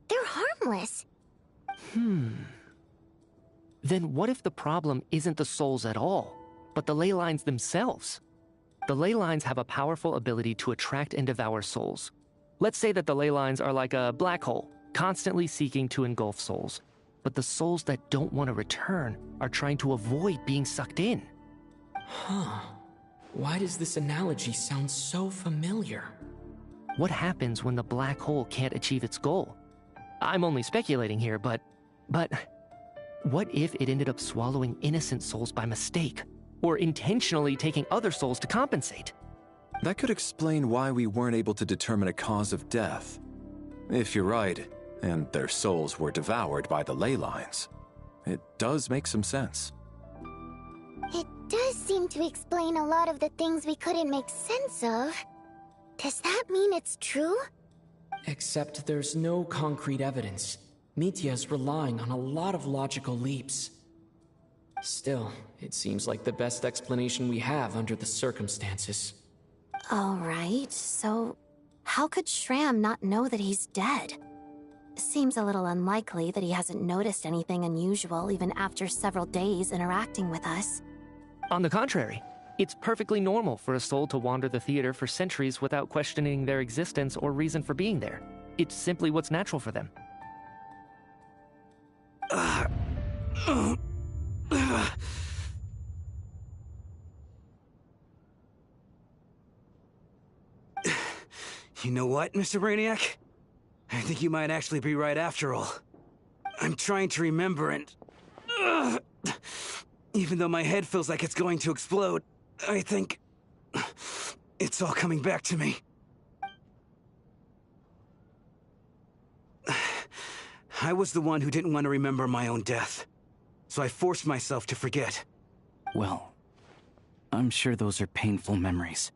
Speaker 1: They're harmless.
Speaker 14: Then what if the problem isn't the souls at all, but the ley lines themselves? The ley lines have a powerful ability to attract and devour souls. Let's say that the ley lines are like a black hole, constantly seeking to engulf souls. But the souls that don't want to return are trying to avoid being sucked in.
Speaker 6: Huh. Why does this analogy sound so familiar?
Speaker 14: What happens when the black hole can't achieve its goal? I'm only speculating here, but what if it ended up swallowing innocent souls by mistake? Or intentionally taking other souls to compensate?
Speaker 21: That could explain why we weren't able to determine a cause of death. If you're right, and their souls were devoured by the ley lines, it does make some sense.
Speaker 1: It does seem to explain a lot of the things we couldn't make sense of. Does that mean it's true?
Speaker 6: Except there's no concrete evidence. Mitya's relying on a lot of logical leaps. Still, it seems like the best explanation we have under the circumstances.
Speaker 9: Alright, so how could Shram not know that he's dead? Seems a little unlikely that he hasn't noticed anything unusual even after several days interacting with us.
Speaker 14: On the contrary, it's perfectly normal for a soul to wander the theater for centuries without questioning their existence or reason for being there. It's simply what's natural for them.
Speaker 15: You know what, Mr. Brainiac? I think you might actually be right after all. I'm trying to remember and... even though my head feels like it's going to explode, I think... it's all coming back to me. I was the one who didn't want to remember my own death, so I forced myself to forget.
Speaker 2: Well, I'm sure those are painful memories.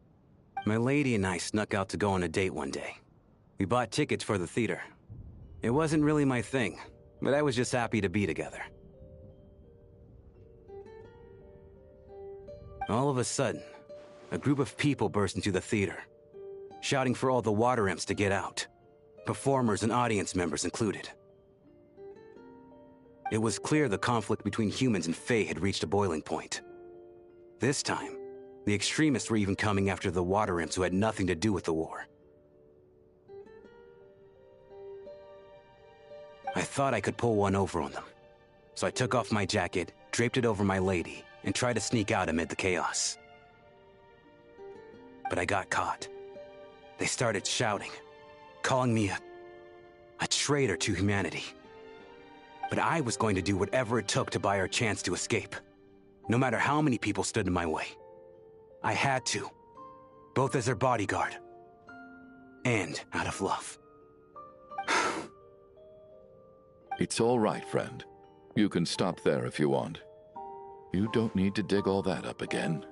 Speaker 15: My lady and I snuck out to go on a date one day. We bought tickets for the theater. It wasn't really my thing, but I was just happy to be together. All of a sudden, a group of people burst into the theater, shouting for all the water imps to get out, performers and audience members included. It was clear the conflict between humans and Fae had reached a boiling point. This time, the extremists were even coming after the water imps who had nothing to do with the war. I thought I could pull one over on them, so I took off my jacket, draped it over my lady, and tried to sneak out amid the chaos. But I got caught. They started shouting, calling me a traitor to humanity. But I was going to do whatever it took to buy our chance to escape, no matter how many people stood in my way. I had to, both as their bodyguard and out of love.
Speaker 8: It's all right, friend. You can stop there if you want. You don't need to dig all that up again.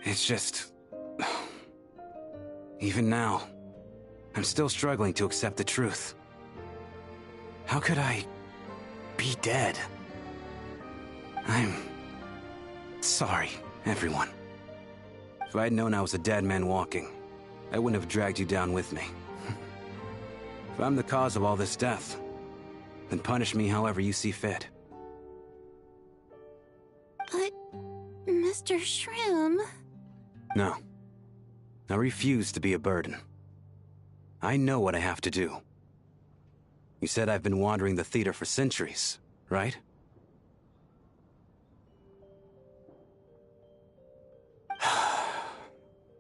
Speaker 15: It's just... even now, I'm still struggling to accept the truth. How could I be dead? I'm sorry, everyone. If I'd known I was a dead man walking, I wouldn't have dragged you down with me. If I'm the cause of all this death, then punish me however you see fit.
Speaker 9: But, Mr. Shram...
Speaker 15: No. I refuse to be a burden. I know what I have to do. You said I've been wandering the theater for centuries, right?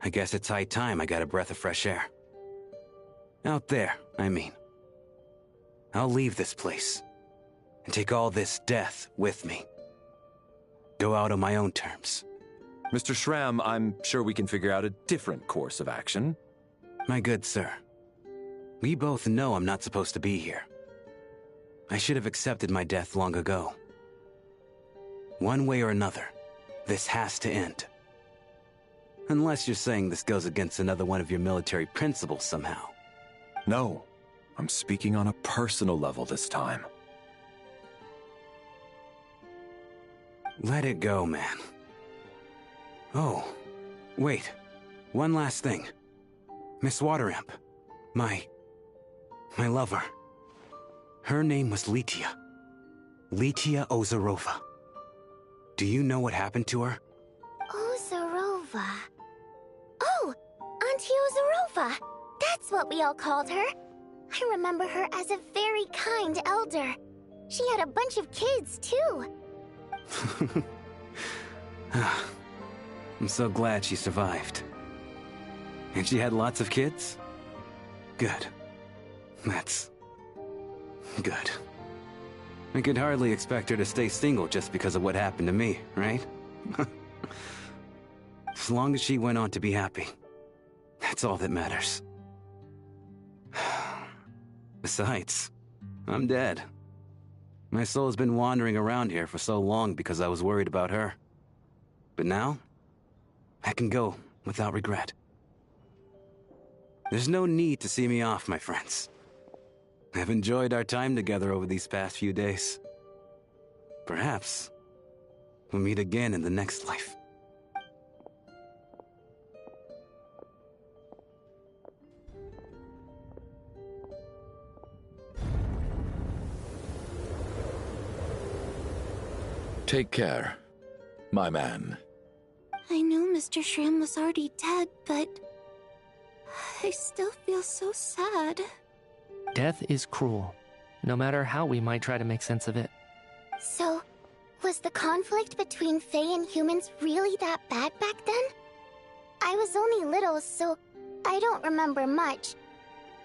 Speaker 15: I guess it's high time I got a breath of fresh air. Out there, I mean. I'll leave this place, and take all this death with me. Go out on my own terms.
Speaker 21: Mr. Shram, I'm sure we can figure out a different course of action.
Speaker 15: My good sir, we both know I'm not supposed to be here. I should have accepted my death long ago. One way or another, this has to end. Unless you're saying this goes against another one of your military principles somehow.
Speaker 21: No, I'm speaking on a personal level this time.
Speaker 15: Let it go, man. Oh, wait. One last thing. Miss Wateramp. My lover. Her name was Letia. Letia Ozarova. Do you know what happened to her?
Speaker 1: Ozarova. Oh, Auntie Ozarova. That's what we all called her. I remember her as a very kind elder. She had a bunch of kids, too.
Speaker 15: I'm so glad she survived. And she had lots of kids? Good. That's... good. I could hardly expect her to stay single just because of what happened to me, right? As long as she went on to be happy, that's all that matters. Besides, I'm dead. My soul's been wandering around here for so long because I was worried about her. But now, I can go without regret. There's no need to see me off, my friends. I've enjoyed our time together over these past few days. Perhaps we'll meet again in the next life.
Speaker 8: Take care, my man.
Speaker 9: I know Mr. Shram was already dead, but I still feel so sad.
Speaker 14: Death is cruel, no matter how we might try to make sense of it.
Speaker 1: So, was the conflict between Fae and humans really that bad back then? I was only little, so I don't remember much.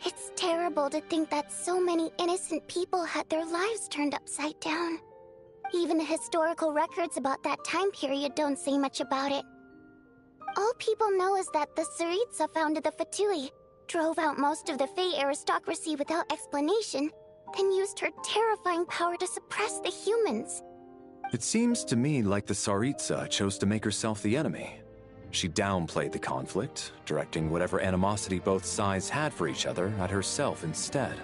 Speaker 1: It's terrible to think that so many innocent people had their lives turned upside down. Even the historical records about that time period don't say much about it. All people know is that the Tsaritsa founded the Fatui, drove out most of the Fae aristocracy without explanation, then used her terrifying power to suppress the humans.
Speaker 21: It seems to me like the Tsaritsa chose to make herself the enemy. She downplayed the conflict, directing whatever animosity both sides had for each other at herself instead.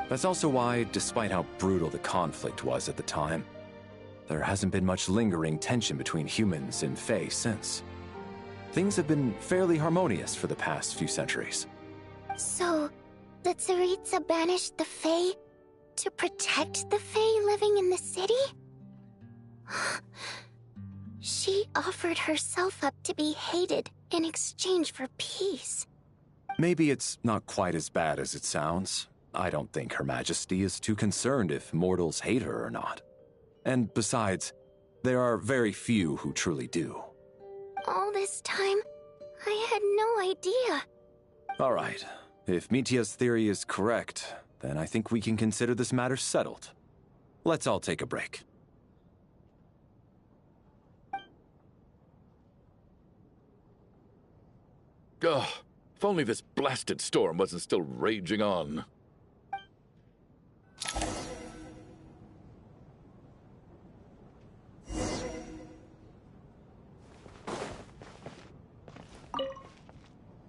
Speaker 21: That's also why, despite how brutal the conflict was at the time, there hasn't been much lingering tension between humans and Fae since. Things have been fairly harmonious for the past few centuries.
Speaker 1: So, the Tsaritsa banished the Fae to protect the Fae living in the city? She offered herself up to be hated in exchange for peace.
Speaker 21: Maybe it's not quite as bad as it sounds. I don't think Her Majesty is too concerned if mortals hate her or not. And besides, there are very few who truly do.
Speaker 1: All this time, I had no idea.
Speaker 21: All right. If Mitia's theory is correct, then I think we can consider this matter settled. Let's all take a break.
Speaker 8: Ugh, if only this blasted storm wasn't still raging on.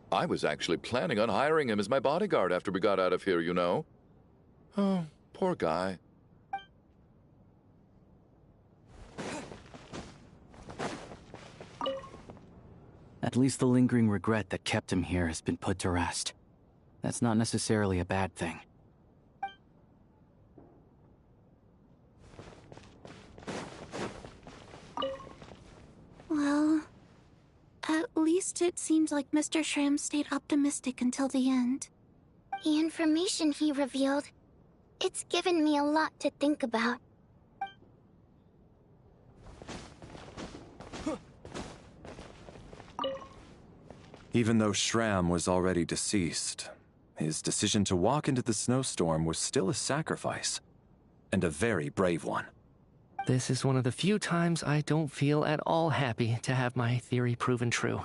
Speaker 8: I was actually planning on hiring him as my bodyguard after we got out of here, you know. Oh, poor guy.
Speaker 2: At least the lingering regret that kept him here has been put to rest. That's not necessarily a bad thing.
Speaker 9: Well, at least it seems like Mr. Shram stayed optimistic until the end.
Speaker 1: The information he revealed, it's given me a lot to think about.
Speaker 21: Even though Shram was already deceased, his decision to walk into the snowstorm was still a sacrifice, and a very brave one.
Speaker 14: This is one of the few times I don't feel at all happy to have my theory proven true.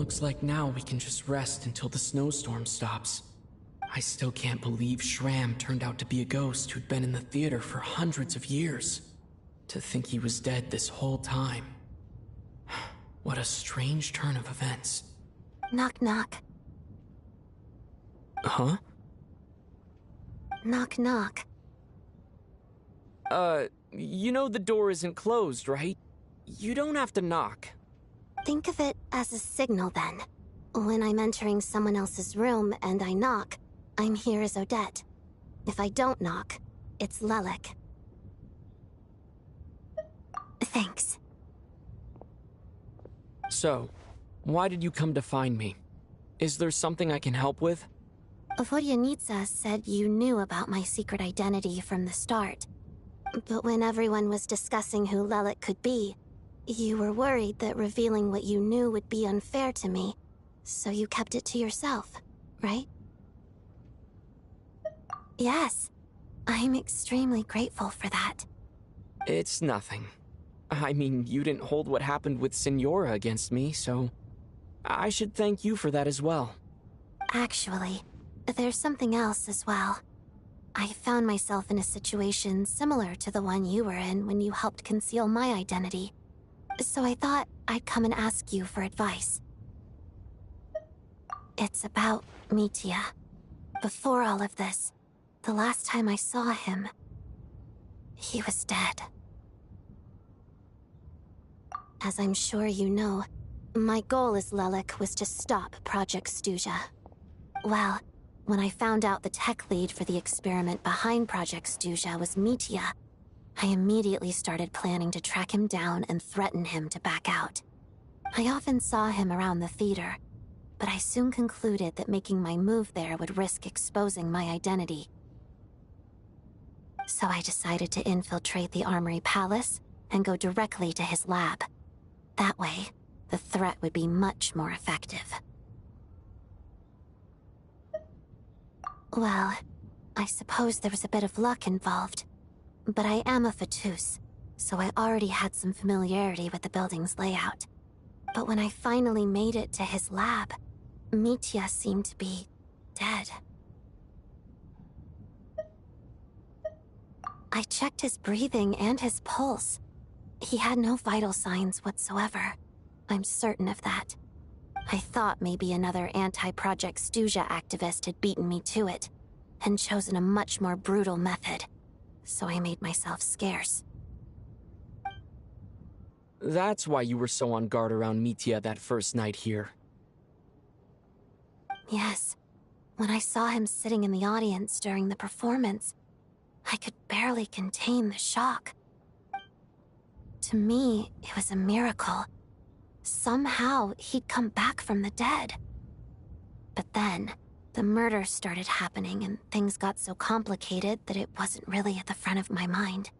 Speaker 6: Looks like now we can just rest until the snowstorm stops. I still can't believe Shram turned out to be a ghost who'd been in the theater for hundreds of years. To think he was dead this whole time. What a strange turn of events.
Speaker 9: Knock knock.
Speaker 6: Huh?
Speaker 9: Knock knock.
Speaker 6: You know the door isn't closed, right? You don't have to knock.
Speaker 9: Think of it as a signal then. When I'm entering someone else's room and I knock, I'm here as Odette. If I don't knock, it's Lelik. Thanks.
Speaker 6: So, why did you come to find me? Is there something I can help with?
Speaker 9: Vodyanitsa said you knew about my secret identity from the start. But when everyone was discussing who Lelik could be, you were worried that revealing what you knew would be unfair to me, so you kept it to yourself, right? Yes, I'm extremely grateful for that.
Speaker 6: It's nothing. I mean, you didn't hold what happened with Signora against me, so I should thank you for that as well.
Speaker 9: Actually, there's something else as well. I found myself in a situation similar to the one you were in when you helped conceal my identity. So I thought I'd come and ask you for advice. It's about Mitya. Before all of this, the last time I saw him, he was dead. As I'm sure you know, my goal as Lelik was to stop Project Stuja. Well, when I found out the tech lead for the experiment behind Project Stuja was Mitya, I immediately started planning to track him down and threaten him to back out. I often saw him around the theater, but I soon concluded that making my move there would risk exposing my identity. So I decided to infiltrate the Armory Palace and go directly to his lab. That way, the threat would be much more effective. Well, I suppose there was a bit of luck involved. But I am a Fatus, so I already had some familiarity with the building's layout. But when I finally made it to his lab, Mitya seemed to be dead. I checked his breathing and his pulse. He had no vital signs whatsoever. I'm certain of that. I thought maybe another anti-Project Stuja activist had beaten me to it, and chosen a much more brutal method. So I made myself scarce.
Speaker 6: That's why you were so on guard around Mitya that first night here.
Speaker 9: Yes. When I saw him sitting in the audience during the performance, I could barely contain the shock. To me, it was a miracle. Somehow, he'd come back from the dead. But then, the murders started happening and things got so complicated that it wasn't really at the front of my mind.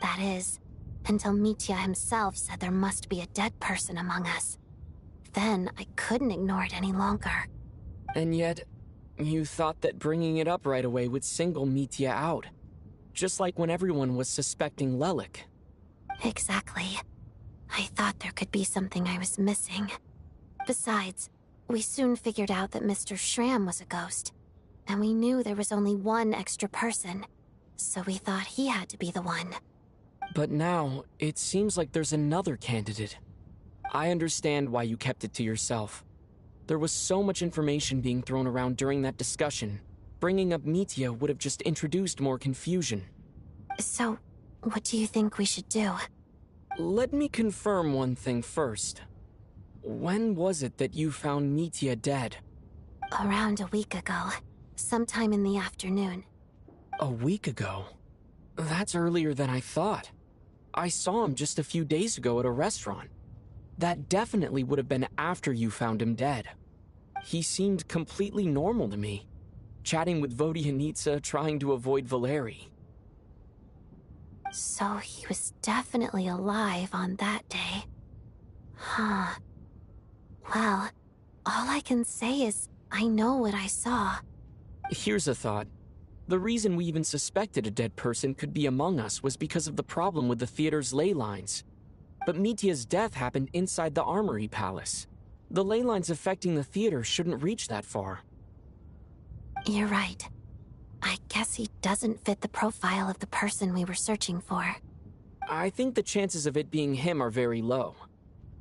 Speaker 9: That is, until Mitya himself said there must be a dead person among us. Then I couldn't ignore it any longer.
Speaker 6: And yet, you thought that bringing it up right away would single Mitya out. Just like when everyone was suspecting Lelik.
Speaker 9: Exactly. I thought there could be something I was missing. Besides, we soon figured out that Mr. Shram was a ghost. And we knew there was only one extra person. So we thought he had to be the one.
Speaker 6: But now, it seems like there's another candidate. I understand why you kept it to yourself. There was so much information being thrown around during that discussion. Bringing up Mitya would have just introduced more confusion.
Speaker 9: So, What do you think we should do?
Speaker 4: Let me confirm one thing first. When was it that you found Nitya dead?
Speaker 9: Around a week ago. Sometime in the afternoon.
Speaker 4: A week ago? That's earlier than I thought. I saw him just a few days ago at a restaurant. That definitely would have been after you found him dead. He seemed completely normal to me, chatting with Vodyanitsa, trying to avoid Valeri.
Speaker 9: So he was definitely alive on that day. Huh. Well, all I can say is I know what I saw.
Speaker 4: Here's a thought. The reason we even suspected a dead person could be among us was because of the problem with the theater's ley lines. But Mitya's death happened inside the Armory Palace. The ley lines affecting the theater shouldn't reach that far.
Speaker 9: You're right. I guess he doesn't fit the profile of the person we were searching for.
Speaker 4: I think the chances of it being him are very low.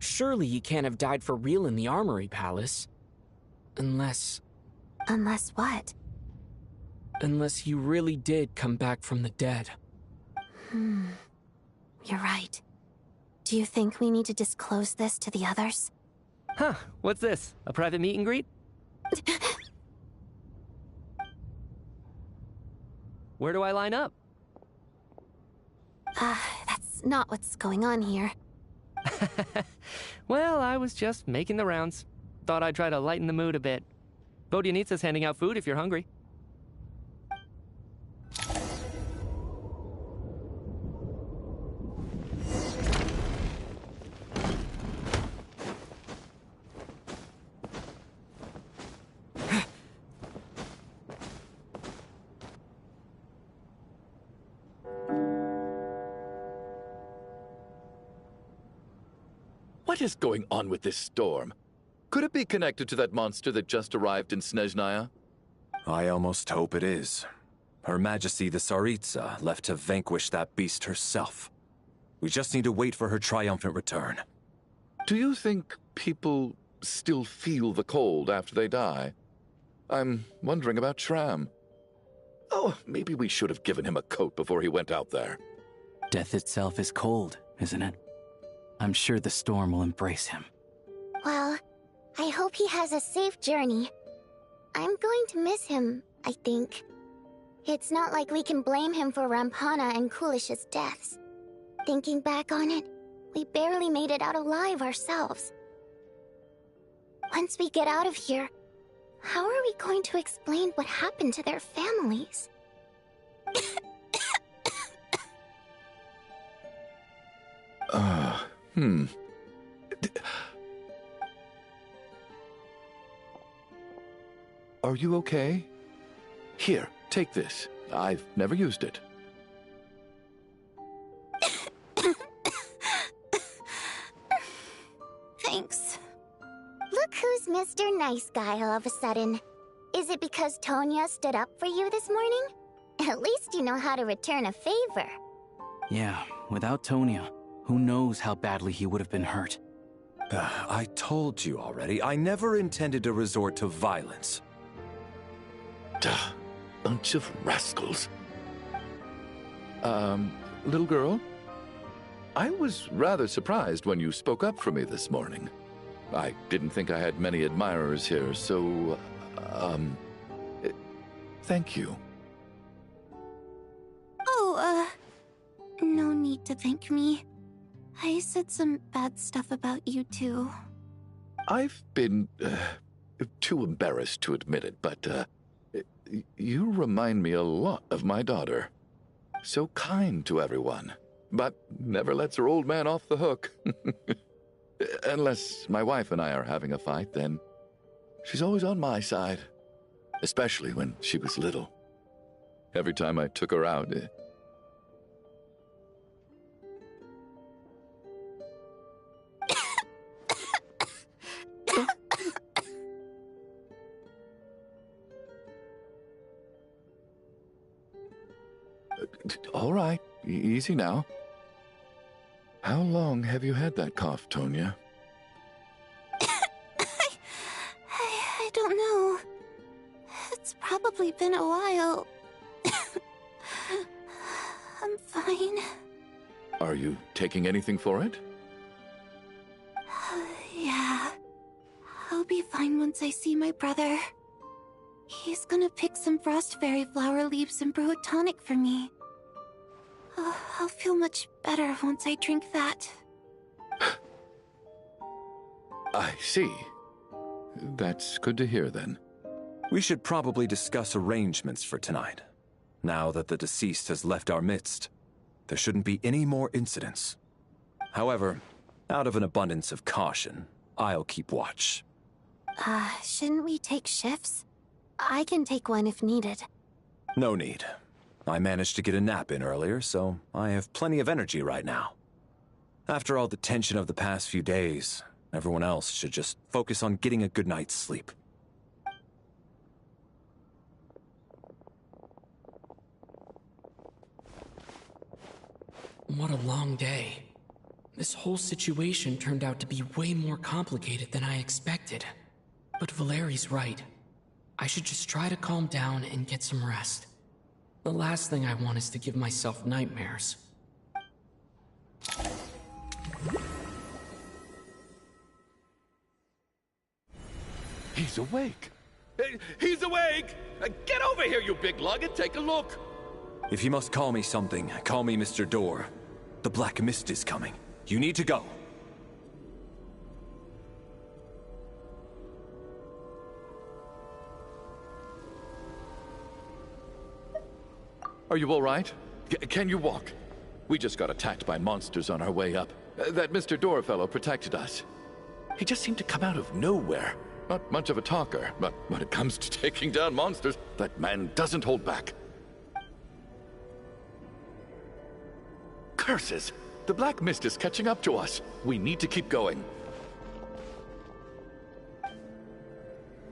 Speaker 4: Surely he can't have died for real in the Armory Palace. Unless...
Speaker 9: Unless what?
Speaker 4: Unless he really did come back from the dead.
Speaker 9: You're right. Do you think we need to disclose this to the others?
Speaker 14: Huh, what's this? A private meet and greet? Where do I line up?
Speaker 9: That's not what's going on here.
Speaker 14: Well, I was just making the rounds. Thought I'd try to lighten the mood a bit. Vodyanitsa's handing out food if you're hungry.
Speaker 8: What is going on with this storm? Could it be connected to that monster that just arrived in Snezhnaya?
Speaker 21: I almost hope it is. Her Majesty the Tsaritsa left to vanquish that beast herself. We just need to wait for her triumphant return.
Speaker 8: Do you think people still feel the cold after they die? I'm wondering about Shram. Oh, maybe we should have given him a coat before he went out there.
Speaker 2: Death itself is cold, isn't it? I'm sure the storm will embrace him.
Speaker 1: Well, I hope he has a safe journey. I'm going to miss him, I think. It's not like we can blame him for Rampana and Kulish's deaths. Thinking back on it, we barely made it out alive ourselves. Once we get out of here, how are we going to explain what happened to their families?
Speaker 8: Are you okay? Here, take this. I've never used it.
Speaker 9: Thanks.
Speaker 1: Look who's Mr. Nice Guy all of a sudden. Is it because Tonya stood up for you this morning? At least you know how to return a favor.
Speaker 2: Yeah, without Tonya, who knows how badly he would have been hurt.
Speaker 21: I told you already, I never intended to resort to violence.
Speaker 8: Duh, bunch of rascals. Little girl? I was rather surprised when you spoke up for me this morning. I didn't think I had many admirers here, so, thank you.
Speaker 9: Oh, no need to thank me. I said some bad stuff about you too.
Speaker 8: I've been, too embarrassed to admit it, but, you remind me a lot of my daughter. So kind to everyone, but never lets her old man off the hook. Unless my wife and I are having a fight, then she's always on my side. Especially when she was little. Every time I took her out... All right, easy now. How long have you had that cough, Tonya?
Speaker 9: I don't know. It's probably been a while. I'm fine.
Speaker 8: Are you taking anything for it?
Speaker 9: Yeah. I'll be fine once I see my brother. He's gonna pick some frost fairy flower leaves and brew a tonic for me. I'll feel much better once I drink that.
Speaker 8: I see. That's good to hear, then.
Speaker 21: We should probably discuss arrangements for tonight. Now that the deceased has left our midst, there shouldn't be any more incidents. However, out of an abundance of caution, I'll keep watch.
Speaker 9: Shouldn't we take shifts? I can take one if needed.
Speaker 21: No need. I managed to get a nap in earlier, so I have plenty of energy right now. After all the tension of the past few days, everyone else should just focus on getting a good night's sleep.
Speaker 6: What a long day. This whole situation turned out to be way more complicated than I expected. But Valeri's right. I should just try to calm down and get some rest. The last thing I want is to give myself nightmares.
Speaker 8: He's awake! He's awake! Get over here, you big lug, and take a look!
Speaker 21: If you must call me something, call me Mr. Door. The Black Mist is coming. You need to go.
Speaker 8: Are you all right? Can you walk? We just got attacked by monsters on our way up. That Mr. Door fellow protected us. He just seemed to come out of nowhere. Not much of a talker, but when it comes to taking down monsters, that man doesn't hold back. Curses! The Black Mist is catching up to us. We need to keep going.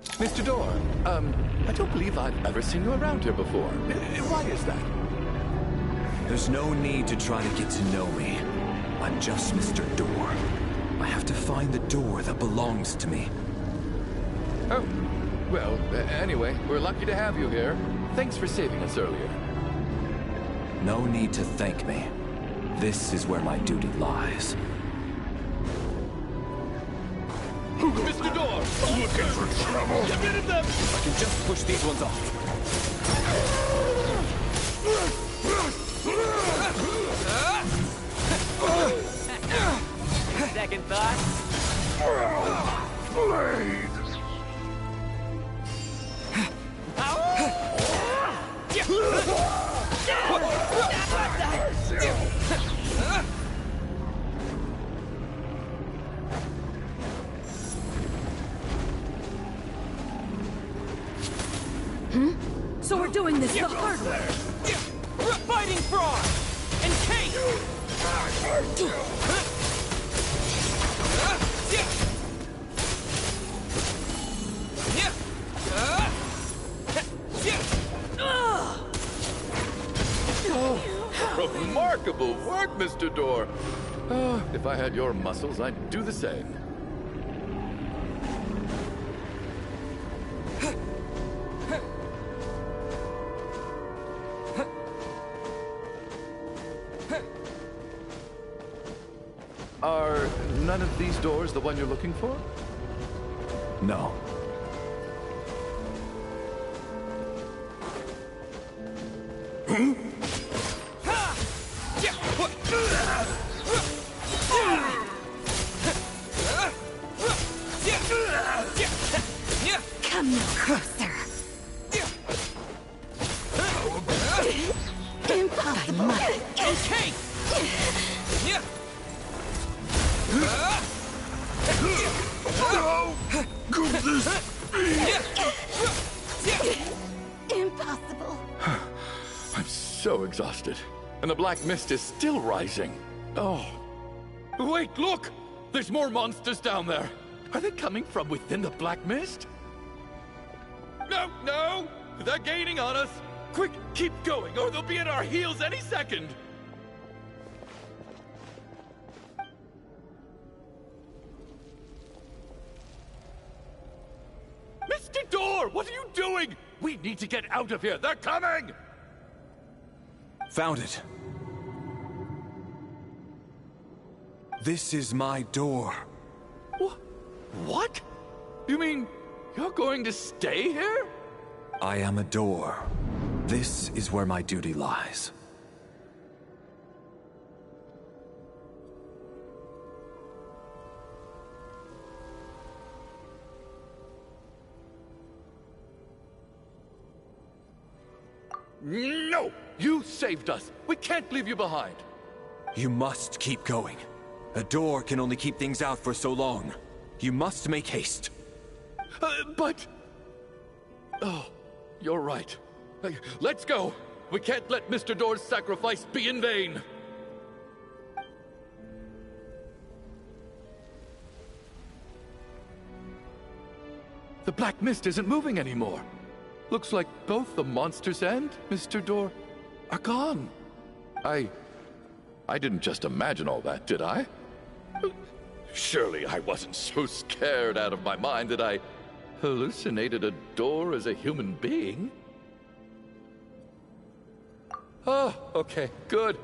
Speaker 8: Mr. Door, I don't believe I've ever seen you around here before. Why is that?
Speaker 21: There's no need to try to get to know me. I'm just Mr. Door. I have to find the door that belongs to me.
Speaker 8: Oh, well, anyway, we're lucky to have you here. Thanks for saving us earlier.
Speaker 21: No need to thank me. This is where my duty lies.
Speaker 8: Mr. Door! Looking for trouble? Get rid of them!
Speaker 21: I can just push these ones off.
Speaker 16: Second thought?
Speaker 12: Blade!
Speaker 18: So we're doing this the hard way.
Speaker 16: Fighting Frog! And Kate!
Speaker 8: Oh, remarkable work, Mr. Door. Oh, if I had your muscles, I'd do the same. Are none of these doors the one you're looking for?
Speaker 21: No.
Speaker 1: Come no closer. Impossible.
Speaker 16: Okay!
Speaker 12: How could this be?
Speaker 1: Impossible.
Speaker 8: I'm so exhausted. And the Black Mist is still rising. Oh. Wait, look! There's more monsters down there. Are they coming from within the Black Mist? No, no! They're gaining on us! Quick, keep going, or they'll be at our heels any second! Mr. Door, what are you doing? We need to get out of here. They're coming!
Speaker 21: Found it. This is my door.
Speaker 8: What? You mean you're going to stay here?
Speaker 21: I am a door. This is where my duty lies.
Speaker 8: No! You saved us! We can't leave you behind!
Speaker 21: You must keep going. A door can only keep things out for so long. You must make haste.
Speaker 8: But... Oh, you're right. Let's go! We can't let Mr. Door's sacrifice be in vain! The black mist isn't moving anymore. Looks like both the monsters and Mr. Door are gone. I didn't just imagine all that, did I? Surely I wasn't so scared out of my mind that I hallucinated a door as a human being? Oh, okay, good.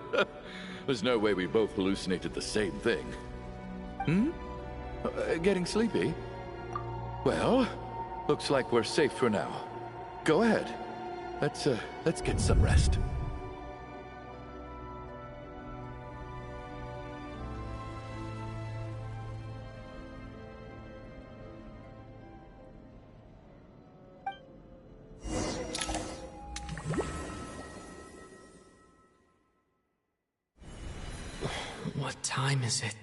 Speaker 8: There's no way we both hallucinated the same thing. Getting sleepy? Well, looks like we're safe for now. Go ahead. Let's get some rest.
Speaker 6: What time is it?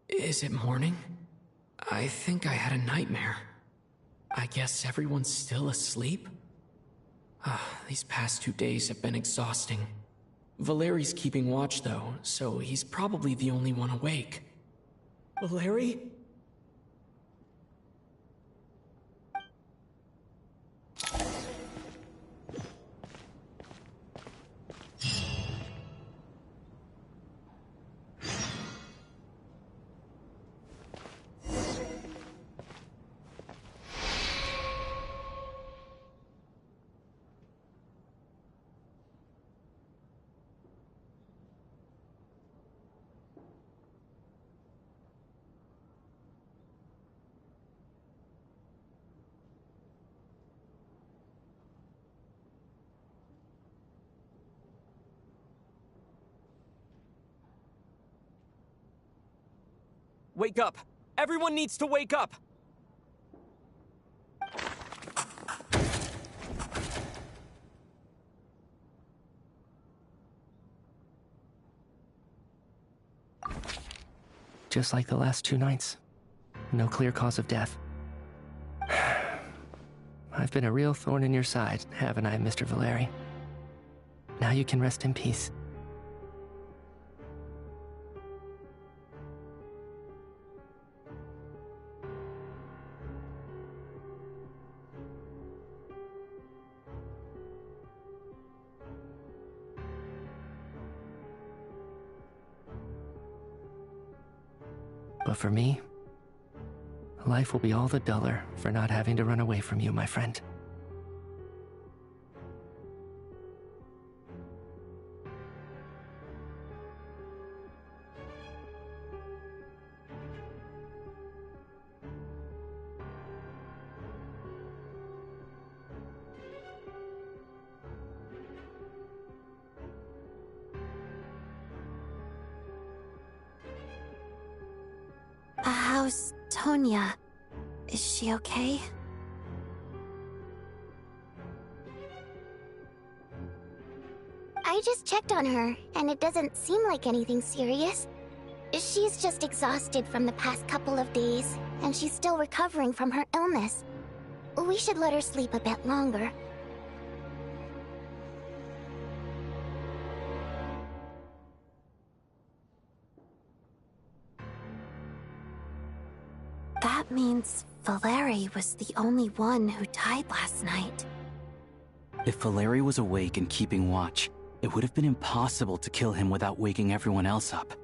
Speaker 6: Is it morning? I think I had a nightmare. I guess everyone's still asleep? These past 2 days have been exhausting. Valeri's keeping watch though, so he's probably the only one awake. Valeri?
Speaker 10: Wake up! Everyone needs to wake up!
Speaker 14: Just like the last 2 nights. No clear cause of death. I've been a real thorn in your side, haven't I, Mr. Valeri? Now you can rest in peace. But for me, life will be all the duller for not having to run away from you, my friend.
Speaker 9: How's Tonya? Is she okay?
Speaker 1: I just checked on her, and it doesn't seem like anything serious. She's just exhausted from the past couple of days, and she's still recovering from her illness. We should let her sleep a bit longer.
Speaker 9: That means Valeri was the only one who died last night.
Speaker 2: If Valeri was awake and keeping watch, it would have been impossible to kill him without waking everyone else up.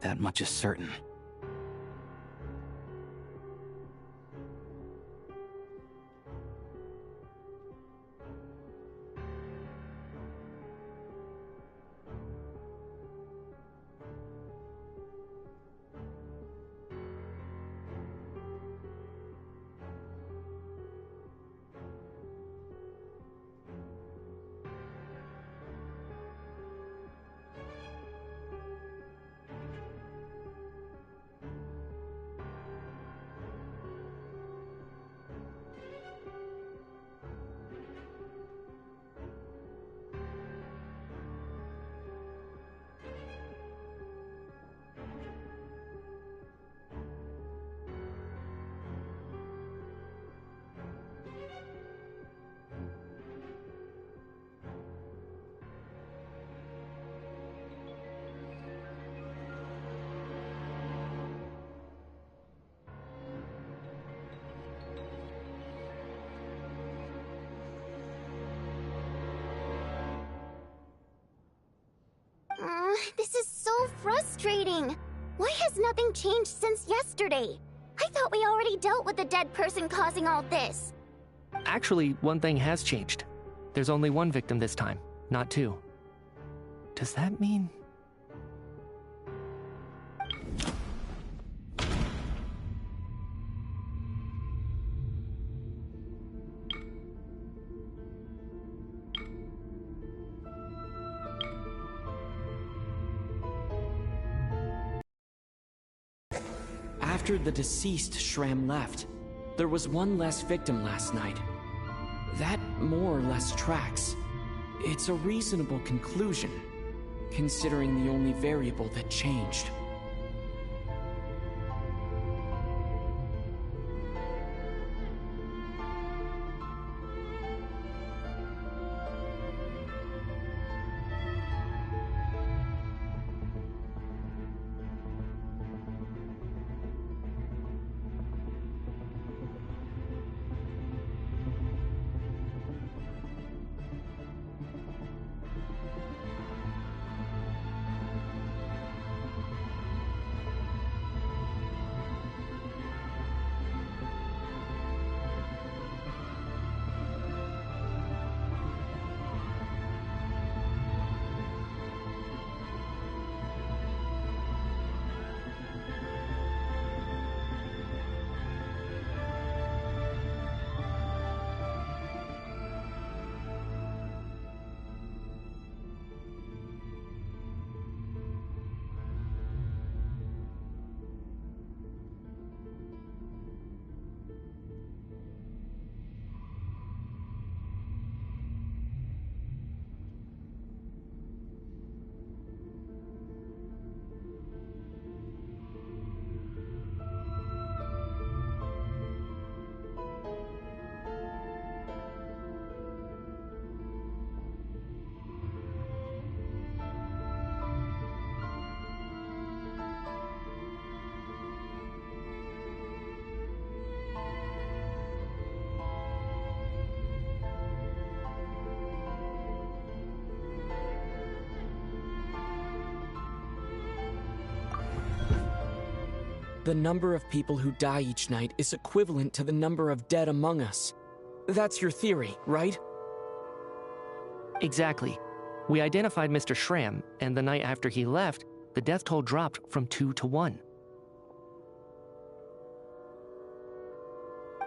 Speaker 2: That much is certain.
Speaker 1: This is so frustrating. Why has nothing changed since yesterday? I thought we already dealt with the dead person causing all this.
Speaker 14: Actually, one thing has changed. There's only one victim this time, not two. Does that mean...
Speaker 4: After the deceased Shram left, there was one less victim last night. That more or less tracks. It's a reasonable conclusion, considering the only variable that changed. The number of people who die each night is equivalent to the number of dead among us. That's your theory, right?
Speaker 14: Exactly. We identified Mr. Shram, and the night after he left, the death toll dropped from 2 to 1.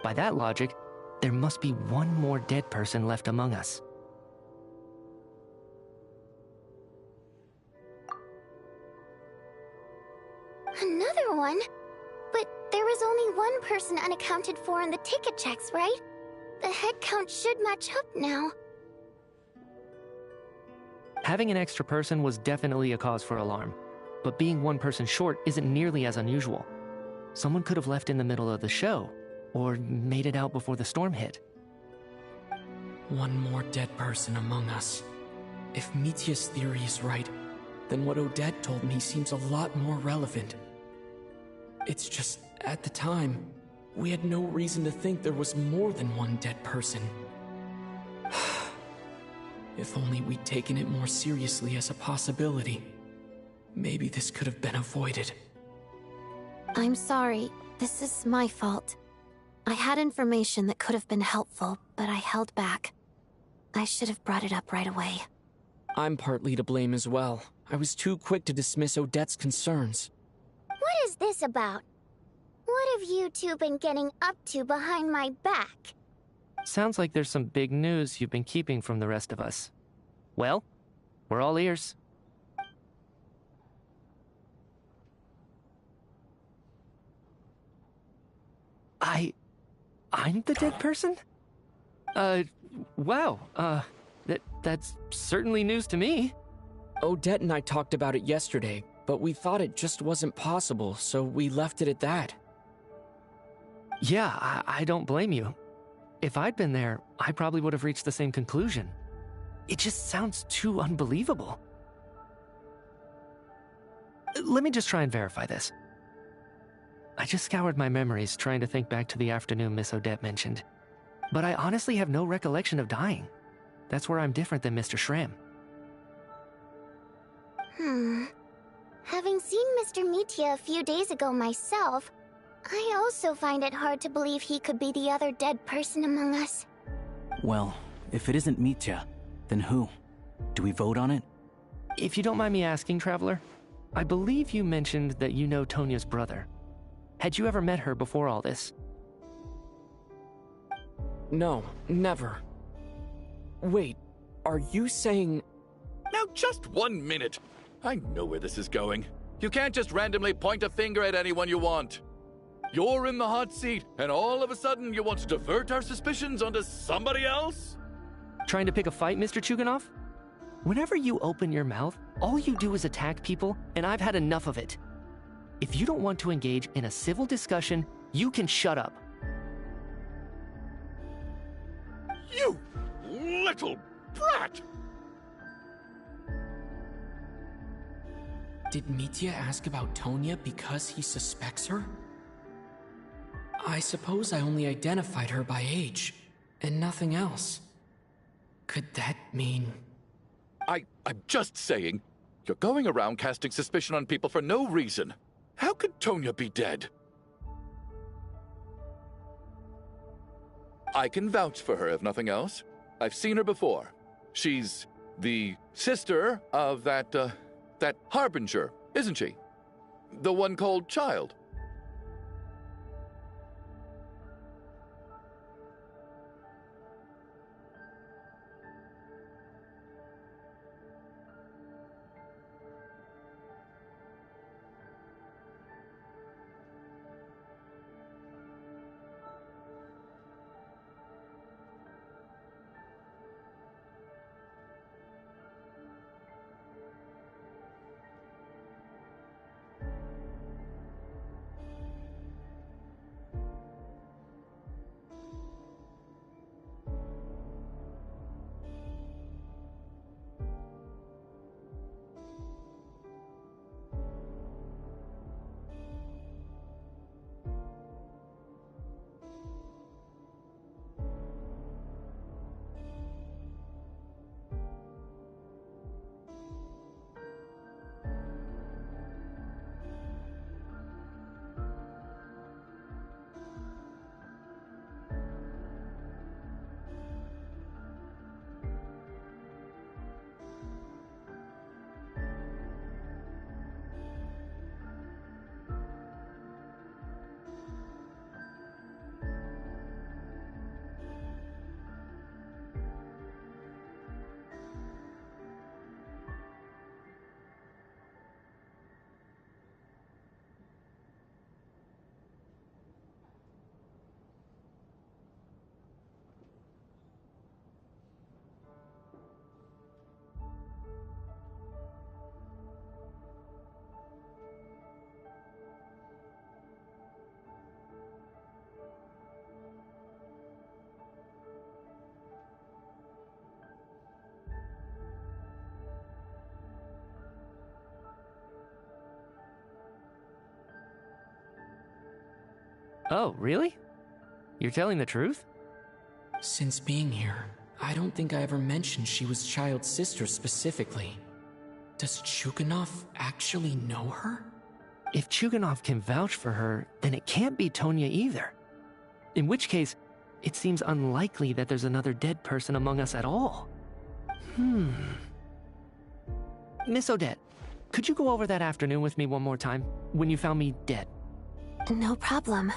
Speaker 14: By that logic, there must be one more dead person left among us.
Speaker 1: Another one? But there was only one person unaccounted for in the ticket checks, right? The head count should match up now.
Speaker 14: Having an extra person was definitely a cause for alarm, but being one person short isn't nearly as unusual. Someone could have left in the middle of the show, or made it out before the storm hit.
Speaker 4: One more dead person among us. If Mitya's theory is right, then what Odette told me seems a lot more relevant. It's just, at the time, we had no reason to think there was more than one dead person. If only we'd taken it more seriously as a possibility, maybe this could have been avoided.
Speaker 9: I'm sorry. This is my fault. I had information that could have been helpful, but I held back. I should have brought it up right away.
Speaker 4: I'm partly to blame as well. I was too quick to dismiss Odette's concerns.
Speaker 1: What is this about? What have you two been getting up to behind my back?
Speaker 14: Sounds like there's some big news you've been keeping from the rest of us. Well, we're all ears. I'm the dead person? Wow, that's certainly news to me.
Speaker 4: Odette and I talked about it yesterday, but we thought it just wasn't possible, so we left it at that.
Speaker 14: Yeah, I don't blame you. If I'd been there, I probably would have reached the same conclusion. It just sounds too unbelievable. Let me just try and verify this. I just scoured my memories trying to think back to the afternoon Miss Odette mentioned. But I honestly have no recollection of dying. That's where I'm different than Mr. Shram.
Speaker 1: Having seen Mr. Mitya a few days ago myself, I also find it hard to believe he could be the other dead person among us.
Speaker 2: Well, if it isn't Mitya, then who? Do we vote on it?
Speaker 14: If you don't mind me asking, Traveler, I believe you mentioned that you know Tonya's brother. Had you ever met her before all this?
Speaker 6: No, never. Wait, are you saying...
Speaker 8: Now just 1 minute. I know where this is going. You can't just randomly point a finger at anyone you want. You're in the hot seat, and all of a sudden you want to divert our suspicions onto somebody else?
Speaker 14: Trying to pick a fight, Mr. Chuganov? Whenever you open your mouth, all you do is attack people, and I've had enough of it. If you don't want to engage in a civil discussion, you can shut up.
Speaker 8: You little brat!
Speaker 6: Did Mitya ask about Tonya because he suspects her? I suppose I only identified her by age, and nothing else. Could that mean...
Speaker 8: I'm just saying, you're going around casting suspicion on people for no reason. How could Tonya be dead? I can vouch for her, if nothing else. I've seen her before. She's the sister of that Harbinger, isn't she? The one called Child.
Speaker 14: Oh, really? You're telling the truth?
Speaker 6: Since being here, I don't think I ever mentioned she was Child's sister specifically. Does Chuganov actually know her?
Speaker 14: If Chuganov can vouch for her, then it can't be Tonya either. In which case, it seems unlikely that there's another dead person among us at all. Miss Odette, could you go over that afternoon with me one more time, when you found me dead?
Speaker 9: No problem.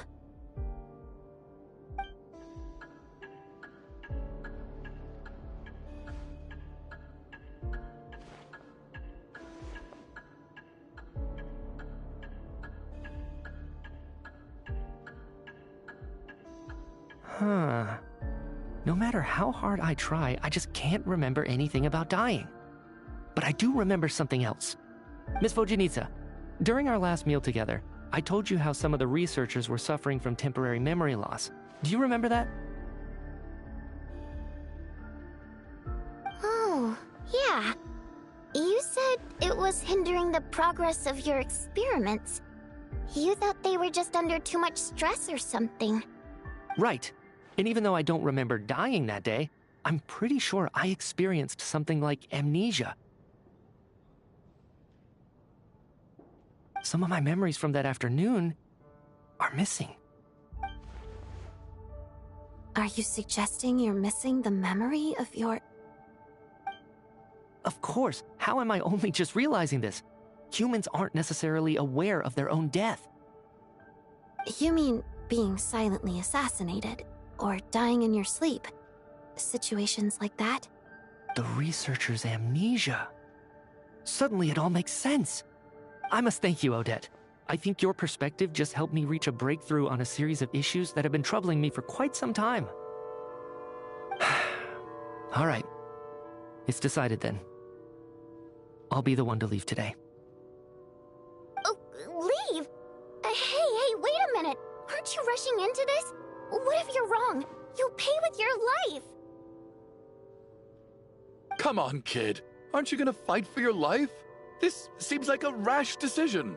Speaker 14: No matter how hard I try, I just can't remember anything about dying. But I do remember something else. Miss Vojanitsa, during our last meal together, I told you how some of the researchers were suffering from temporary memory loss. Do you remember that?
Speaker 1: Oh, yeah. You said it was hindering the progress of your experiments. You thought they were just under too much stress or something.
Speaker 14: Right. And even though I don't remember dying that day, I'm pretty sure I experienced something like amnesia. some of my memories from that afternoon are missing.
Speaker 9: Are you suggesting you're missing the memory of your...
Speaker 14: Of course, how am I only just realizing this? Humans aren't necessarily aware of their own death.
Speaker 9: You mean being silently assassinated, or dying in your sleep? Situations like that?
Speaker 14: The researcher's amnesia. Suddenly it all makes sense. I must thank you, Odette. I think your perspective just helped me reach a breakthrough on a series of issues that have been troubling me for quite some time. All right. It's decided then. I'll be the one to leave today.
Speaker 1: Oh, leave? Hey, wait a minute. Aren't you rushing into this? What if you're wrong? You'll pay with your life.
Speaker 8: Come on, kid. Aren't you gonna fight for your life? This seems like a rash decision.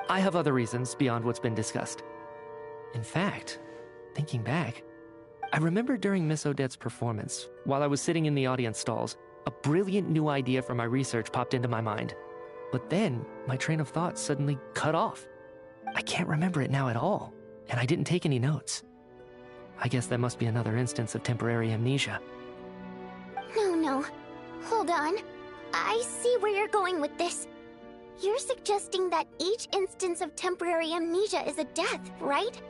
Speaker 14: I have other reasons beyond what's been discussed. In fact, thinking back, I remember during Miss Odette's performance, while I was sitting in the audience stalls, a brilliant new idea for my research popped into my mind. But then, my train of thought suddenly cut off. I can't remember it now at all, and I didn't take any notes. I guess that must be another instance of temporary amnesia.
Speaker 1: No. Hold on. I see where you're going with this. You're suggesting that each instance of temporary amnesia is a death, right?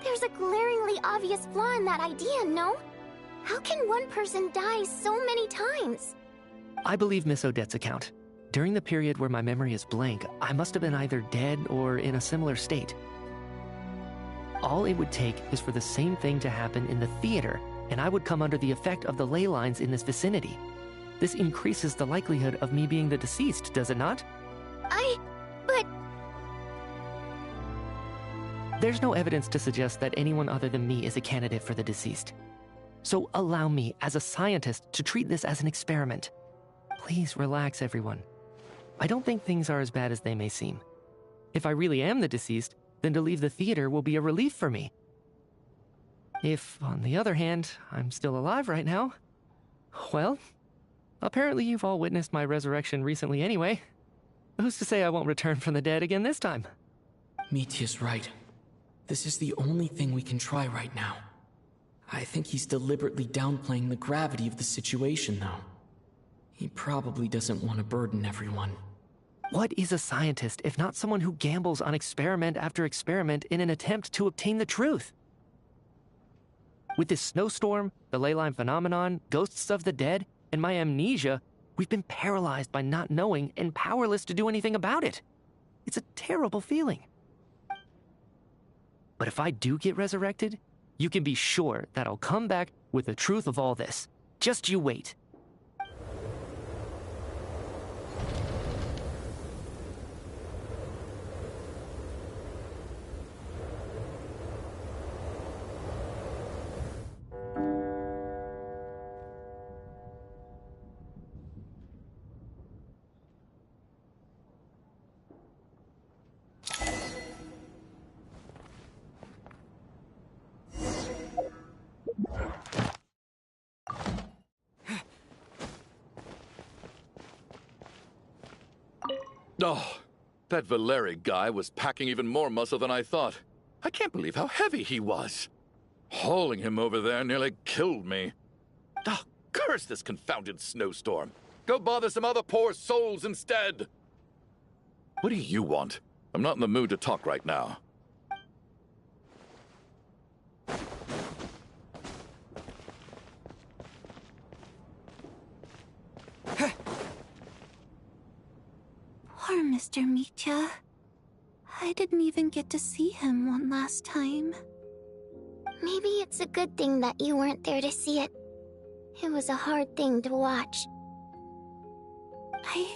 Speaker 1: There's a glaringly obvious flaw in that idea, no? How can one person die so many times?
Speaker 14: I believe Miss Odette's account. During the period where my memory is blank, I must have been either dead or in a similar state. All it would take is for the same thing to happen in the theater, and I would come under the effect of the ley lines in this vicinity. This increases the likelihood of me being the deceased, does it not?
Speaker 1: But...
Speaker 14: There's no evidence to suggest that anyone other than me is a candidate for the deceased. So allow me, as a scientist, to treat this as an experiment. Please relax, everyone. I don't think things are as bad as they may seem. If I really am the deceased, then to leave the theater will be a relief for me. If, on the other hand, I'm still alive right now, well, apparently you've all witnessed my resurrection recently anyway. Who's to say I won't return from the dead again this time?
Speaker 6: Mitya's right. This is the only thing we can try right now. I think he's deliberately downplaying the gravity of the situation, though. He probably doesn't want to burden everyone.
Speaker 14: What is a scientist if not someone who gambles on experiment after experiment in an attempt to obtain the truth? With this snowstorm, the ley line phenomenon, ghosts of the dead, and my amnesia, we've been paralyzed by not knowing and powerless to do anything about it. It's a terrible feeling. But if I do get resurrected, you can be sure that I'll come back with the truth of all this. Just you wait.
Speaker 8: Oh, that Valeri guy was packing even more muscle than I thought. I can't believe how heavy he was. Hauling him over there nearly killed me. Oh, curse this confounded snowstorm. Go bother some other poor souls instead. What do you want? I'm not in the mood to talk right now.
Speaker 9: Poor Mr. Mitya. I didn't even get to see him one last time.
Speaker 1: Maybe it's a good thing that you weren't there to see it. It was a hard thing to watch.
Speaker 9: I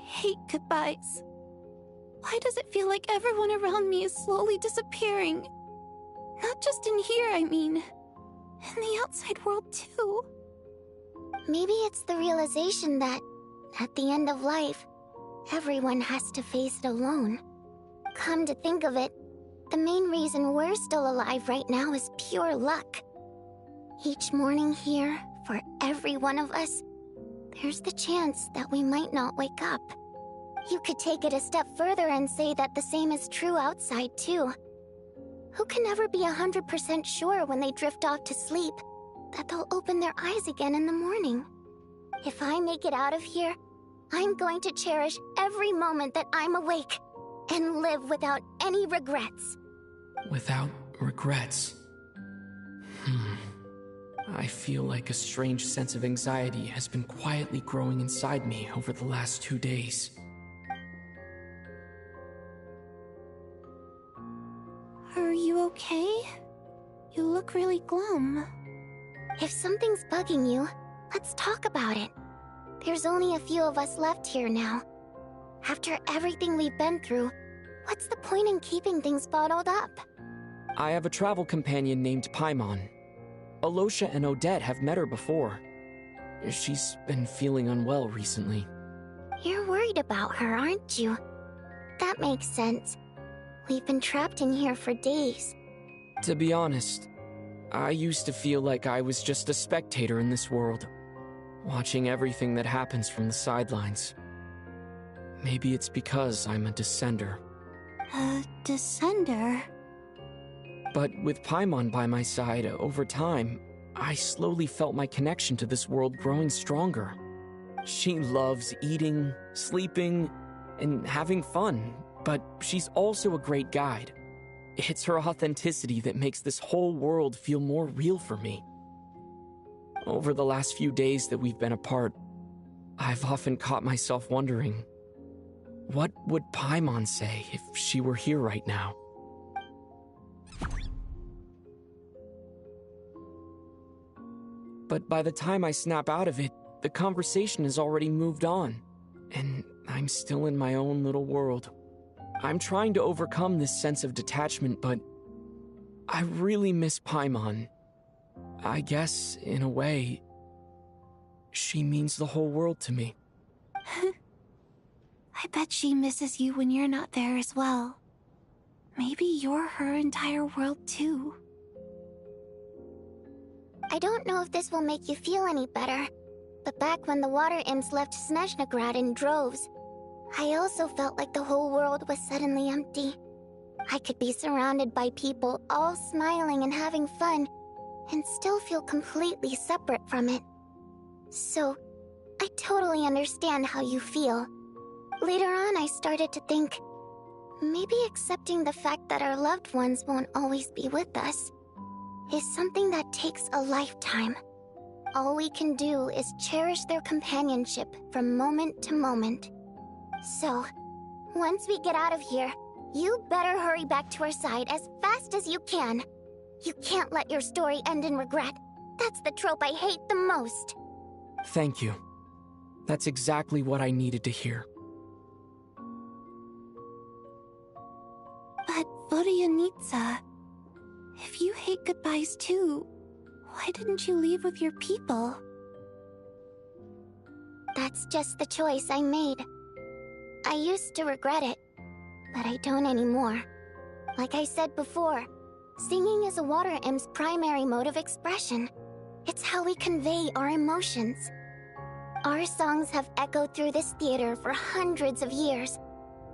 Speaker 9: hate goodbyes. Why does it feel like everyone around me is slowly disappearing? Not just in here, I mean. In the outside world, too.
Speaker 1: Maybe it's the realization that, at the end of life, everyone has to face it alone. Come to think of it, the main reason we're still alive right now is pure luck. Each morning here, for every one of us, there's the chance that we might not wake up. You could take it a step further and say that the same is true outside, too. Who can never be 100% sure when they drift off to sleep that they'll open their eyes again in the morning? If I make it out of here, I'm going to cherish every moment that I'm awake and live without any regrets.
Speaker 6: Without regrets. I feel like a strange sense of anxiety has been quietly growing inside me over the last 2 days.
Speaker 9: Are you okay? You look really glum.
Speaker 1: If something's bugging you, let's talk about it. There's only a few of us left here now. After everything we've been through, what's the point in keeping things bottled up?
Speaker 6: I have a travel companion named Paimon. Alosha and Odette have met her before. She's been feeling unwell recently.
Speaker 1: You're worried about her, aren't you? That makes sense. We've been trapped in here for days.
Speaker 6: To be honest, I used to feel like I was just a spectator in this world, watching everything that happens from the sidelines. Maybe it's because I'm a descender.
Speaker 9: A descender?
Speaker 6: But with Paimon by my side, over time, I slowly felt my connection to this world growing stronger. She loves eating, sleeping, and having fun, but she's also a great guide. It's her authenticity that makes this whole world feel more real for me. Over the last few days that we've been apart, I've often caught myself wondering, what would Paimon say if she were here right now? But by the time I snap out of it, the conversation has already moved on, and I'm still in my own little world. I'm trying to overcome this sense of detachment, but I really miss Paimon. I guess, in a way, she means the whole world to me.
Speaker 9: I bet she misses you when you're not there as well. Maybe you're her entire world too.
Speaker 1: I don't know if this will make you feel any better, but back when the water imps left Snezhnograd in droves, I also felt like the whole world was suddenly empty. I could be surrounded by people all smiling and having fun, and still feel completely separate from it. So, I totally understand how you feel. Later on, I started to think, maybe accepting the fact that our loved ones won't always be with us is something that takes a lifetime. All we can do is cherish their companionship from moment to moment. So, once we get out of here, you better hurry back to our side as fast as you can. You can't let your story end in regret. That's the trope I hate the most.
Speaker 6: Thank you. That's exactly what I needed to hear.
Speaker 9: But Vodyanitsa, if you hate goodbyes too, why didn't you leave with your people?
Speaker 1: That's just the choice I made. I used to regret it, but I don't anymore. Like I said before, singing is a water imp's primary mode of expression. It's how we convey our emotions. Our songs have echoed through this theater for hundreds of years,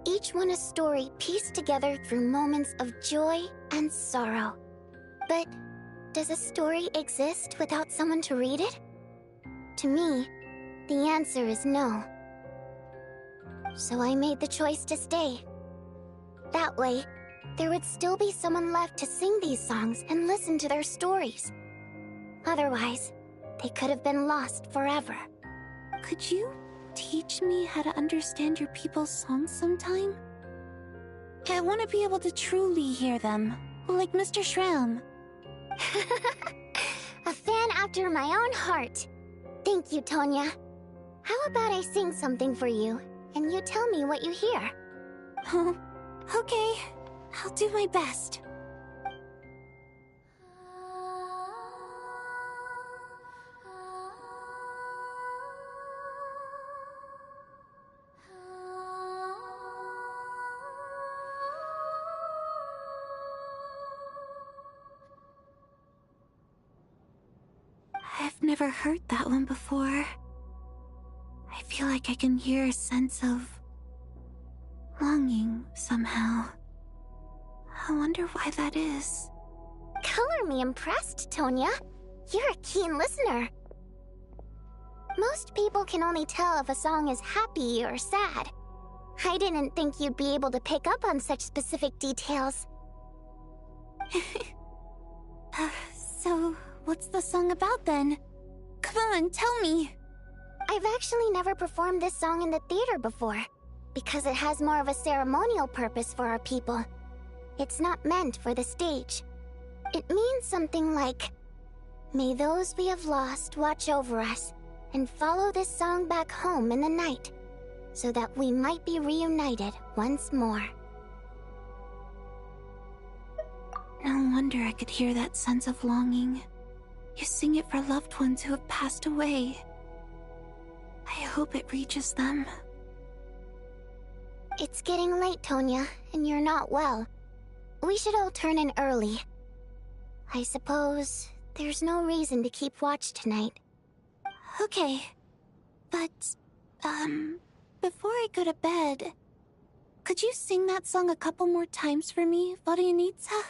Speaker 1: each one a story pieced together through moments of joy and sorrow. But does a story exist without someone to read it? To me, the answer is no. So I made the choice to stay. That way, there would still be someone left to sing these songs and listen to their stories. Otherwise, they could have been lost forever.
Speaker 9: Could you teach me how to understand your people's songs sometime? I want to be able to truly hear them, like Mr. Shram.
Speaker 1: A fan after my own heart. Thank you, Tonya. How about I sing something for you, and you tell me what you hear?
Speaker 9: Okay, I'll do my best. I've never heard that one before. I feel like I can hear a sense of longing somehow. I wonder why that is.
Speaker 1: Color me impressed, Tonya. You're a keen listener. Most people can only tell if a song is happy or sad. I didn't think you'd be able to pick up on such specific details.
Speaker 9: So, what's the song about then? Come on, tell me!
Speaker 1: I've actually never performed this song in the theater before, because it has more of a ceremonial purpose for our people. It's not meant for the stage. It means something like, "May those we have lost watch over us, and follow this song back home in the night, so that we might be reunited once more."
Speaker 9: No wonder I could hear that sense of longing. You sing it for loved ones who have passed away. I hope it reaches them.
Speaker 1: It's getting late, Tonya, and you're not well. We should all turn in early. I suppose there's no reason to keep watch tonight.
Speaker 9: Okay. But, before I go to bed, could you sing that song a couple more times for me, Vodyanitsa?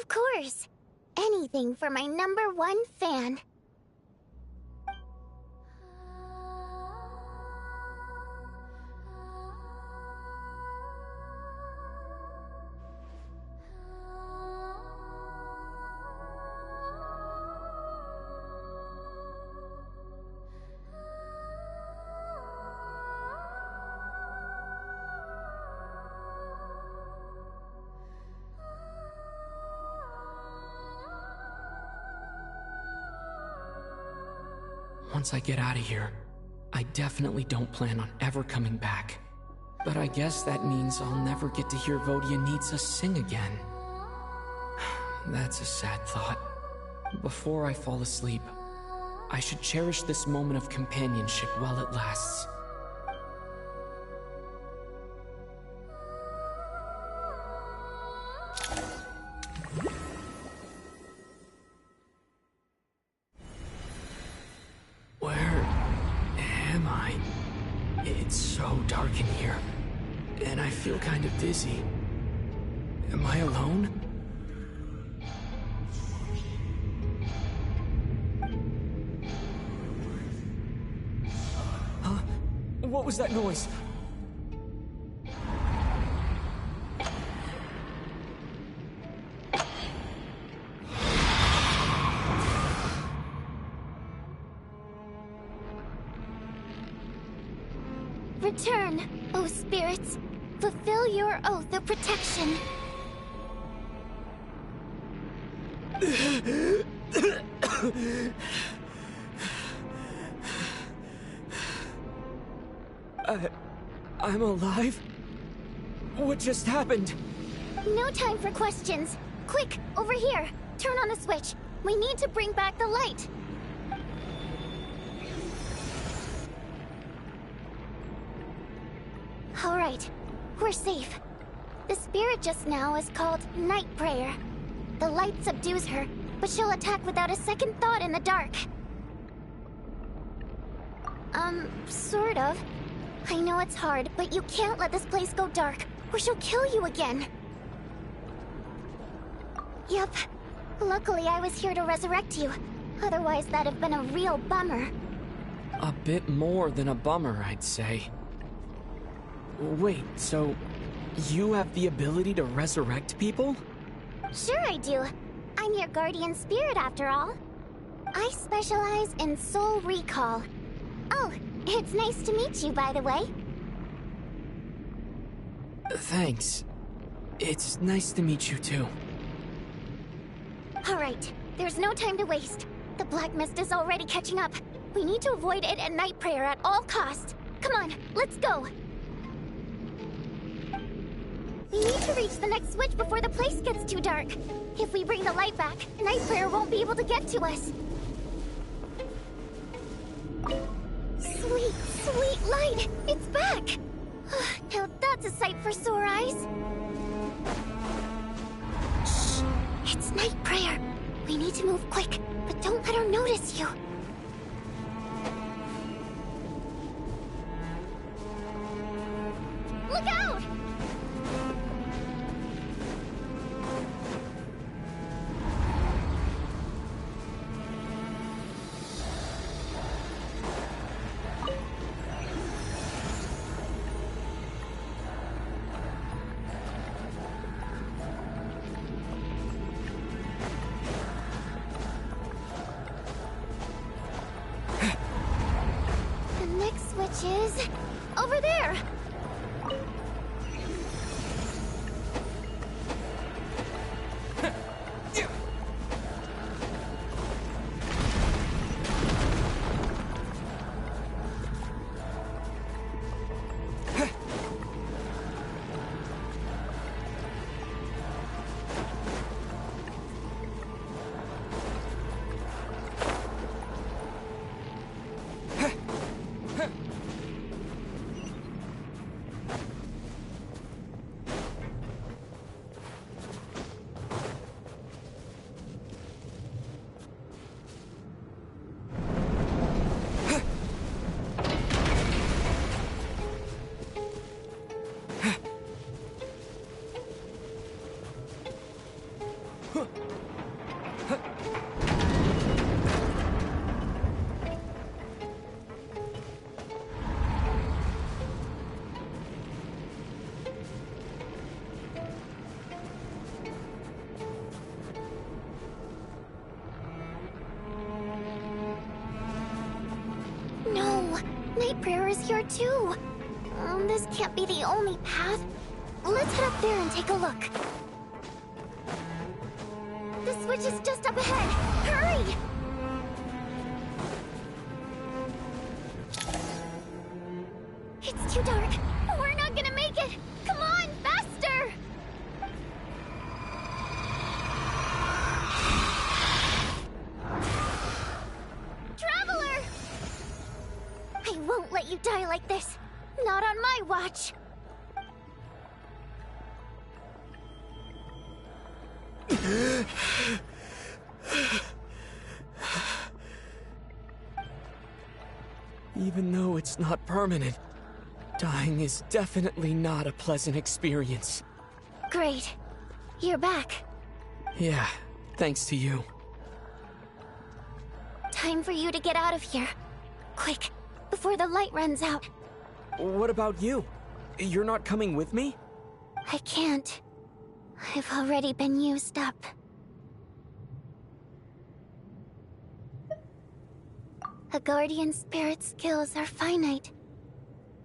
Speaker 1: Of course. Anything for my #1 fan.
Speaker 6: Once I get out of here, I definitely don't plan on ever coming back. But I guess that means I'll never get to hear Vodyanitsa sing again. That's a sad thought. Before I fall asleep, I should cherish this moment of companionship while it lasts. Where am I? It's so dark in here, and I feel kind of dizzy. Am I alone? Huh? What was that noise?
Speaker 1: Return, O spirits. Fulfill your oath of protection.
Speaker 6: I'm alive? What just happened?
Speaker 1: No time for questions. Quick, over here. Turn on the switch. We need to bring back the light. All right, we're safe. The spirit just now is called Night Prayer. The light subdues her, but she'll attack without a second thought in the dark. Sort of. I know it's hard, but you can't let this place go dark, or she'll kill you again. Yep. Luckily, I was here to resurrect you. Otherwise, that'd have been a real bummer.
Speaker 6: A bit more than a bummer, I'd say. Wait, so you have the ability to resurrect people?
Speaker 1: Sure I do. I'm your guardian spirit after all. I specialize in soul recall. Oh, it's nice to meet you, by the way.
Speaker 6: Thanks. It's nice to meet you too.
Speaker 1: All right, there's no time to waste. The black mist is already catching up. We need to avoid it at Night Prayer at all costs. Come on, let's go. We need to reach the next switch before the place gets too dark. If we bring the light back, Night Prayer won't be able to get to us. Sweet, sweet light! It's back! Now that's a sight for sore eyes. Shh! It's Night Prayer. We need to move quick, but don't let her notice you. Look out! Which is over there. No, Night Prayer is here too. This can't be the only path. Let's head up there and take a look. The switch is just up ahead. Hurry! It's too dark. We're not gonna make it. Come on, faster! Traveler! I won't let you die like this. Not on my watch.
Speaker 6: Even though it's not permanent, dying is definitely not a pleasant experience.
Speaker 1: Great. You're back.
Speaker 6: Yeah, thanks to you.
Speaker 1: Time for you to get out of here. Quick, before the light runs out.
Speaker 6: What about you? You're not coming with me?
Speaker 1: I can't. I've already been used up. A guardian spirit's skills are finite.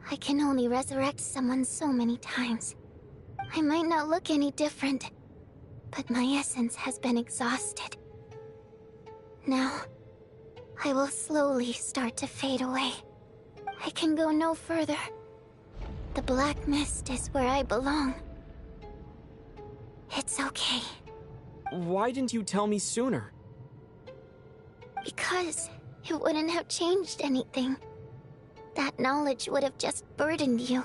Speaker 1: I can only resurrect someone so many times. I might not look any different, but my essence has been exhausted. Now, I will slowly start to fade away. I can go no further. The black mist is where I belong. It's okay.
Speaker 6: Why didn't you tell me sooner?
Speaker 1: Because it wouldn't have changed anything. That knowledge would have just burdened you.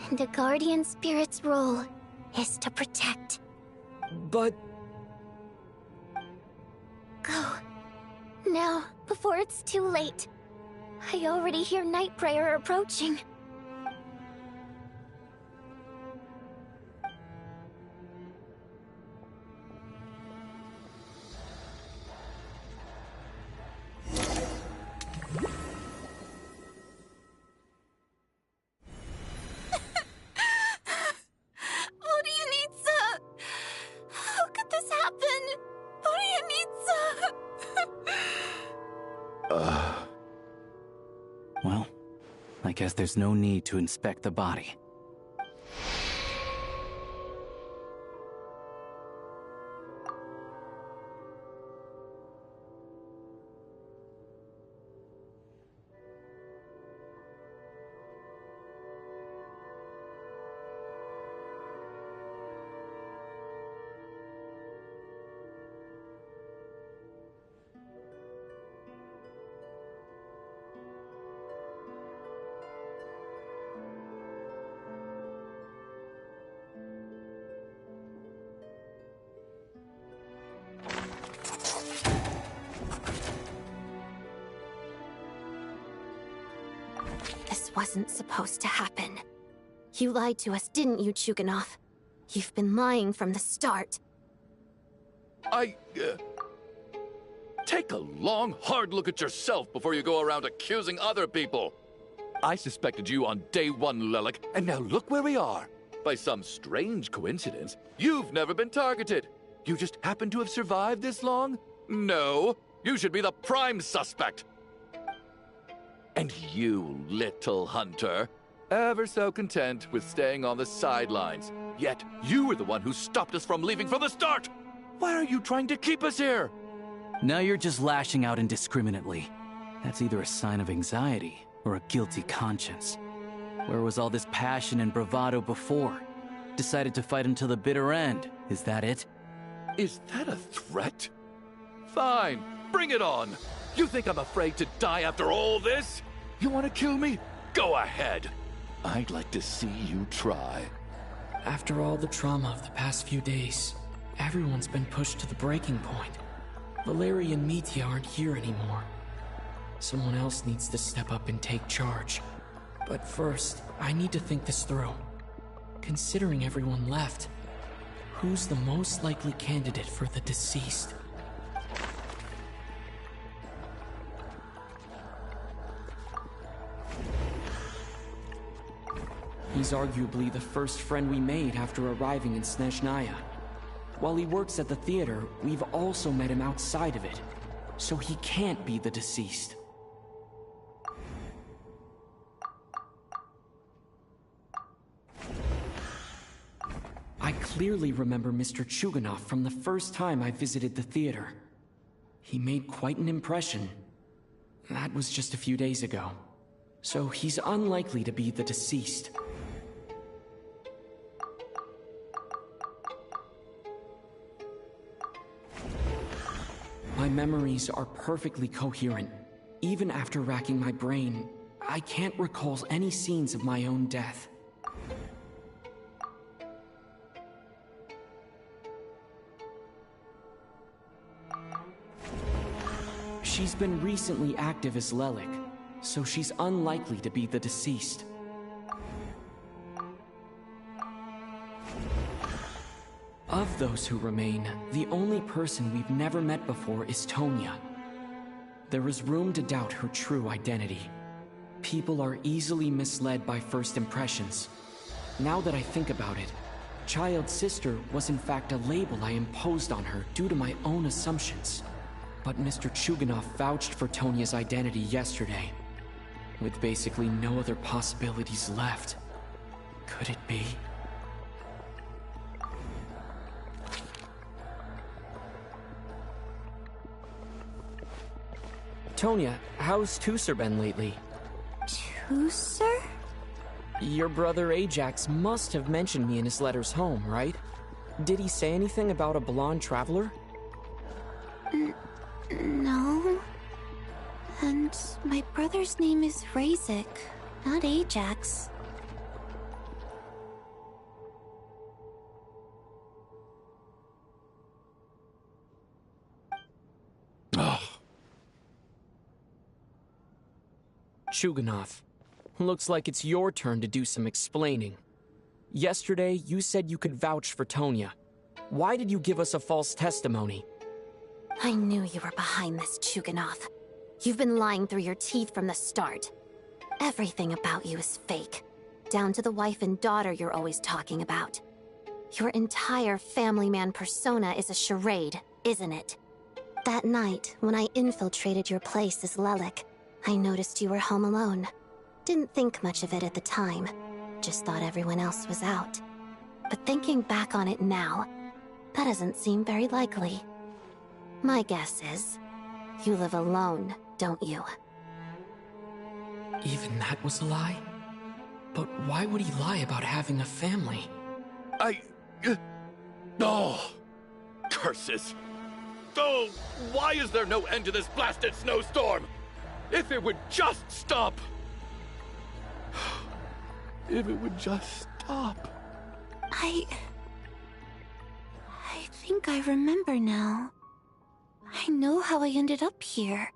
Speaker 1: And a guardian spirit's role is to protect.
Speaker 6: But...
Speaker 1: Go. Now, before it's too late. I already hear Night Prayer approaching.
Speaker 2: Well, I guess there's no need to inspect the body.
Speaker 9: This wasn't supposed to happen. You lied to us, didn't you, Chuganov? You've been lying from the start.
Speaker 8: Take a long, hard look at yourself before you go around accusing other people. I suspected you on day one, Lelik, and now look where we are. By some strange coincidence, you've never been targeted. You just happen to have survived this long? No, you should be the prime suspect. And you, little hunter, ever so content with staying on the sidelines. Yet you were the one who stopped us from leaving from the start! Why are you trying to keep us here?
Speaker 2: Now you're just lashing out indiscriminately. That's either a sign of anxiety or a guilty conscience. Where was all this passion and bravado before? Decided to fight until the bitter end. Is that it?
Speaker 8: Is that a threat? Fine, bring it on. You think I'm afraid to die after all this? You want to kill me? Go ahead. I'd like to see you try.
Speaker 6: After all the trauma of the past few days, everyone's been pushed to the breaking point. Valeria and Mitya aren't here anymore. Someone else needs to step up and take charge. But first, I need to think this through. Considering everyone left, who's the most likely candidate for the deceased? He's arguably the first friend we made after arriving in Snezhnaya. While he works at the theater, we've also met him outside of it. So he can't be the deceased. I clearly remember Mr. Chuganov from the first time I visited the theater. He made quite an impression. That was just a few days ago. So he's unlikely to be the deceased. My memories are perfectly coherent. Even after racking my brain, I can't recall any scenes of my own death. She's been recently active as Lelik, so she's unlikely to be the deceased. Of those who remain, the only person we've never met before is Tonya. There is room to doubt her true identity. People are easily misled by first impressions. Now that I think about it, Child's sister was in fact a label I imposed on her due to my own assumptions. But Mr. Chuganov vouched for Tonya's identity yesterday. With basically no other possibilities left. Could it be? Tonya, how's Tusser been lately?
Speaker 9: Tusser?
Speaker 6: Your brother Ajax must have mentioned me in his letters home, right? Did he say anything about a blonde traveler?
Speaker 9: No. And my brother's name is Razik, not Ajax.
Speaker 6: Chuganov, looks like it's your turn to do some explaining. Yesterday, you said you could vouch for Tonya. Why did you give us a false testimony?
Speaker 9: I knew you were behind this, Chuganov. You've been lying through your teeth from the start. Everything about you is fake, down to the wife and daughter you're always talking about. Your entire family man persona is a charade, isn't it? That night, when I infiltrated your place as Lelik, I noticed you were home alone. Didn't think much of it at the time. Just thought everyone else was out. But thinking back on it now, that doesn't seem very likely. My guess is, you live alone, don't you?
Speaker 6: Even that was a lie? But why would he lie about having a family?
Speaker 8: Oh! Curses! Oh! Why is there no end to this blasted snowstorm? If it would just stop! If it would just stop.
Speaker 9: I think I remember now. I know how I ended up here.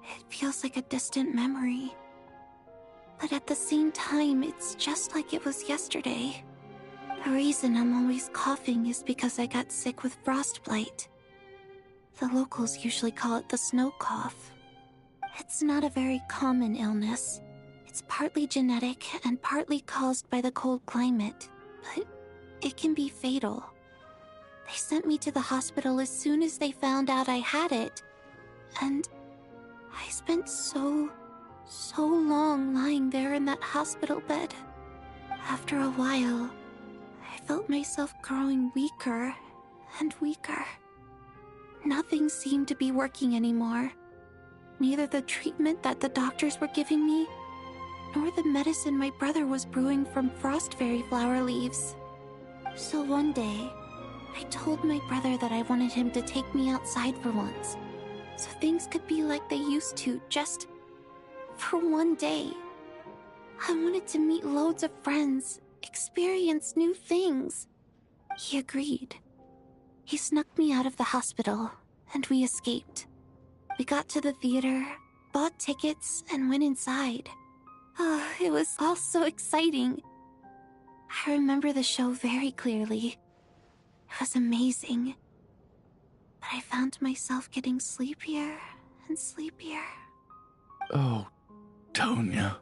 Speaker 9: It feels like a distant memory. But at the same time, it's just like it was yesterday. The reason I'm always coughing is because I got sick with frostbite. The locals usually call it the snow cough. It's not a very common illness. It's partly genetic and partly caused by the cold climate, but it can be fatal. They sent me to the hospital as soon as they found out I had it, and I spent so so long lying there in that hospital bed. After a while, I felt myself growing weaker and weaker. Nothing seemed to be working anymore. Neither the treatment that the doctors were giving me, nor the medicine my brother was brewing from frost fairy flower leaves. So one day, I told my brother that I wanted him to take me outside for once, so things could be like they used to, just for one day. I wanted to meet loads of friends, experience new things. He agreed. He snuck me out of the hospital, and we escaped. We got to the theater, bought tickets, and went inside. Oh, it was all so exciting. I remember the show very clearly. It was amazing. But I found myself getting sleepier and sleepier.
Speaker 8: Oh, Tonya.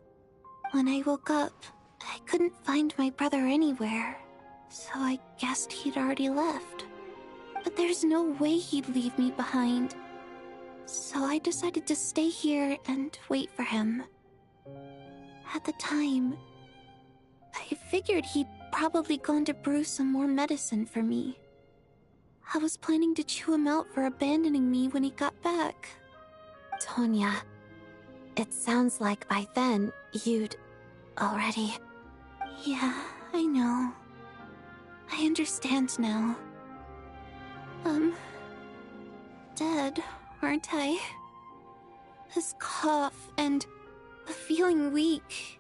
Speaker 9: When I woke up, I couldn't find my brother anywhere, so I guessed he'd already left. But there's no way he'd leave me behind. So I decided to stay here and wait for him. At the time, I figured he'd probably gone to brew some more medicine for me. I was planning to chew him out for abandoning me when he got back.
Speaker 17: Tonya, it sounds like by then you'd already...
Speaker 9: Yeah, I know. I understand now. Dead, aren't I? This cough and the feeling weak,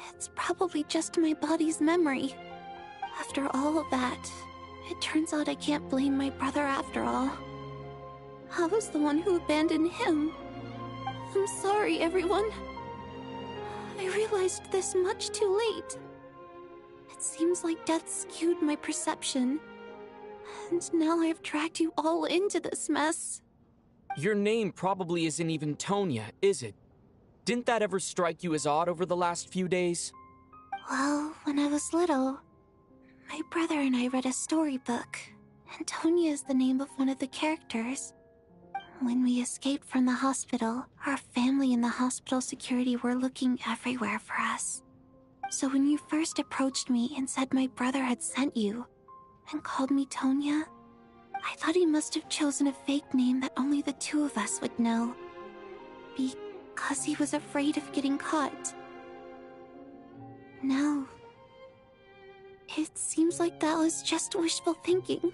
Speaker 9: it's probably just my body's memory. After all of that, it turns out I can't blame my brother after all. I was the one who abandoned him. I'm sorry, everyone. I realized this much too late. It seems like death skewed my perception. And now I've dragged you all into this mess.
Speaker 6: Your name probably isn't even Tonya, is it? Didn't that ever strike you as odd over the last few days?
Speaker 9: Well, when I was little, my brother and I read a storybook, and Tonya is the name of one of the characters. When we escaped from the hospital, our family and the hospital security were looking everywhere for us. So when you first approached me and said my brother had sent you, and called me Tonya, I thought he must have chosen a fake name that only the two of us would know. Because he was afraid of getting caught. Now, it seems like that was just wishful thinking.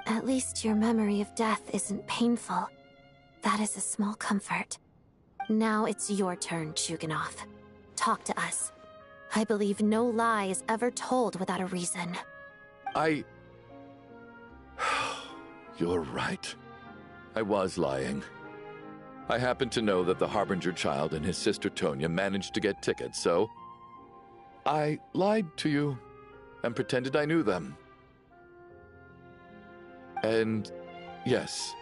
Speaker 17: At least your memory of death isn't painful. That is a small comfort. Now it's your turn, Shuganoth. Talk to us. I believe no lie is ever told without a reason.
Speaker 8: You're right. I was lying. I happened to know that the Harbinger child and his sister Tonya managed to get tickets, so I lied to you and pretended I knew them. And yes,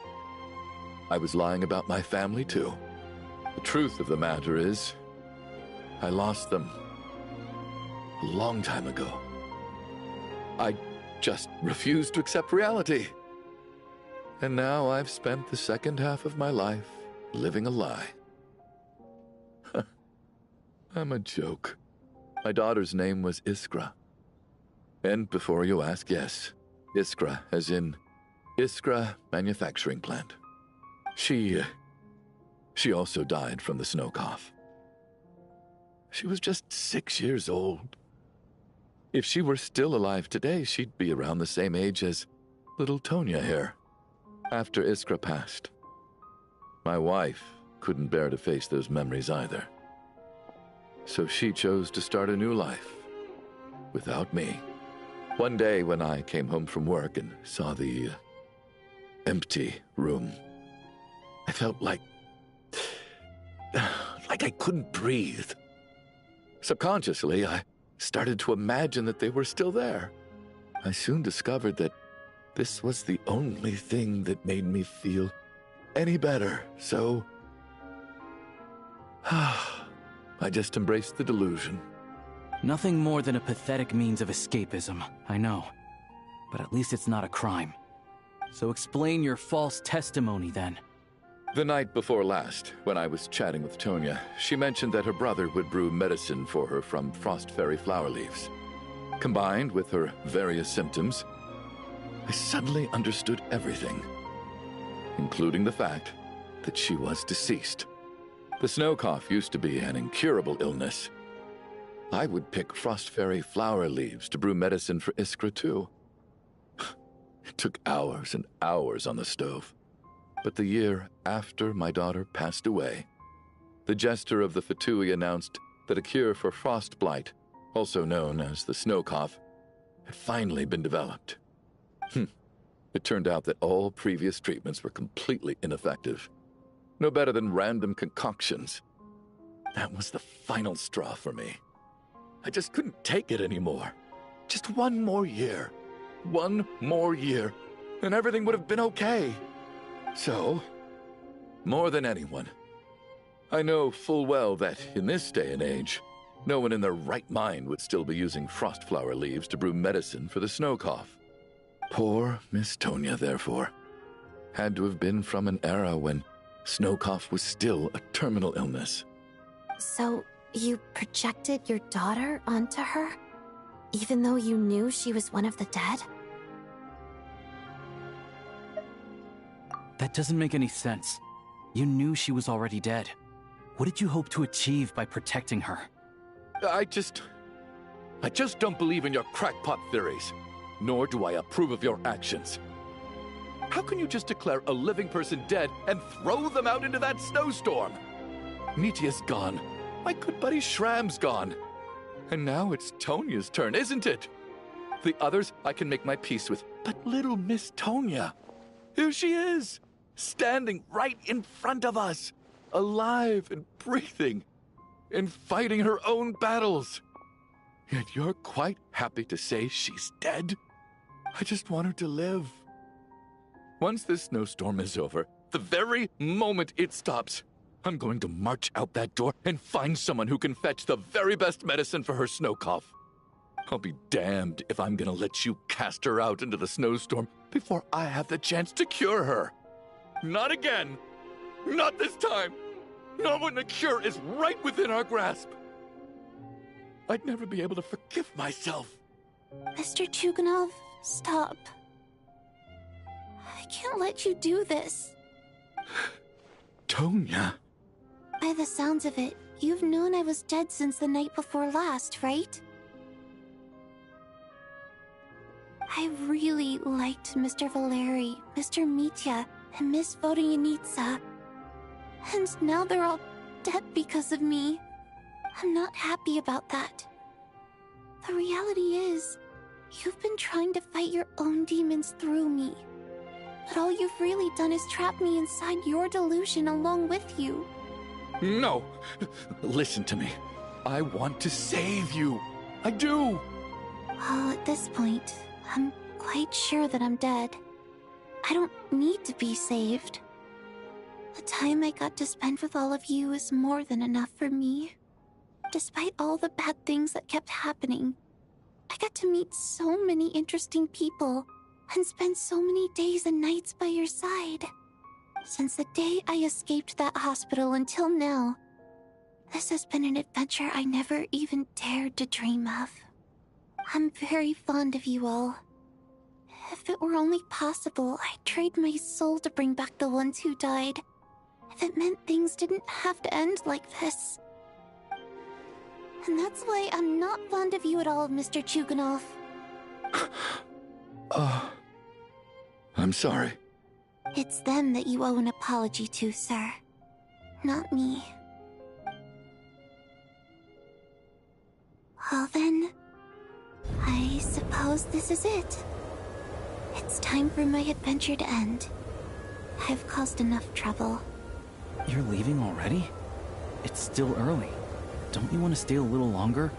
Speaker 8: I was lying about my family too. The truth of the matter is, I lost them a long time ago. I just refused to accept reality. And now I've spent the second half of my life living a lie. I'm a joke. My daughter's name was Iskra. And before you ask, yes, Iskra, as in Iskra Manufacturing Plant. She also died from the snow cough. She was just 6 years old. If she were still alive today, she'd be around the same age as little Tonya here. After Iskra passed, my wife couldn't bear to face those memories either. So she chose to start a new life without me. One day when I came home from work and saw the empty room, I felt like I couldn't breathe. Subconsciously, I started to imagine that they were still there. I soon discovered that this was the only thing that made me feel any better, so I just embraced the delusion.
Speaker 2: Nothing more than a pathetic means of escapism, I know. But at least it's not a crime. So explain your false testimony, then.
Speaker 8: The night before last, when I was chatting with Tonya, she mentioned that her brother would brew medicine for her from frost fairy flower leaves. Combined with her various symptoms, I suddenly understood everything, including the fact that she was deceased. The snow cough used to be an incurable illness. I would pick frost fairy flower leaves to brew medicine for Iskra too. It took hours and hours on the stove. But the year after my daughter passed away, the jester of the Fatui announced that a cure for frost blight, also known as the snow cough, had finally been developed. It turned out that all previous treatments were completely ineffective. No better than random concoctions. That was the final straw for me. I just couldn't take it anymore. Just one more year. One more year, and everything would have been okay. So, more than anyone, I know full well that in this day and age, no one in their right mind would still be using frost flower leaves to brew medicine for the snow cough. Poor Miss Tonya, therefore, had to have been from an era when snow cough was still a terminal illness.
Speaker 17: So, you projected your daughter onto her? Even though you knew she was one of the dead?
Speaker 2: That doesn't make any sense. You knew she was already dead. What did you hope to achieve by protecting her?
Speaker 8: I just don't believe in your crackpot theories, nor do I approve of your actions. How can you just declare a living person dead and throw them out into that snowstorm? Mitia's gone. My good buddy Shram's gone. And now it's Tonya's turn, isn't it? The others I can make my peace with, but little Miss Tonya, here she is, standing right in front of us, alive and breathing, and fighting her own battles. Yet you're quite happy to say she's dead? I just want her to live. Once this snowstorm is over, the very moment it stops, I'm going to march out that door and find someone who can fetch the very best medicine for her snow cough. I'll be damned if I'm gonna let you cast her out into the snowstorm before I have the chance to cure her. Not again! Not this time! Not when the cure is right within our grasp! I'd never be able to forgive myself.
Speaker 9: Mr. Chuganov, stop. I can't let you do this.
Speaker 8: Tonya.
Speaker 9: By the sounds of it, you've known I was dead since the night before last, right? I really liked Mr. Valeri, Mr. Mitya, and Miss Vodyanitsa. And now they're all dead because of me. I'm not happy about that. The reality is, you've been trying to fight your own demons through me. But all you've really done is trap me inside your delusion along with you.
Speaker 8: No! Listen to me. I want to save you. I do!
Speaker 9: Well, at this point, I'm quite sure that I'm dead. I don't need to be saved. The time I got to spend with all of you is more than enough for me. Despite all the bad things that kept happening, I got to meet so many interesting people and spend so many days and nights by your side. Since the day I escaped that hospital until now, this has been an adventure I never even dared to dream of. I'm very fond of you all. If it were only possible, I'd trade my soul to bring back the ones who died. If it meant things didn't have to end like this. And that's why I'm not fond of you at all, Mr. Chuganov.
Speaker 8: I'm sorry.
Speaker 9: It's them that you owe an apology to, sir. Not me. Well then, I suppose this is it. It's time for my adventure to end. I've caused enough trouble.
Speaker 2: You're leaving already? It's still early. Don't you want to stay a little longer?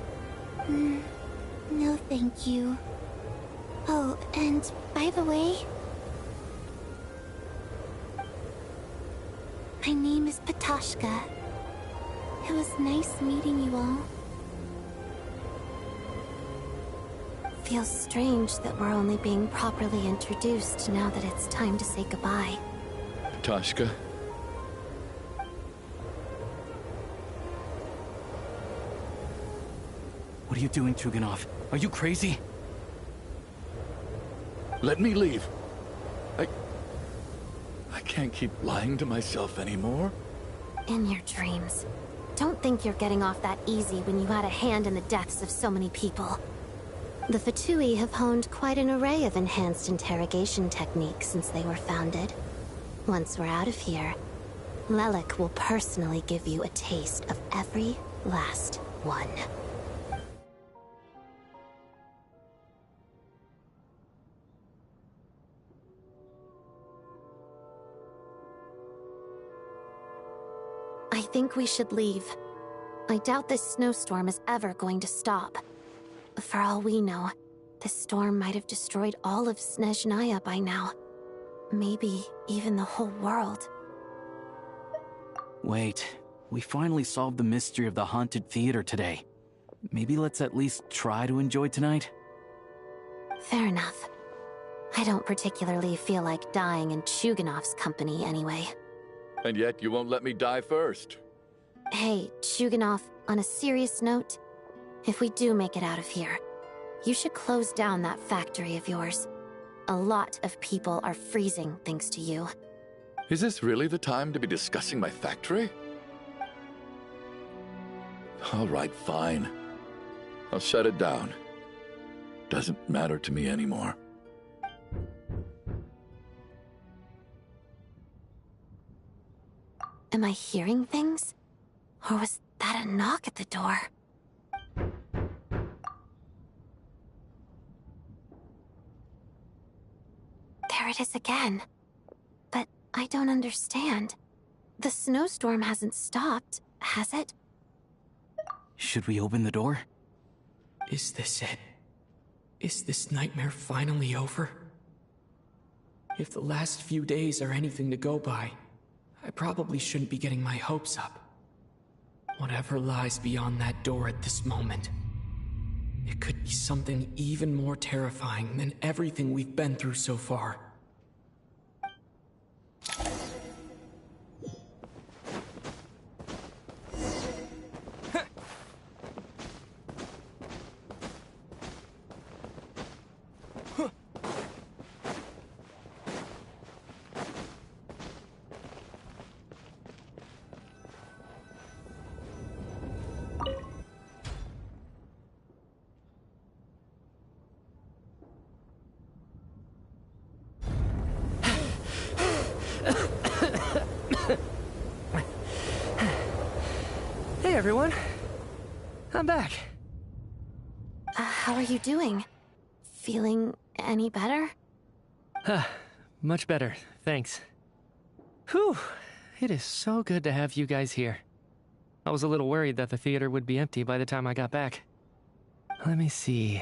Speaker 9: No thank you. Oh, and by the way, my name is Patashka. It was nice meeting you all.
Speaker 17: Feels strange that we're only being properly introduced now that it's time to say goodbye.
Speaker 8: Patashka,
Speaker 2: What are you doing, Tuganov? Are you crazy?
Speaker 8: Let me leave. I can't keep lying to myself anymore.
Speaker 17: In your dreams. Don't think you're getting off that easy when you had a hand in the deaths of so many people. The pt2 have honed quite an array of enhanced interrogation techniques since they were founded. Once we're out of here, Lelik will personally give you a taste of every last one. I think we should leave. I doubt this snowstorm is ever going to stop. For all we know, this storm might have destroyed all of Snezhnaya by now. Maybe even the whole world.
Speaker 2: Wait, we finally solved the mystery of the haunted theater today. Maybe let's at least try to enjoy tonight?
Speaker 17: Fair enough. I don't particularly feel like dying in Chuganov's company anyway.
Speaker 8: And yet you won't let me die first.
Speaker 17: Hey, Chuganov, on a serious note, if we do make it out of here, you should close down that factory of yours. A lot of people are freezing thanks to you.
Speaker 8: Is this really the time to be discussing my factory? All right, fine. I'll shut it down. Doesn't matter to me anymore.
Speaker 17: Am I hearing things? Or was that a knock at the door? There it is again. But I don't understand. The snowstorm hasn't stopped, has it?
Speaker 2: Should we open the door?
Speaker 6: Is this it? Is this nightmare finally over? If the last few days are anything to go by, I probably shouldn't be getting my hopes up. Whatever lies beyond that door at this moment, it could be something even more terrifying than everything we've been through so far.
Speaker 14: Hey everyone, I'm back.
Speaker 17: How are you doing? Feeling any better?
Speaker 14: Much better, thanks. Whew, it is so good to have you guys here. I was a little worried that the theater would be empty by the time I got back. Let me see.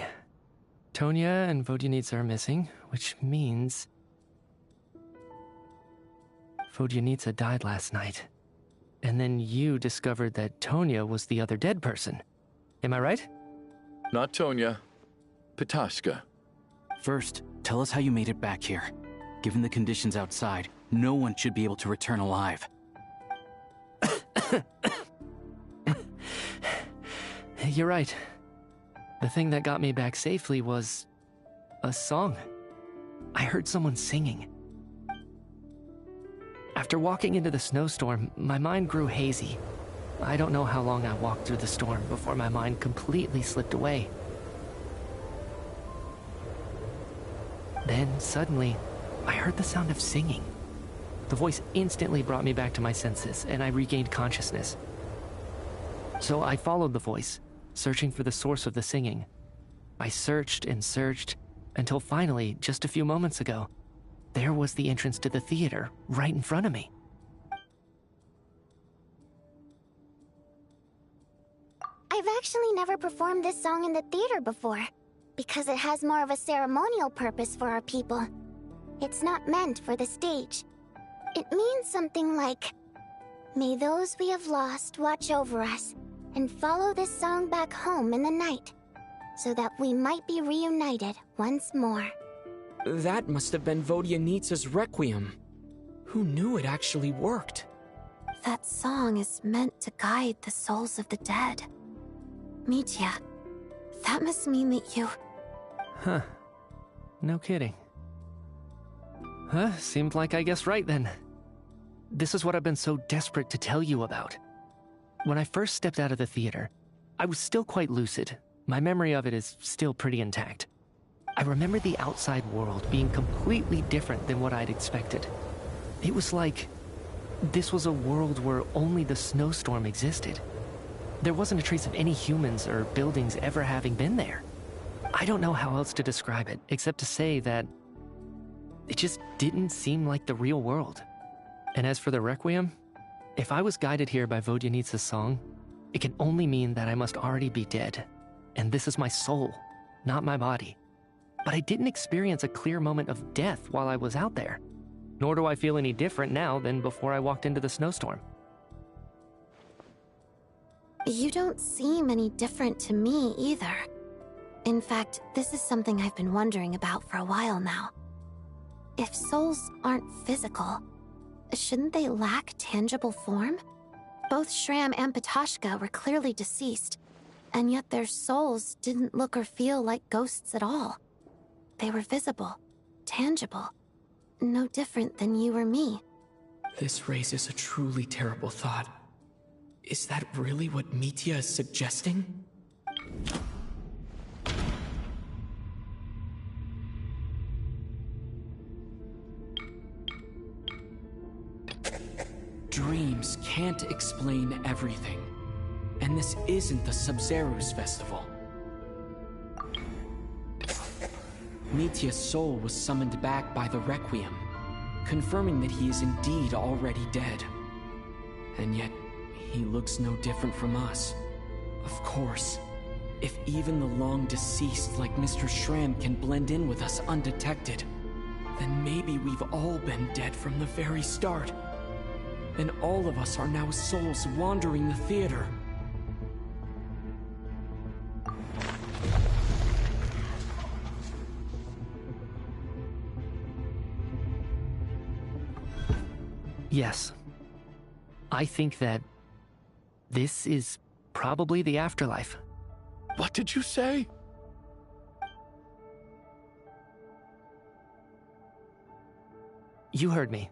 Speaker 14: Tonya and Vodyanitsa are missing, which means Vodyanitsa died last night. And then you discovered that Tonya was the other dead person. Am I right?
Speaker 8: Not Tonya. Petashka.
Speaker 2: First, tell us how you made it back here. Given the conditions outside, no one should be able to return alive.
Speaker 14: You're right. The thing that got me back safely was a song. I heard someone singing. After walking into the snowstorm, my mind grew hazy. I don't know how long I walked through the storm before my mind completely slipped away. Then, suddenly, I heard the sound of singing. The voice instantly brought me back to my senses, and I regained consciousness. So I followed the voice, searching for the source of the singing. I searched and searched, until finally, just a few moments ago, there was the entrance to the theater, right in front of me.
Speaker 1: I've actually never performed this song in the theater before, because it has more of a ceremonial purpose for our people. It's not meant for the stage. It means something like, "May those we have lost watch over us, and follow this song back home in the night, so that we might be reunited once more."
Speaker 6: That must have been Vodyanitsa's Requiem. Who knew it actually worked?
Speaker 17: That song is meant to guide the souls of the dead. Mitya, That must mean that you...
Speaker 14: Huh. No kidding. Huh, seemed like I guessed right then. This is what I've been so desperate to tell you about. When I first stepped out of the theater, I was still quite lucid. My memory of it is still pretty intact. I remember the outside world being completely different than what I'd expected. It was like this was a world where only the snowstorm existed. There wasn't a trace of any humans or buildings ever having been there. I don't know how else to describe it, except to say that it just didn't seem like the real world. And as for the Requiem, if I was guided here by Vodyanitsa's song, it can only mean that I must already be dead. And this is my soul, not my body. But I didn't experience a clear moment of death while I was out there. Nor do I feel any different now than before I walked into the snowstorm.
Speaker 17: You don't seem any different to me either. In fact, this is something I've been wondering about for a while now. If souls aren't physical, shouldn't they lack tangible form? Both Shram and Patoshka were clearly deceased, and yet their souls didn't look or feel like ghosts at all. They were visible, tangible, no different than you or me.
Speaker 6: This raises a truly terrible thought. Is that really what Mitya is suggesting? Dreams can't explain everything. And this isn't the Sub-Zero's festival. Mitya's soul was summoned back by the Requiem, confirming that he is indeed already dead. And yet, he looks no different from us. Of course, if even the long-deceased like Mr. Shram can blend in with us undetected, then maybe we've all been dead from the very start. And all of us are now souls wandering the theater.
Speaker 14: Yes. I think that this is probably the afterlife.
Speaker 8: What did you say?
Speaker 14: You heard me.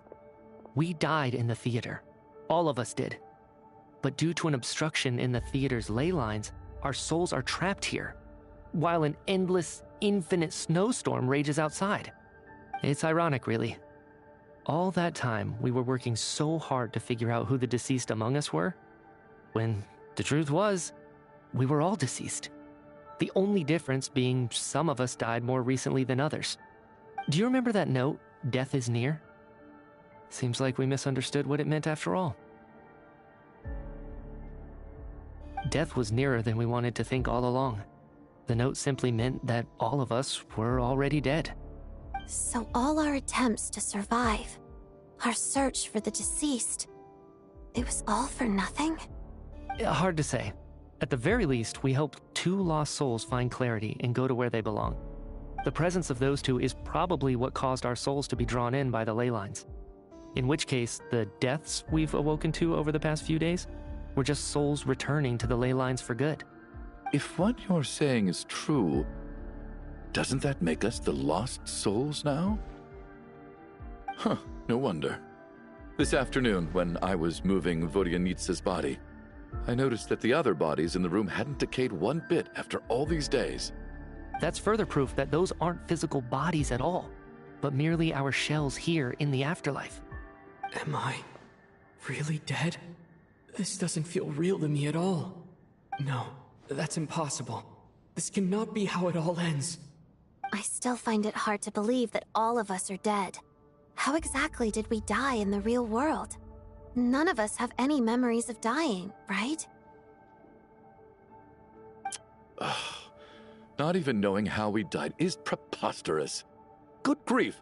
Speaker 14: We died in the theater. All of us did. But due to an obstruction in the theater's ley lines, our souls are trapped here, while an endless, infinite snowstorm rages outside. It's ironic, really. All that time, we were working so hard to figure out who the deceased among us were, when the truth was, we were all deceased. The only difference being some of us died more recently than others. Do you remember that note, "Death is near"? Seems like we misunderstood what it meant after all. Death was nearer than we wanted to think all along. The note simply meant that all of us were already dead.
Speaker 17: So all our attempts to survive, our search for the deceased, it was all for nothing?
Speaker 14: Hard to say. At the very least, we helped 2 lost souls find clarity and go to where they belong. The presence of those 2 is probably what caused our souls to be drawn in by the ley lines. In which case, the deaths we've awoken to over the past few days were just souls returning to the ley lines for good.
Speaker 8: If what you're saying is true, doesn't that make us the lost souls now? Huh, no wonder. This afternoon, when I was moving Vodyanitsa's body, I noticed that the other bodies in the room hadn't decayed one bit after all these days.
Speaker 14: That's further proof that those aren't physical bodies at all, but merely our shells here in the afterlife.
Speaker 6: Am I really dead? This doesn't feel real to me at all. No, that's impossible. This cannot be how it all ends.
Speaker 17: I still find it hard to believe that all of us are dead. How exactly did we die in the real world? None of us have any memories of dying, right?
Speaker 8: Not even knowing how we died is preposterous. Good grief.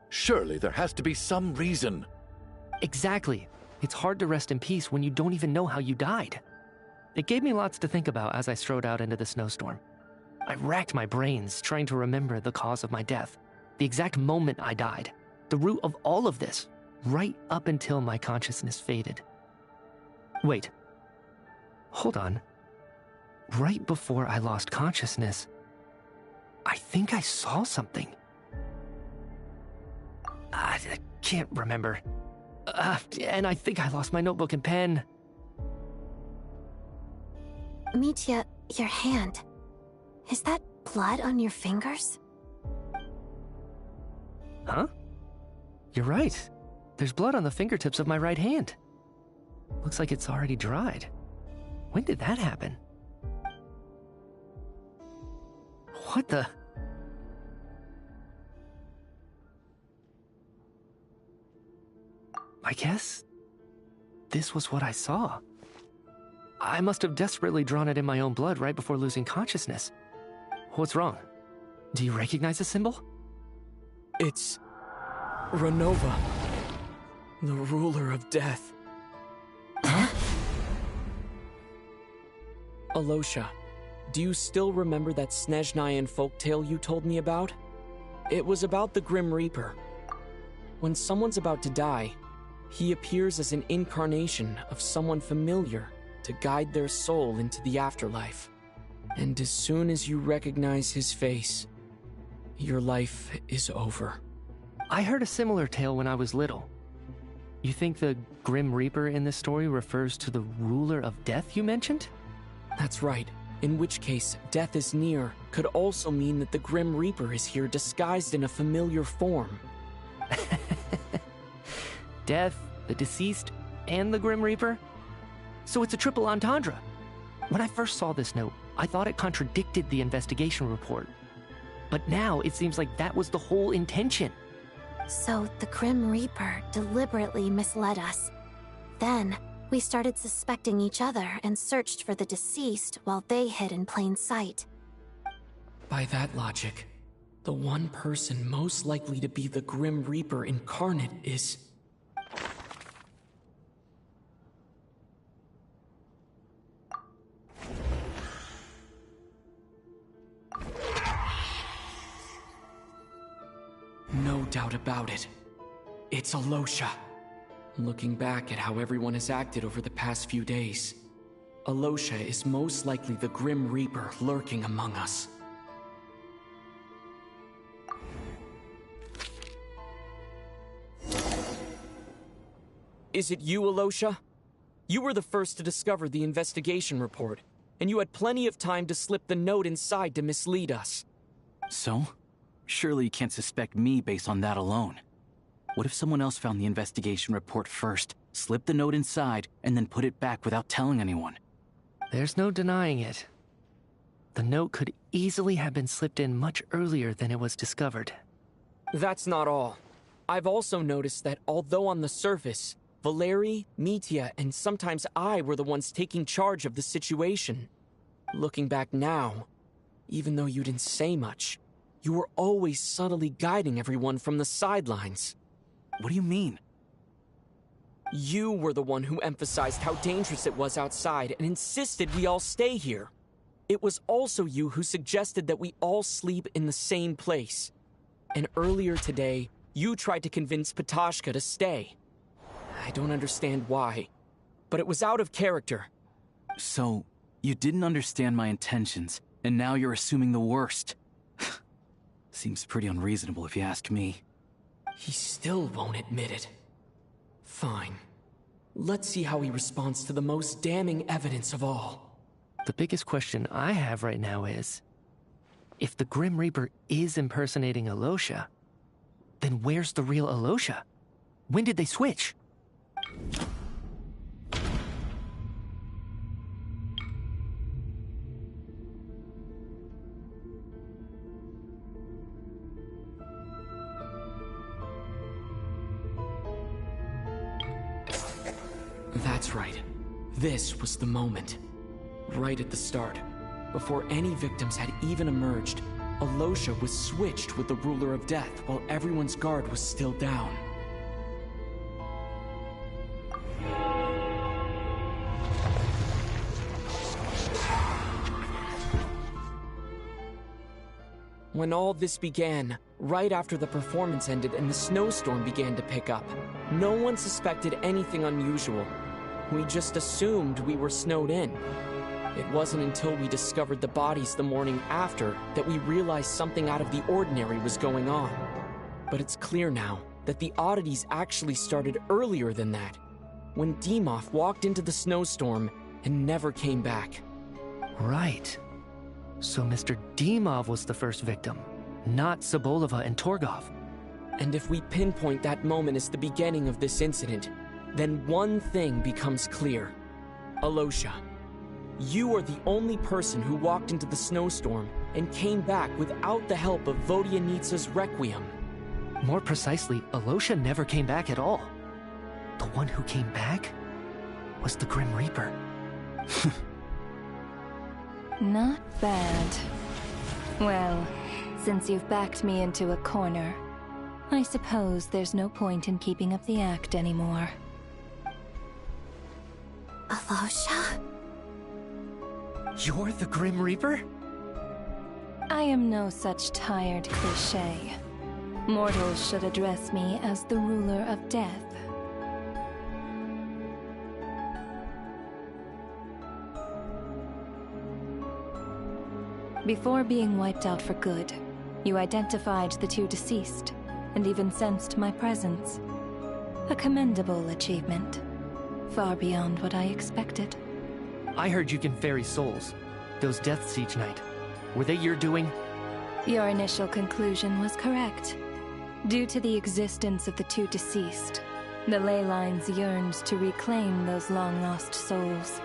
Speaker 8: Surely there has to be some reason.
Speaker 14: Exactly. It's hard to rest in peace when you don't even know how you died. It gave me lots to think about as I strode out into the snowstorm. I racked my brains trying to remember the cause of my death, the exact moment I died, the root of all of this, right up until my consciousness faded. Wait. Hold on. right before I lost consciousness, I think I saw something. I can't remember. And I think I lost my notebook and pen.
Speaker 17: Mitya, your hand. Is that blood on your fingers?
Speaker 14: Huh? You're right. There's blood on the fingertips of my right hand. Looks like it's already dried. When did that happen? What the... I guess this was what I saw. I must have desperately drawn it in my own blood right before losing consciousness. What's wrong? Do you recognize the symbol?
Speaker 6: It's... Renova. The ruler of death. Alosha, do you still remember that Snezhnayan folktale you told me about? It was about the Grim Reaper. When someone's about to die, he appears as an incarnation of someone familiar to guide their soul into the afterlife. And as soon as you recognize his face, your life is over.
Speaker 14: I heard a similar tale when I was little. You think the Grim Reaper in this story refers to the ruler of death you mentioned?
Speaker 6: That's right. In which case, death is near could also mean that the Grim Reaper is here disguised in a familiar form.
Speaker 14: Death, the deceased, and the Grim Reaper? So it's a triple entendre. When I first saw this note, I thought it contradicted the investigation report. But now it seems like that was the whole intention.
Speaker 17: So the Grim Reaper deliberately misled us. Then, we started suspecting each other and searched for the deceased while they hid in plain sight.
Speaker 6: By that logic, the one person most likely to be the Grim Reaper incarnate is... No doubt about it. It's Alosha. Looking back at how everyone has acted over the past few days, Alosha is most likely the Grim Reaper lurking among us. Is it you, Alosha? You were the first to discover the investigation report, and you had plenty of time to slip the note inside to mislead us.
Speaker 2: So? Surely you can't suspect me based on that alone. What if someone else found the investigation report first, slipped the note inside, and then put it back without telling anyone?
Speaker 14: There's no denying it. The note could easily have been slipped in much earlier than it was discovered.
Speaker 6: That's not all. I've also noticed that although on the surface, Valeri, Mitya, and sometimes I were the ones taking charge of the situation. Looking back now, even though you didn't say much, you were always subtly guiding everyone from the sidelines.
Speaker 2: What do you mean?
Speaker 6: You were the one who emphasized how dangerous it was outside and insisted we all stay here. It was also you who suggested that we all sleep in the same place. And earlier today, you tried to convince Patashka to stay. I don't understand why, but it was out of character.
Speaker 2: So, you didn't understand my intentions, and now you're assuming the worst. Seems pretty unreasonable if you ask me.
Speaker 6: He still won't admit it. Fine. Let's see how he responds to the most damning evidence of all.
Speaker 14: The biggest question I have right now is, if the Grim Reaper is impersonating Alosha, then where's the real Alosha? When did they switch?
Speaker 6: That's right. This was the moment. Right at the start. Before any victims had even emerged, Alosha was switched with the Ruler of Death while everyone's guard was still down. When all this began, right after the performance ended and the snowstorm began to pick up, no one suspected anything unusual. We just assumed we were snowed in.
Speaker 4: It wasn't until we discovered the bodies the morning after that we realized something out of the ordinary was going on. But it's clear now that the oddities actually started earlier than that, when Demoff walked into the snowstorm and never came back.
Speaker 14: Right. So Mr. Demoff was the first victim, not Sobolova and Torgov.
Speaker 4: And if we pinpoint that moment as the beginning of this incident, then one thing becomes clear. Alosha, you are the only person who walked into the snowstorm and came back without the help of Vodyanitsa's Requiem.
Speaker 14: More precisely, Alosha never came back at all. The one who came back was the Grim Reaper.
Speaker 5: Not bad. Well, since you've backed me into a corner, I suppose there's no point in keeping up the act anymore.
Speaker 17: Alosha?
Speaker 14: You're the Grim Reaper?
Speaker 5: I am no such tired cliché. Mortals should address me as the ruler of death. Before being wiped out for good, you identified the two deceased, and even sensed my presence. A commendable achievement. Far beyond what I expected.
Speaker 14: I heard you can ferry souls. Those deaths each night. Were they your doing?
Speaker 5: Your initial conclusion was correct. Due to the existence of the two deceased, the ley lines yearned to reclaim those long-lost souls.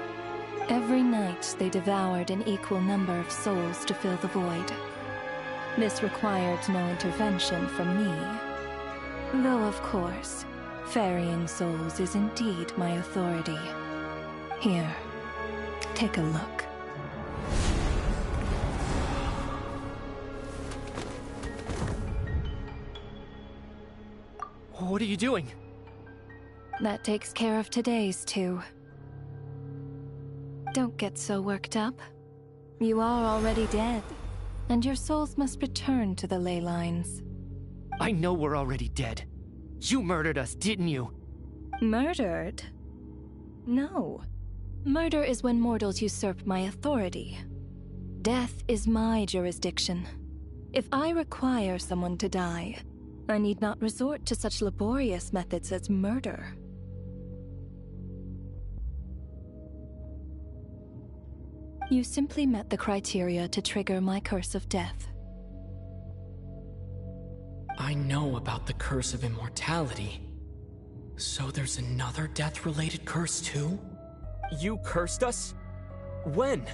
Speaker 5: Every night they devoured an equal number of souls to fill the void. This required no intervention from me. Though, of course, ferrying souls is indeed my authority. Here, take a look.
Speaker 14: What are you doing?
Speaker 5: That takes care of today's two. Don't get so worked up. You are already dead, and your souls must return to the ley lines.
Speaker 14: I know we're already dead. You murdered us, didn't you?
Speaker 5: Murdered? No. Murder is when mortals usurp my authority. Death is my jurisdiction. If I require someone to die, I need not resort to such laborious methods as murder. You simply met the criteria to trigger my curse of death.
Speaker 4: I know about the curse of immortality. So there's another death-related curse too? You cursed us? When?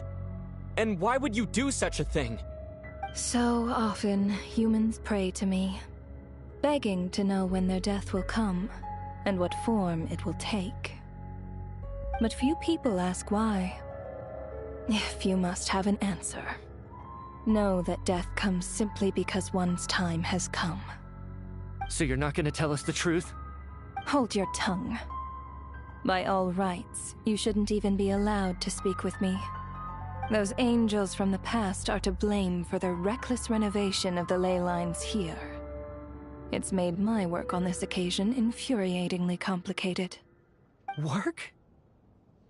Speaker 4: And why would you do such a thing?
Speaker 5: So often, humans pray to me, begging to know when their death will come, and what form it will take. But few people ask why. If you must have an answer, know that death comes simply because one's time has come.
Speaker 14: So you're not gonna tell us the truth?
Speaker 5: Hold your tongue. By all rights, you shouldn't even be allowed to speak with me. Those angels from the past are to blame for their reckless renovation of the ley lines here. It's made my work on this occasion infuriatingly complicated.
Speaker 14: Work?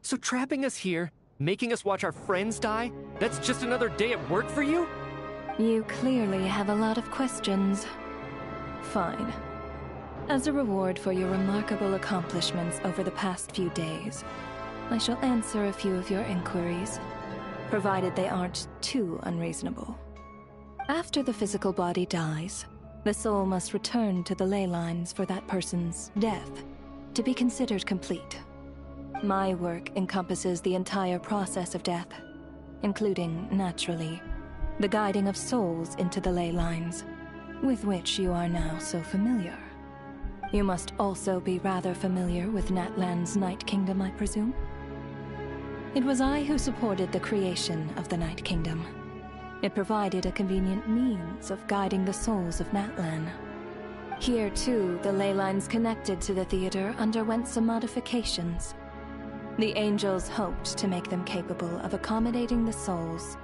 Speaker 14: So trapping us here, making us watch our friends die, that's just another day at work for you?
Speaker 5: You clearly have a lot of questions. Fine. As a reward for your remarkable accomplishments over the past few days, I shall answer a few of your inquiries, provided they aren't too unreasonable. After the physical body dies, the soul must return to the ley lines for that person's death to be considered complete. My work encompasses the entire process of death, including, naturally, the guiding of souls into the ley lines, with which you are now so familiar. You must also be rather familiar with Natlan's Night Kingdom, I presume? It was I who supported the creation of the Night Kingdom. It provided a convenient means of guiding the souls of Natlan. Here, too, the ley lines connected to the theater underwent some modifications. The angels hoped to make them capable of accommodating the souls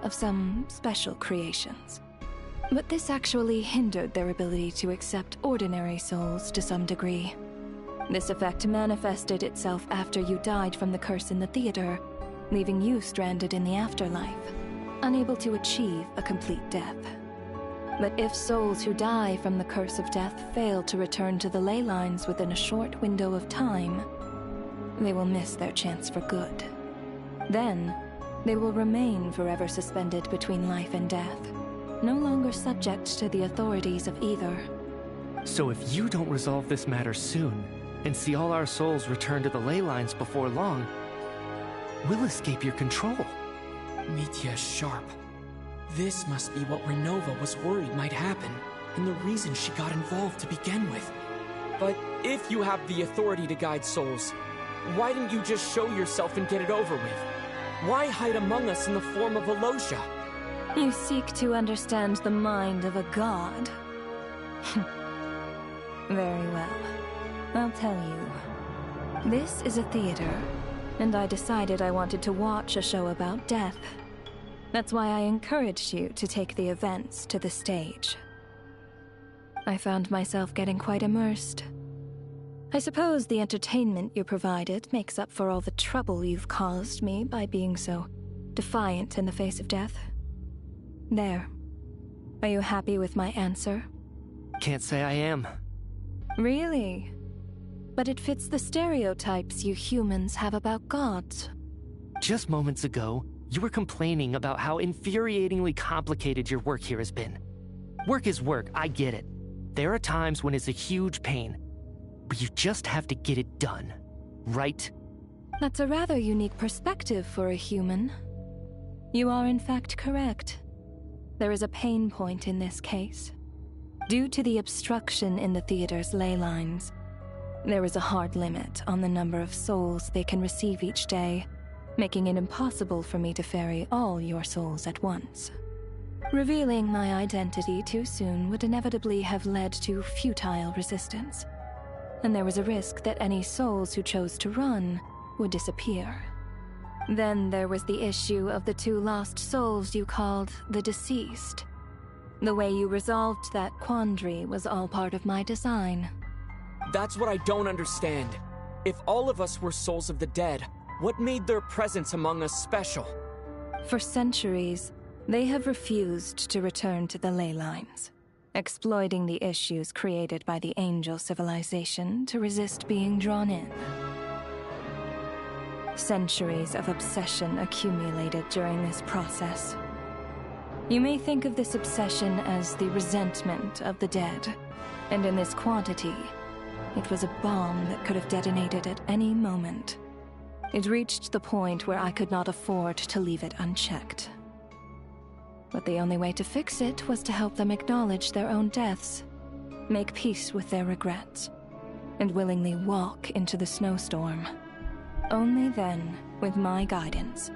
Speaker 5: of some special creations. But this actually hindered their ability to accept ordinary souls to some degree. This effect manifested itself after you died from the curse in the theater, leaving you stranded in the afterlife, unable to achieve a complete death. But if souls who die from the curse of death fail to return to the ley lines within a short window of time, they will miss their chance for good. Then, they will remain forever suspended between life and death, no longer subject to the authorities of either.
Speaker 14: So if you don't resolve this matter soon, and see all our souls return to the ley lines before long, we'll escape your control.
Speaker 6: Mitya is sharp. This must be what Renova was worried might happen, and the reason she got involved to begin with. But if you have the authority to guide souls, why didn't you just show yourself and get it over with? Why hide among us in the form of a Losha?
Speaker 5: You seek to understand the mind of a god. Very well. I'll tell you. This is a theater, and I decided I wanted to watch a show about death. That's why I encouraged you to take the events to the stage. I found myself getting quite immersed. I suppose the entertainment you provided makes up for all the trouble you've caused me by being so defiant in the face of death. There. Are you happy with my answer?
Speaker 14: Can't say I am.
Speaker 5: Really? But it fits the stereotypes you humans have about gods.
Speaker 14: Just moments ago, you were complaining about how infuriatingly complicated your work here has been. Work is work, I get it. There are times when it's a huge pain, but you just have to get it done, right?
Speaker 5: That's a rather unique perspective for a human. You are in fact correct. There is a pain point in this case. Due to the obstruction in the theater's ley lines, there is a hard limit on the number of souls they can receive each day, making it impossible for me to ferry all your souls at once. Revealing my identity too soon would inevitably have led to futile resistance, and there was a risk that any souls who chose to run would disappear. Then there was the issue of the 2 lost souls you called the deceased. The way you resolved that quandary was all part of my design.
Speaker 6: That's what I don't understand. If all of us were souls of the dead, what made their presence among us special?
Speaker 5: For centuries, they have refused to return to the ley lines, exploiting the issues created by the angel civilization to resist being drawn in. Centuries of obsession accumulated during this process. You may think of this obsession as the resentment of the dead, and in this quantity, it was a bomb that could have detonated at any moment. It reached the point where I could not afford to leave it unchecked. But the only way to fix it was to help them acknowledge their own deaths, make peace with their regrets, and willingly walk into the snowstorm. Only then, with my guidance,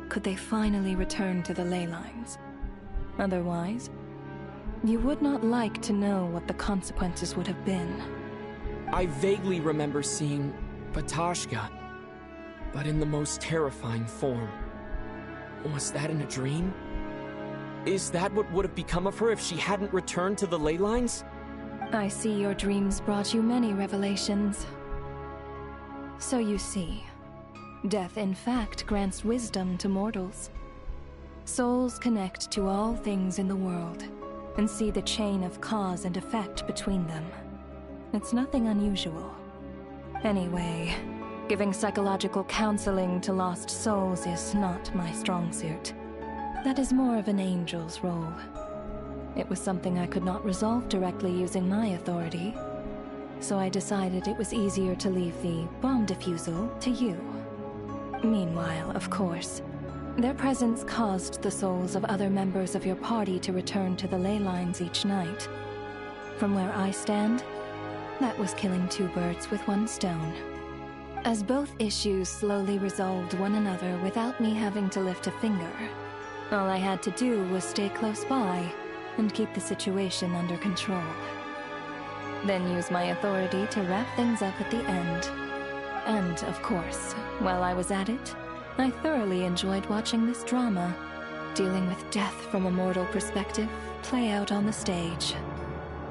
Speaker 5: could they finally return to the ley lines. Otherwise, you would not like to know what the consequences would have been.
Speaker 6: I vaguely remember seeing Patashka, but in the most terrifying form. Was that in a dream? Is that what would have become of her if she hadn't returned to the ley lines?
Speaker 5: I see your dreams brought you many revelations. So you see, death in fact grants wisdom to mortals. Souls connect to all things in the world and see the chain of cause and effect between them. It's nothing unusual. Anyway, giving psychological counseling to lost souls is not my strong suit. That is more of an angel's role. It was something I could not resolve directly using my authority, so I decided it was easier to leave the bomb defusal to you. Meanwhile, of course, their presence caused the souls of other members of your party to return to the ley lines each night. From where I stand, that was killing 2 birds with 1 stone. As both issues slowly resolved one another without me having to lift a finger, all I had to do was stay close by and keep the situation under control. Then use my authority to wrap things up at the end. And, of course, while I was at it, I thoroughly enjoyed watching this drama, dealing with death from a mortal perspective, play out on the stage.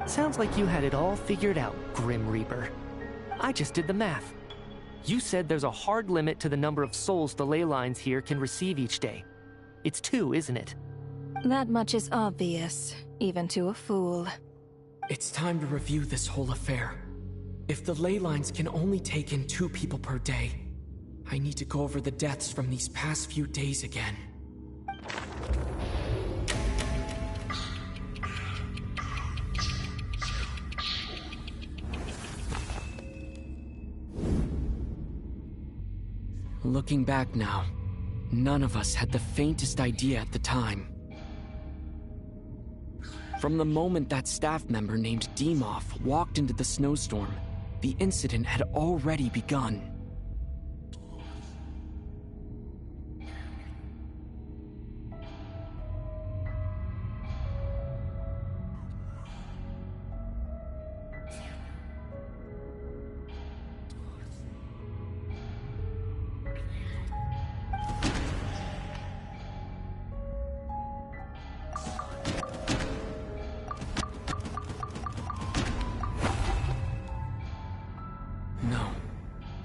Speaker 14: Sounds like you had it all figured out, Grim Reaper. I just did the math. You said there's a hard limit to the number of souls the ley lines here can receive each day. It's 2, isn't it?
Speaker 5: That much is obvious, even to a fool.
Speaker 6: It's time to review this whole affair. If the ley lines can only take in 2 people per day, I need to go over the deaths from these past few days again. Looking back now, none of us had the faintest idea at the time. From the moment that staff member named Dimov walked into the snowstorm, the incident had already begun.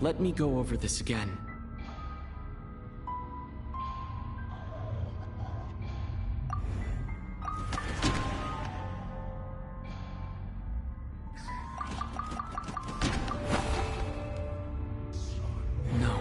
Speaker 6: Let me go over this again. No.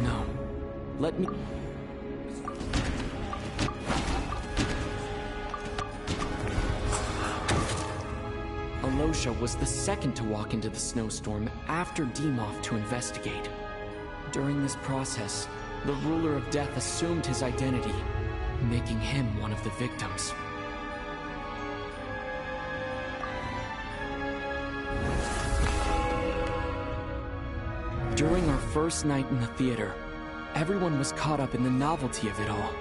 Speaker 6: No. Let me... Alosha was the second to walk into the snowstorm after Dimov to investigate. During this process, the ruler of death assumed his identity, making him one of the victims. During our first night in the theater, everyone was caught up in the novelty of it all.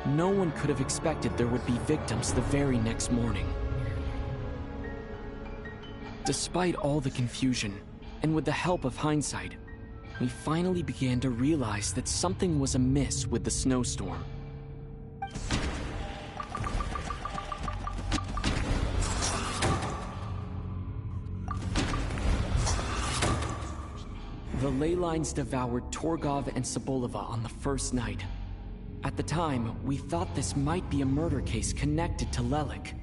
Speaker 6: No one could have expected there would be victims the very next morning. Despite all the confusion, and with the help of hindsight, we finally began to realize that something was amiss with the snowstorm. The ley lines devoured Torgov and Sobolova on the first night. At the time, we thought this might be a murder case connected to Lelik.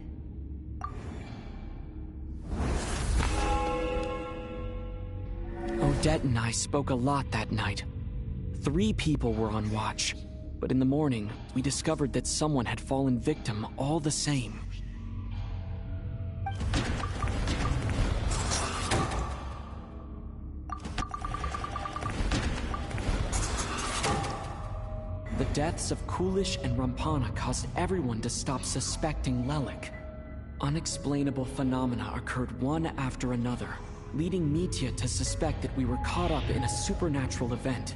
Speaker 6: Odette and I spoke a lot that night. 3 people were on watch, but in the morning, we discovered that someone had fallen victim all the same. The deaths of Kulish and Rampana caused everyone to stop suspecting Lelik. Unexplainable phenomena occurred one after another, leading Mitya to suspect that we were caught up in a supernatural event.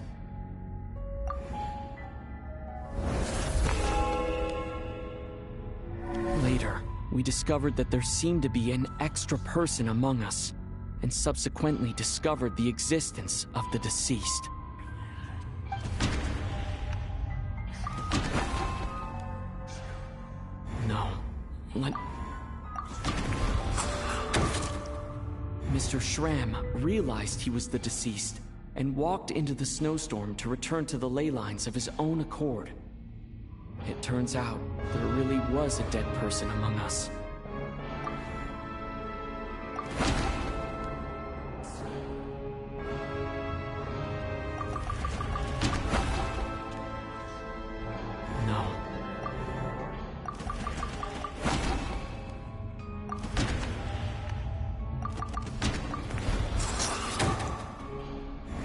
Speaker 4: later, we discovered that there seemed to be an extra person among us, and subsequently discovered the existence of the deceased. No. Mr. Schramm realized he was the deceased and walked into the snowstorm to return to the ley lines of his own accord. It turns out there really was a dead person among us. No.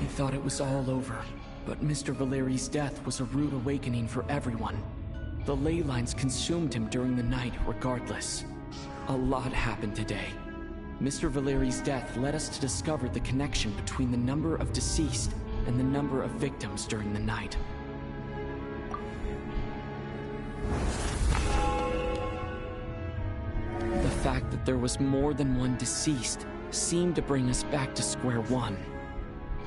Speaker 4: He thought it was all over, but Mr. Valeri's death was a rude awakening for everyone. The ley lines consumed him during the night regardless. A lot happened today. Mr. Valeri's death led us to discover the connection between the number of deceased and the number of victims during the night. The fact that there was more than one deceased seemed to bring us back to square one.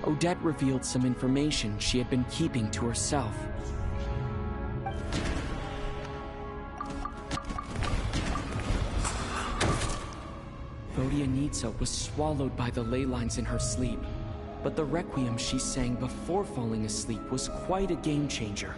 Speaker 4: Odette revealed some information she had been keeping to herself. Vodyanitsa was swallowed by the ley lines in her sleep, but the requiem she sang before falling asleep was quite a game changer.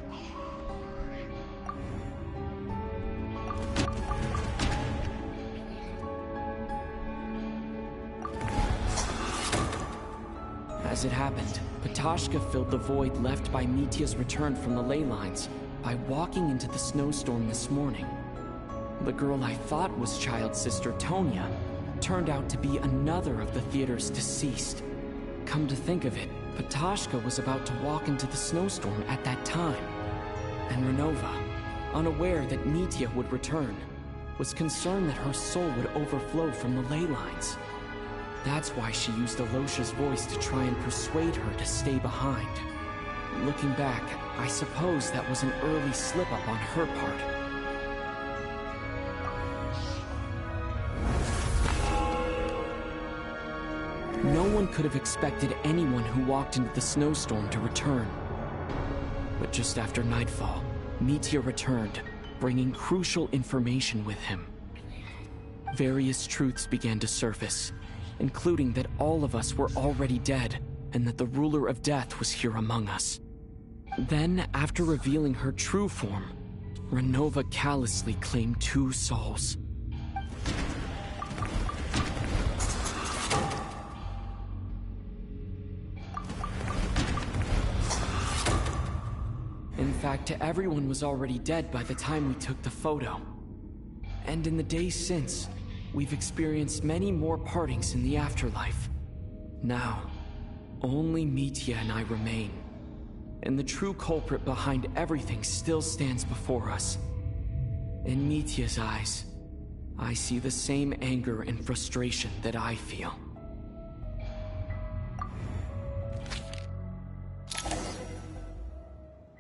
Speaker 4: As it happened, Ptashka filled the void left by Mitya's return from the ley lines by walking into the snowstorm this morning. The girl I thought was child sister Tonya turned out to be another of the theater's deceased. Come to think of it, Ptashka was about to walk into the snowstorm at that time. And Renova, unaware that Mitya would return, was concerned that her soul would overflow from the ley lines. That's why she used Alosha's voice to try and persuade her to stay behind. Looking back, I suppose that was an early slip-up on her part. No one could have expected anyone who walked into the snowstorm to return. But just after nightfall, Mitya returned, bringing crucial information with him. Various truths began to surface, including that all of us were already dead, and that the ruler of death was here among us. Then, after revealing her true form, Renova callously claimed 2 souls. In fact, everyone was already dead by the time we took the photo. And in the days since, we've experienced many more partings in the afterlife. Now, only Mitya and I remain. And the true culprit behind everything still stands before us. In Mitya's eyes, I see the same anger and frustration that I feel.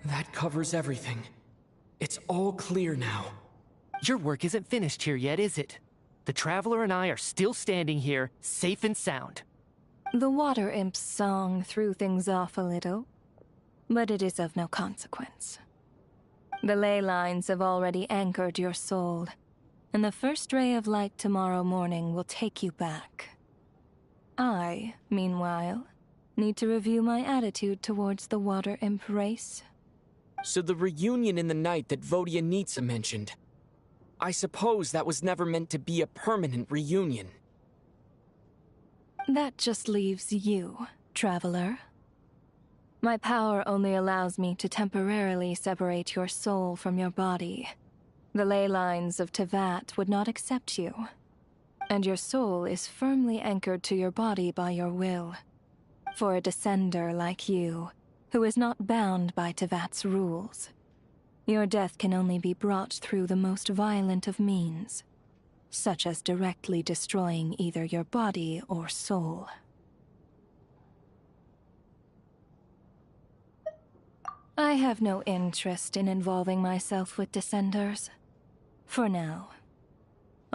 Speaker 4: That covers everything. It's all clear now.
Speaker 14: Your work isn't finished here yet, is it? The Traveler and I are still standing here, safe and sound.
Speaker 5: The Water Imp's song threw things off a little, but it is of no consequence. The ley lines have already anchored your soul, and the first ray of light tomorrow morning will take you back. I, meanwhile, need to review my attitude towards the Water Imp race.
Speaker 4: So the reunion in the night that Vodyanitsa mentioned, I suppose that was never meant to be a permanent reunion.
Speaker 5: That just leaves you, Traveler. My power only allows me to temporarily separate your soul from your body. The ley lines of Tevat would not accept you, and your soul is firmly anchored to your body by your will. For a descender like you, who is not bound by Tevat's rules, your death can only be brought through the most violent of means, such as directly destroying either your body or soul. I have no interest in involving myself with Descenders. For now,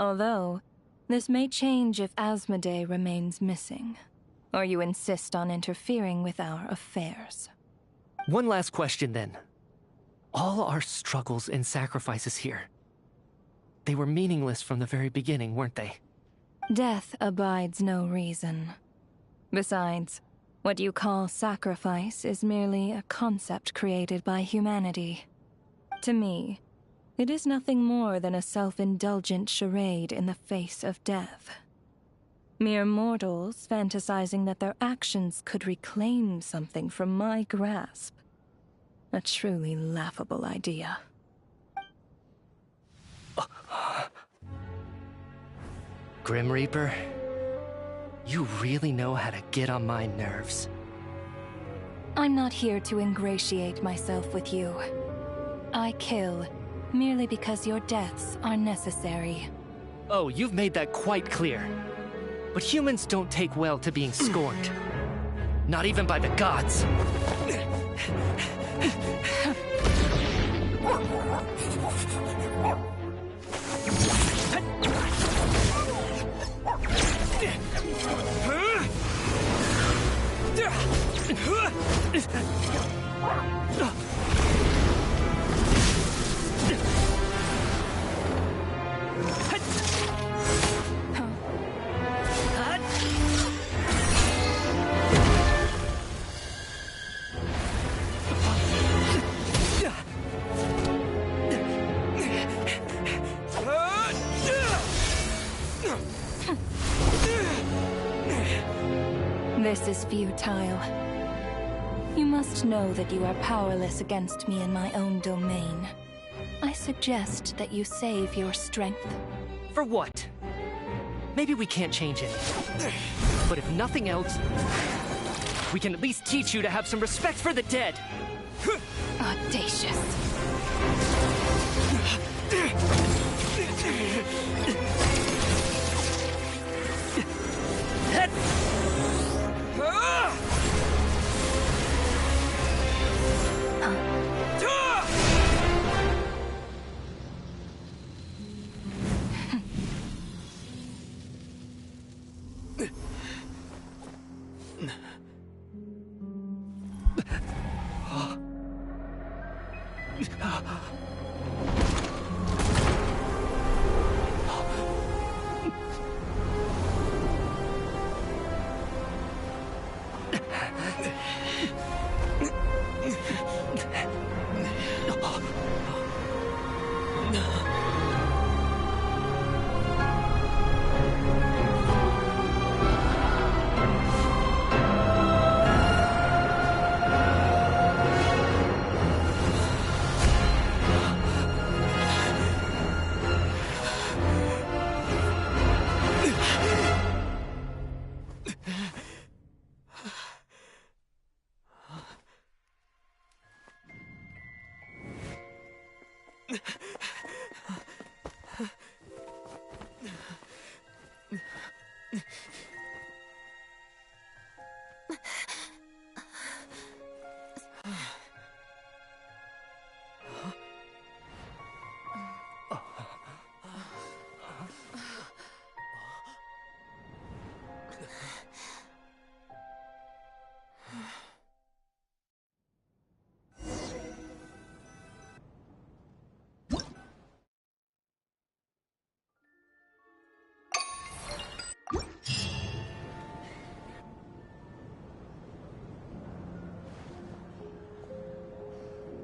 Speaker 5: Although, this may change if Asmodee remains missing, or you insist on interfering with our affairs.
Speaker 14: One last question then. All our struggles and sacrifices here, they were meaningless from the very beginning, weren't they?
Speaker 5: Death abides no reason. Besides, what you call sacrifice is merely a concept created by humanity. To me, it is nothing more than a self-indulgent charade in the face of death. Mere mortals fantasizing that their actions could reclaim something from my grasp. A truly laughable idea.
Speaker 14: Grim Reaper, you really know how to get on my nerves.
Speaker 5: I'm not here to ingratiate myself with you. I kill merely because your deaths are necessary.
Speaker 14: Oh, you've made that quite clear. But humans don't take well to being scorned. Not even by the gods.
Speaker 5: This is futile. You must know that you are powerless against me in my own domain. I suggest that you save your strength.
Speaker 14: For what? Maybe we can't change it. But if nothing else, we can at least teach you to have some respect for the dead.
Speaker 5: Audacious.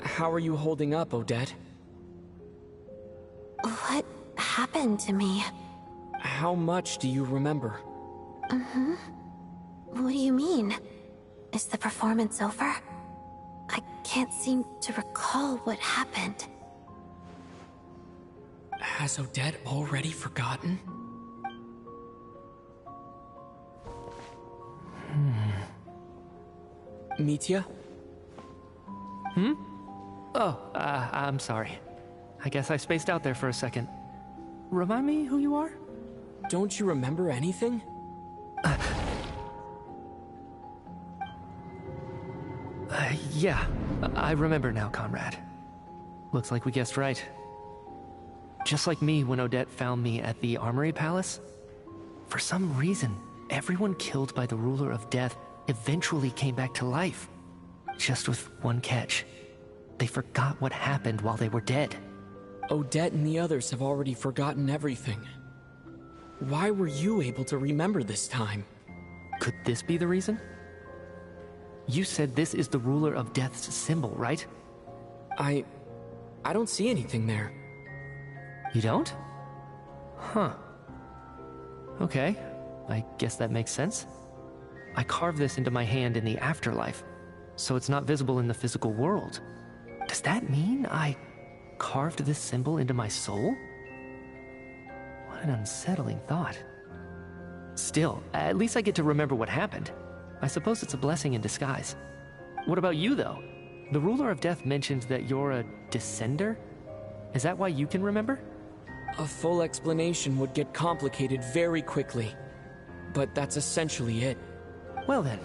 Speaker 6: How are you holding up, Odette?
Speaker 17: What happened to me?
Speaker 6: How much do you remember?
Speaker 17: What do you mean? Is the performance over? I can't seem to recall what happened.
Speaker 6: Has Odette already forgotten? Mitya?
Speaker 14: Oh, I'm sorry. I guess I spaced out there for a second. Remind me who you are?
Speaker 6: Don't you remember anything?
Speaker 14: Yeah, I remember now, comrade. Looks like we guessed right. just like me when Odette found me at the Armory Palace. For some reason, everyone killed by the Ruler of Death eventually came back to life. Just with one catch. They forgot what happened while they were dead.
Speaker 6: Odette and the others have already forgotten everything. Why were you able to remember this time?
Speaker 14: Could this be the reason? You said this is the Ruler of Death's symbol, right?
Speaker 6: I don't see anything there.
Speaker 14: You don't? Huh. Okay, I guess that makes sense. I carved this into my hand in the afterlife, so it's not visible in the physical world. Does that mean I carved this symbol into my soul? What an unsettling thought. Still, at least I get to remember what happened. I suppose it's a blessing in disguise. What about you, though? The Ruler of Death mentioned that you're a descender? Is that why you can remember?
Speaker 6: A full explanation would get complicated very quickly, but that's essentially it.
Speaker 14: Well then,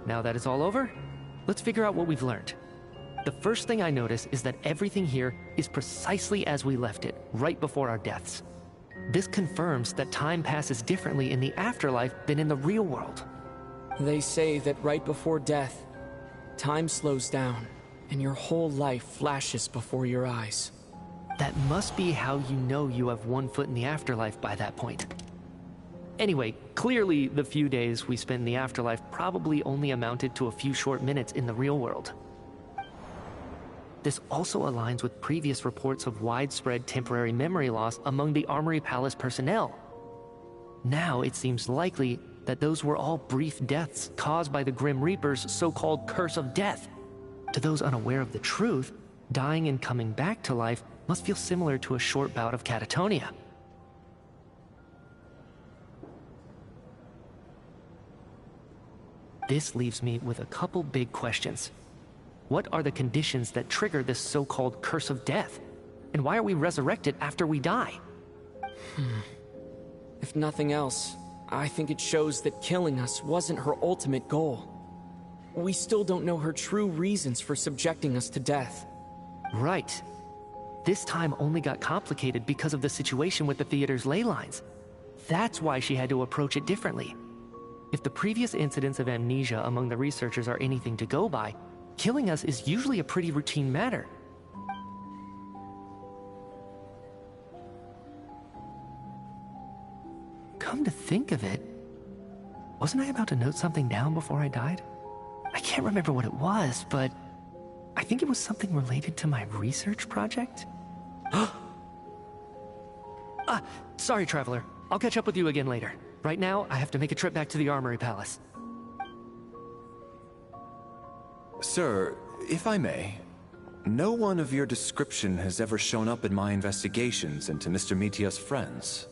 Speaker 14: now that it's all over, let's figure out what we've learned. The first thing I notice is that everything here is precisely as we left it, right before our deaths. This confirms that time passes differently in the afterlife than in the real world.
Speaker 6: They say that right before death, time slows down, and your whole life flashes before your eyes.
Speaker 14: That must be how you know you have one foot in the afterlife by that point. Anyway, clearly the few days we spent in the afterlife probably only amounted to a few short minutes in the real world. This also aligns with previous reports of widespread temporary memory loss among the Armory Palace personnel. Now it seems likely that those were all brief deaths caused by the Grim Reaper's so-called curse of death. To those unaware of the truth, dying and coming back to life must feel similar to a short bout of catatonia. This leaves me with a couple big questions. What are the conditions that trigger this so-called curse of death? And why are we resurrected after we die?
Speaker 6: If nothing else, I think it shows that killing us wasn't her ultimate goal. We still don't know her true reasons for subjecting us to death.
Speaker 14: Right. This time only got complicated because of the situation with the theater's ley lines. That's why she had to approach it differently. If the previous incidents of amnesia among the researchers are anything to go by, killing us is usually a pretty routine matter. Come to think of it, wasn't I about to note something down before I died? I can't remember what it was, but I think it was something related to my research project. Sorry, Traveler. I'll catch up with you again later. Right now, I have to make a trip back to the Armory Palace.
Speaker 21: Sir, if I may, no one of your description has ever shown up in my investigations into Mr. Mitia's friends.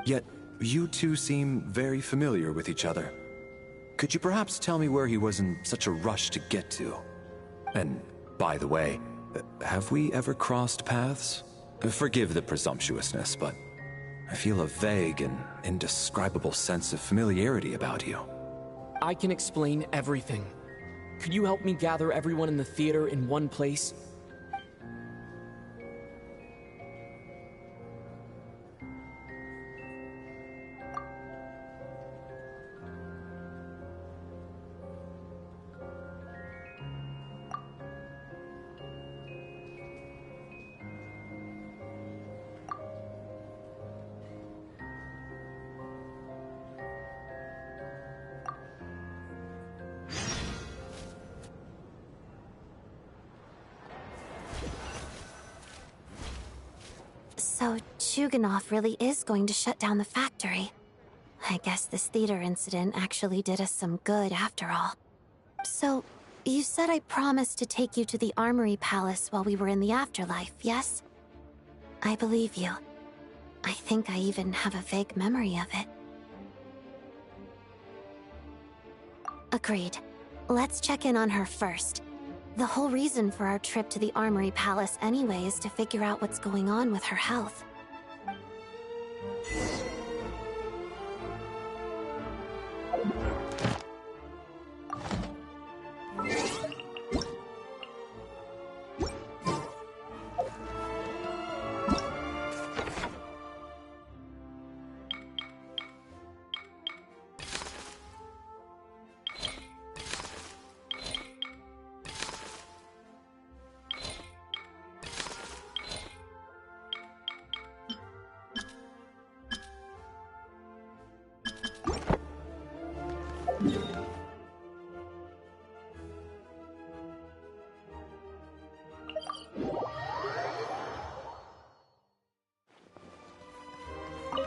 Speaker 21: Yet, you two seem very familiar with each other. Could you perhaps tell me where he was in such a rush to get to? And, by the way, have we ever crossed paths? Forgive the presumptuousness, but I feel a vague and indescribable sense of familiarity about you.
Speaker 6: I can explain everything. Could you help me gather everyone in the theater in one place?
Speaker 17: So, Chuganov really is going to shut down the factory. I guess this theater incident actually did us some good after all. So, you said I promised to take you to the Armory Palace while we were in the afterlife, yes? I believe you. I think I even have a vague memory of it. Agreed. Let's check in on her first. The whole reason for our trip to the Armory Palace anyway is to figure out what's going on with her health.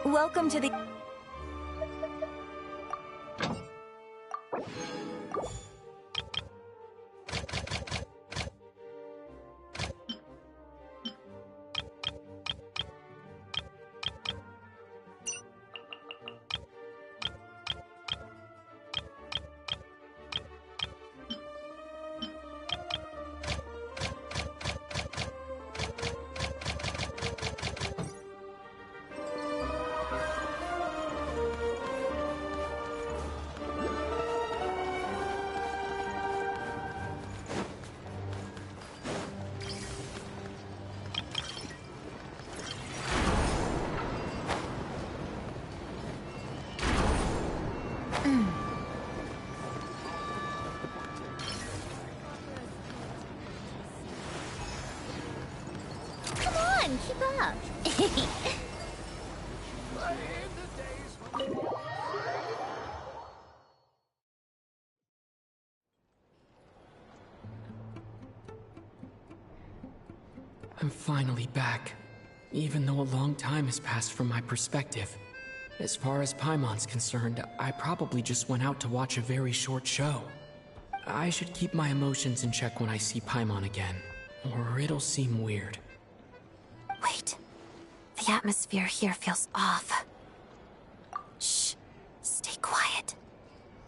Speaker 13: Welcome to the...
Speaker 1: Come on, keep up.
Speaker 6: I'm finally back, even though a long time has passed from my perspective. As far as Paimon's concerned, I probably just went out to watch a very short show. I should keep my emotions in check when I see Paimon again, or it'll seem weird.
Speaker 17: Wait. The atmosphere here feels off. Shh. Stay quiet.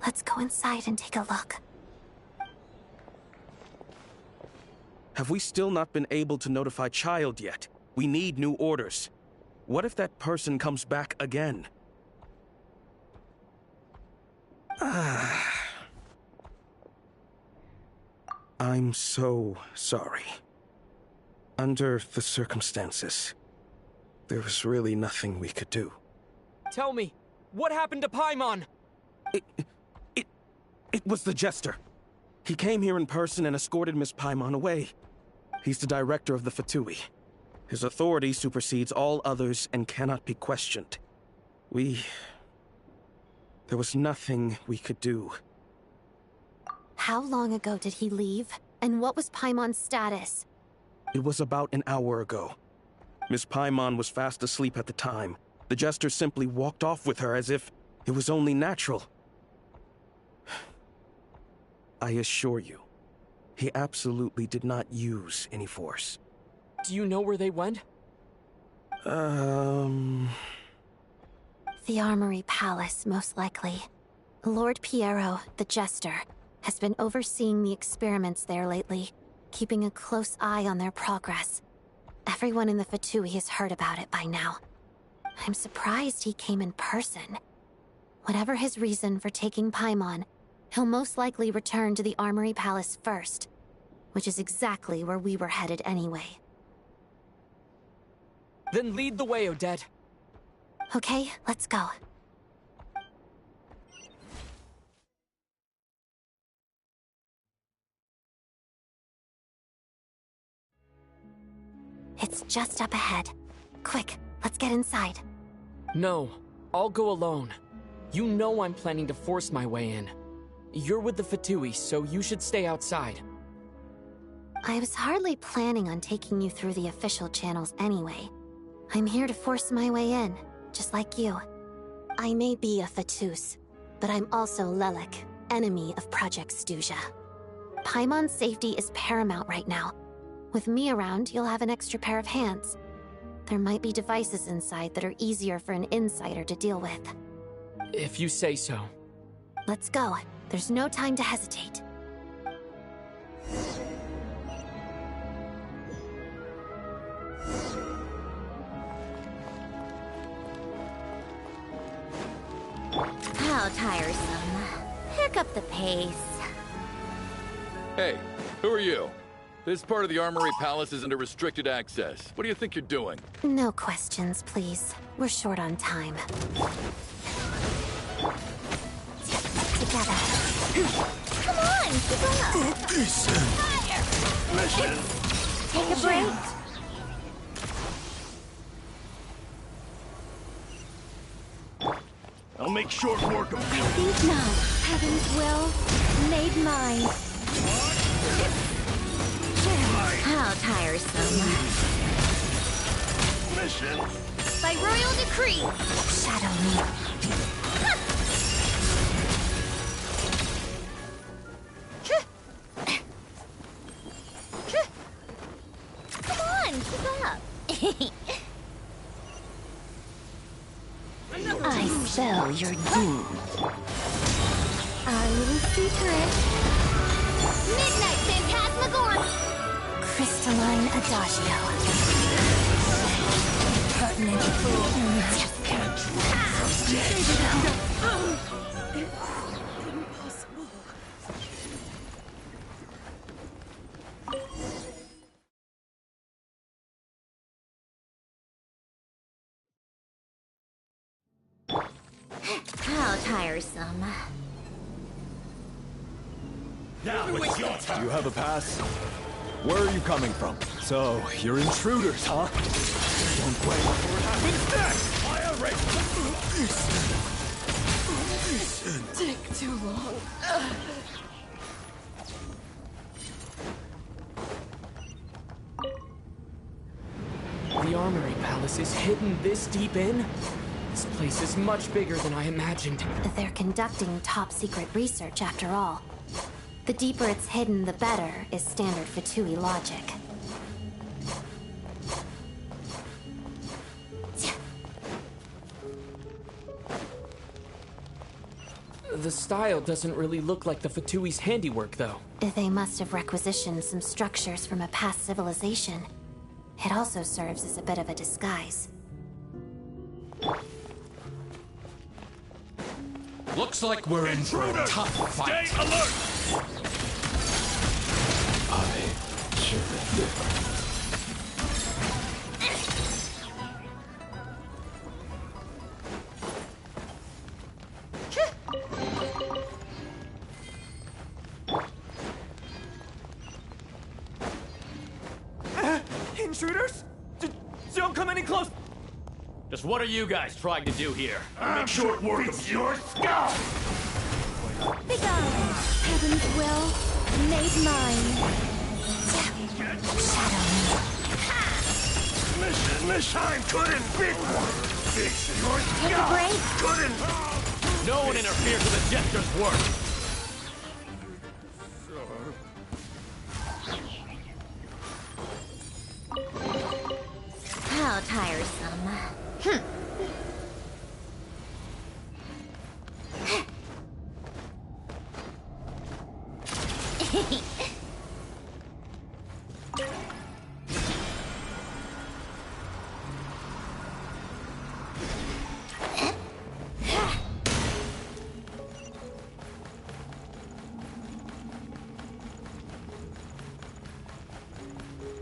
Speaker 17: Let's go inside and take a look.
Speaker 20: Have we still not been able to notify Child yet? We need new orders. What if that person comes back again? I'm so sorry. Under the circumstances, there was really nothing we could do.
Speaker 6: Tell me, what happened to Paimon?
Speaker 20: It was the Jester. He came here in person and escorted Miss Paimon away. He's the director of the Fatui. His authority supersedes all others and cannot be questioned. There was nothing we could do.
Speaker 17: How long ago did he leave? And what was Paimon's status?
Speaker 20: It was about an hour ago. Miss Paimon was fast asleep at the time. The Jester simply walked off with her as if it was only natural. I assure you, he absolutely did not use any force.
Speaker 6: Do you know where they went?
Speaker 17: The Armory Palace, most likely. Lord Piero, the Jester, has been overseeing the experiments there lately, keeping a close eye on their progress. Everyone in the Fatui has heard about it by now. I'm surprised he came in person. Whatever his reason for taking Paimon, he'll most likely return to the Armory Palace first, which is exactly where we were headed anyway.
Speaker 6: Then lead the way, Odette.
Speaker 17: Okay, let's go. It's just up ahead. Quick, let's get inside.
Speaker 6: No, I'll go alone. You know I'm planning to force my way in. You're with the Fatui, so you should stay outside.
Speaker 17: I was hardly planning on taking you through the official channels anyway. I'm here to force my way in, just like you. I may be a Fatus, but I'm also Lelik, enemy of Project Stuja. Paimon's safety is paramount right now. With me around, you'll have an extra pair of hands. There might be devices inside that are easier for an insider to deal with.
Speaker 6: If you say so.
Speaker 17: Let's go. There's no time to hesitate.
Speaker 1: How tiresome. Pick up the pace.
Speaker 8: Hey, who are you? This part of the Armory Palace is under restricted access. What do you think you're doing?
Speaker 17: No questions, please. We're short on time. Together.
Speaker 1: Come on, keep up.
Speaker 12: Mission.
Speaker 1: Take a break.
Speaker 12: I'll make short work of
Speaker 1: I think not. Heaven's will made mine. How tiresome.
Speaker 12: mission.
Speaker 1: by royal decree.
Speaker 17: Shadow me.
Speaker 1: Come on, keep up.
Speaker 5: I spell your doom.
Speaker 1: Our little secret. Midnight Phantasmagoria.
Speaker 17: Crystalline Adagio.
Speaker 5: Pertinent fool.
Speaker 1: How tiresome.
Speaker 11: Now it's your turn. You have a pass? Where are you coming from? So, you're intruders, huh? Don't blame me for what happens next! Fire rate!
Speaker 5: Take too long.
Speaker 4: The Armory Palace is hidden this deep in? This place is much bigger than I imagined.
Speaker 17: They're conducting top-secret research after all. The deeper it's hidden, the better, is standard Fatui logic.
Speaker 4: The style doesn't really look like the Fatui's handiwork, though.
Speaker 17: They must have requisitioned some structures from a past civilization. It also serves as a bit of a disguise.
Speaker 11: Looks like we're in for a tough fight. Stay alert! I should have.
Speaker 10: Intruders? Don't come any close!
Speaker 13: Just what are you guys trying to do here?
Speaker 12: Make short work of your skull!
Speaker 1: Begone! Heaven's will, made mine.
Speaker 17: Shadow me.
Speaker 12: This time couldn't beat one! Fix your skull!
Speaker 1: Take a break.
Speaker 12: Couldn't!
Speaker 13: No one interferes with a jester's work!
Speaker 1: How tiresome.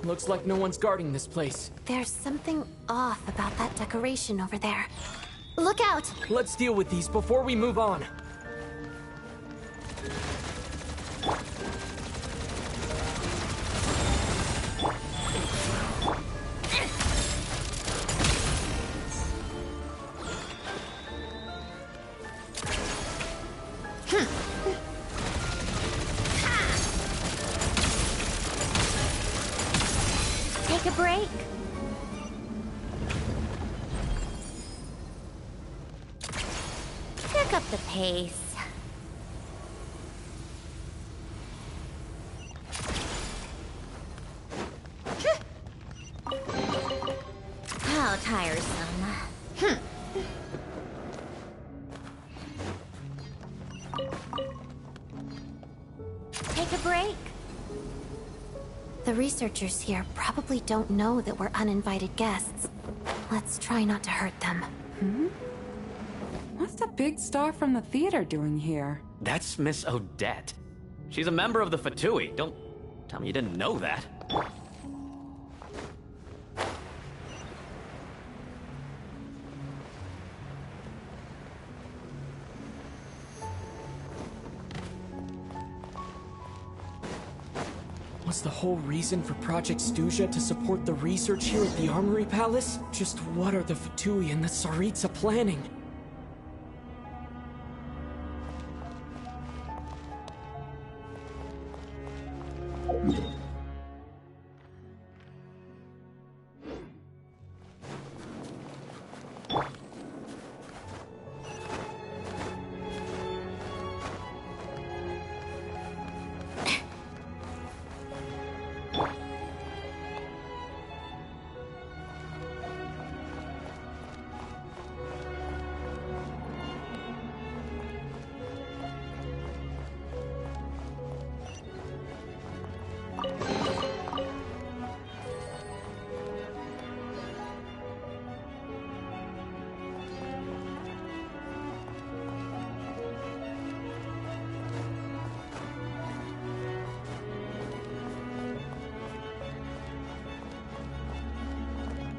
Speaker 4: Looks like no one's guarding this place.
Speaker 17: There's something off about that decoration over there. Look out!
Speaker 4: Let's deal with these before we move on.
Speaker 1: Take a break. Pick up the pace. How tiresome. Take a break.
Speaker 17: The researchers here probably don't know that we're uninvited guests. Let's try not to hurt them.
Speaker 23: What's the big star from the theater doing here?
Speaker 13: That's Miss Odette. She's a member of the Fatui. Don't tell me you didn't know that.
Speaker 4: Was the whole reason for Project Stuja to support the research here at the Armory Palace? Just what are the Fatui and the Tsaritsa planning?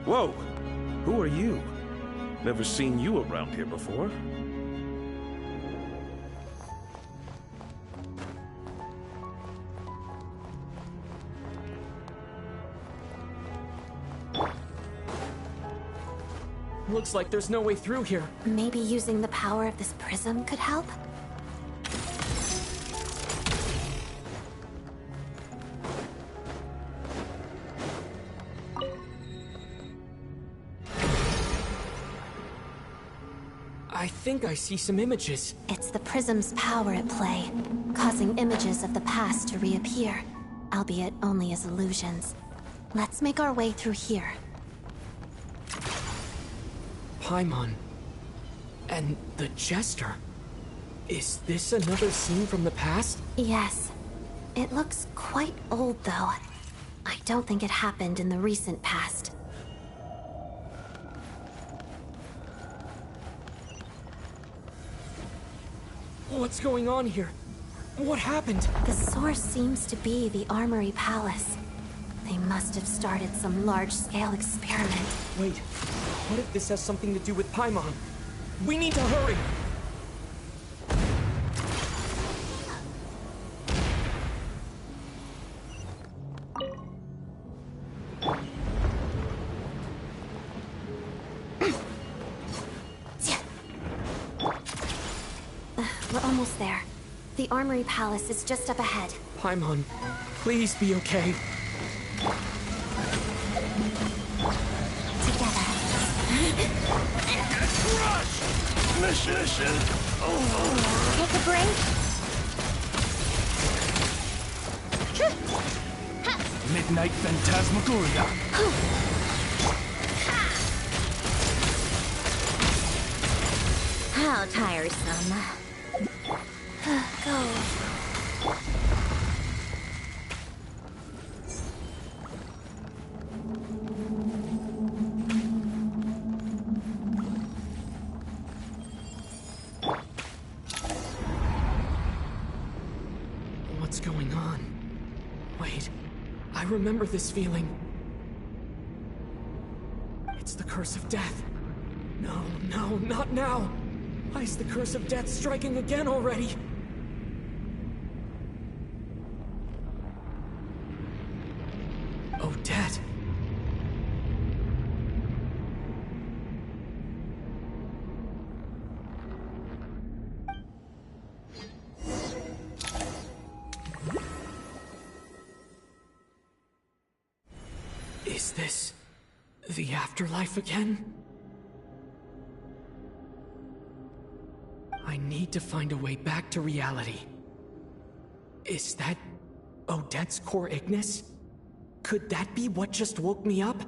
Speaker 20: Whoa! Who are you? Never seen you around here before.
Speaker 4: Looks like there's no way through here.
Speaker 17: Maybe using the power of this prism could help?
Speaker 4: I think I see some images.
Speaker 17: It's the prism's power at play, causing images of the past to reappear, albeit only as illusions. Let's make our way through here.
Speaker 4: Paimon. And the Jester. Is this another scene from the past?
Speaker 17: Yes. It looks quite old, though. I don't think it happened in the recent past.
Speaker 4: What's going on here? What happened?
Speaker 17: The source seems to be the Armory Palace. They must have started some large-scale experiment.
Speaker 4: Wait, what if this has something to do with Paimon? We need to hurry!
Speaker 17: We're almost there. The Armory Palace is just up ahead.
Speaker 4: Paimon, please be okay.
Speaker 17: Together.
Speaker 12: Mission over.
Speaker 1: Take a break.
Speaker 11: Midnight Phantasmagoria.
Speaker 1: How tiresome.
Speaker 17: Go.
Speaker 4: What's going on? Wait, I remember this feeling. It's the curse of death. No, not now. Why is the curse of death striking again already? Odette. Is this the afterlife again? I need to find a way back to reality. Is that Odette's core Ignis? Could that be what just woke me up?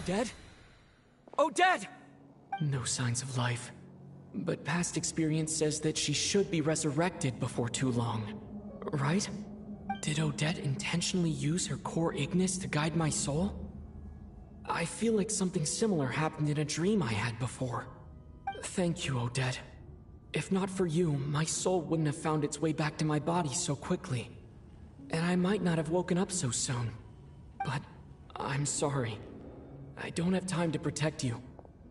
Speaker 6: Odette? Odette! No signs of life. But past experience says that she should be resurrected before too long. Right? Did Odette intentionally use her core Ignis to guide my soul? I feel like something similar happened in a dream I had before. Thank you, Odette. If not for you, my soul wouldn't have found its way back to my body so quickly. And I might not have woken up so soon. But I'm sorry. I don't have time to protect you.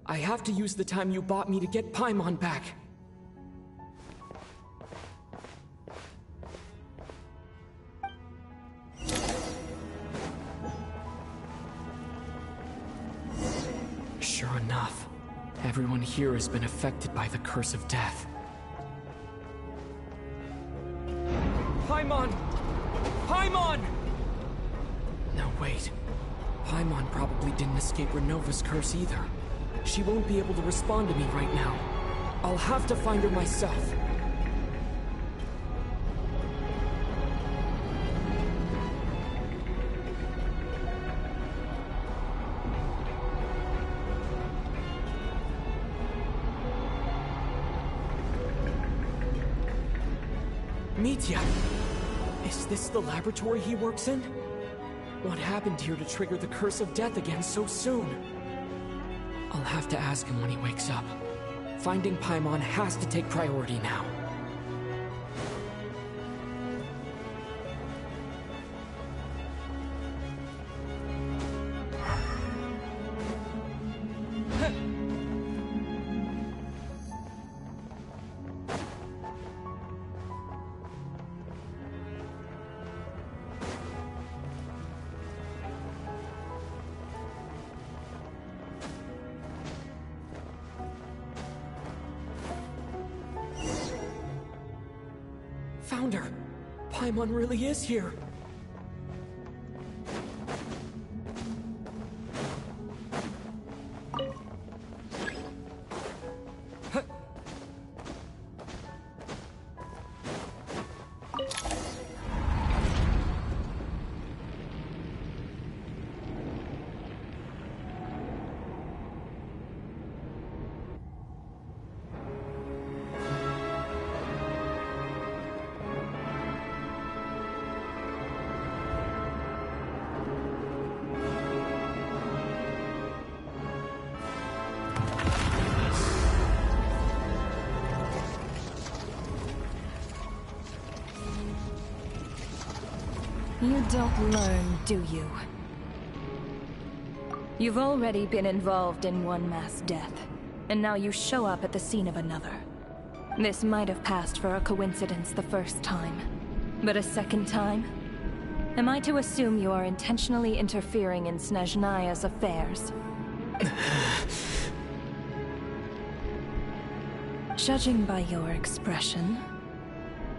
Speaker 6: I have to use the time you bought me to get Paimon back. Sure enough, everyone here has been affected by the curse of death. Paimon! Paimon! No, wait. Paimon probably didn't escape Renova's curse either. She won't be able to respond to me right now. I'll have to find her myself. Mitya! Is this the laboratory he works in? What happened here to trigger the curse of death again so soon? I'll have to ask him when he wakes up. Finding Paimon has to take priority now. Found her! Paimon really is here!
Speaker 5: You don't learn, do you? You've already been involved in one mass death, and now you show up at the scene of another. This might have passed for a coincidence the first time, but a second time? Am I to assume you are intentionally interfering in Snezhnaya's affairs? Judging by your expression,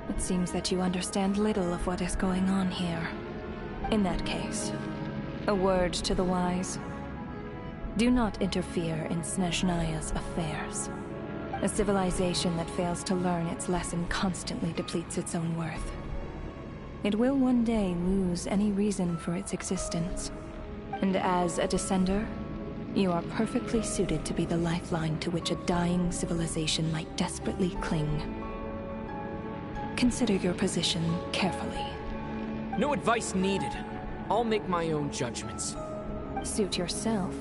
Speaker 5: it seems that you understand little of what is going on here. In that case, a word to the wise. Do not interfere in Snezhnaya's affairs. A civilization that fails to learn its lesson constantly depletes its own worth. It will one day lose any reason for its existence. And as a descender, you are perfectly suited to be the lifeline to which a dying civilization might desperately cling. Consider your position carefully.
Speaker 6: No advice needed. I'll make my own judgments.
Speaker 5: Suit yourself.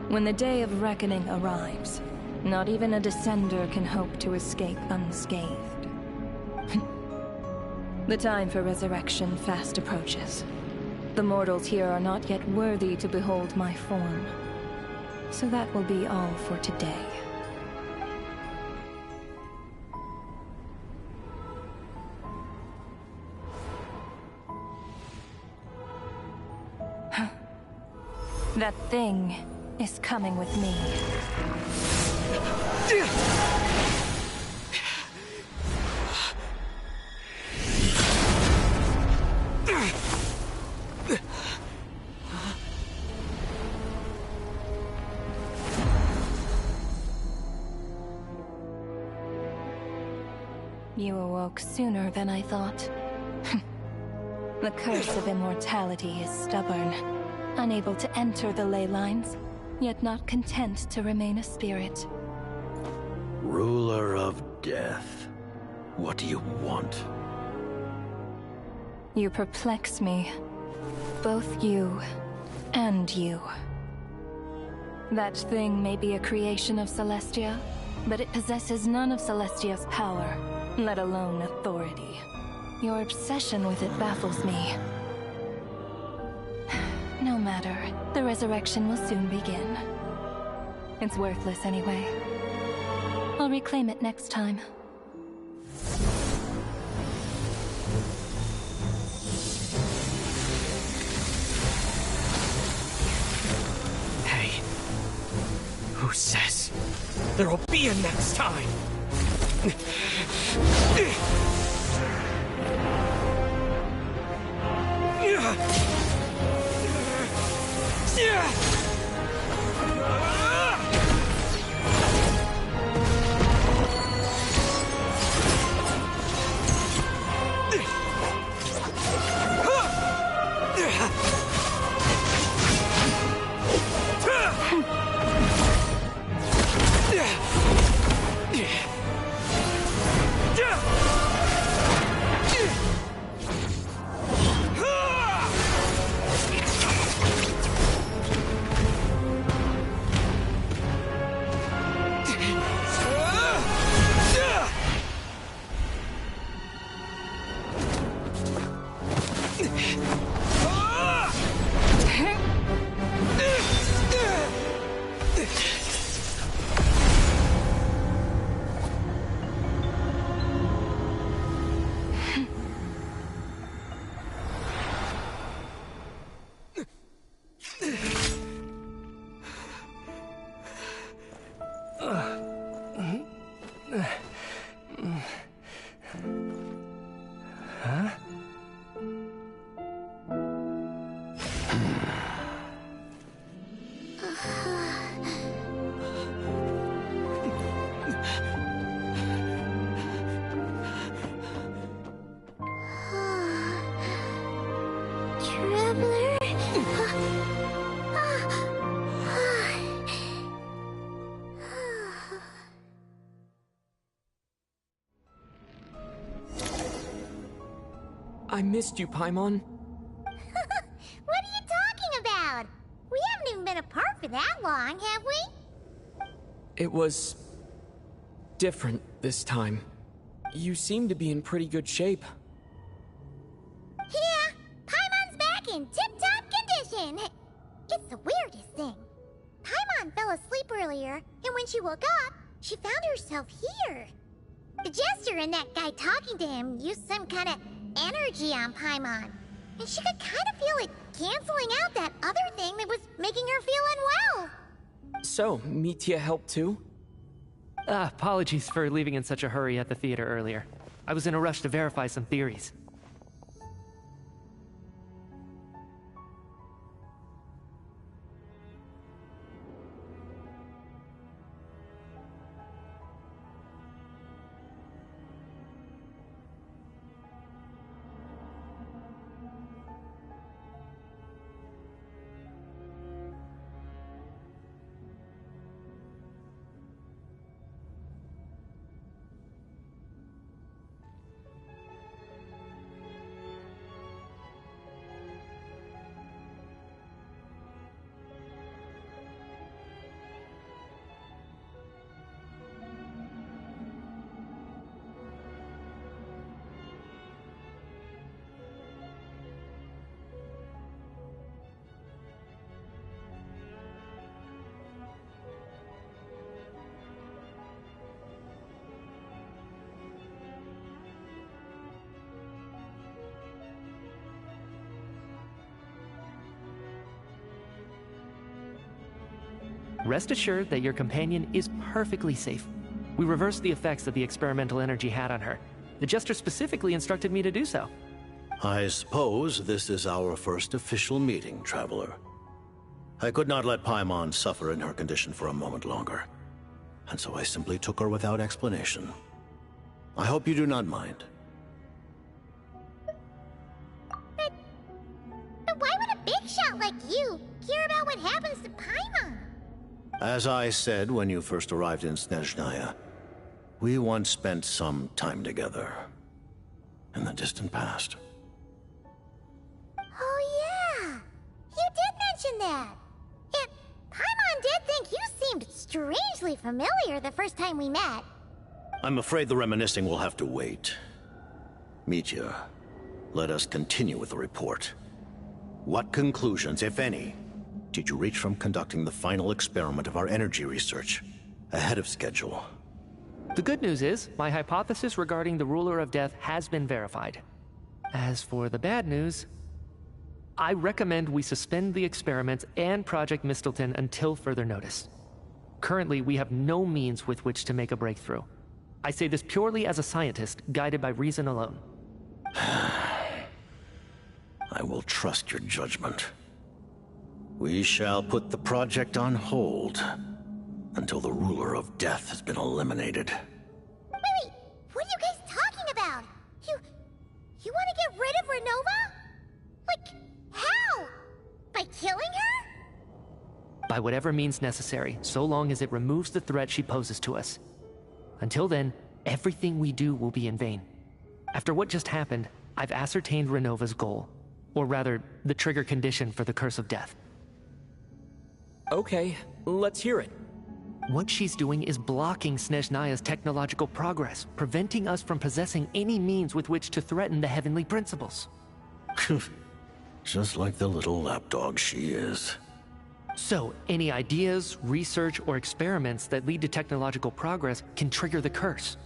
Speaker 5: When the day of reckoning arrives, not even a descender can hope to escape unscathed. The time for resurrection fast approaches. The mortals here are not yet worthy to behold my form. So that will be all for today. That thing is coming with me. You awoke sooner than I thought. The curse of immortality is stubborn. unable to enter the ley lines, yet not content to remain a spirit.
Speaker 3: Ruler of Death. What do you want?
Speaker 5: You perplex me. Both you and you. That thing may be a creation of Celestia, but it possesses none of Celestia's power, let alone authority. Your obsession with it baffles me. No matter, the resurrection will soon begin. It's worthless anyway. I'll reclaim it next time.
Speaker 6: Hey, who says there'll be a next time? I missed you, Paimon.
Speaker 1: What are you talking about? We haven't even been apart for that long, have we?
Speaker 6: It was different this time. You seem to be in pretty good shape.
Speaker 1: Yeah, Paimon's back in tip-top condition. It's the weirdest thing. Paimon fell asleep earlier, and when she woke up, she found herself here. The jester and that guy talking to him used some kind of energy on Paimon, and she could kind of feel it canceling out that other thing that was making her feel unwell.
Speaker 6: So, Mitya helped too?
Speaker 14: Apologies for leaving in such a hurry at the theater earlier. I was in a rush to verify some theories. Rest assured that your companion is perfectly safe. We reversed the effects that the experimental energy had on her. The Jester specifically instructed me to do so.
Speaker 3: I suppose this is our first official meeting, Traveler. I could not let Paimon suffer in her condition for a moment longer, and so I simply took her without explanation. I hope you do not mind.
Speaker 1: But why would a big shot like you what happens to Paimon?
Speaker 3: As I said when you first arrived in Snezhnaya, we once spent some time together. In the distant past.
Speaker 1: Oh yeah! You did mention that! And Paimon did think you seemed strangely familiar the first time we met.
Speaker 3: I'm afraid the reminiscing will have to wait. Mitya, let us continue with the report. What conclusions, if any, did you reach from conducting the final experiment of our energy research ahead of schedule?
Speaker 14: The good news is, my hypothesis regarding the Ruler of Death has been verified. As for the bad news, I recommend we suspend the experiments and Project Mistleton until further notice. Currently, we have no means with which to make a breakthrough. I say this purely as a scientist, guided by reason alone.
Speaker 3: I will trust your judgment. We shall put the project on hold until the Ruler of Death has been eliminated.
Speaker 1: Wait, what are you guys talking about? You want to get rid of Renova? Like, how? By killing her?
Speaker 14: By whatever means necessary, so long as it removes the threat she poses to us. Until then, everything we do will be in vain. After what just happened, I've ascertained Renova's goal. Or rather, the trigger condition for the Curse of Death.
Speaker 6: Okay, let's hear it.
Speaker 14: What she's doing is blocking Snezhnaya's technological progress, preventing us from possessing any means with which to threaten the heavenly principles.
Speaker 3: Just like the little lapdog she is.
Speaker 14: So, any ideas, research, or experiments that lead to technological progress can trigger the curse.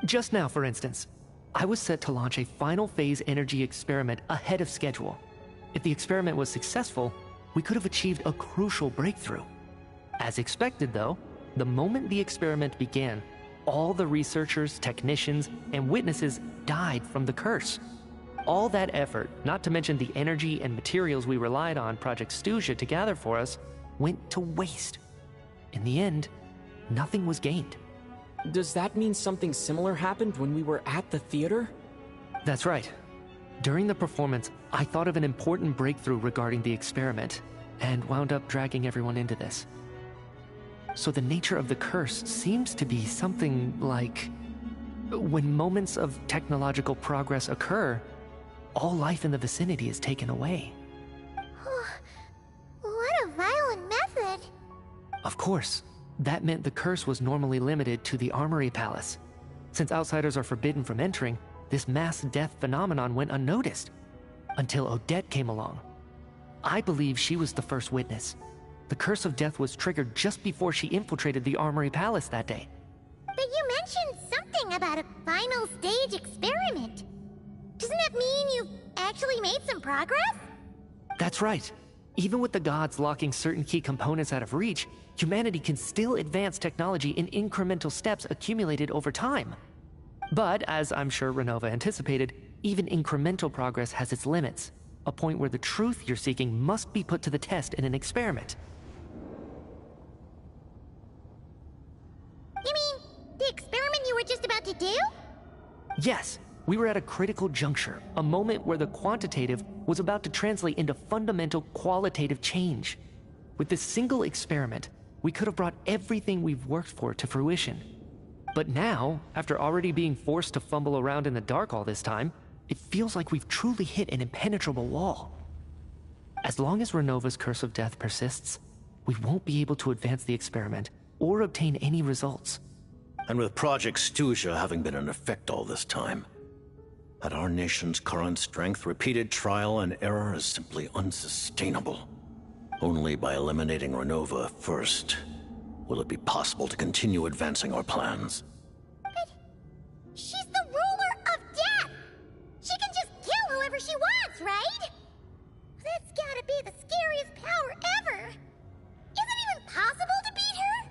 Speaker 14: Just now, for instance, I was set to launch a final phase energy experiment ahead of schedule. If the experiment was successful, we could have achieved a crucial breakthrough. As expected, though, the moment the experiment began, all the researchers, technicians, and witnesses died from the curse. All that effort, not to mention the energy and materials we relied on Project Stuja to gather for us, went to waste. In the end, nothing was gained.
Speaker 6: Does that mean something similar happened when we were at the theater?
Speaker 14: That's right. During the performance, I thought of an important breakthrough regarding the experiment, and wound up dragging everyone into this. So the nature of the curse seems to be something like... when moments of technological progress occur, all life in the vicinity is taken away.
Speaker 1: What a violent method!
Speaker 14: Of course, that meant the curse was normally limited to the Armory Palace. Since outsiders are forbidden from entering, this mass death phenomenon went unnoticed. Until Odette came along. I believe she was the first witness. The Curse of Death was triggered just before she infiltrated the Armory Palace that day.
Speaker 1: But you mentioned something about a final stage experiment. Doesn't that mean you've actually made some progress?
Speaker 14: That's right. Even with the gods locking certain key components out of reach, humanity can still advance technology in incremental steps accumulated over time. But, as I'm sure Renova anticipated, even incremental progress has its limits. A point where the truth you're seeking must be put to the test in an experiment.
Speaker 1: You mean, the experiment you were just about to do?
Speaker 14: Yes, we were at a critical juncture, a moment where the quantitative was about to translate into fundamental qualitative change. With this single experiment, we could have brought everything we've worked for to fruition. But now, after already being forced to fumble around in the dark all this time, it feels like we've truly hit an impenetrable wall. As long as Renova's Curse of Death persists, we won't be able to advance the experiment or obtain any results.
Speaker 3: And with Project Stuja having been in effect all this time, at our nation's current strength, repeated trial and error is simply unsustainable. Only by eliminating Renova first will it be possible to continue advancing our plans.
Speaker 1: But she's the ruler of death! She can just kill whoever she wants, right? That's gotta be the scariest power ever! Is it even possible to beat her?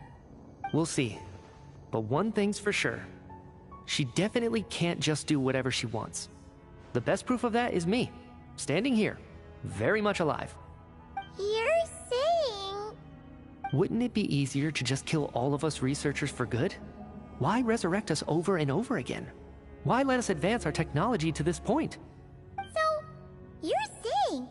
Speaker 14: We'll see. But one thing's for sure. She definitely can't just do whatever she wants. The best proof of that is me, standing here, very much alive.
Speaker 1: You're saying...
Speaker 14: Wouldn't it be easier to just kill all of us researchers for good? Why resurrect us over and over again? Why let us advance our technology to this point?
Speaker 1: So, you're saying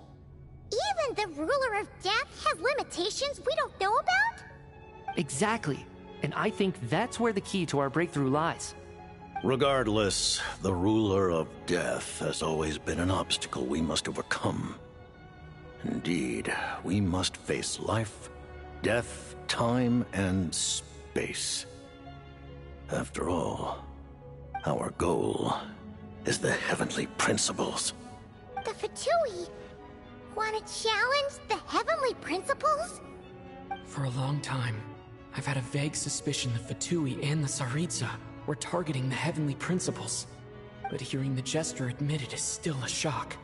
Speaker 1: ruler of death has limitations we don't know about?
Speaker 14: Exactly. And I think that's where the key to our breakthrough lies.
Speaker 3: Regardless, the ruler of death has always been an obstacle we must overcome. Indeed, we must face life, death, time, and space. After all, our goal is the heavenly principles.
Speaker 1: The Fatui want to challenge the heavenly principles?
Speaker 6: For a long time, I've had a vague suspicion the Fatui and the Tsaritsa were targeting the heavenly principles. But hearing the Jester admit it is still a shock.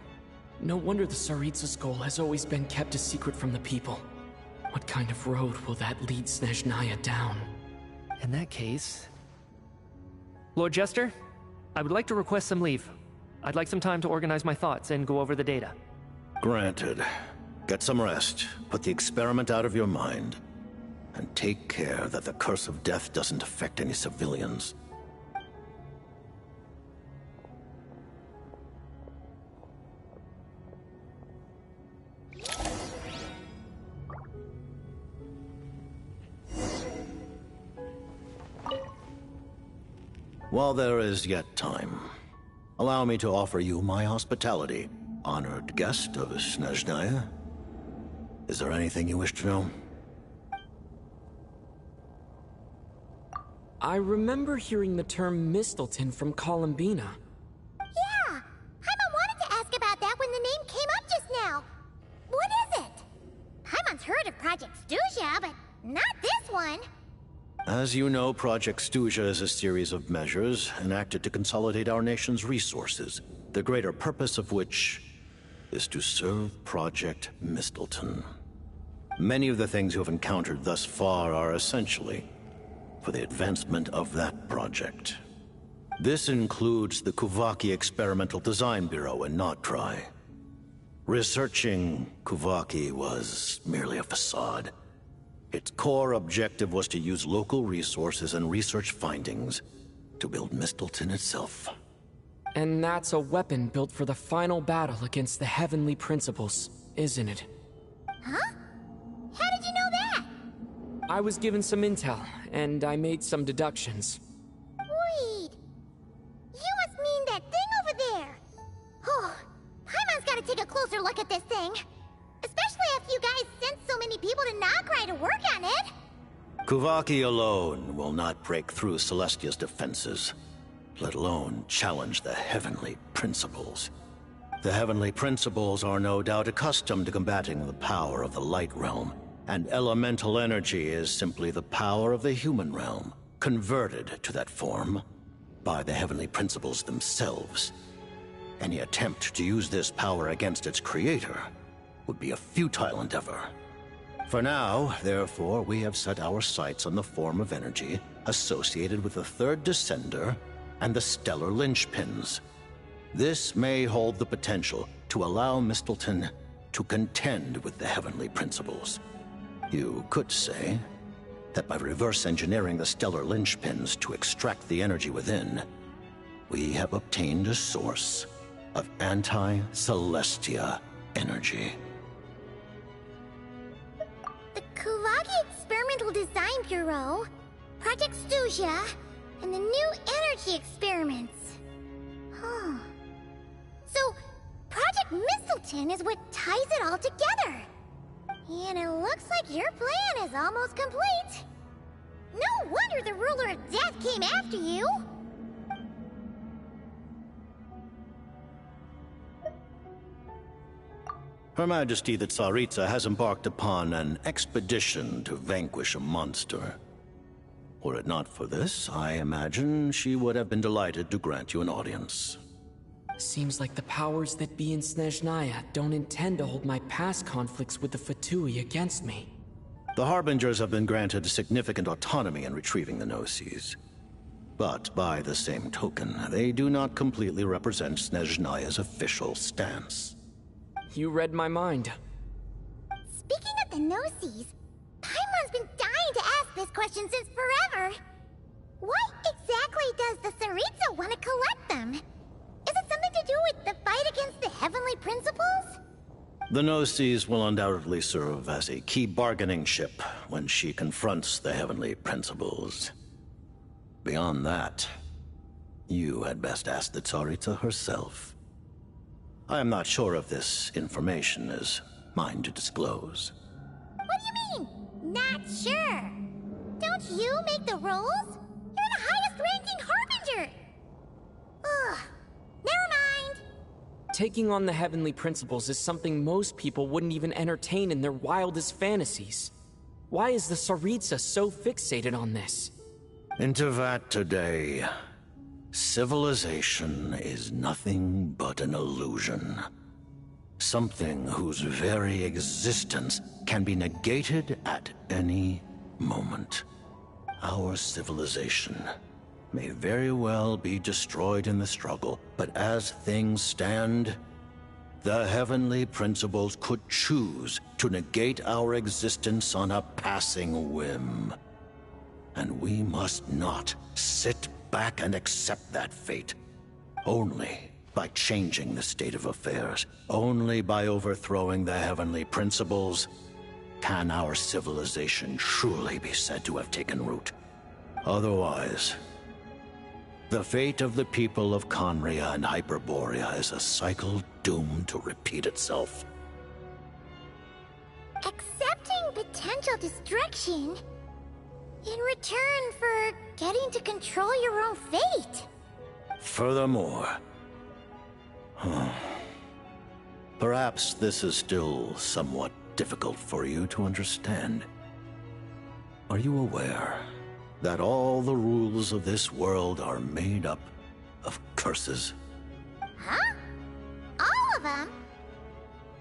Speaker 6: No wonder the Tsaritsa's goal has always been kept a secret from the people. What kind of road will that lead Snezhnaya down?
Speaker 14: In that case... Lord Jester, I would like to request some leave. I'd like some time to organize my thoughts and go over the data.
Speaker 3: Granted. Get some rest, put the experiment out of your mind, and take care that the curse of death doesn't affect any civilians. While there is yet time, allow me to offer you my hospitality, honored guest of Snezhnaya. Is there anything you wish to know?
Speaker 6: I remember hearing the term Mistleton from Columbina.
Speaker 1: Yeah! Paimon wanted to ask about that when the name came up just now. What is it? Paimon's heard of Project Stuja, but not this one.
Speaker 3: As you know, Project Stuja is a series of measures enacted to consolidate our nation's resources, the greater purpose of which is to serve Project Mistleton. Many of the things you have encountered thus far are essentially for the advancement of that project. This includes the Kuvaki Experimental Design Bureau in Notdry. Researching Kuvaki was merely a facade. Its core objective was to use local resources and research findings to build Mistleton itself.
Speaker 6: And that's a weapon built for the final battle against the heavenly principles, isn't it?
Speaker 1: Huh? How did you know that?
Speaker 6: I was given some intel, and I made some deductions.
Speaker 1: Wait. You must mean that thing over there. Oh, Paimon's gotta take a closer look at this thing. Especially if you guys sent so many people to Notdry to work on it.
Speaker 3: Kuvaki alone will not break through Celestia's defenses, let alone challenge the heavenly principles. The heavenly principles are no doubt accustomed to combating the power of the light realm, and elemental energy is simply the power of the human realm, converted to that form by the heavenly principles themselves. Any attempt to use this power against its creator would be a futile endeavor. For now, therefore, we have set our sights on the form of energy associated with the third descender and the stellar linchpins. This may hold the potential to allow Mistleton to contend with the heavenly principles. You could say that by reverse engineering the stellar linchpins to extract the energy within, we have obtained a source of anti-Celestia energy.
Speaker 1: The Kuvaki Experimental Design Bureau, Project Stuja, and the new energy experiments. Huh. So, Project Mistleton is what ties it all together. And it looks like your plan is almost complete. No wonder the ruler of death came after you.
Speaker 3: Her Majesty the Tsaritsa has embarked upon an expedition to vanquish a monster. Were it not for this, I imagine she would have been delighted to grant you an audience.
Speaker 6: Seems like the powers that be in Snezhnaya don't intend to hold my past conflicts with the Fatui against me.
Speaker 3: The Harbingers have been granted significant autonomy in retrieving the Gnosis. But by the same token, they do not completely represent Snezhnaya's official stance.
Speaker 6: You read my mind.
Speaker 1: Speaking of the Gnosis, Paimon's been dying to ask this question since forever. Why exactly does the Tsaritsa want to collect them? Is it something to do with the fight against the heavenly principles?
Speaker 3: The No-Seas will undoubtedly serve as a key bargaining chip when she confronts the Heavenly Principles. Beyond that, you had best ask the Tsaritsa herself. I am not sure if this information is mine to disclose.
Speaker 1: What do you mean, not sure? Don't you make the rules? You're the highest-ranking Harbinger! Ugh, never mind.
Speaker 4: Taking on the Heavenly Principles is something most people wouldn't even entertain in their wildest fantasies. Why is the Tsaritsa so fixated on this?
Speaker 3: Intervat today. Civilization is nothing but an illusion. Something whose very existence can be negated at any moment. Our civilization may very well be destroyed in the struggle, but as things stand, the Heavenly Principles could choose to negate our existence on a passing whim. And we must not sit back and accept that fate. Only by changing the state of affairs, only by overthrowing the Heavenly Principles, can our civilization truly be said to have taken root. Otherwise, the fate of the people of Conria and Hyperborea is a cycle doomed to repeat itself.
Speaker 1: Accepting potential destruction in return for getting to control your own fate.
Speaker 3: Furthermore, perhaps this is still somewhat difficult for you to understand. Are you aware that all the rules of this world are made up of curses?
Speaker 1: Huh? All of them?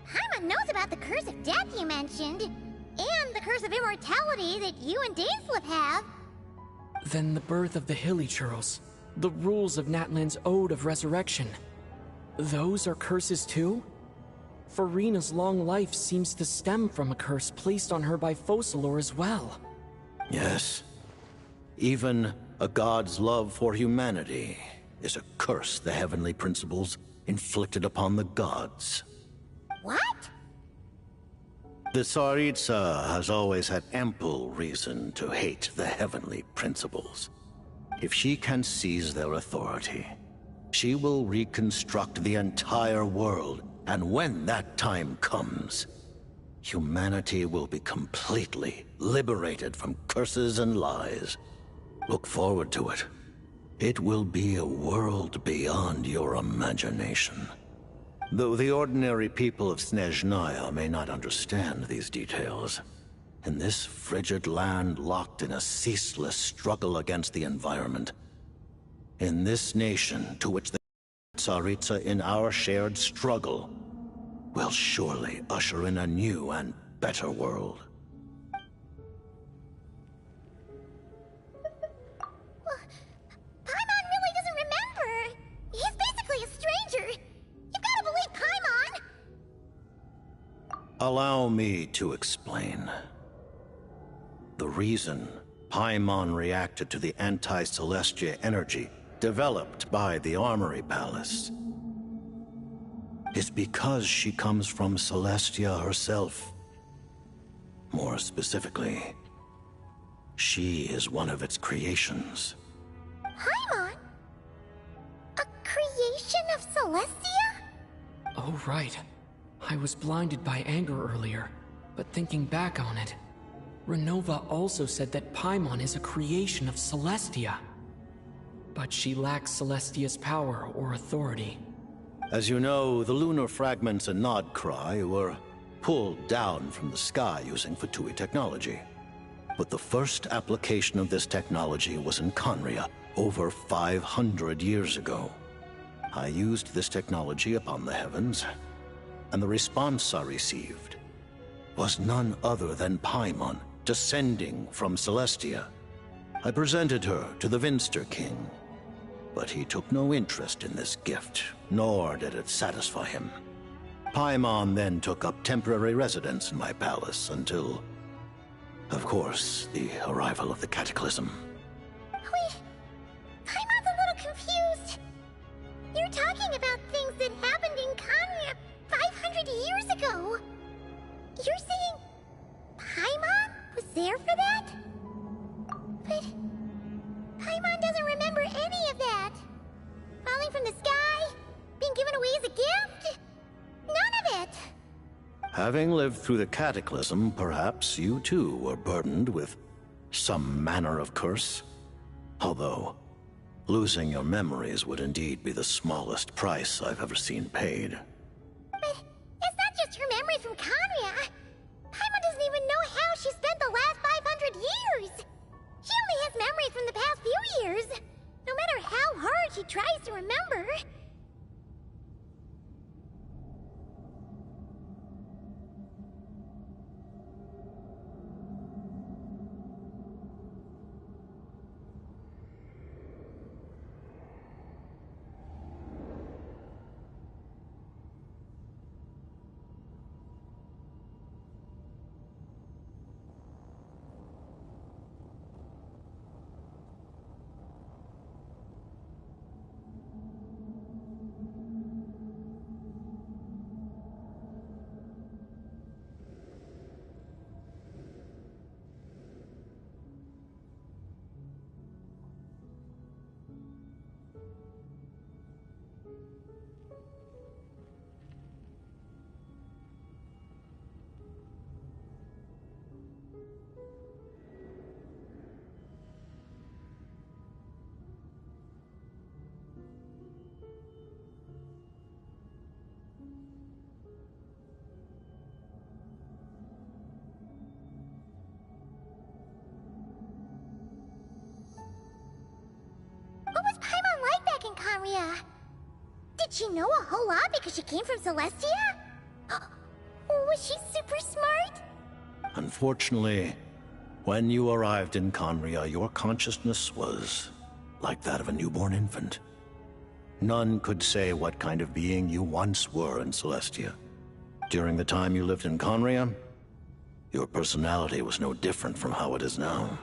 Speaker 1: Paimon knows about the curse of death you mentioned, and the curse of immortality that you and Dainsleif have.
Speaker 4: Then the birth of the Hilichurls, the rules of Natlan's Ode of Resurrection. Those are curses too? Farina's long life seems to stem from a curse placed on her by Focalor as well.
Speaker 3: Yes. Even a god's love for humanity is a curse the Heavenly Principles inflicted upon the gods.
Speaker 1: What?
Speaker 3: The Tsaritsa has always had ample reason to hate the Heavenly Principles. If she can seize their authority, she will reconstruct the entire world, and when that time comes, humanity will be completely liberated from curses and lies. Look forward to it. It will be a world beyond your imagination. Though the ordinary people of Snezhnaya may not understand these details, in this frigid land locked in a ceaseless struggle against the environment, in this nation to which the Tsaritsa in our shared struggle will surely usher in a new and better world.
Speaker 1: Paimon really doesn't remember. He's basically a stranger. You've got to believe Paimon.
Speaker 3: Allow me to explain. The reason Paimon reacted to the anti-Celestia energy developed by the Armory Palace is because she comes from Celestia herself. More specifically, she is one of its creations.
Speaker 1: Paimon? A creation of Celestia?
Speaker 4: Oh, right. I was blinded by anger earlier, but thinking back on it, Renova also said that Paimon is a creation of Celestia. But she lacks Celestia's power or authority.
Speaker 3: As you know, the lunar fragments in Nodcry were pulled down from the sky using Fatui technology. But the first application of this technology was in Conria, over 500 years ago. I used this technology upon the heavens, and the response I received was none other than Paimon, descending from Celestia. I presented her to the Vinster King, but he took no interest in this gift, nor did it satisfy him. Paimon then took up temporary residence in my palace until, of course, the arrival of the Cataclysm.
Speaker 1: Wait, Paimon's a little confused. You're talking about things that happened in Kanya 500 years ago. But Paimon doesn't remember any of that. Falling from the sky, being given away as a gift, none of it.
Speaker 3: Having lived through the cataclysm, perhaps you too were burdened with some manner of curse. Although, losing your memories would indeed be the smallest price I've ever seen paid.
Speaker 1: But it's not just her memories from Conria. Paimon doesn't even know how she spent the last 500 years. She only has memories from the past few years. No matter how hard she tries to remember. What was Paimon like back in Conria? Did she know a whole lot because she came from Celestia? Was she super smart?
Speaker 3: Unfortunately, when you arrived in Conria, your consciousness was like that of a newborn infant. None could say what kind of being you once were in Celestia. During the time you lived in Conria, your personality was no different from how it is now.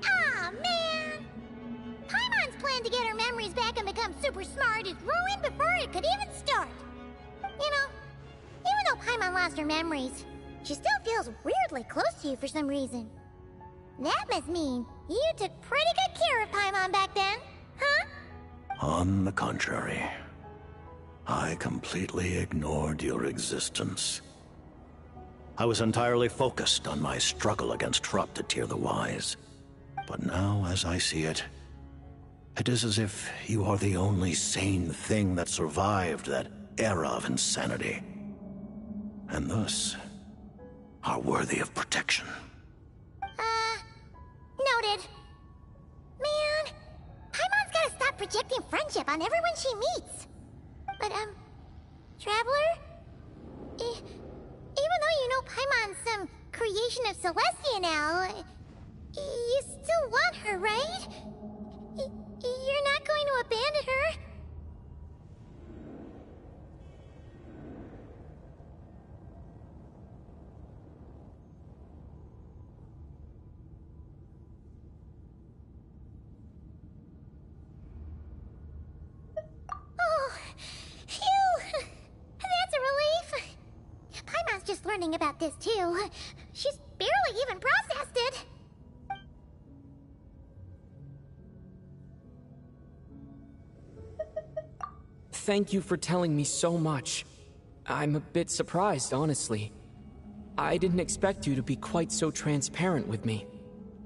Speaker 1: Aw, man! Paimon's plan to get her memories back and become super smart is ruined before it could even start. You know, even though Paimon lost her memories, she still feels weirdly close to you for some reason. That must mean you took pretty good care of Paimon back then, huh?
Speaker 3: On the contrary, I completely ignored your existence. I was entirely focused on my struggle against Troptatir the Wise. But now, as I see it, it is as if you are the only sane thing that survived that era of insanity. And thus, are worthy of protection.
Speaker 1: Noted. Man, Paimon's gotta stop projecting friendship on everyone she meets. But, Traveler? Even though you know Paimon's some creation of Celestia now, you still want her, right? You're not going to abandon her? Oh, phew! That's a relief. Paimon's just learning about this too. She's barely even processed it.
Speaker 4: Thank you for telling me so much. I'm a bit surprised, honestly. I didn't expect you to be quite so transparent with me.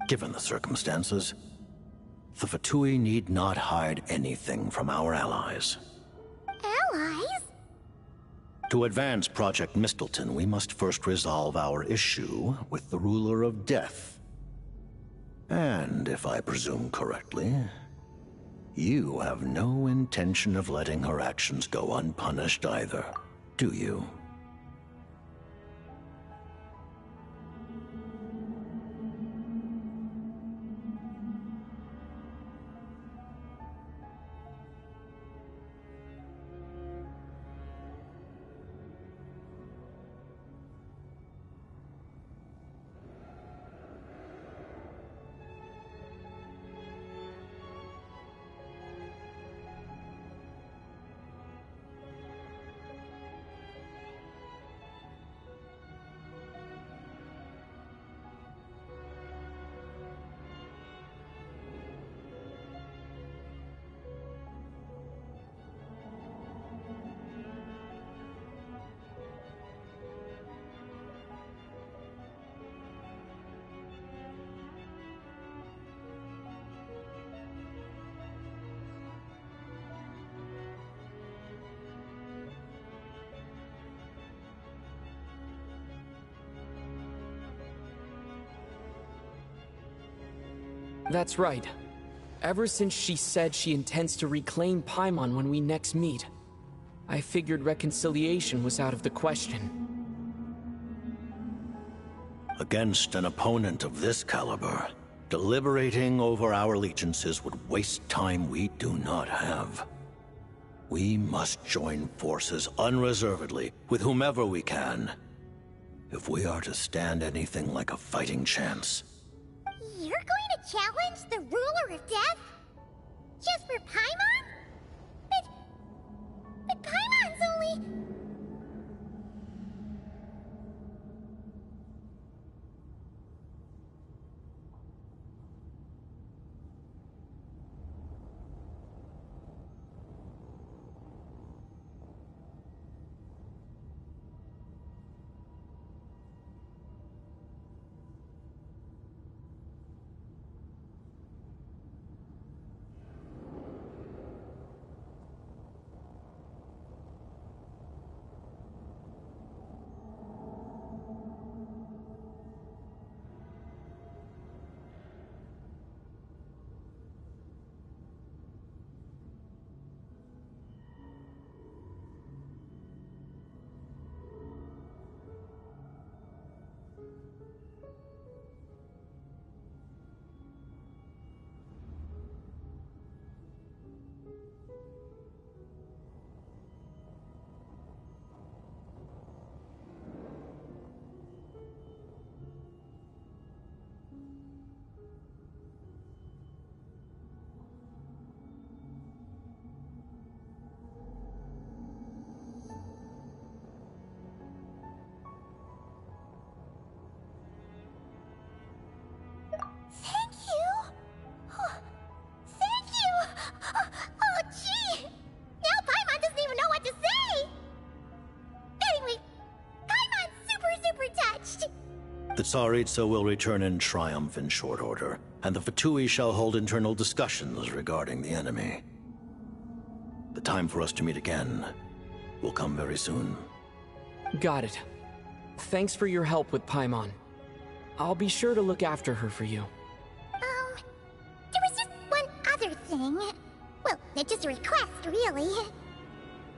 Speaker 3: Given the circumstances, the Fatui need not hide anything from our allies.
Speaker 1: Allies?
Speaker 3: To advance Project Mistleton, we must first resolve our issue with the Ruler of Death. And, if I presume correctly, you have no intention of letting her actions go unpunished either, do you?
Speaker 4: That's right. Ever since she said she intends to reclaim Paimon when we next meet, I figured reconciliation was out of the question.
Speaker 3: Against an opponent of this caliber, deliberating over our allegiances would waste time we do not have. We must join forces unreservedly with whomever we can, if we are to stand anything like a fighting chance.
Speaker 1: You're going to challenge the ruler of death? Just for Paimon? But Paimon's only...
Speaker 3: The Tsaritsa will return in triumph in short order, and the Fatui shall hold internal discussions regarding the enemy. The time for us to meet again will come very soon.
Speaker 4: Got it. Thanks for your help with Paimon. I'll be sure to look after her for you.
Speaker 1: There was just one other thing. Well, it's just a request, really.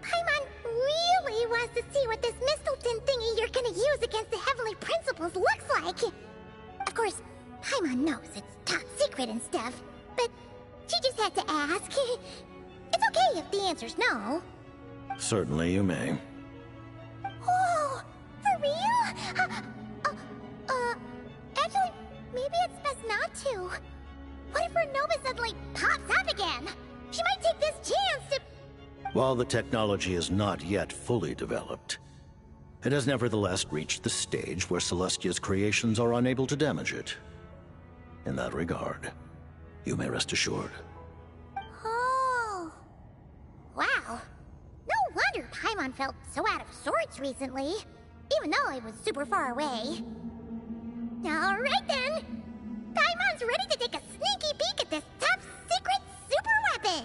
Speaker 1: Paimon really wants to see what this Mistleton thingy you're gonna use against the Heavenly Principles looks like. Of course, Paimon knows it's top secret and stuff, but she just had to ask. It's okay if the answer's no.
Speaker 3: Certainly you may.
Speaker 1: Oh, for real? Actually, maybe it's best not to. What if her Nova suddenly pops up again? She might take this chance to...
Speaker 3: While the technology is not yet fully developed, it has nevertheless reached the stage where Celestia's creations are unable to damage it. In that regard, you may rest assured.
Speaker 1: Oh. Wow. No wonder Paimon felt so out of sorts recently, even though I was super far away. Alright then! Paimon's ready to take a sneaky peek at this top secret super weapon!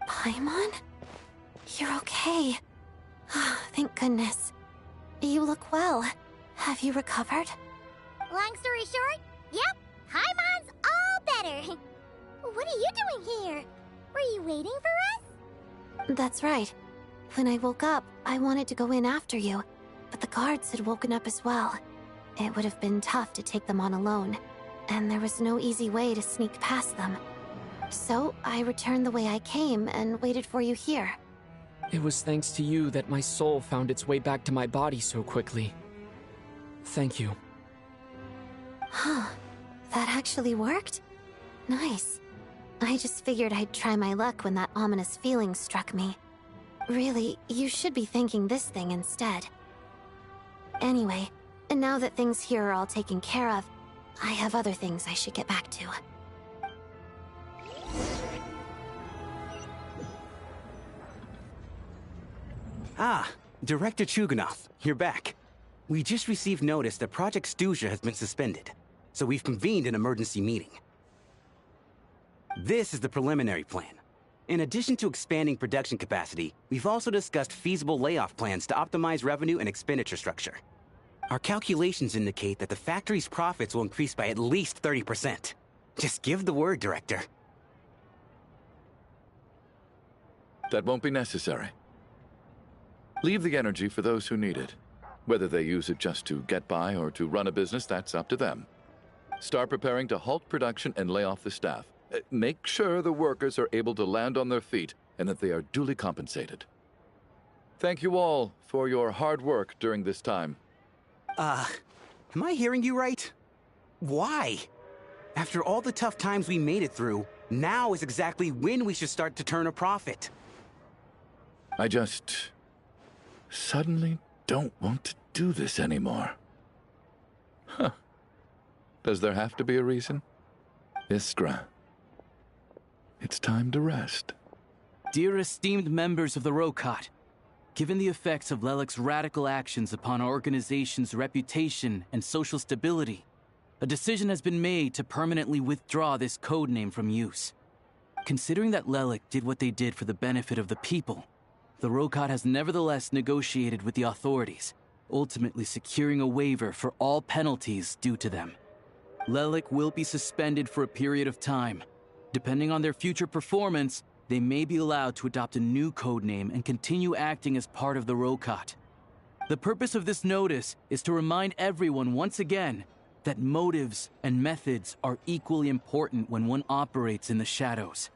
Speaker 1: Paimon? You're okay. Thank goodness. You look well. Have you recovered? Long story short, yep, Paimon's all better. What are you doing here? Were you waiting for us? That's right. When I woke up, I wanted to go in after you, but the guards had woken up as well. It would have been tough to take them on alone, and there was no easy way to sneak past them. So, I returned the way I came and waited for you here.
Speaker 4: It was thanks to you that my soul found its way back to my body so quickly. Thank you.
Speaker 1: Huh. That actually worked? Nice.
Speaker 17: I just figured I'd try my luck when that ominous feeling struck me. Really, you should be thanking this thing instead. Anyway, and now that things here are all taken care of, I have other things I should get back to.
Speaker 15: Ah, Director Chuganov, you're back. We just received notice that Project Stuja has been suspended, so we've convened an emergency meeting. This is the preliminary plan. In addition to expanding production capacity, we've also discussed feasible layoff plans to optimize revenue and expenditure structure. Our calculations indicate that the factory's profits will increase by at least 30%. Just give the word, Director.
Speaker 8: That won't be necessary. Leave the energy for those who need it. Whether they use it just to get by or to run a business, that's up to them. Start preparing to halt production and lay off the staff. Make sure the workers are able to land on their feet and that they are duly compensated. Thank you all for your hard work during this time.
Speaker 15: Am I hearing you right? Why? After all the tough times we made it through, now is exactly when we should start to turn a profit.
Speaker 8: I just suddenly don't want to do this anymore. Huh. Does there have to be a reason? Iskra, it's time to rest.
Speaker 2: Dear esteemed members of the Rokot, given the effects of Lelic's radical actions upon our organization's reputation and social stability, a decision has been made to permanently withdraw this codename from use. Considering that Lelic did what they did for the benefit of the people, the Rokot has nevertheless negotiated with the authorities, ultimately securing a waiver for all penalties due to them. Lelic will be suspended for a period of time. Depending on their future performance, they may be allowed to adopt a new codename and continue acting as part of the Rokot. The purpose of this notice is to remind everyone once again that motives and methods are equally important when one operates in the shadows.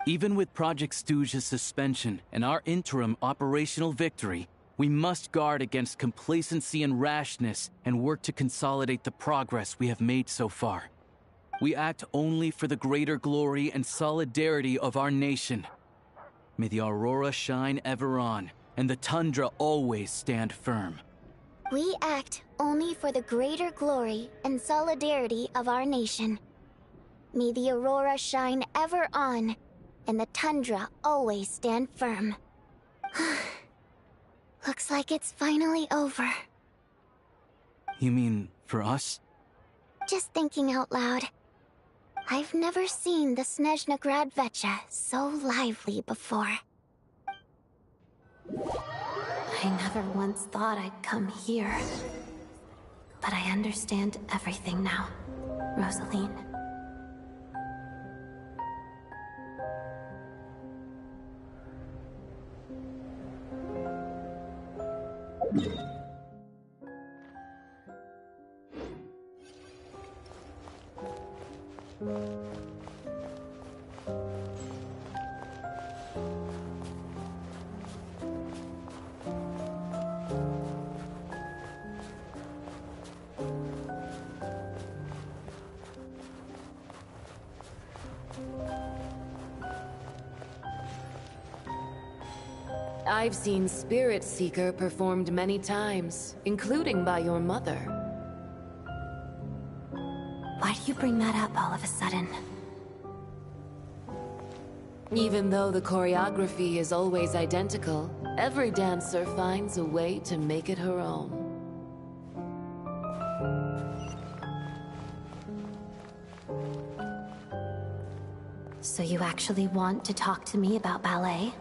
Speaker 2: Even with Project Stuja's suspension and our interim operational victory, we must guard against complacency and rashness and work to consolidate the progress we have made so far. We act only for the greater glory and solidarity of our nation. May the aurora shine ever on, and the tundra always stand firm.
Speaker 1: We act only for the greater glory and solidarity of our nation. May the aurora shine ever on, and the tundra always stand firm. Looks like it's finally over.
Speaker 2: You mean for us?
Speaker 1: Just thinking out loud. I've never seen the Snezhna Gradvecha so lively before.
Speaker 17: I never once thought I'd come here. But I understand everything now, Rosaline.
Speaker 18: I've seen Spirit Seeker performed many times, including by your mother.
Speaker 17: Why do you bring that up all of a sudden?
Speaker 18: Even though the choreography is always identical, every dancer finds a way to make it her own.
Speaker 17: So you actually want to talk to me about ballet?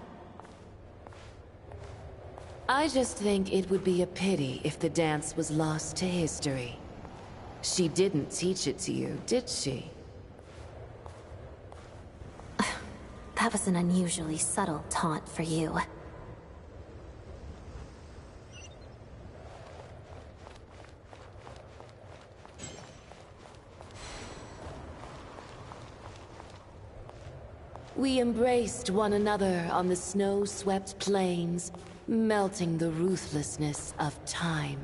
Speaker 18: I just think it would be a pity if the dance was lost to history. She didn't teach it to you, did she?
Speaker 17: That was an unusually subtle taunt for you.
Speaker 18: We embraced one another on the snow-swept plains, melting the ruthlessness of time.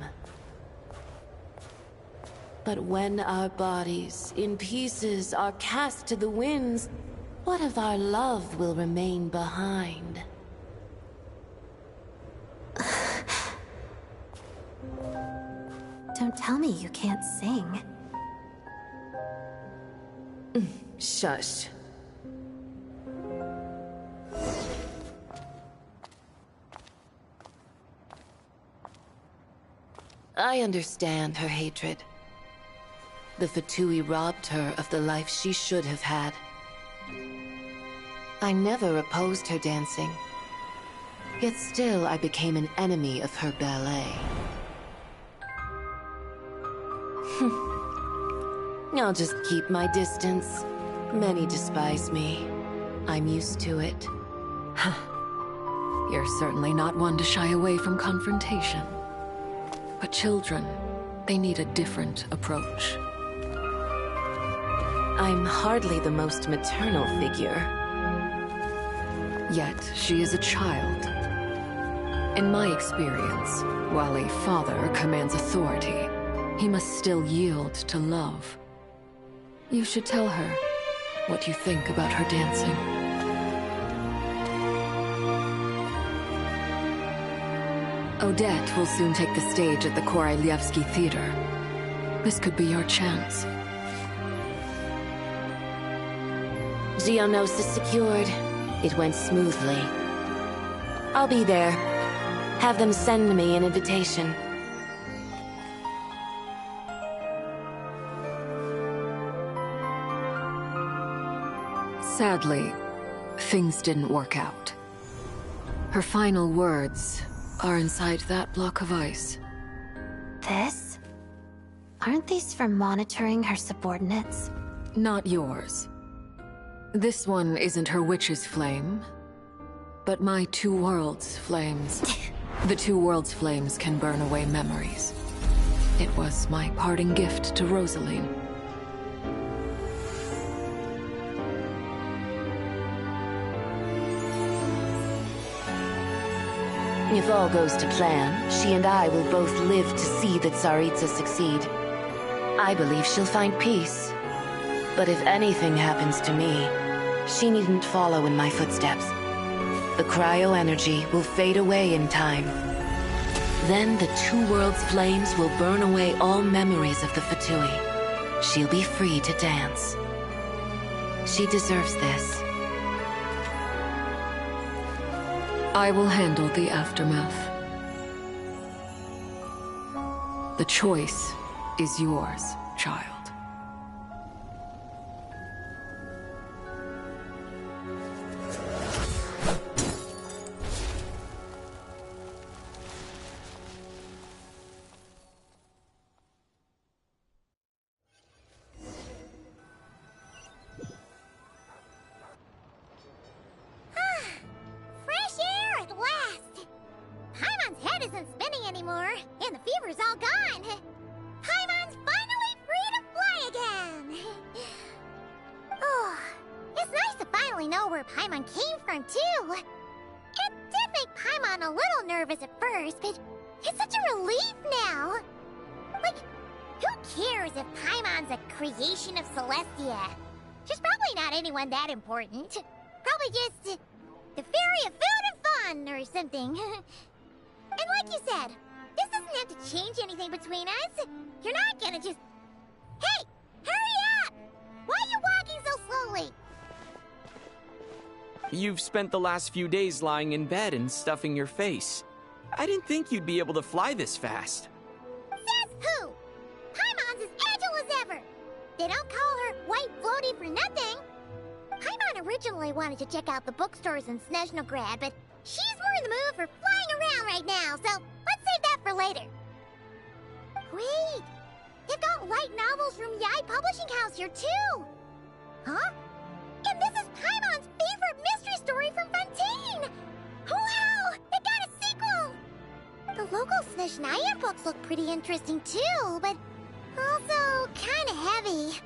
Speaker 18: But when our bodies, in pieces, are cast to the winds,
Speaker 7: What if our love will remain behind?
Speaker 17: Don't tell me you can't sing.
Speaker 7: Shush. I understand her hatred. The Fatui robbed her of the life she should have had. I never opposed her dancing. Yet still I became an enemy of her ballet. I'll just keep my distance. Many despise me. I'm used to it.
Speaker 5: You're certainly not one to shy away from confrontation. But children, they need a different approach.
Speaker 7: I'm hardly the most maternal figure.
Speaker 5: Yet, she is a child. In my experience, while a father commands authority, he must still yield to love. You should tell her what you think about her dancing. Odette will soon take the stage at the Koralyevsky Theater. This could be your chance.
Speaker 7: Geonosis secured. It went smoothly. I'll be there. Have them send me an invitation.
Speaker 5: Sadly, things didn't work out. Her final words are inside that block of ice.
Speaker 17: This? Aren't these for monitoring her subordinates?
Speaker 5: Not yours. This one isn't her witch's flame, but my two worlds' flames. The two worlds' flames can burn away memories. It was my parting gift to Rosaline.
Speaker 7: If all goes to plan, she and I will both live to see the Tsaritsa succeed. I believe she'll find peace. But if anything happens to me, she needn't follow in my footsteps. The cryo-energy will fade away in time. Then the two worlds' flames will burn away all memories of the Fatui. She'll be free to dance. She deserves this.
Speaker 5: I will handle the aftermath. The choice is yours, child.
Speaker 1: Fresh air at last! Paimon's head isn't spinning anymore, and the fever's all gone. Paimon's finally free to fly again! Oh, it's nice to finally know where Paimon came from, too. It did make Paimon a little nervous at first, but it's such a relief now. Like, who cares if Paimon's a creation of Celestia? She's probably not anyone that important. Probably just the fairy of food and fun or something. And like you said, this doesn't have to change anything between us. You're not gonna just... Hey! Hurry up! Why are you walking so slowly?
Speaker 10: You've spent the last few days lying in bed and stuffing your face. I didn't think you'd be able to fly this fast.
Speaker 1: Says who? Paimon's as agile as ever. They don't call her White Floaty for nothing. Paimon originally wanted to check out the bookstores in Snezhnograd, but she's more in the mood for flying around right now, so let's save that for later. Wait, they've got light novels from Yai Publishing House here too. Huh? And this is Paimon's favorite mystery story from Fontaine! Wow! They got a sequel! The local Snezhnaya books look pretty interesting too, but also kinda heavy.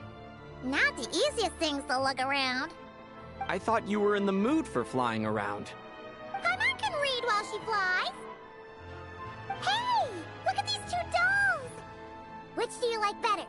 Speaker 1: Not the easiest things to lug around.
Speaker 10: I thought you were in the mood for flying around.
Speaker 1: Paimon can read while she flies. Hey! Look at these two dolls! Which do you like better?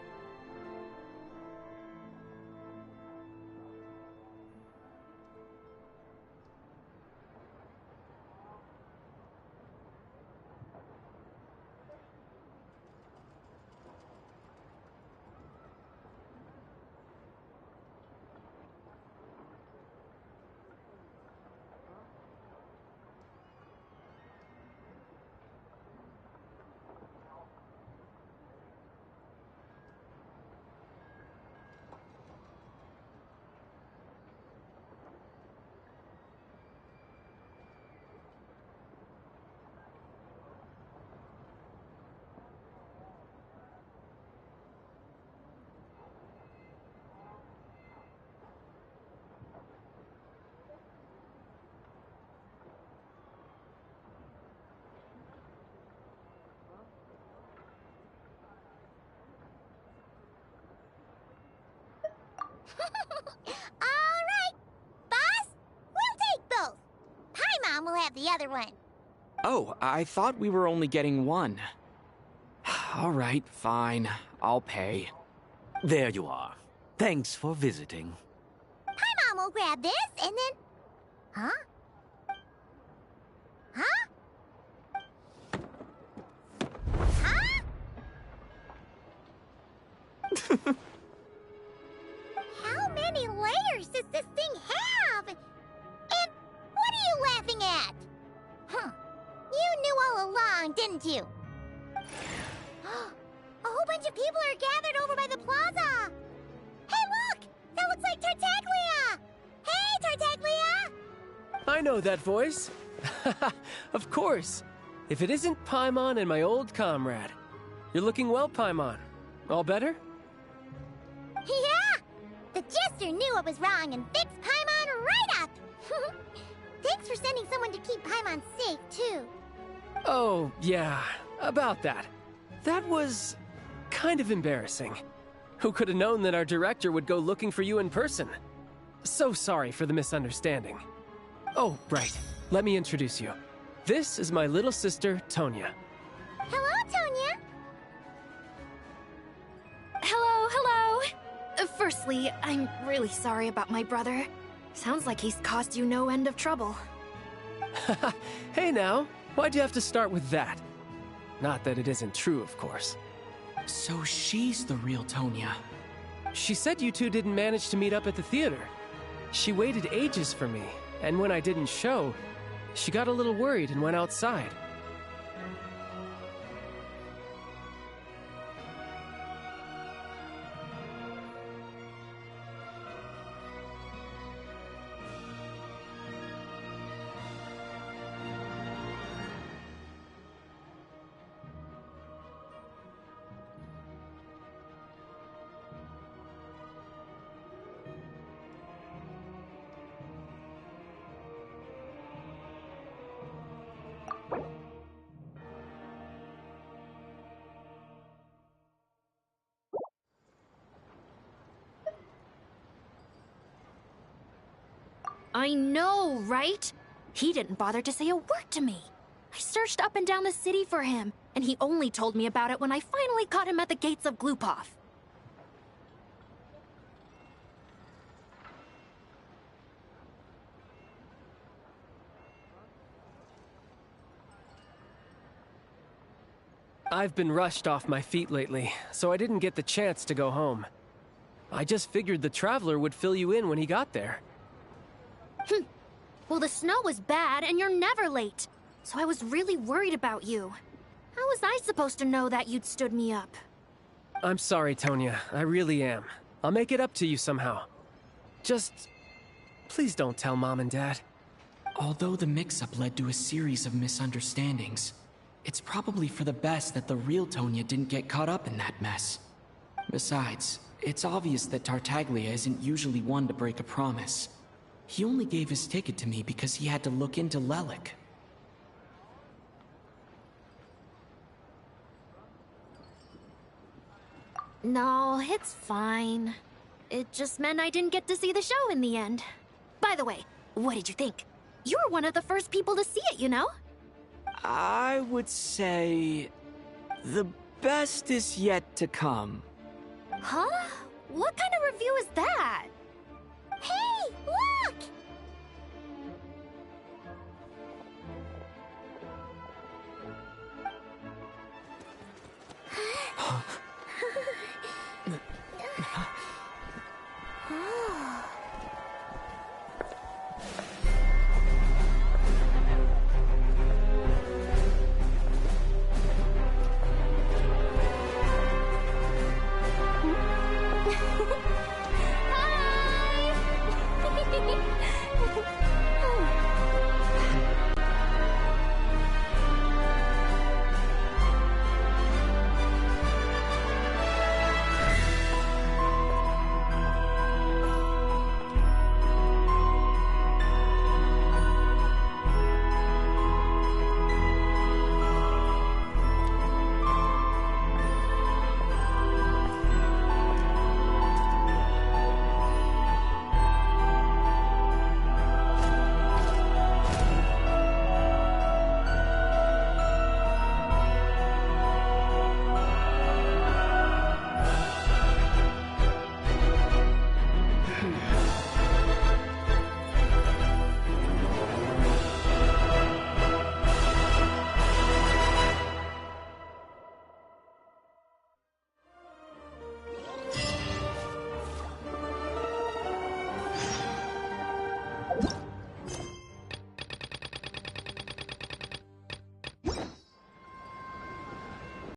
Speaker 1: All right, boss, we'll take both. Paimon will have the other one.
Speaker 4: Oh, I thought we were only getting one. All right, fine. I'll pay.
Speaker 16: There you are. Thanks for visiting.
Speaker 1: Paimon will grab this and then... Huh? Huh? Huh? How many layers does this thing have? And what are you laughing at? Huh. You knew all along, didn't you? A whole bunch of people are gathered over by the plaza. Hey, look! That looks like Tartaglia! Hey, Tartaglia!
Speaker 10: I know that voice. Of course. If it isn't Paimon and my old comrade. You're looking well, Paimon. All better?
Speaker 1: Yeah! The Jester knew I was wrong and fixed Paimon right up! Thanks for sending someone to keep Paimon safe, too.
Speaker 10: Oh, yeah. About that. That was... kind of embarrassing. Who could have known that our director would go looking for you in person? So sorry for the misunderstanding. Oh, right. Let me introduce you. This is my little sister, Tonya.
Speaker 1: Hello, Tonya.
Speaker 19: Hello, hello. Firstly, I'm really sorry about my brother. Sounds like he's caused you no end of trouble.
Speaker 10: Hey now, why'd you have to start with that? Not that it isn't true, of course.
Speaker 4: So she's the real Tonya.
Speaker 10: She said you two didn't manage to meet up at the theater. She waited ages for me, and when I didn't show, she got a little worried and went outside.
Speaker 19: I know, right? He didn't bother to say a word to me. I searched up and down the city for him, and he only told me about it when I finally caught him at the gates of Glupov.
Speaker 10: I've been rushed off my feet lately, so I didn't get the chance to go home. I just figured the Traveler would fill you in when he got there.
Speaker 19: Well, the snow was bad, and you're never late. So I was really worried about you. How was I supposed to know that you'd stood me up?
Speaker 10: I'm sorry, Tonya. I really am. I'll make it up to you somehow. Just... please don't tell Mom and Dad.
Speaker 4: Although the mix-up led to a series of misunderstandings, it's probably for the best that the real Tonya didn't get caught up in that mess. Besides, it's obvious that Tartaglia isn't usually one to break a promise. He only gave his ticket to me because he had to look into Lelik.
Speaker 19: No, it's fine. It just meant I didn't get to see the show in the end. By the way, what did you think? You were one of the first people to see it, you know?
Speaker 4: I would say... the best is yet to come.
Speaker 19: Huh? What kind of review is that?